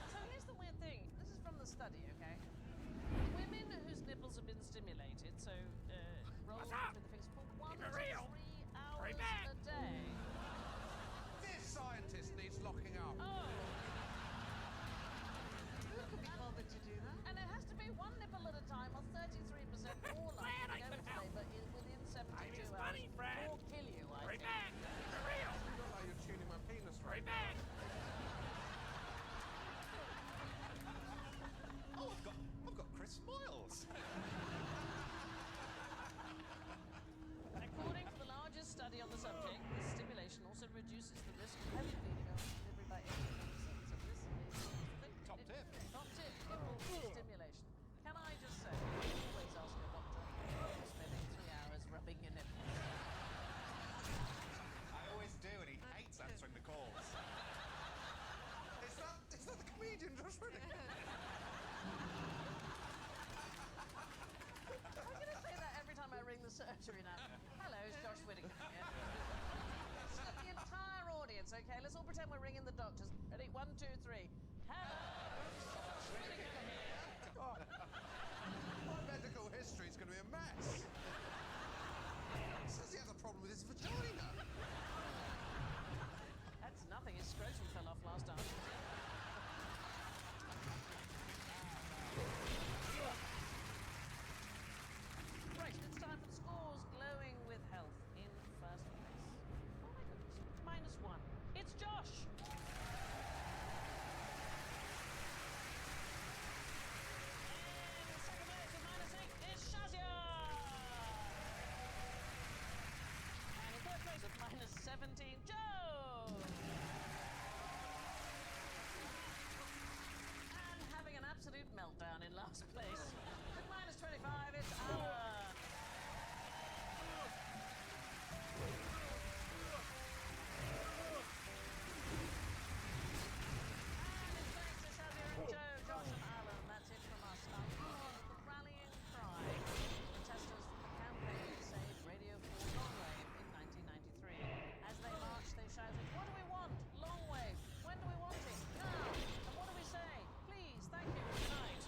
so here's the weird thing. This is from the study, okay? Women whose nipples have been stimulated, so roll between the fingers for 1 to 3 hours a day.
This scientist needs locking up.
Oh!
Who could be bothered to do that?
And it has to be 1 nipple at a time, or 33% more likely to go into labour within 72 hours, or kill you, I think.
You look like you're tuning my penis right now.
Oh, I've got Chris Moyles.
According to the largest study on the subject, this stimulation also reduces the risk of heavy bleeding after delivery by 18%. So this is the thing.
Top tip.
Top tip, nipple stimulation. Can I just say, always ask your doctor before spending 3 hours rubbing your nipples.
I always do, and he hates answering the calls.
Is that the comedian Josh Whittaker?
I'm going to say that every time I ring the surgery now. Hello, it's Josh Whittaker here. It's the entire audience, okay? Let's all pretend we're ringing the doctors. Ready? 1, 2, 3. Hello, Josh Whittaker here.
Oh. My medical history is going to be a mess. Says he has a problem with his vagina.
That's nothing. His scrotum fell off last time. Right, it's time for the scores. Glowing with health in first place. Oh my goodness. -1. It's Josh. And second place with -8 is Shazia. And in third place with -17, Joe. And having an absolute meltdown in last place with -25, it's Alan. And it's thanks to Shazia and Joe, Josh and Alan. That's it from us. Our the rallying cry. Protesters from the campaign to save Radio 4 Longwave in 1993. As they marched, they shouted, "What do we want? Longwave. When do we want it? Now. And what do we say? Please, thank you, good night."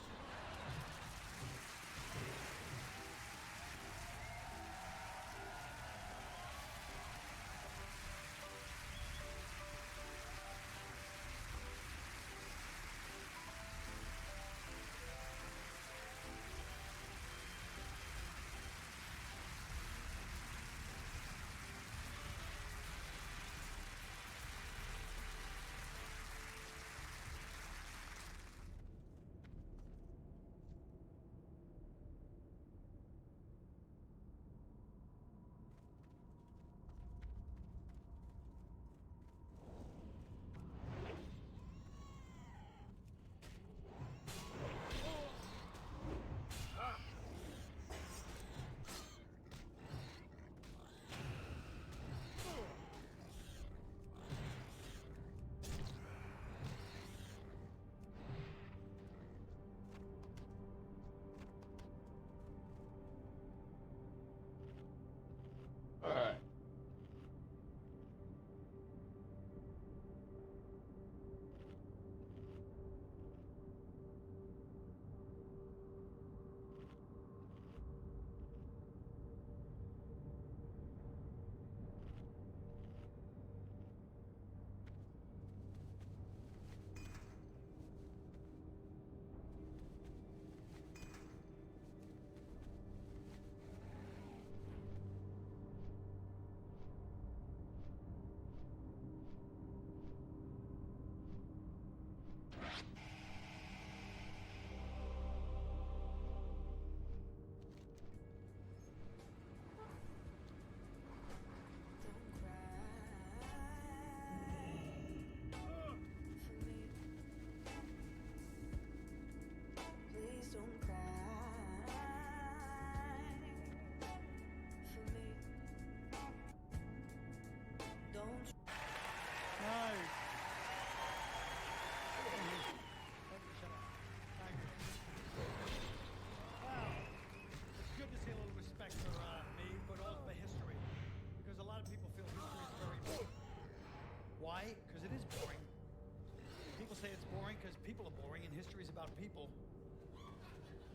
about people.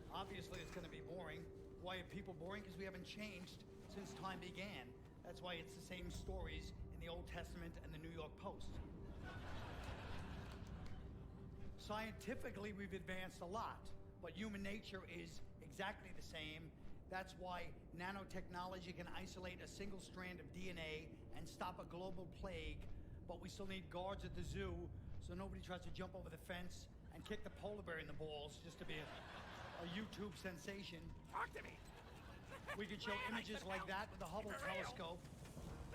Obviously, it's going to be boring. Why are people boring? Because we haven't changed since time began. That's why it's the same stories in the Old Testament and the New York Post. Scientifically, we've advanced a lot, but human nature is exactly the same. That's why nanotechnology can isolate a single strand of DNA and stop a global plague, but we still need guards at the zoo so nobody tries to jump over the fence and kick the polar bear in the balls just to be a YouTube sensation.
Talk to me.
We could show images like that with the Hubble telescope,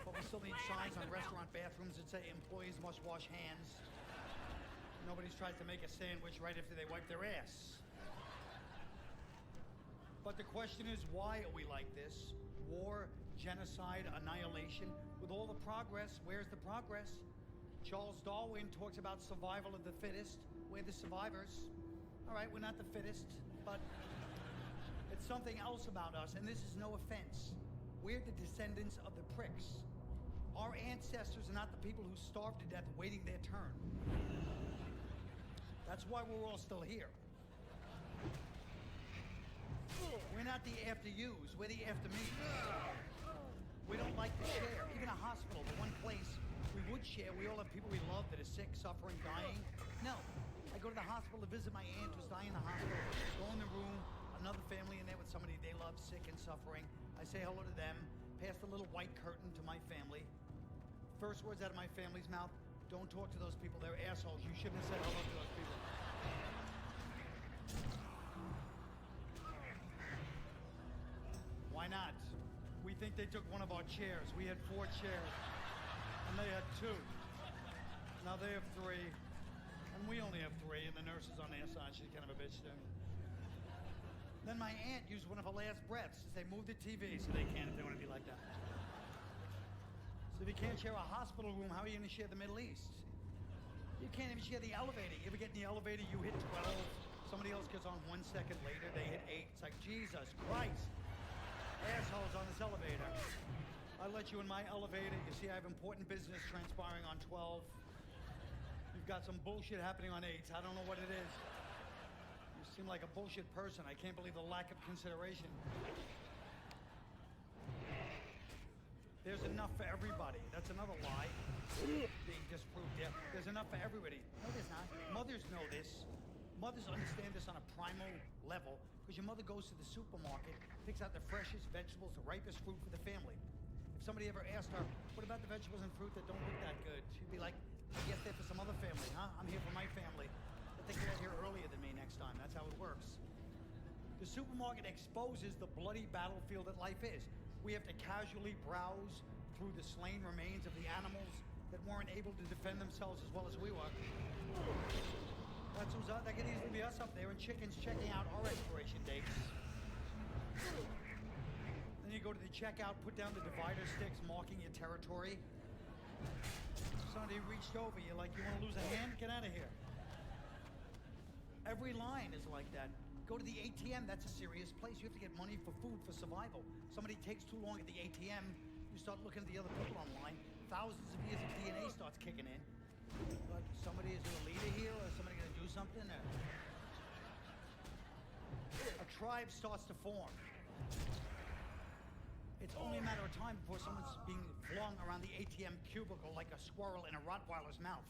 but we still need signs on restaurant bathrooms that say employees must wash hands. Nobody's tries to make a sandwich right after they wipe their ass. But the question is, why are we like this? War, genocide, annihilation. With all the progress, where's the progress? Charles Darwin talks about survival of the fittest. We're the survivors. All right, we're not the fittest, but it's something else about us, and this is no offense. We're the descendants of the pricks. Our ancestors are not the people who starved to death waiting their turn. That's why we're all still here. We're not the after yous, we're the after me. We don't like to share. Even a hospital, the one place we would share, we all have people we love that are sick, suffering, dying. No. I go to the hospital to visit my aunt who's dying in the hospital, go in the room, another family in there with somebody they love, sick and suffering. I say hello to them, pass the little white curtain to my family. First words out of my family's mouth, don't talk to those people, they're assholes. You shouldn't have said hello to those people. Why not? We think they took one of our chairs. We had 4 chairs, and they had 2. Now they have 3, and we only have 3, and the nurse is on their side. She's kind of a bitch too. Then my aunt used one of her last breaths to say, move the TV, so they can if they want to be like that. So if you can't share a hospital room, how are you going to share the Middle East? You can't even share the elevator. You ever get in the elevator, you hit 12, somebody else gets on 1 second later, they hit 8. It's like, Jesus Christ. Assholes on this elevator. I let you in my elevator. You see, I have important business transpiring on 12. You've got some bullshit happening on 8. I don't know what it is. You seem like a bullshit person. I can't believe the lack of consideration. There's enough for everybody. That's another lie being disproved there. There's enough for everybody. No, there's not. Mothers know this. Mothers understand this on a primal level because your mother goes to the supermarket, picks out the freshest vegetables, the ripest fruit for the family. If somebody ever asked her, what about the vegetables and fruit that don't look that good? She'd be like, I guess they're for some other family, huh? I'm here for my family. But they get here earlier than me next time. That's how it works. The supermarket exposes the bloody battlefield that life is. We have to casually browse through the slain remains of the animals that weren't able to defend themselves as well as we were. That could easily be us up there and chickens checking out our expiration dates. Then you go to the checkout, put down the divider sticks marking your territory. Somebody reached over you like, you want to lose a hand? Get out of here. Every line is like that. Go to the ATM, that's a serious place. You have to get money for food, for survival. Somebody takes too long at the ATM, you start looking at the other people online. Thousands of years of DNA starts kicking in. Like, somebody is there a leader here, or somebody gonna do something? Or... A tribe starts to form. It's only a matter of time before someone's being flung around the ATM cubicle like a squirrel in a Rottweiler's mouth.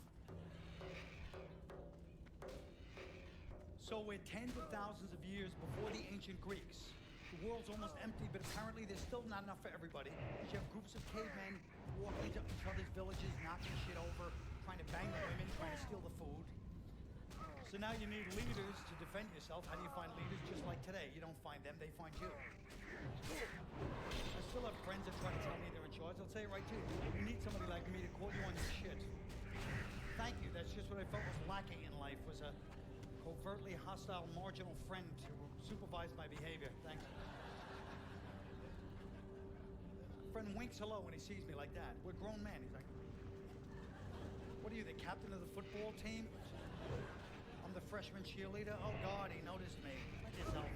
So we're tens of thousands of years before the ancient Greeks. The world's almost empty, but apparently there's still not enough for everybody. You have groups of cavemen walking into each other's villages, knocking shit over, trying to bang the women, trying to steal the food. So now you need leaders to defend yourself. How do you find leaders? Just like today. You don't find them, they find you. I still have friends that try to tell me they're in charge. I'll tell you right too. You need somebody like me to call you on your shit. Thank you. That's just what I felt was lacking in life, was a covertly hostile, marginal friend to supervise my behavior. Thanks. Friend winks hello when he sees me like that. We're grown men. He's like, what are you, the captain of the football team? I'm the freshman cheerleader. Oh God, he noticed me. Like yourself.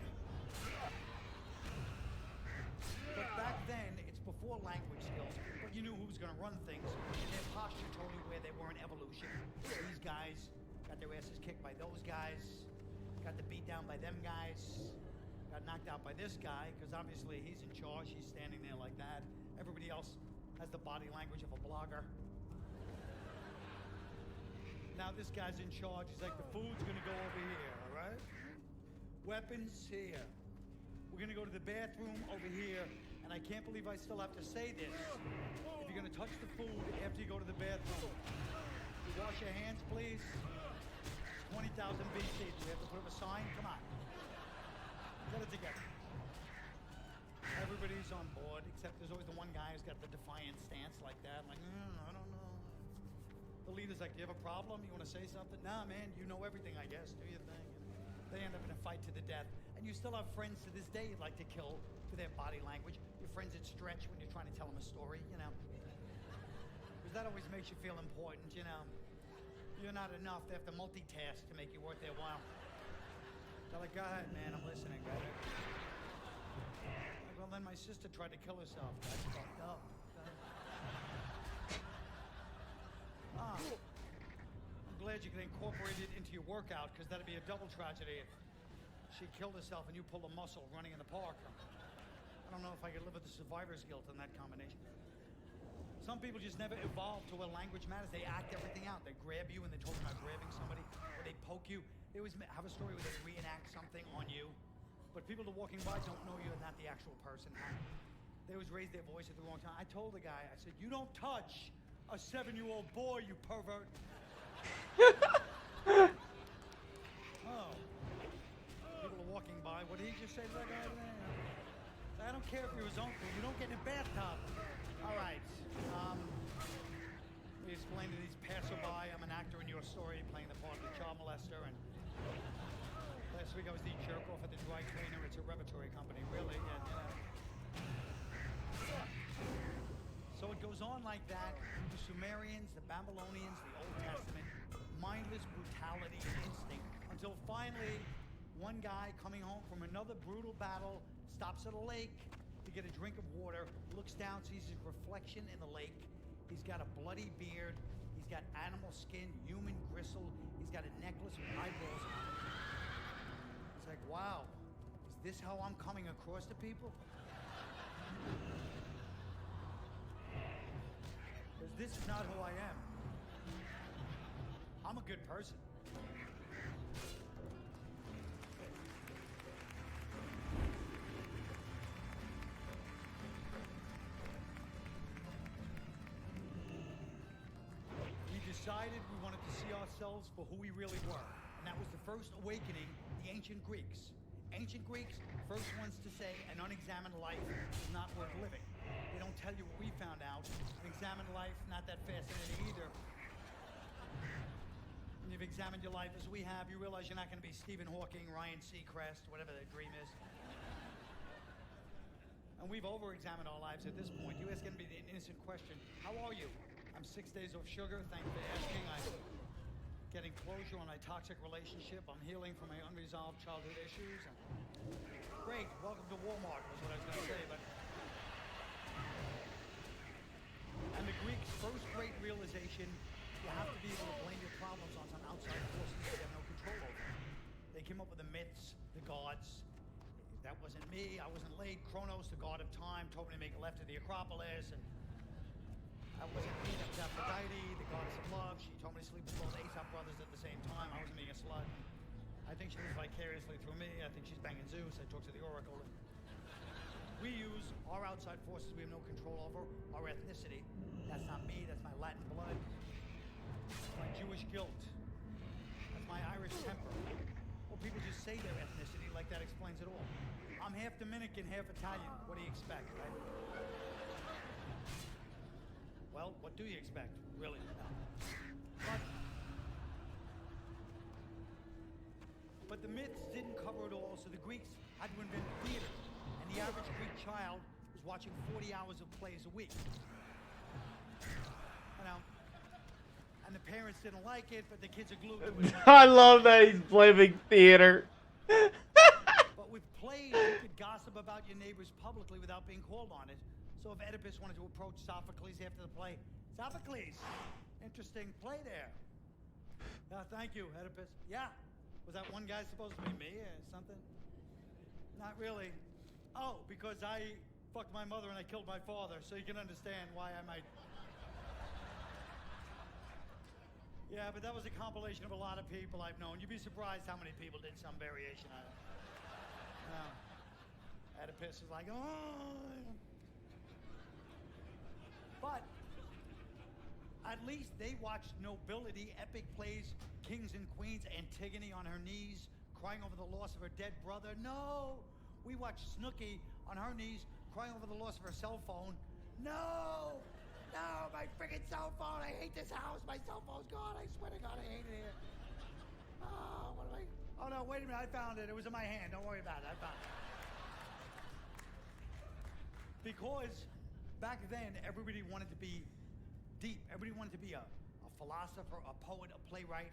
But back then, it's before language skills, but you knew who was going to run things, and their posture told you where they were in evolution. These guys got their asses kicked by those guys. got the beat down by them guys, got knocked out by this guy, because obviously he's in charge, he's standing there like that. Everybody else has the body language of a blogger. Now this guy's in charge, he's like, the food's gonna go over here, all right? Weapons here. We're gonna go to the bathroom over here, and I can't believe I still have to say this. If you're gonna touch the food after you go to the bathroom, you wash your hands, please. 20,000 BC. Do we have to put up a sign? Come on. Get it together. Everybody's on board, except there's always the one guy who's got the defiant stance like that. Like, I don't know. The leader's like, do you have a problem? You want to say something? Nah, man, you know everything, I guess. Do your thing. And they end up in a fight to the death. And you still have friends to this day you'd like to kill for their body language. Your friends that stretch when you're trying to tell them a story, you know. Because that always makes you feel important, you know. You're not enough. They have to multitask to make you worth their while. They're like, go ahead, man, I'm listening. Go ahead. Like, well, then my sister tried to kill herself. That's fucked up. I'm glad you can incorporate it into your workout, because that'd be a double tragedy if she killed herself and you pulled a muscle running in the park. I don't know if I could live with the survivor's guilt in that combination. Some people just never evolve to where language matters. They act everything out. They grab you and they're talking about grabbing somebody, or they poke you. They always have a story where they reenact something on you. But people that are walking by don't know you're not the actual person. They always raise their voice at the wrong time. I told the guy, I said, you don't touch a 7-year-old boy, you pervert. Oh. People are walking by. What did he just say to that guy? I don't care if you're his uncle. You don't get in a bathtub. All right. We explained to these passerby, I'm an actor in your story, playing the part of the child molester. And last week I was the jerk off at the dry cleaner. It's a repertory company, really. And, so it goes on like that. The Sumerians, the Babylonians, the Old Testament, mindless brutality and instinct, until finally one guy coming home from another brutal battle stops at a lake to get a drink of water, looks down, sees his reflection in the lake. He's got a bloody beard. He's got animal skin, human gristle. He's got a necklace with eyeballs on it. It's like, wow, is this how I'm coming across to people? Because this is not who I am. I'm a good person. We decided we wanted to see ourselves for who we really were. And that was the first awakening, the ancient Greeks. Ancient Greeks, first ones to say an unexamined life is not worth living. They don't tell you what we found out. An examined life, not that fascinating either. When you've examined your life as we have, you realize you're not going to be Stephen Hawking, Ryan Seacrest, whatever their dream is. And we've over-examined our lives at this point. You ask going to be the innocent question, how are you? I'm 6 days off sugar, thank you for asking. I'm getting closure on my toxic relationship. I'm healing from my unresolved childhood issues. Great, welcome to Walmart was what I was going to say, but... And the Greeks' first great realization, you have to be able to blame your problems on some outside forces that you have no control over. They came up with the myths, the gods. That wasn't me, I wasn't late. Kronos, the god of time, told me to make a left to the Acropolis, and that wasn't me, that was Aphrodite, the goddess of love. She told me to sleep with both Aesop brothers at the same time. I wasn't being a slut. I think she lives vicariously through me. I think she's banging Zeus. I talked to the Oracle. We use our outside forces we have no control over, our ethnicity. That's not me, that's my Latin blood. That's my Jewish guilt. That's my Irish temper. Well, people just say their ethnicity like that explains it all. I'm half Dominican, half Italian. What do you expect, right? Well, what do you expect? Really? No. But the myths didn't cover it all, so the Greeks had to invent theater. And the average Greek child was watching 40 hours of plays a week. You know, and the parents didn't like it, but the kids are glued to it.
I love that he's blaming theater.
But with plays, you could gossip about your neighbors publicly without being called on it. So if Oedipus wanted to approach Sophocles after the play, Sophocles, interesting play there. Thank you, Oedipus. Yeah, Was that one guy supposed to be me or something? Not really. Oh, because I fucked my mother and I killed my father, so you can understand why I might... Yeah, but that was a compilation of a lot of people I've known. You'd be surprised how many people did some variation of it. Oedipus was like, oh. But at least they watched nobility, epic plays, kings and queens, Antigone on her knees, crying over the loss of her dead brother. No! We watched Snooki on her knees, crying over the loss of her cell phone. No! No, my freaking cell phone! I hate this house! My cell phone's gone! I swear to God, I hate it here. Oh, what am I... Oh, no, wait a minute. I found it. It was in my hand. Don't worry about it. I found it. Because back then, everybody wanted to be deep. Everybody wanted to be a philosopher, a poet, a playwright.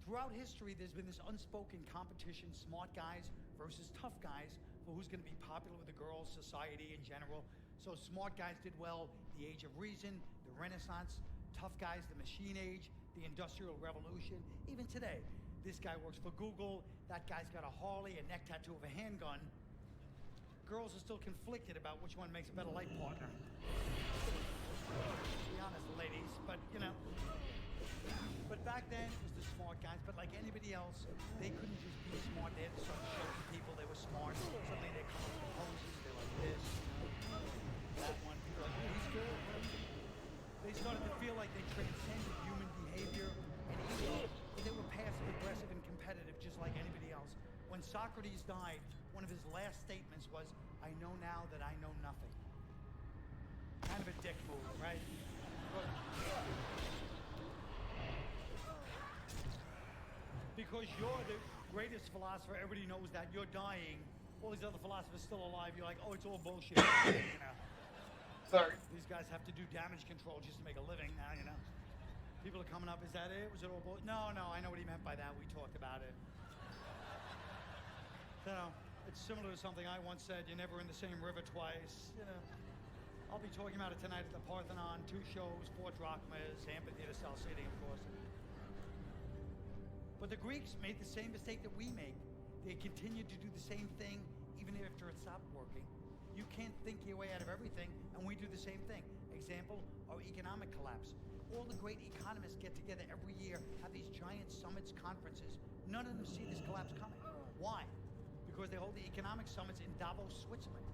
Throughout history, there's been this unspoken competition, smart guys versus tough guys, for who's going to be popular with the girls, society in general. So smart guys did well, the Age of Reason, the Renaissance, tough guys, the Machine Age, the Industrial Revolution. Even today, this guy works for Google, that guy's got a Harley, a neck tattoo of a handgun. Girls are still conflicted about which one makes a better life partner. To be honest, ladies, but you know. But back then, it was the smart guys, but like anybody else, they couldn't just be smart. They had to start showing people they were smart. Suddenly they come up with poses, they're like this, that one, people are like, oh, he's good. They started to feel like they transcended human behavior and ego, but they were passive, aggressive, and competitive, just like anybody else. When Socrates died, one of his last statements was, I know now that I know nothing. Kind of a dick move, right? Because you're the greatest philosopher, everybody knows that. You're dying. All these other philosophers still alive. You're like, oh, it's all bullshit. You know?
Sorry.
These guys have to do damage control just to make a living now, you know? People are coming up, is that it? Was it all bullshit? No, I know what he meant by that. We talked about it. You know, it's similar to something I once said, you're never in the same river twice, you know? I'll be talking about it tonight at the Parthenon, 2 shows, 4 drachmas, amphitheater style seating, of course. But the Greeks made the same mistake that we make. They continued to do the same thing even after it stopped working. You can't think your way out of everything, and we do the same thing. Example, our economic collapse. All the great economists get together every year, have these giant summits, conferences. None of them see this collapse coming. Why? Because they hold the economic summits in Davos, Switzerland.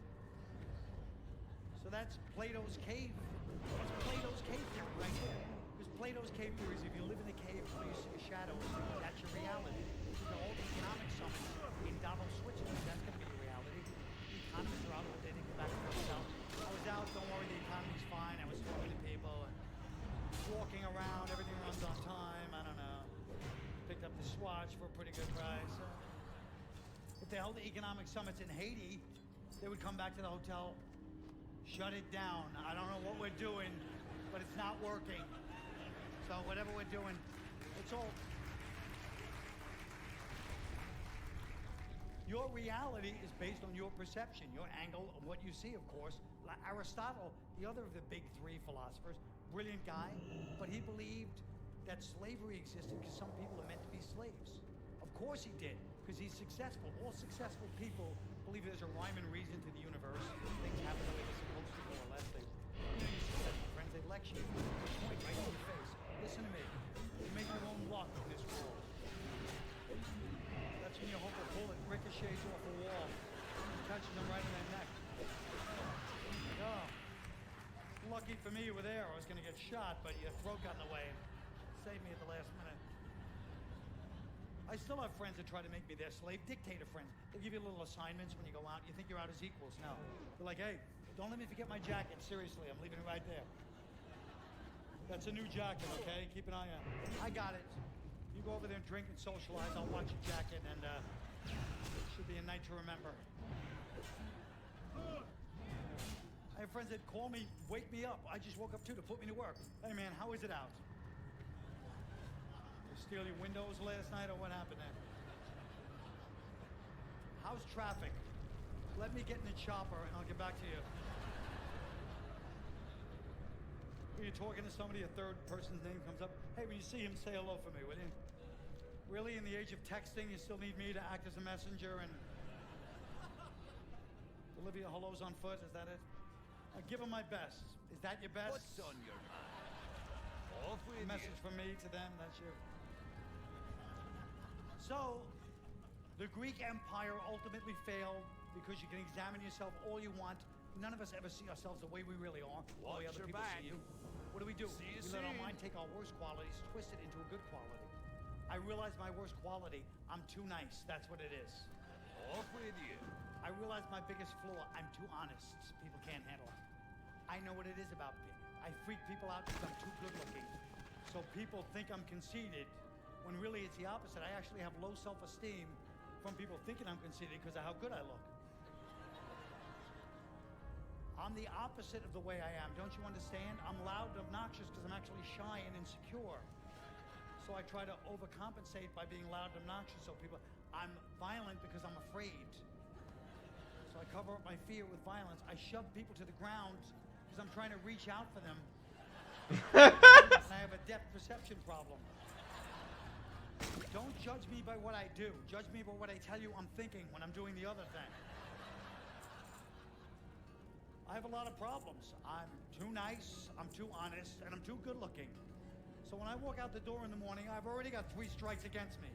So that's Plato's cave. That's Plato's cave theory right there. Because Plato's cave theory is if you live in the cave where you see a shadow, that's your reality. So the whole economic summit in Davos, Switzerland, that's going to be your reality. The economists are out, they didn't go back to themselves. I was out, don't worry, the economy's fine. I was talking to people and walking around, everything runs on time, I don't know. Picked up the Swatch for a pretty good price. If they held the economic summits in Haiti, they would come back to the hotel, shut it down. I don't know what we're doing, but it's not working. So whatever we're doing, it's all... Your reality is based on your perception, your angle of what you see, of course. Aristotle, the other of the big 3 philosophers, brilliant guy, but he believed that slavery existed because some people are meant to be slaves. Of course he did, because he's successful. All successful people believe there's a rhyme and reason to the universe. Things happen the way they're supposed to, more or less. You're successful, friends. They lecture you. Point right in your face. Listen to me. You make your own luck in this world. That's when you hope a bullet ricochets off a wall, catching them right in their neck. Like, oh, lucky for me you were there. I was going to get shot, but your throat got in the way. Saved me at the last minute. I still have friends that try to make me their slave, dictator friends. They give you little assignments when you go out. You think you're out as equals. No. They're like, hey, don't let me forget my jacket. Seriously, I'm leaving it right there. That's a new jacket, okay? Keep an eye on it. I got it. You go over there and drink and socialize. I'll watch your jacket, and it should be a night to remember. I have friends that call me, wake me up. I just woke up too to put me to work. Hey, man, how is it out? Steal your windows last night, or what happened there? How's traffic? Let me get in the chopper and I'll get back to you. When you're talking to somebody, a third person's name comes up. Hey, when you see him, say hello for me, will you? Really, in the age of texting, you still need me to act as a messenger and deliver your hellos on foot? Is that it? Give them my best. Is that your best?
What's on your mind? Off with
A message from me to them. That's you. So, the Greek Empire ultimately failed because you can examine yourself all you want. None of us ever see ourselves the way we really are. The way
Watch
other
your
people
back.
see you. What do?
See you
We let our
soon.
mind take our worst qualities, twist it into a good quality. I realize my worst quality. I'm too nice. That's what it is.
Off with you.
I realize my biggest flaw. I'm too honest. People can't handle it. I know what it is about me. I freak people out because I'm too good looking. So people think I'm conceited, when really it's the opposite. I actually have low self-esteem from people thinking I'm conceited because of how good I look. I'm the opposite of the way I am. Don't you understand? I'm loud and obnoxious because I'm actually shy and insecure. So I try to overcompensate by being loud and obnoxious. So people, I'm violent because I'm afraid. So I cover up my fear with violence. I shove people to the ground because I'm trying to reach out for them. And I have a depth perception problem. Don't judge me by what I do. Judge me by what I tell you I'm thinking when I'm doing the other thing. I have a lot of problems. I'm too nice, I'm too honest, and I'm too good looking. So when I walk out the door in the morning, I've already got 3 strikes against me.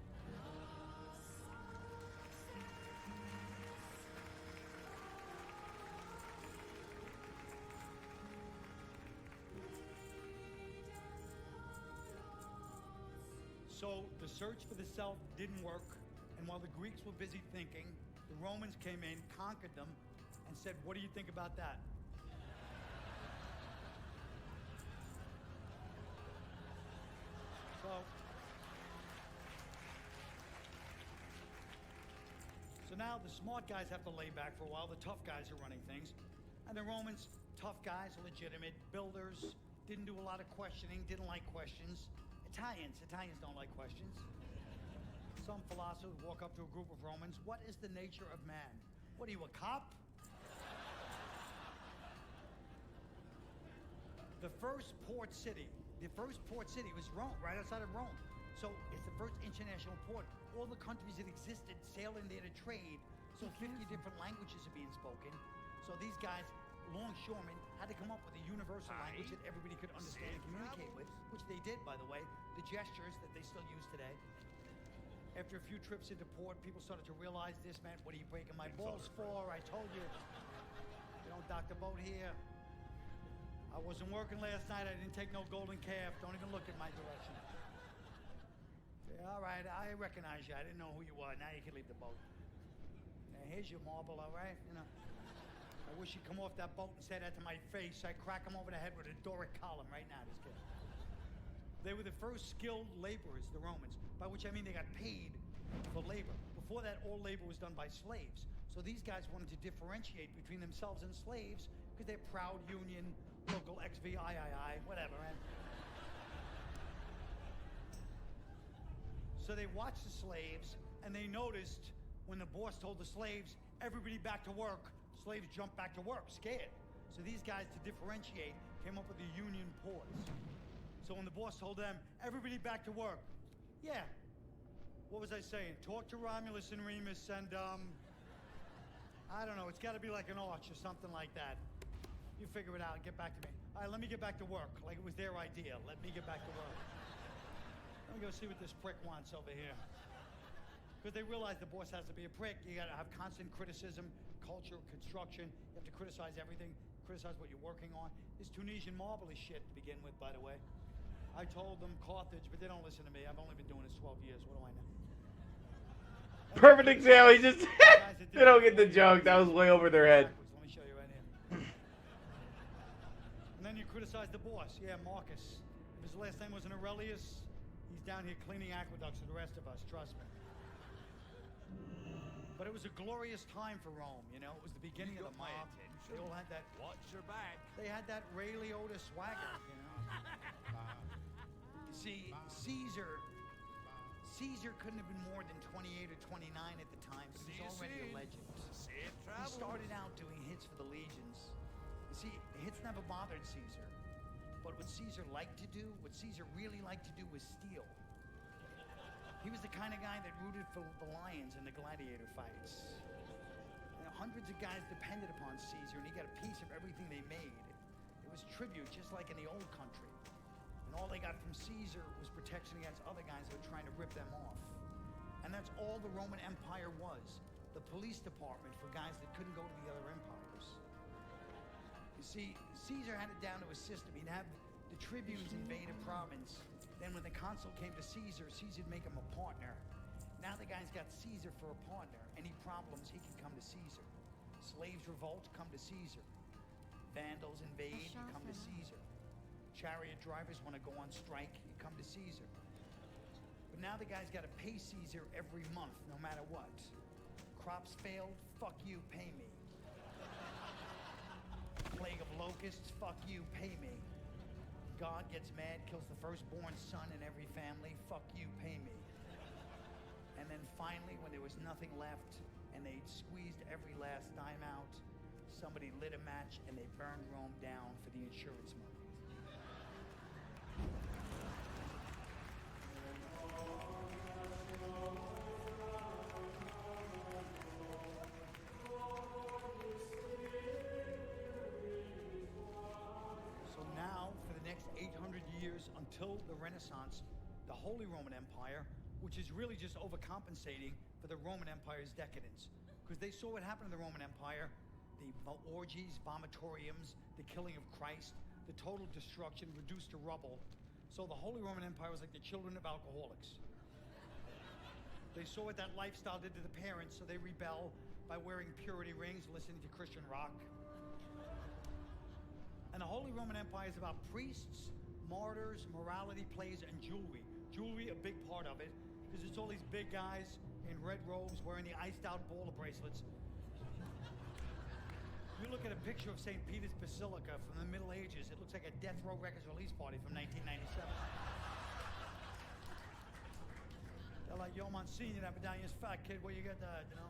So the search for the self didn't work, and while the Greeks were busy thinking, the Romans came in, conquered them, and said, what do you think about that? So now the smart guys have to lay back for a while, the tough guys are running things. And the Romans, tough guys, legitimate, builders, didn't do a lot of questioning, didn't like questions. Italians don't like questions. Some philosophers walk up to a group of Romans. What is the nature of man? What are you, a cop? The first port city was Rome, right outside of Rome. So it's the first international port. All the countries that existed sailed in there to trade. So 50 different languages are being spoken. So these guys, longshoremen, had to come up with a universal language that everybody could understand and communicate with, which they did, by the way. The gestures that they still use today. After a few trips into port, people started to realize this meant, what are you breaking my balls for? I told you. You don't dock the boat here. I wasn't working last night. I didn't take no golden calf. Don't even look in my direction. Yeah, all right, I recognize you. I didn't know who you were. Now you can leave the boat. Now, here's your marble, all right? You know, I wish you'd come off that boat and say that to my face. I'd crack him over the head with a Doric column right now. Just kidding. They were the first skilled laborers, the Romans, by which I mean they got paid for labor. Before that, all labor was done by slaves. So these guys wanted to differentiate between themselves and slaves because they're proud union, local XVIII, whatever. And so they watched the slaves, and they noticed when the boss told the slaves, everybody back to work, slaves jumped back to work, scared. So these guys, to differentiate, came up with the union pause. So when the boss told them, everybody back to work, yeah, what was I saying? Talk to Romulus and Remus and, I don't know, it's gotta be like an arch or something like that. You figure it out and get back to me. All right, let me get back to work, like it was their idea. Let me get back to work. Let me go see what this prick wants over here. Because they realize the boss has to be a prick. You gotta have constant criticism, culture, construction. You have to criticize everything, criticize what you're working on. This Tunisian marble is shit to begin with, by the way. I told them Carthage, but they don't listen to me. I've only been doing this 12 years. What do I know?
Perfect example. He just they don't get the joke. That was way over their head.
Let me show you right here. And then you criticize the boss. Yeah, Marcus. If his last name wasn't Aurelius, he's down here cleaning aqueducts for the rest of us. Trust me. But it was a glorious time for Rome. You know, it was the beginning of the mob. They all had that.
Watch your back.
They had that Ray Liotta swagger. You know. See, Caesar couldn't have been more than 28 or 29 at the time, but he was already a legend. He started out doing hits for the legions. You see, hits never bothered Caesar. But what Caesar liked to do, what Caesar really liked to do was steal. He was the kind of guy that rooted for the lions in the gladiator fights. You know, hundreds of guys depended upon Caesar, and he got a piece of everything they made. It was tribute, just like in the old country. And all they got from Caesar was protection against other guys that were trying to rip them off. And that's all the Roman Empire was. The police department for guys that couldn't go to the other empires. You see, Caesar had it down to a system. He'd have the tribunes invade a province. Then when the consul came to Caesar, Caesar'd make him a partner. Now the guy's got Caesar for a partner. Any problems, he can come to Caesar. Slaves revolt, come to Caesar. Vandals invade, you come to Caesar. Chariot drivers want to go on strike, you come to Caesar. But now the guy's got to pay Caesar every month, no matter what. Crops failed, fuck you, pay me. Plague of locusts, fuck you, pay me. God gets mad, kills the firstborn son in every family, fuck you, pay me. And then finally, when there was nothing left, and they'd squeezed every last dime out, somebody lit a match and they burned Rome down for the insurance money. So now, for the next 800 years until the Renaissance, the Holy Roman Empire, which is really just overcompensating for the Roman Empire's decadence. Because they saw what happened to the Roman Empire, the orgies, vomitoriums, the killing of Christ, the total destruction, reduced to rubble. So the Holy Roman Empire was like the children of alcoholics. They saw what that lifestyle did to the parents, so they rebel by wearing purity rings, listening to Christian rock. And the Holy Roman Empire is about priests, martyrs, morality plays, and jewelry. Jewelry, a big part of it, because it's all these big guys in red robes wearing the iced-out baller bracelets. You look at a picture of St. Peter's Basilica from the Middle Ages, it looks like a Death Row Records release party from 1997. They're like, yo, Monsignor, that medallion's fat, kid, where you get that, you know?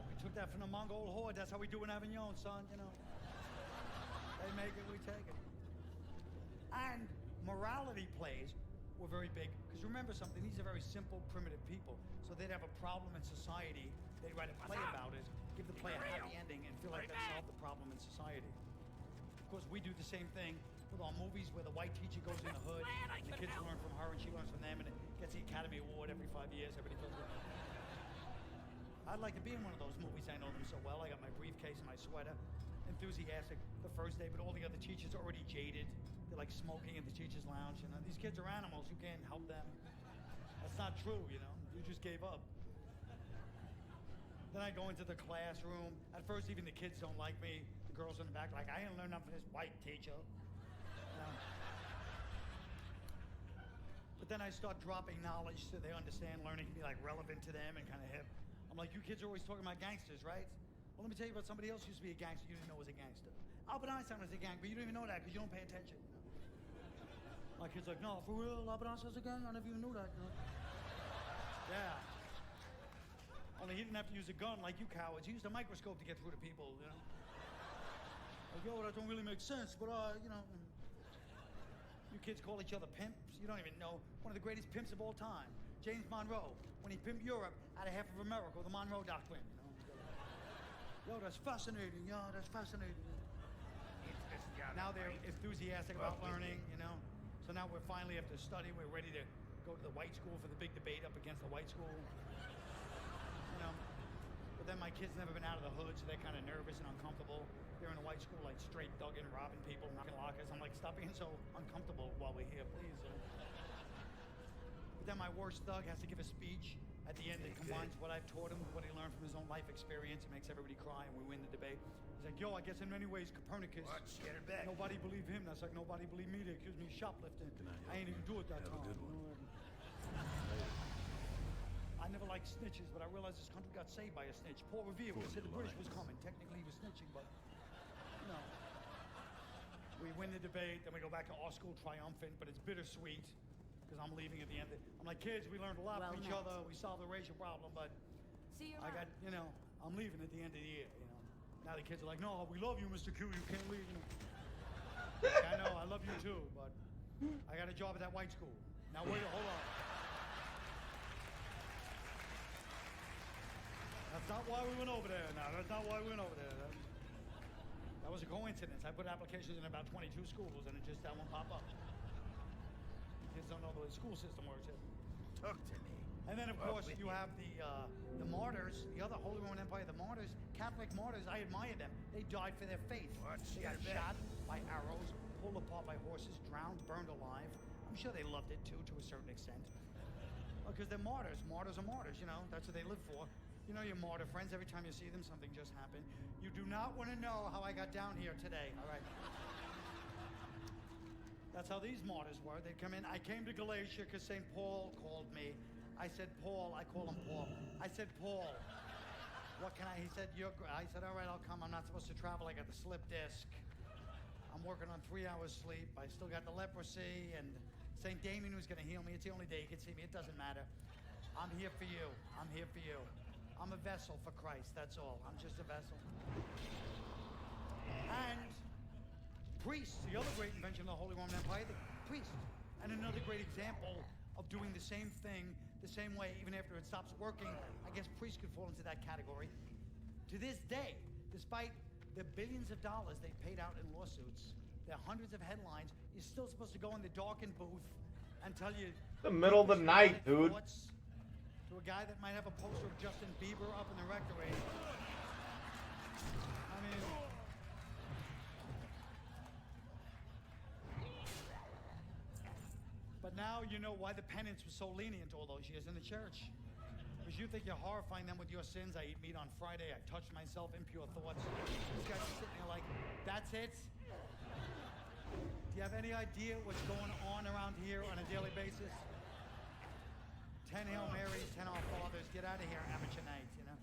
We took that from the Mongol horde, that's how we do in Avignon, son, you know? They make it, we take it. And morality plays were very big, because remember something, these are very simple, primitive people, so they'd have a problem in society, they'd write a play about it, give the play a happy ending, and feel like that solved the problem in society. Of course, we do the same thing with our movies where the white teacher goes in the hood, and the kids learn from her, and she learns from them, and it gets the Academy Award every 5 years, everybody feels good. I'd like to be in one of those movies, I know them so well, I got my briefcase and my sweater, enthusiastic the first day, but all the other teachers are already jaded. They're like smoking in the teacher's lounge, you know. These kids are animals, you can't help them. That's not true, you know. You just gave up. Then I go into the classroom. At first, even the kids don't like me. The girls in the back are like, I didn't learn nothing from this white teacher. You know? But then I start dropping knowledge so they understand learning can be like relevant to them and kind of hip. I'm like, you kids are always talking about gangsters, right? Well, let me tell you about somebody else who used to be a gangster you didn't know was a gangster. Albert Einstein was a gangster, but you don't even know that because you don't pay attention. You know? My kid's like, no, for real, Albert Einstein's a gang? I never even knew that. You know? Yeah. Only he didn't have to use a gun like you cowards. He used a microscope to get through to people, you know? Like, yo, that don't really make sense, but, you know. You kids call each other pimps. You don't even know. One of the greatest pimps of all time, James Monroe, when he pimped Europe out of half of America with the Monroe Doctrine, you know? Yo, that's fascinating. Yeah, that's fascinating. Now they're enthusiastic about learning, you know? So now we're finally after study, we're ready to go to the white school for the big debate up against the white school. You know? But then my kids never been out of the hood, so they're kind of nervous and uncomfortable. They're in a white school, like straight thugging, robbing people, knocking lockers. I'm like, stop being so uncomfortable while we're here, please. You know? But then my worst thug has to give a speech at the end that combines what I've taught him with what he learned from his own life experience. It makes everybody cry, and we win the debate. He's like, yo, I guess in many ways, Copernicus.
Watch, get her back.
Nobody believed him. That's like nobody believed me. They accused me of shoplifting. I ain't even do it that time. I never liked snitches, but I realized this country got saved by a snitch. Paul Revere, we said the British was coming. Technically, he was snitching, but, you know. We win the debate, then we go back to our school triumphant, but it's bittersweet, because I'm leaving at the end. I'm like, kids, we learned a lot from each other. We solved the racial problem, but I got, you know, I'm leaving at the end of the year, you know. Now the kids are like, no, we love you, Mr. Q. You can't leave, you know. Like, I know, I love you too, but I got a job at that white school. Now, wait, hold on. not why we went over there. No, that's not why we went over there. That was a coincidence. I put applications in about 22 schools, and it just that one pop up. Kids don't know the way the school system works.
Talk to me.
And then, of course, you have the martyrs, the other Holy Roman Empire, the martyrs, Catholic martyrs. I admire them. They died for their faith. They got shot by arrows, pulled apart by horses, drowned, burned alive. I'm sure they loved it too, to a certain extent. Because they're martyrs. Martyrs are martyrs, you know. That's what they live for. You know your martyr friends. Every time you see them, something just happened. You do not want to know how I got down here today, all right? That's how these martyrs were. They'd come in. I came to Galatia because St. Paul called me. I said, Paul. I call him Paul. I said, Paul, what can I? He said, I said, all right, I'll come. I'm not supposed to travel. I got the slip disc. I'm working on 3 hours sleep. I still got the leprosy. And St. Damien was going to heal me. It's the only day he could see me. It doesn't matter. I'm here for you. I'm here for you. I'm a vessel for Christ. That's all. I'm just a vessel. And priests, the other great invention of the Holy Roman Empire, the priests. And another great example of doing the same thing the same way, even after it stops working. I guess priests could fall into that category. To this day, despite the billions of dollars they paid out in lawsuits, there are hundreds of headlines, you're still supposed to go in the darkened booth and tell you
The middle of the night, dude.
To a guy that might have a poster of Justin Bieber up in the rectory. I mean, but now you know why the penance was so lenient all those years in the church. Because you think you're horrifying them with your sins. I eat meat on Friday. I touch myself, impure thoughts. These guys are sitting there like, that's it? Do you have any idea what's going on around here on a daily basis? 10 Hail Marys, 10 Our Fathers. Get out of here, amateur night, you know?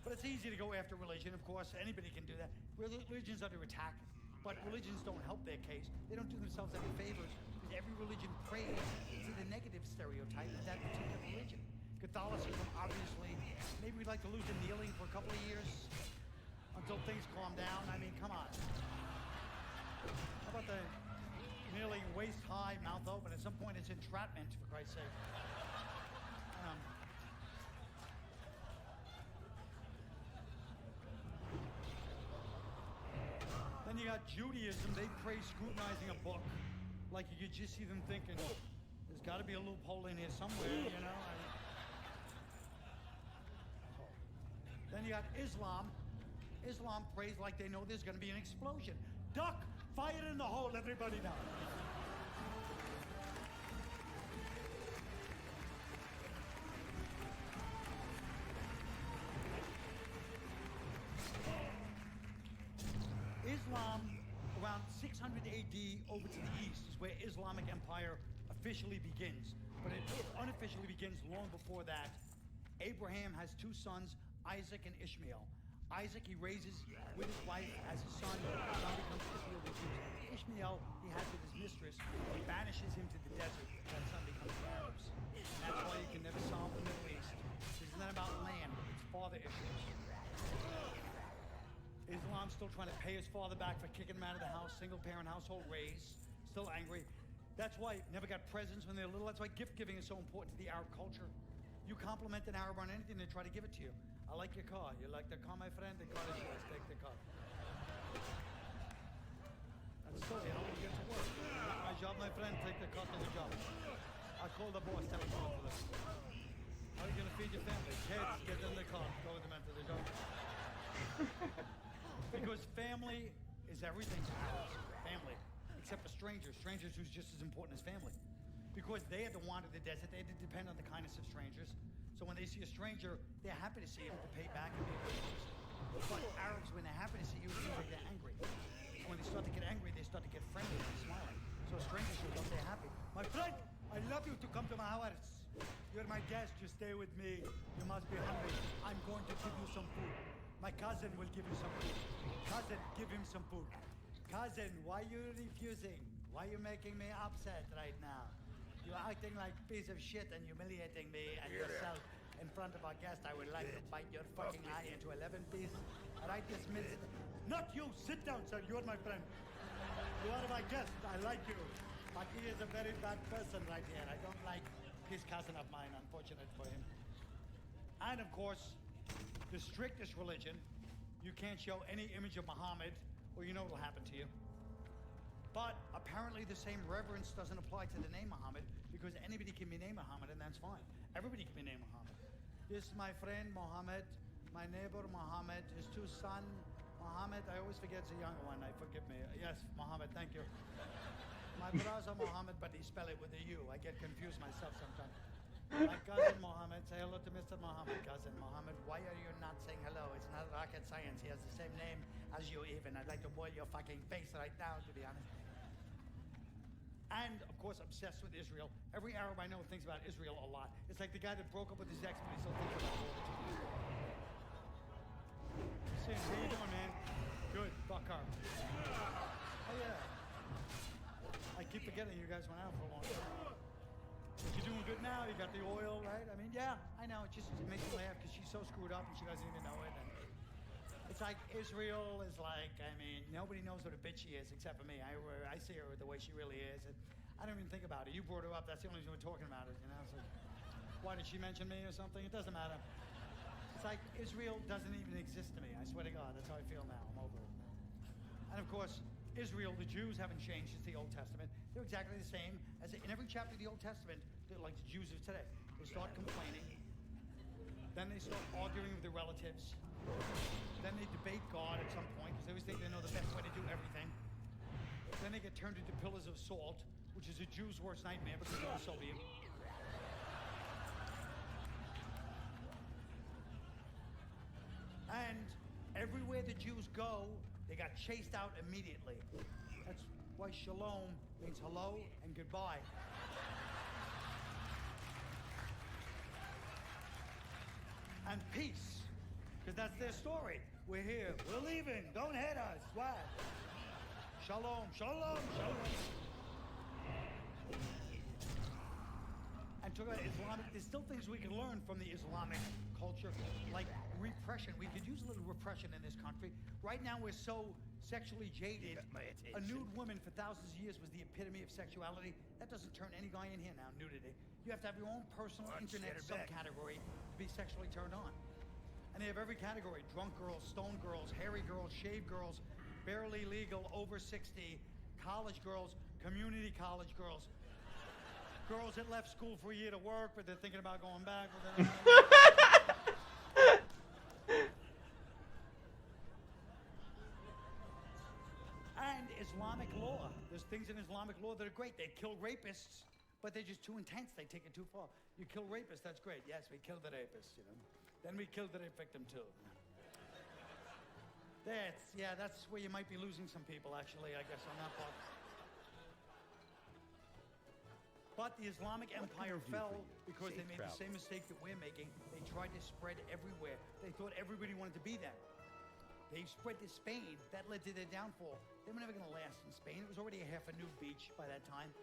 But it's easy to go after religion, of course. Anybody can do that. Religion's under attack. But religions don't help their case. They don't do themselves any favors, because every religion prays to the negative stereotype of that particular religion. Catholicism, obviously, maybe we'd like to lose the kneeling for a couple of years until things calm down. I mean, come on. How about the kneeling waist high, mouth open? At some point, it's entrapment, for Christ's sake. Then you got Judaism. They pray scrutinizing a book. Like you could just see them thinking, there's got to be a loophole in here somewhere, you know? Then you got Islam. Islam prays like they know there's going to be an explosion. Duck! Fire in the hole, everybody now. Islam, around 600 AD over to the east, is where Islamic Empire officially begins. But it unofficially begins long before that. Abraham has two sons, Isaac and Ishmael. Isaac he raises with his wife as his son. His son becomes Ishmael the Jews. Ishmael he has with his mistress. He banishes him to the desert. That son becomes the Arabs. And that's why you can never solve the Middle East. This is not about land. It's father issues. Islam's still trying to pay his father back for kicking him out of the house. Single-parent household raised. Still angry. That's why never got presents when they were little. That's why gift giving is so important to the Arab culture. You compliment an Arab on anything, they try to give it to you. I like your car. You like the car, my friend? The car is yours. Take the car. That's silly. How will you get to work? You like my job, my friend? Take the car to the job. I call the boss. Tell him to go for this. How are you going to feed your family? Kids, get in the car. Go with the man to the job. Because family is everything to us. Family. Except for strangers. Strangers who's just as important as family. Because they had to wander the desert. They had to depend on the kindness of strangers. So when they see a stranger, they're happy to see him to pay back and be a good host. But Arabs, when they're happy to see you, it seems like they're angry. And when they start to get angry, they start to get friendly and smiling. So a stranger shows up, they're happy. My friend, I love you to come to my house. You're my guest, you stay with me. You must be hungry. I'm going to give you some food. My cousin will give you some food. Cousin, give him some food. Cousin, why are you refusing? Why are you making me upset right now? You're acting like a piece of shit and humiliating me and yourself in front of our guest. I would like to bite your fucking eye into 11 pieces. Right this minute. Not you. Sit down, sir. You're my friend. You are my guest. I like you. But he is a very bad person right here. I don't like is cousin of mine, unfortunate for him. And of course, the strictest religion, you can't show any image of Muhammad or you know what'll happen to you. But apparently the same reverence doesn't apply to the name Muhammad because anybody can be named Muhammad and that's fine. Everybody can be named Muhammad. This is my friend Muhammad, my neighbor Muhammad, his two sons, Muhammad, I always forget the younger one, forgive me. Yes, Muhammad, thank you. My brother Muhammad, but he spell it with a U. I get confused myself sometimes. My cousin Mohammed, say hello to Mr. Mohammed. Cousin Mohammed, why are you not saying hello? It's not rocket science. He has the same name as you even. I'd like to boil your fucking face right now, to be honest. And, of course, obsessed with Israel. Every Arab I know thinks about Israel a lot. It's like the guy that broke up with his ex, but he still thinks about it all the time. Sam, how you doing, man? Good. Fuck her. Oh, yeah. I keep forgetting you guys went out for a long time. But you're doing good now. You got the oil, right? I mean, yeah, I know. It makes me laugh because she's so screwed up and she doesn't even know it. And it's like Israel is like, I mean, nobody knows what a bitch she is except for me. I see her the way she really is. And I don't even think about it. You brought her up. That's the only reason we're talking about it, you know? So why did she mention me or something? It doesn't matter. It's like Israel doesn't even exist to me. I swear to God. That's how I feel now. I'm over it. And of course, Israel, the Jews haven't changed since the Old Testament. They're exactly the same as in every chapter of the Old Testament. They're like the Jews of today. They start complaining. Then they start arguing with their relatives. Then they debate God at some point because they always think they know the best way to do everything. Then they get turned into pillars of salt, which is a Jew's worst nightmare because of the sodium. And everywhere the Jews go, they got chased out immediately. That's why shalom means hello and goodbye. And peace, because that's their story. We're here, we're leaving, don't hit us. Why? Shalom, shalom, shalom. And talk about Islamic, there's still things we can learn from the Islamic culture, like repression. We could use a little repression in this country. Right now we're so sexually jaded. A nude woman for thousands of years was the epitome of sexuality. That doesn't turn any guy in here now, nudity. You have to have your own personal internet subcategory to be sexually turned on. And they have every category: drunk girls, stone girls, hairy girls, shaved girls, barely legal, over 60, college girls, community college girls. Girls that left school for a year to work, but they're thinking about going back. And Islamic law. There's things in Islamic law that are great. They kill rapists, but they're just too intense. They take it too far. You kill rapists, that's great. Yes, we killed the rapist, you know. Then we killed the rape victim too. That's where you might be losing some people, actually, I guess, on that part. But the Islamic Empire fell because they made the same mistake that we're making. They tried to spread everywhere. They thought everybody wanted to be them. They spread to Spain. That led to their downfall. They were never going to last in Spain. It was already a half a nude beach by that time.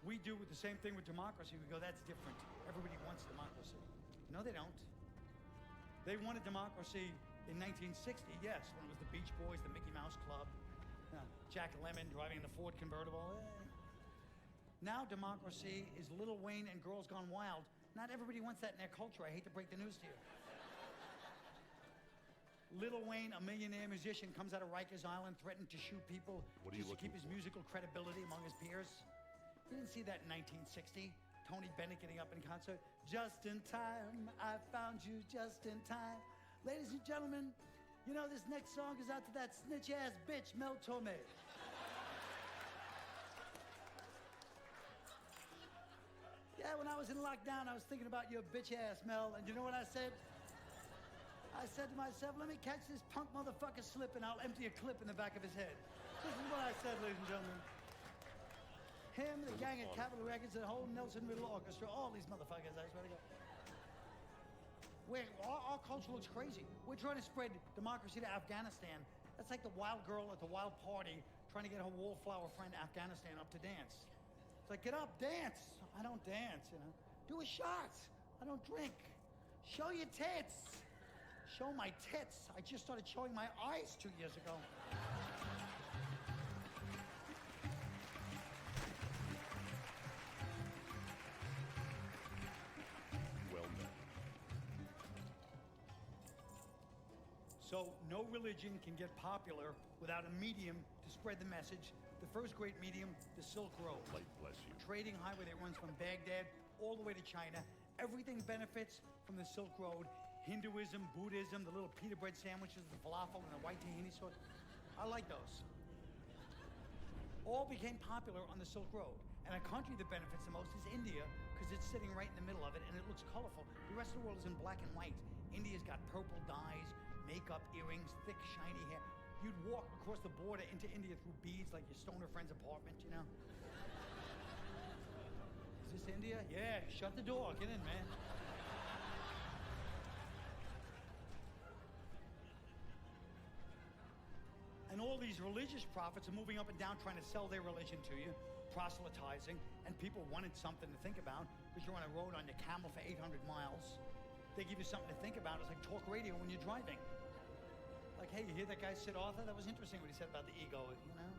We do with the same thing with democracy. We go, that's different. Everybody wants democracy. No, they don't. They wanted democracy in 1960, yes, when it was the Beach Boys, the Mickey Mouse Club, Jack Lemmon driving the Ford convertible. Now democracy is Lil Wayne and Girls Gone Wild. Not everybody wants that in their culture. I hate to break the news to you. Lil Wayne, a millionaire musician, comes out of Rikers Island, threatened to shoot people just to keep his musical credibility among his peers. You didn't see that in 1960. Tony Bennett getting up in concert. Just in time, I found you just in time. Ladies and gentlemen, you know this next song is out to that snitch-ass bitch, Mel Torme. Yeah, when I was in lockdown, I was thinking about your bitch-ass, Mel, and you know what I said? I said to myself, let me catch this punk motherfucker slipping, I'll empty a clip in the back of his head. This is what I said, ladies and gentlemen. Him, the gang at Capitol Records, the whole Nelson Riddle Orchestra, all these motherfuckers, I swear to God. Our culture looks crazy. We're trying to spread democracy to Afghanistan. That's like the wild girl at the wild party trying to get her wallflower friend Afghanistan up to dance. It's like, get up, dance. I don't dance, you know. Do a shot. I don't drink. Show your tits. Show my tits. I just started showing my eyes 2 years ago. So no religion can get popular without a medium to spread the message. The first great medium, the Silk Road.
Light bless you.
Trading highway that runs from Baghdad all the way to China. Everything benefits from the Silk Road. Hinduism, Buddhism, the little pita bread sandwiches, the falafel, and the white tahini sauce. I like those. All became popular on the Silk Road. And a country that benefits the most is India, because it's sitting right in the middle of it, and it looks colorful. The rest of the world is in black and white. India's got purple dyes, makeup, earrings, thick, shiny hair. You'd walk across the border into India through beads like your stoner friend's apartment, you know? Is this India? Yeah, shut the door. Get in, man. And all these religious prophets are moving up and down trying to sell their religion to you, proselytizing, and people wanted something to think about because you're on a road on your camel for 800 miles. They give you something to think about. It's like talk radio when you're driving. Like, hey, you hear that guy Sid Arthur? That was interesting what he said about the ego, you know?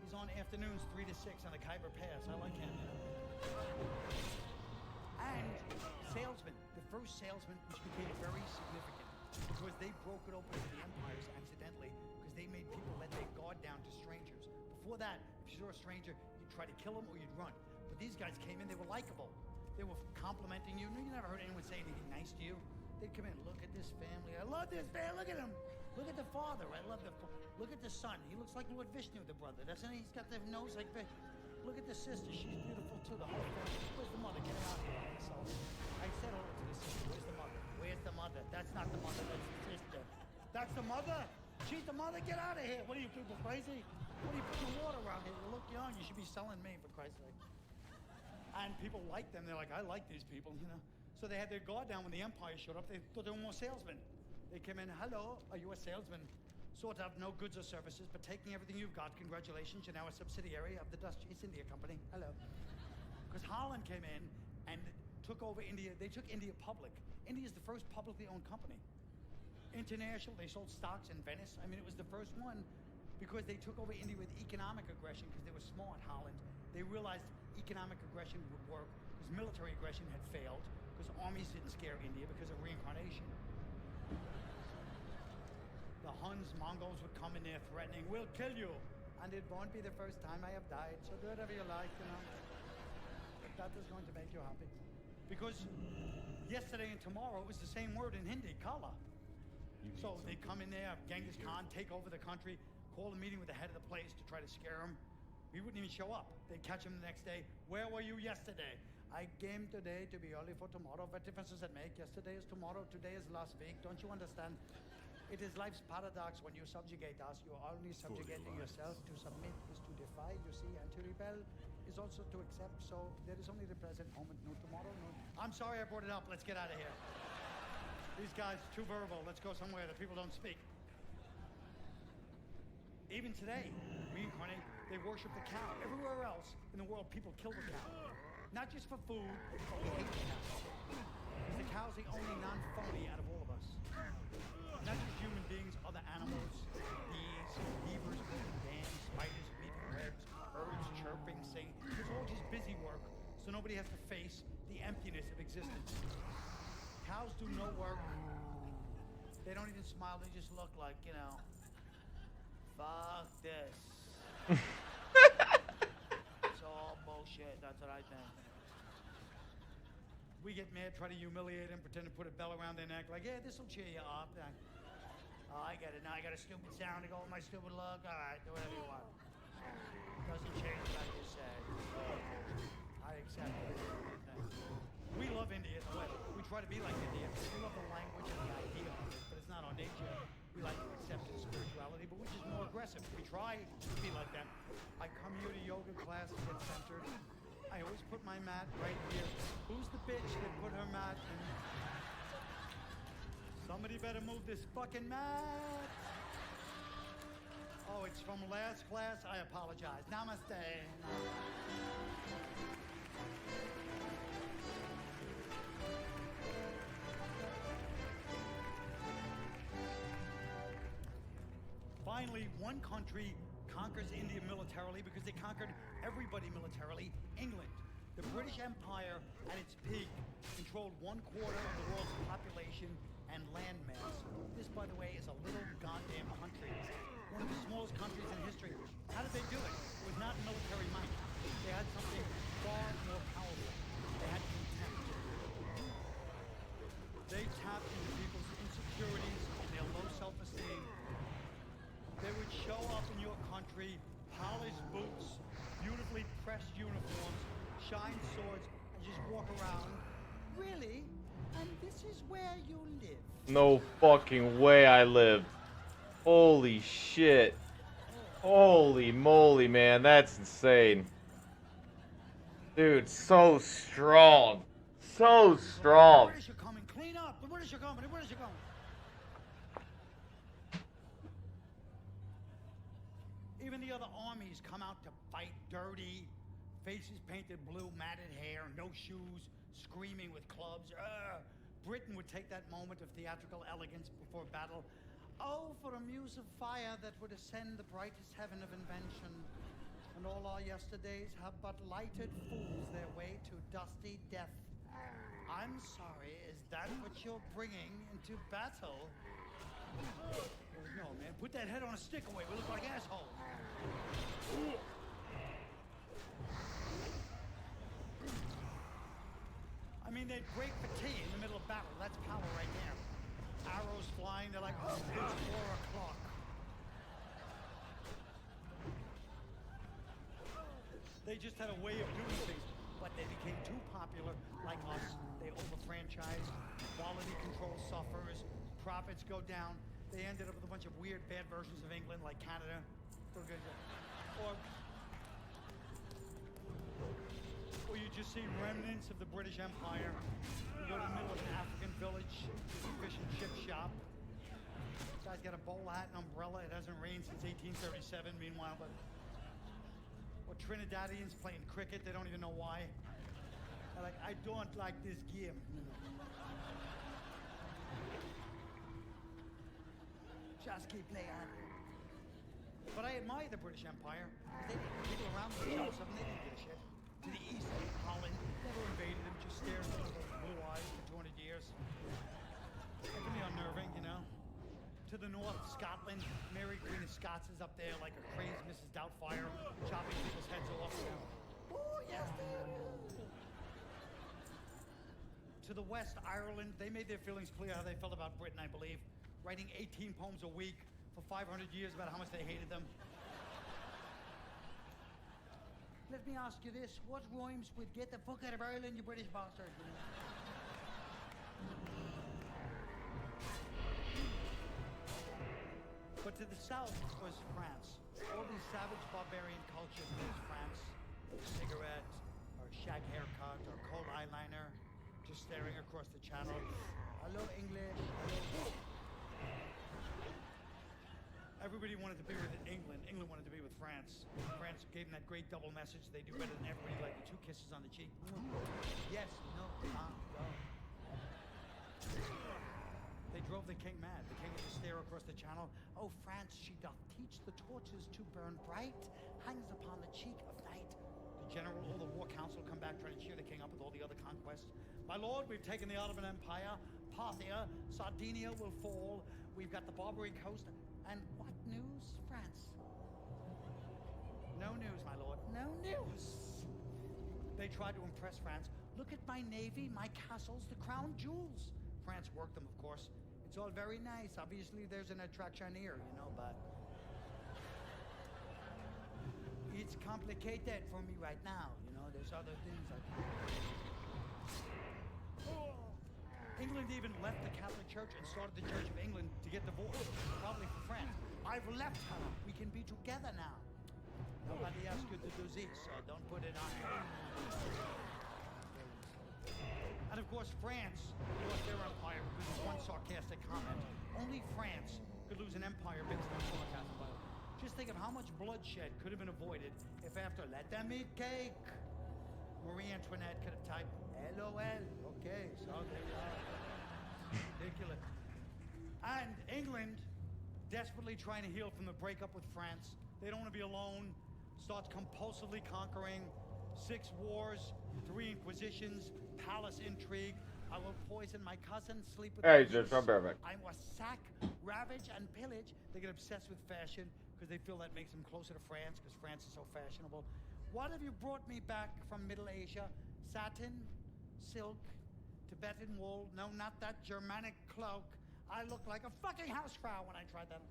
He's on afternoons 3 to 6 on the Khyber Pass. I like him. And salesmen, the first salesman, which became very significant because they broke it open to the empires accidentally because they made people let their guard down to strangers. Before that, if you saw a stranger, you'd try to kill them or you'd run. But these guys came in, they were likable. They were complimenting you. You never heard anyone say anything nice to you. They'd come in, look at this family. I love this family. Look at him. Look at the father. I love the. Look at the son. He looks like Lord Vishnu, the brother, doesn't he? He's got the nose like the. Look at the sister. She's beautiful too. The whole family. Where's the mother? Get her out here. So I said hello to the sister. Where's the mother? Where's the mother? That's not the mother. That's the sister. That's the mother. She's the mother. Get out of here. What are you people crazy? What are you putting the water around here? You look young. You should be selling me, for Christ's sake. And people like them. They're like, I like these people, you know. So they had their guard down when the Empire showed up. They thought they were more salesmen. They came in, hello, are you a salesman? Sort of no goods or services, but taking everything you've got, congratulations, you're now a subsidiary of the Dutch East India Company. Hello. Because Holland came in and took over India. They took India public. India is the first publicly owned company. International, they sold stocks in Venice. I mean, it was the first one because they took over India with economic aggression because they were smart, Holland. They realized economic aggression would work because military aggression had failed because armies didn't scare India because of reincarnation. The Huns, Mongols would come in there threatening, we'll kill you. And it won't be the first time I have died, so do whatever you like, you know. But that is going to make you happy. Because yesterday and tomorrow it was the same word in Hindi, kala. So they come in there, Genghis Khan, take over the country, call a meeting with the head of the place to try to scare him. We wouldn't even show up. They'd catch him the next day. Where were you yesterday? I came today to be early for tomorrow. What difference does it make? Yesterday is tomorrow, today is last week. Don't you understand? It is life's paradox. When you subjugate us, you are only subjugating yourself. To submit is to defy, you see, and to rebel is also to accept. So there is only the present moment, no tomorrow, no. I'm sorry I brought it up. Let's get out of here. These guys, too verbal. Let's go somewhere that people don't speak. Even today, reincarnate, they worship the cow. Everywhere else in the world, people kill the cow. Not just for food, but we hate the cow. Because the cow's the only non-phony out of all of us. Not just human beings, other animals, bees, beavers building dams, spiders weaving webs, birds chirping, singing. It's all just busy work, so nobody has to face the emptiness of existence. Cows do no work. They don't even smile, they just look like, you know, fuck this. It's all bullshit, that's what I think. We get mad, try to humiliate them, pretend to put a bell around their neck, like, yeah, this'll cheer you up. Oh, I get it. Now I got a stupid sound to go with my stupid look. All right, do whatever you want. Doesn't change what I just said. I accept it. We love India in a way. We try to be like India. We love the language and the idea of it, but it's not our nature. We like to accept its spirituality, but we're just more aggressive. We try to be like them. I come here to yoga class to get centered. I always put my mat right here. Who's the bitch that put her mat in? Somebody better move this fucking mat. Oh, it's from last class? I apologize. Namaste. Finally, one country conquers India militarily because they conquered everybody militarily, England. The British Empire, at its peak, controlled 1/4 of the world's population, and landmass. This, by the way, is a little goddamn country. One of the smallest countries in history. How did they do it? It was not military might. They had something far more powerful. They had contempt. They tapped into people's insecurities and their low self-esteem. They would show up in your country, polished boots, beautifully pressed uniforms, shine swords, and just walk around. Really? And this is where you live?
No fucking way I lived. Holy shit. Holy moly, man. That's insane. Dude, so strong. So strong.
The British are coming. Clean up. The British are coming. The British are coming. Even the other armies come out to fight dirty, faces painted blue, matted hair, no shoes, screaming with clubs. Britain would take that moment of theatrical elegance before battle. Oh, for a muse of fire that would ascend the brightest heaven of invention. And all our yesterdays have but lighted fools their way to dusty death. I'm sorry, is that what you're bringing into battle? Oh, no, man, put that head on a stick away. We look like assholes. I mean, they'd break for tea in the middle of battle. That's power right there. Arrows flying, they're like, oh, it's 4 o'clock. They just had a way of doing things, but they became too popular, like us. They overfranchised, quality control suffers, profits go down. They ended up with a bunch of weird, bad versions of England, like Canada. Or you just see remnants of the British Empire. You go to the middle of an African village, there's a fish and chip shop. Guy's got a bowl hat and umbrella. It hasn't rained since 1837, meanwhile, but... Or Trinidadians playing cricket, they don't even know why. They're like, I don't like this game. Just keep playing. But I admire the British Empire. They didn't people around them show something, they didn't give a shit. To the east, Holland never invaded them, just stared at them with those blue eyes for 200 years. That can be unnerving, you know. To the north, Scotland, Mary Queen of Scots is up there like a crazed Mrs. Doubtfire, chopping people's heads off. Oh, yes, to the west, Ireland, they made their feelings clear how they felt about Britain, I believe, writing 18 poems a week for 500 years about how much they hated them. Let me ask you this, what rhymes with get the fuck out of Ireland, you British bastard? But to the south was France. All these savage barbarian cultures was France. Cigarette, or shag haircut, or cold eyeliner, just staring across the channel. Hello, English. Hello. Everybody wanted to be with England. England wanted to be with France. France gave them that great double message. They do better than everybody, like the 2 kisses on the cheek. Yes, no, go. They drove the king mad. The king had to stare across the channel. Oh, France, she doth teach the torches to burn bright, hangs upon the cheek of night. The general, all the war council come back trying to cheer the king up with all the other conquests. My lord, we've taken the Ottoman Empire. Parthia, Sardinia will fall. We've got the Barbary coast. And what news? France. No news, my lord. No news. They tried to impress France. Look at my navy, my castles, the crown jewels. France worked them, of course. It's all very nice. Obviously, there's an attraction here, you know, but... It's complicated for me right now, you know. There's other things I can... England even left the Catholic Church and started the Church of England to get divorced, probably for France. I've left her. We can be together now. Nobody asked you to do this, so don't put it on me. And of course, France lost their empire because of one sarcastic comment. Only France could lose an empire based on sarcasm. Just think of how much bloodshed could have been avoided if after "let them eat cake," Marie Antoinette could have typed LOL. Okay, so there you are. Ridiculous. And England, desperately trying to heal from the breakup with France. They don't want to be alone. Starts compulsively conquering. 6 wars, 3 inquisitions, palace intrigue. I will will poison my cousin, sleep with
Hey,
my
just
niece.
perfect.
I will sack, ravage, and pillage. They get obsessed with fashion because they feel that makes them closer to France because France is so fashionable. What have you brought me back from Middle Asia? Satin, silk, Tibetan wool. No, not that Germanic cloak. I look like a fucking housefrau when I tried that.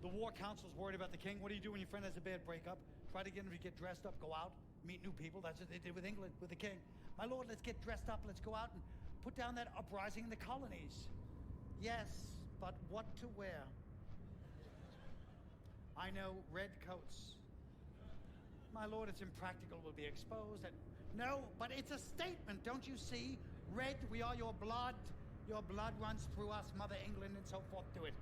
The war council's worried about the king. What do you do when your friend has a bad breakup? Try to get him to get dressed up, go out, meet new people. That's what they did with England, with the king. My lord, let's get dressed up. Let's go out and put down that uprising in the colonies. Yes, but what to wear? I know, red coats. My lord, it's impractical. We'll be exposed. No, but it's a statement, don't you see? Red, we are your blood. Your blood runs through us, Mother England, and so forth. Do it.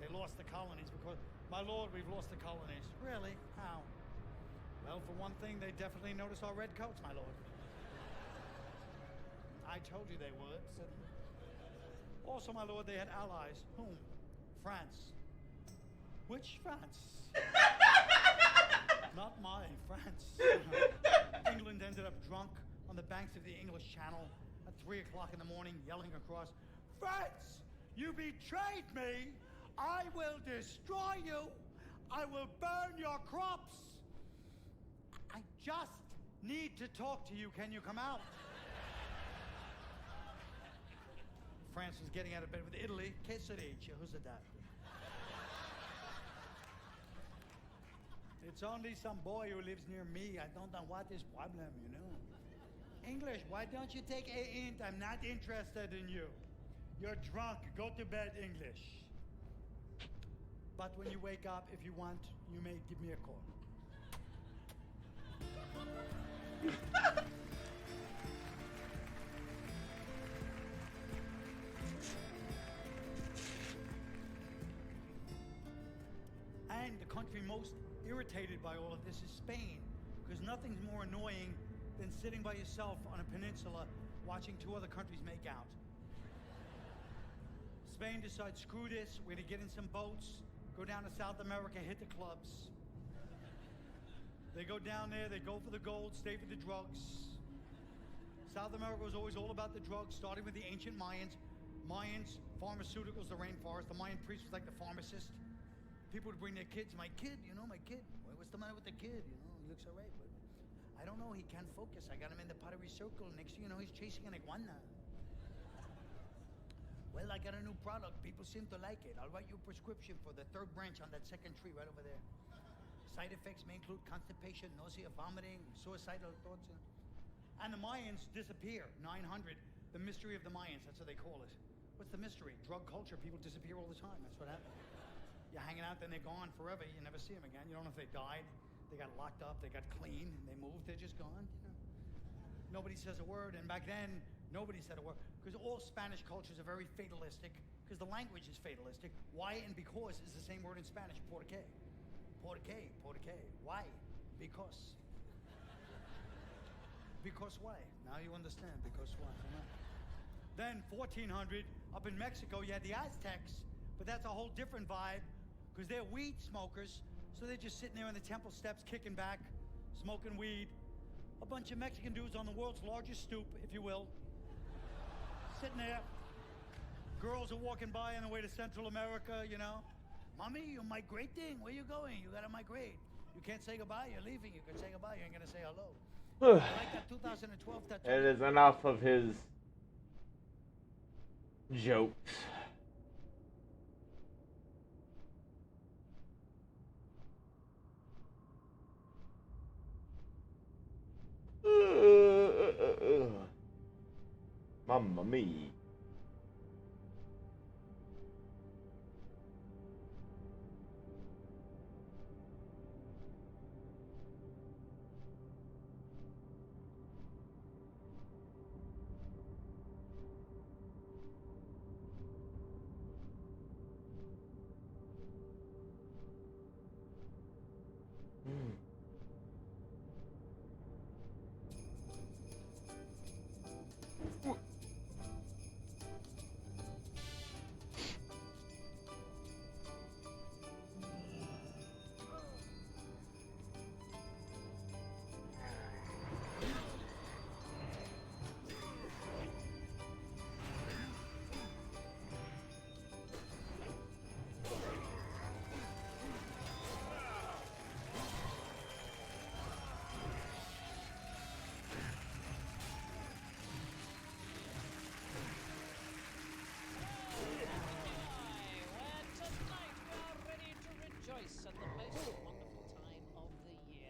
They lost the colonies because, my lord, we've lost the colonies. Really? How? Well, for one thing, they definitely noticed our red coats, my lord. I told you they would. Also, my lord, they had allies. Whom? France. Which France? Not my France. England ended up drunk on the banks of the English Channel at 3 o'clock in the morning, yelling across, France, you betrayed me! I will destroy you! I will burn your crops! I just need to talk to you. Can you come out? France was getting out of bed with Italy. Che se dice? Who's that? It's only some boy who lives near me. I don't know what is problem, you know. English, why don't you take a hint? I'm not interested in you. You're drunk. Go to bed, English. But when you wake up, if you want, you may give me a call. And the country most irritated by all of this is Spain, because nothing's more annoying than sitting by yourself on a peninsula watching two other countries make out. Spain decides, screw this, we're gonna get in some boats, go down to South America, hit the clubs. They go down there, they go for the gold, stay for the drugs. South America was always all about the drugs, starting with the ancient Mayans. Mayans, pharmaceuticals, the rainforest. The Mayan priest was like the pharmacist. People would bring their kids. My kid, you know, my kid. What's the matter with the kid? You know, he looks all right, but I don't know. He can't focus. I got him in the pottery circle. Next thing you know, he's chasing an iguana. Well, I got a new product. People seem to like it. I'll write you a prescription for the third branch on that second tree right over there. Side effects may include constipation, nausea, vomiting, suicidal thoughts. And the Mayans disappear. 900. The mystery of the Mayans. That's what they call it. What's the mystery? Drug culture. People disappear all the time. That's what happens. You're hanging out, then they're gone forever. You never see them again. You don't know if they died, they got locked up, they got clean, and they moved. They're just gone. You know? Nobody says a word, and back then, nobody said a word. Because all Spanish cultures are very fatalistic, because the language is fatalistic. Why and because is the same word in Spanish, por qué. Por qué, por qué. Why? Because. Because why? Now you understand, because why. Then, 1400, up in Mexico, you had the Aztecs, but that's a whole different vibe. Because they're weed smokers, so they're just sitting there on the temple steps, kicking back, smoking weed. A bunch of Mexican dudes on the world's largest stoop, if you will. Sitting there. Girls are walking by on the way to Central America, you know. Mommy, you're migrating. Where you going? You gotta migrate. You can't say goodbye, you're leaving. You can say goodbye, you ain't gonna say hello. I like that 2012 tattoo.
It is enough of his jokes. Mamma mia.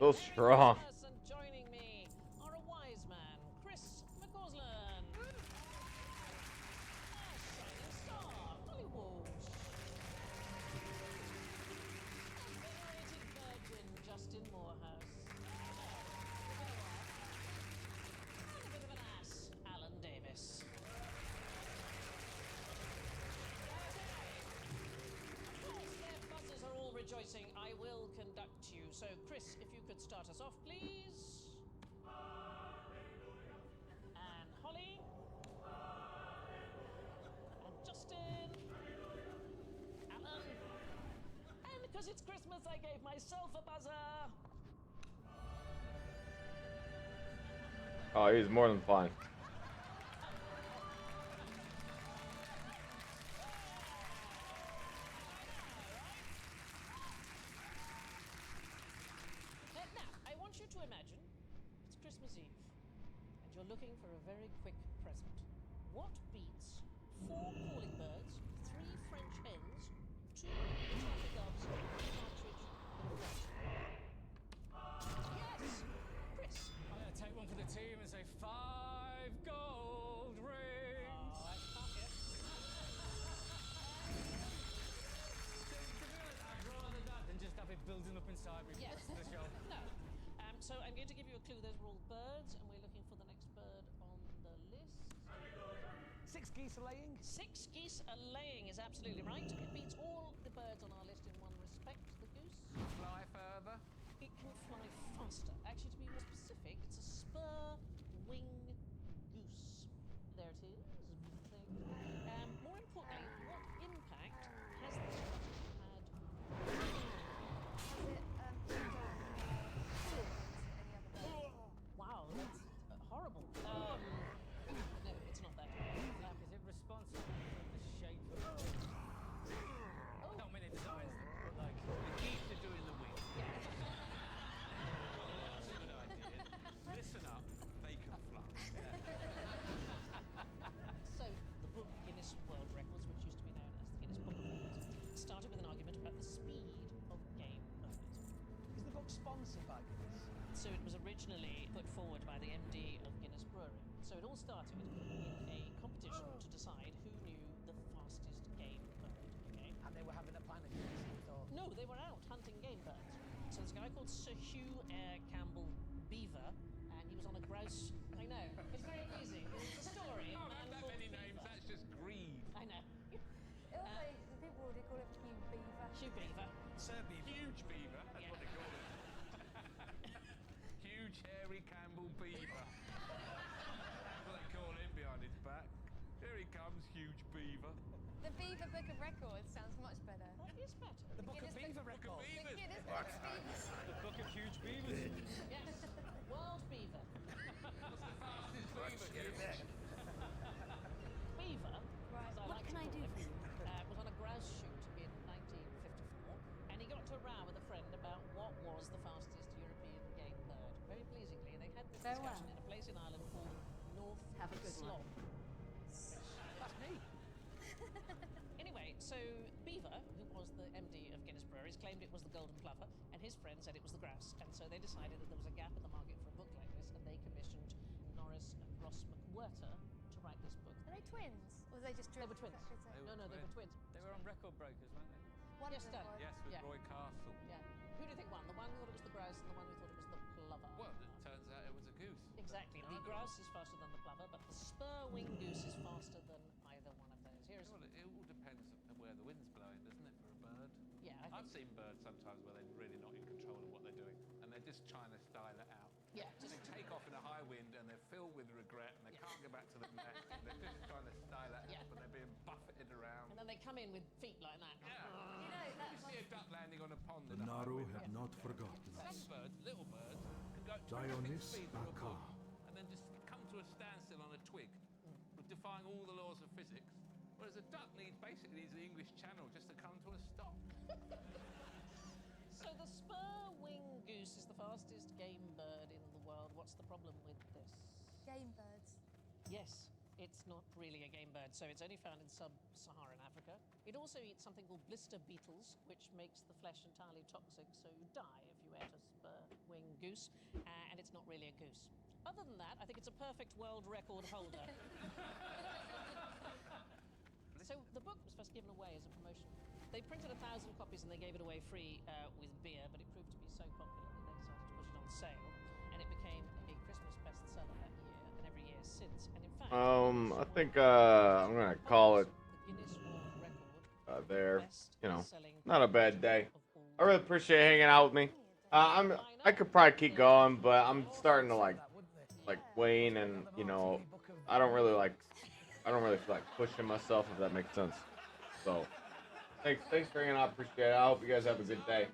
So strong.
And joining me are a wise man, Chris McCausland. A shining star, Hollywood. A venerated virgin, Justin Morehouse. And a bit of an ass, Alan Davis. Of course, their buzzers are all rejoicing. I will conduct you. So, Chris, if you could start us off, please. And Holly. And Justin. Alan. And because it's Christmas, I gave myself a buzzer.
Oh, he's more than fine.
Now, I want you to imagine it's Christmas Eve, and you're looking for a very quick present. What beats 4 calling birds, 3 French hens, 2 turkey doves, a partridge, and a rabbit? Yes, Chris.
I'm going to take one for the team and say 5 gold rings.
Oh, I can't yet.
To be honest, I'd rather that than just have it building up inside me
Yes.
for the rest of the show.
No. So I'm going to give you a clue. Those were all birds, and we're looking for the next bird on the list.
6 geese are laying.
6 geese a laying is absolutely right. It beats all the birds on our list in one respect, the goose.
Fly further.
It can fly faster. Actually, to be more specific, it's a spur wing goose. There it is. There you go. More importantly, what impact has this strategy had? Wow, that's horrible. No, it's not that.
Is it responsible for the shape of the wing? I don't mean it designs them, but like the geese are doing the wing.
That's a good idea. Listen up, they can fly.
So, the book Guinness World Records, which used to be known as the Guinness Book of Records, started with an argument about the speed of game birds.
Is the book sponsored by Guinness?
So it was originally put forward by the MD of Guinness Brewery. So it all started in a competition to decide who knew the fastest game bird. Okay.
And they were having a pint of Guinness. Or...
No, they were out hunting game birds. So there's a guy called Sir Hugh Campbell Beaver, and he was on a grouse. I know. It's very easy. It's a story.
Can't
Man
have that
called
many names.
Beaver.
That's just greed.
I know.
Also, people already call it Hugh Beaver.
Hugh Beaver.
Sir Beaver.
Huge beaver. That's what they call it. Huge hairy Campbell beaver. That's what they call him behind his back. Here he comes, huge beaver.
The Beaver Book of Records sounds much better.
That is better.
The Book of Beaver Records.
The Guinness Book of Beavers.
The Book of Huge Beavers.
Yes. World Beaver.
What's the fastest beaver?
Beaver,
Right.
as I
What
like
can
to
I
call
do
him,
for you?
was on a grouse shoot in 1954, and he got into a row with a friend about what was the fastest European game bird. Very pleasingly, they had this
Farewell.
discussion in a place in Ireland called North
Have a good
Slog.
one.
That's me.
Anyway, so Beaver, who was the MD of Guinness Breweries, claimed it was the golden plover, and his friend said it was the grouse. And so they decided that there was a gap in the market for a book like this, and they commissioned Norris and Ross McWhirter to write this book.
Are they twins? Or are they just
They were twins. No, they were twins.
They were on Record Brokers, weren't they?
One
Yes,
of them
Stan.
was.
Yes, with
Yeah.
Roy Castle.
Yeah. Who do you think won? The one who thought it was the grouse and the one who thought it was the plover?
Well, it turns out it was a goose.
Exactly. The grouse is faster than the plover, but the spur wing goose is faster than either one of those. Here's
Well, it all depends on where the wind's blowing, doesn't it, for a bird?
Yeah,
I've seen birds sometimes where they're really not in control of what they're doing, and they're just trying to style it out.
Yeah,
They take off in a high wind, and they're filled with regret, and they can't go back to the nest. And they're just trying to style it out, but they're being buffeted around.
and then they come in with feet like that.
Yeah.
You know, that
You see a duck landing on a pond
The
in a high
Naru
wind.
had not forgotten
Some
us.
birds, little birds, can go at
Dionys
speed through a
Aka.
bush and then just come to a standstill on a twig, defying all the laws of physics. Whereas a duck basically needs the English Channel just to come to a stop.
So the spur wing goose is the fastest game bird in the world. What's the problem with this?
Game birds.
Yes.
It's not really a game bird, so it's only found in sub-Saharan Africa. It also eats something called blister beetles, which makes the flesh entirely toxic, so you die if you ate a spur-winged goose, and it's not really a goose. Other than that, I think it's a perfect world record holder. So the book was first given away as a promotion. They printed 1,000 copies and they gave it away free with beer, but it proved to be so popular that they decided to put it on sale, and it became a Christmas bestseller that year and every year since. And in fact,
I think I'm gonna call it there. You know, not a bad day. I really appreciate hanging out with me. I could probably keep going, but I'm starting to like wane, and you know, I don't really feel like pushing myself, if that makes sense. So, thanks for hanging out. Appreciate it. I hope you guys have a good day.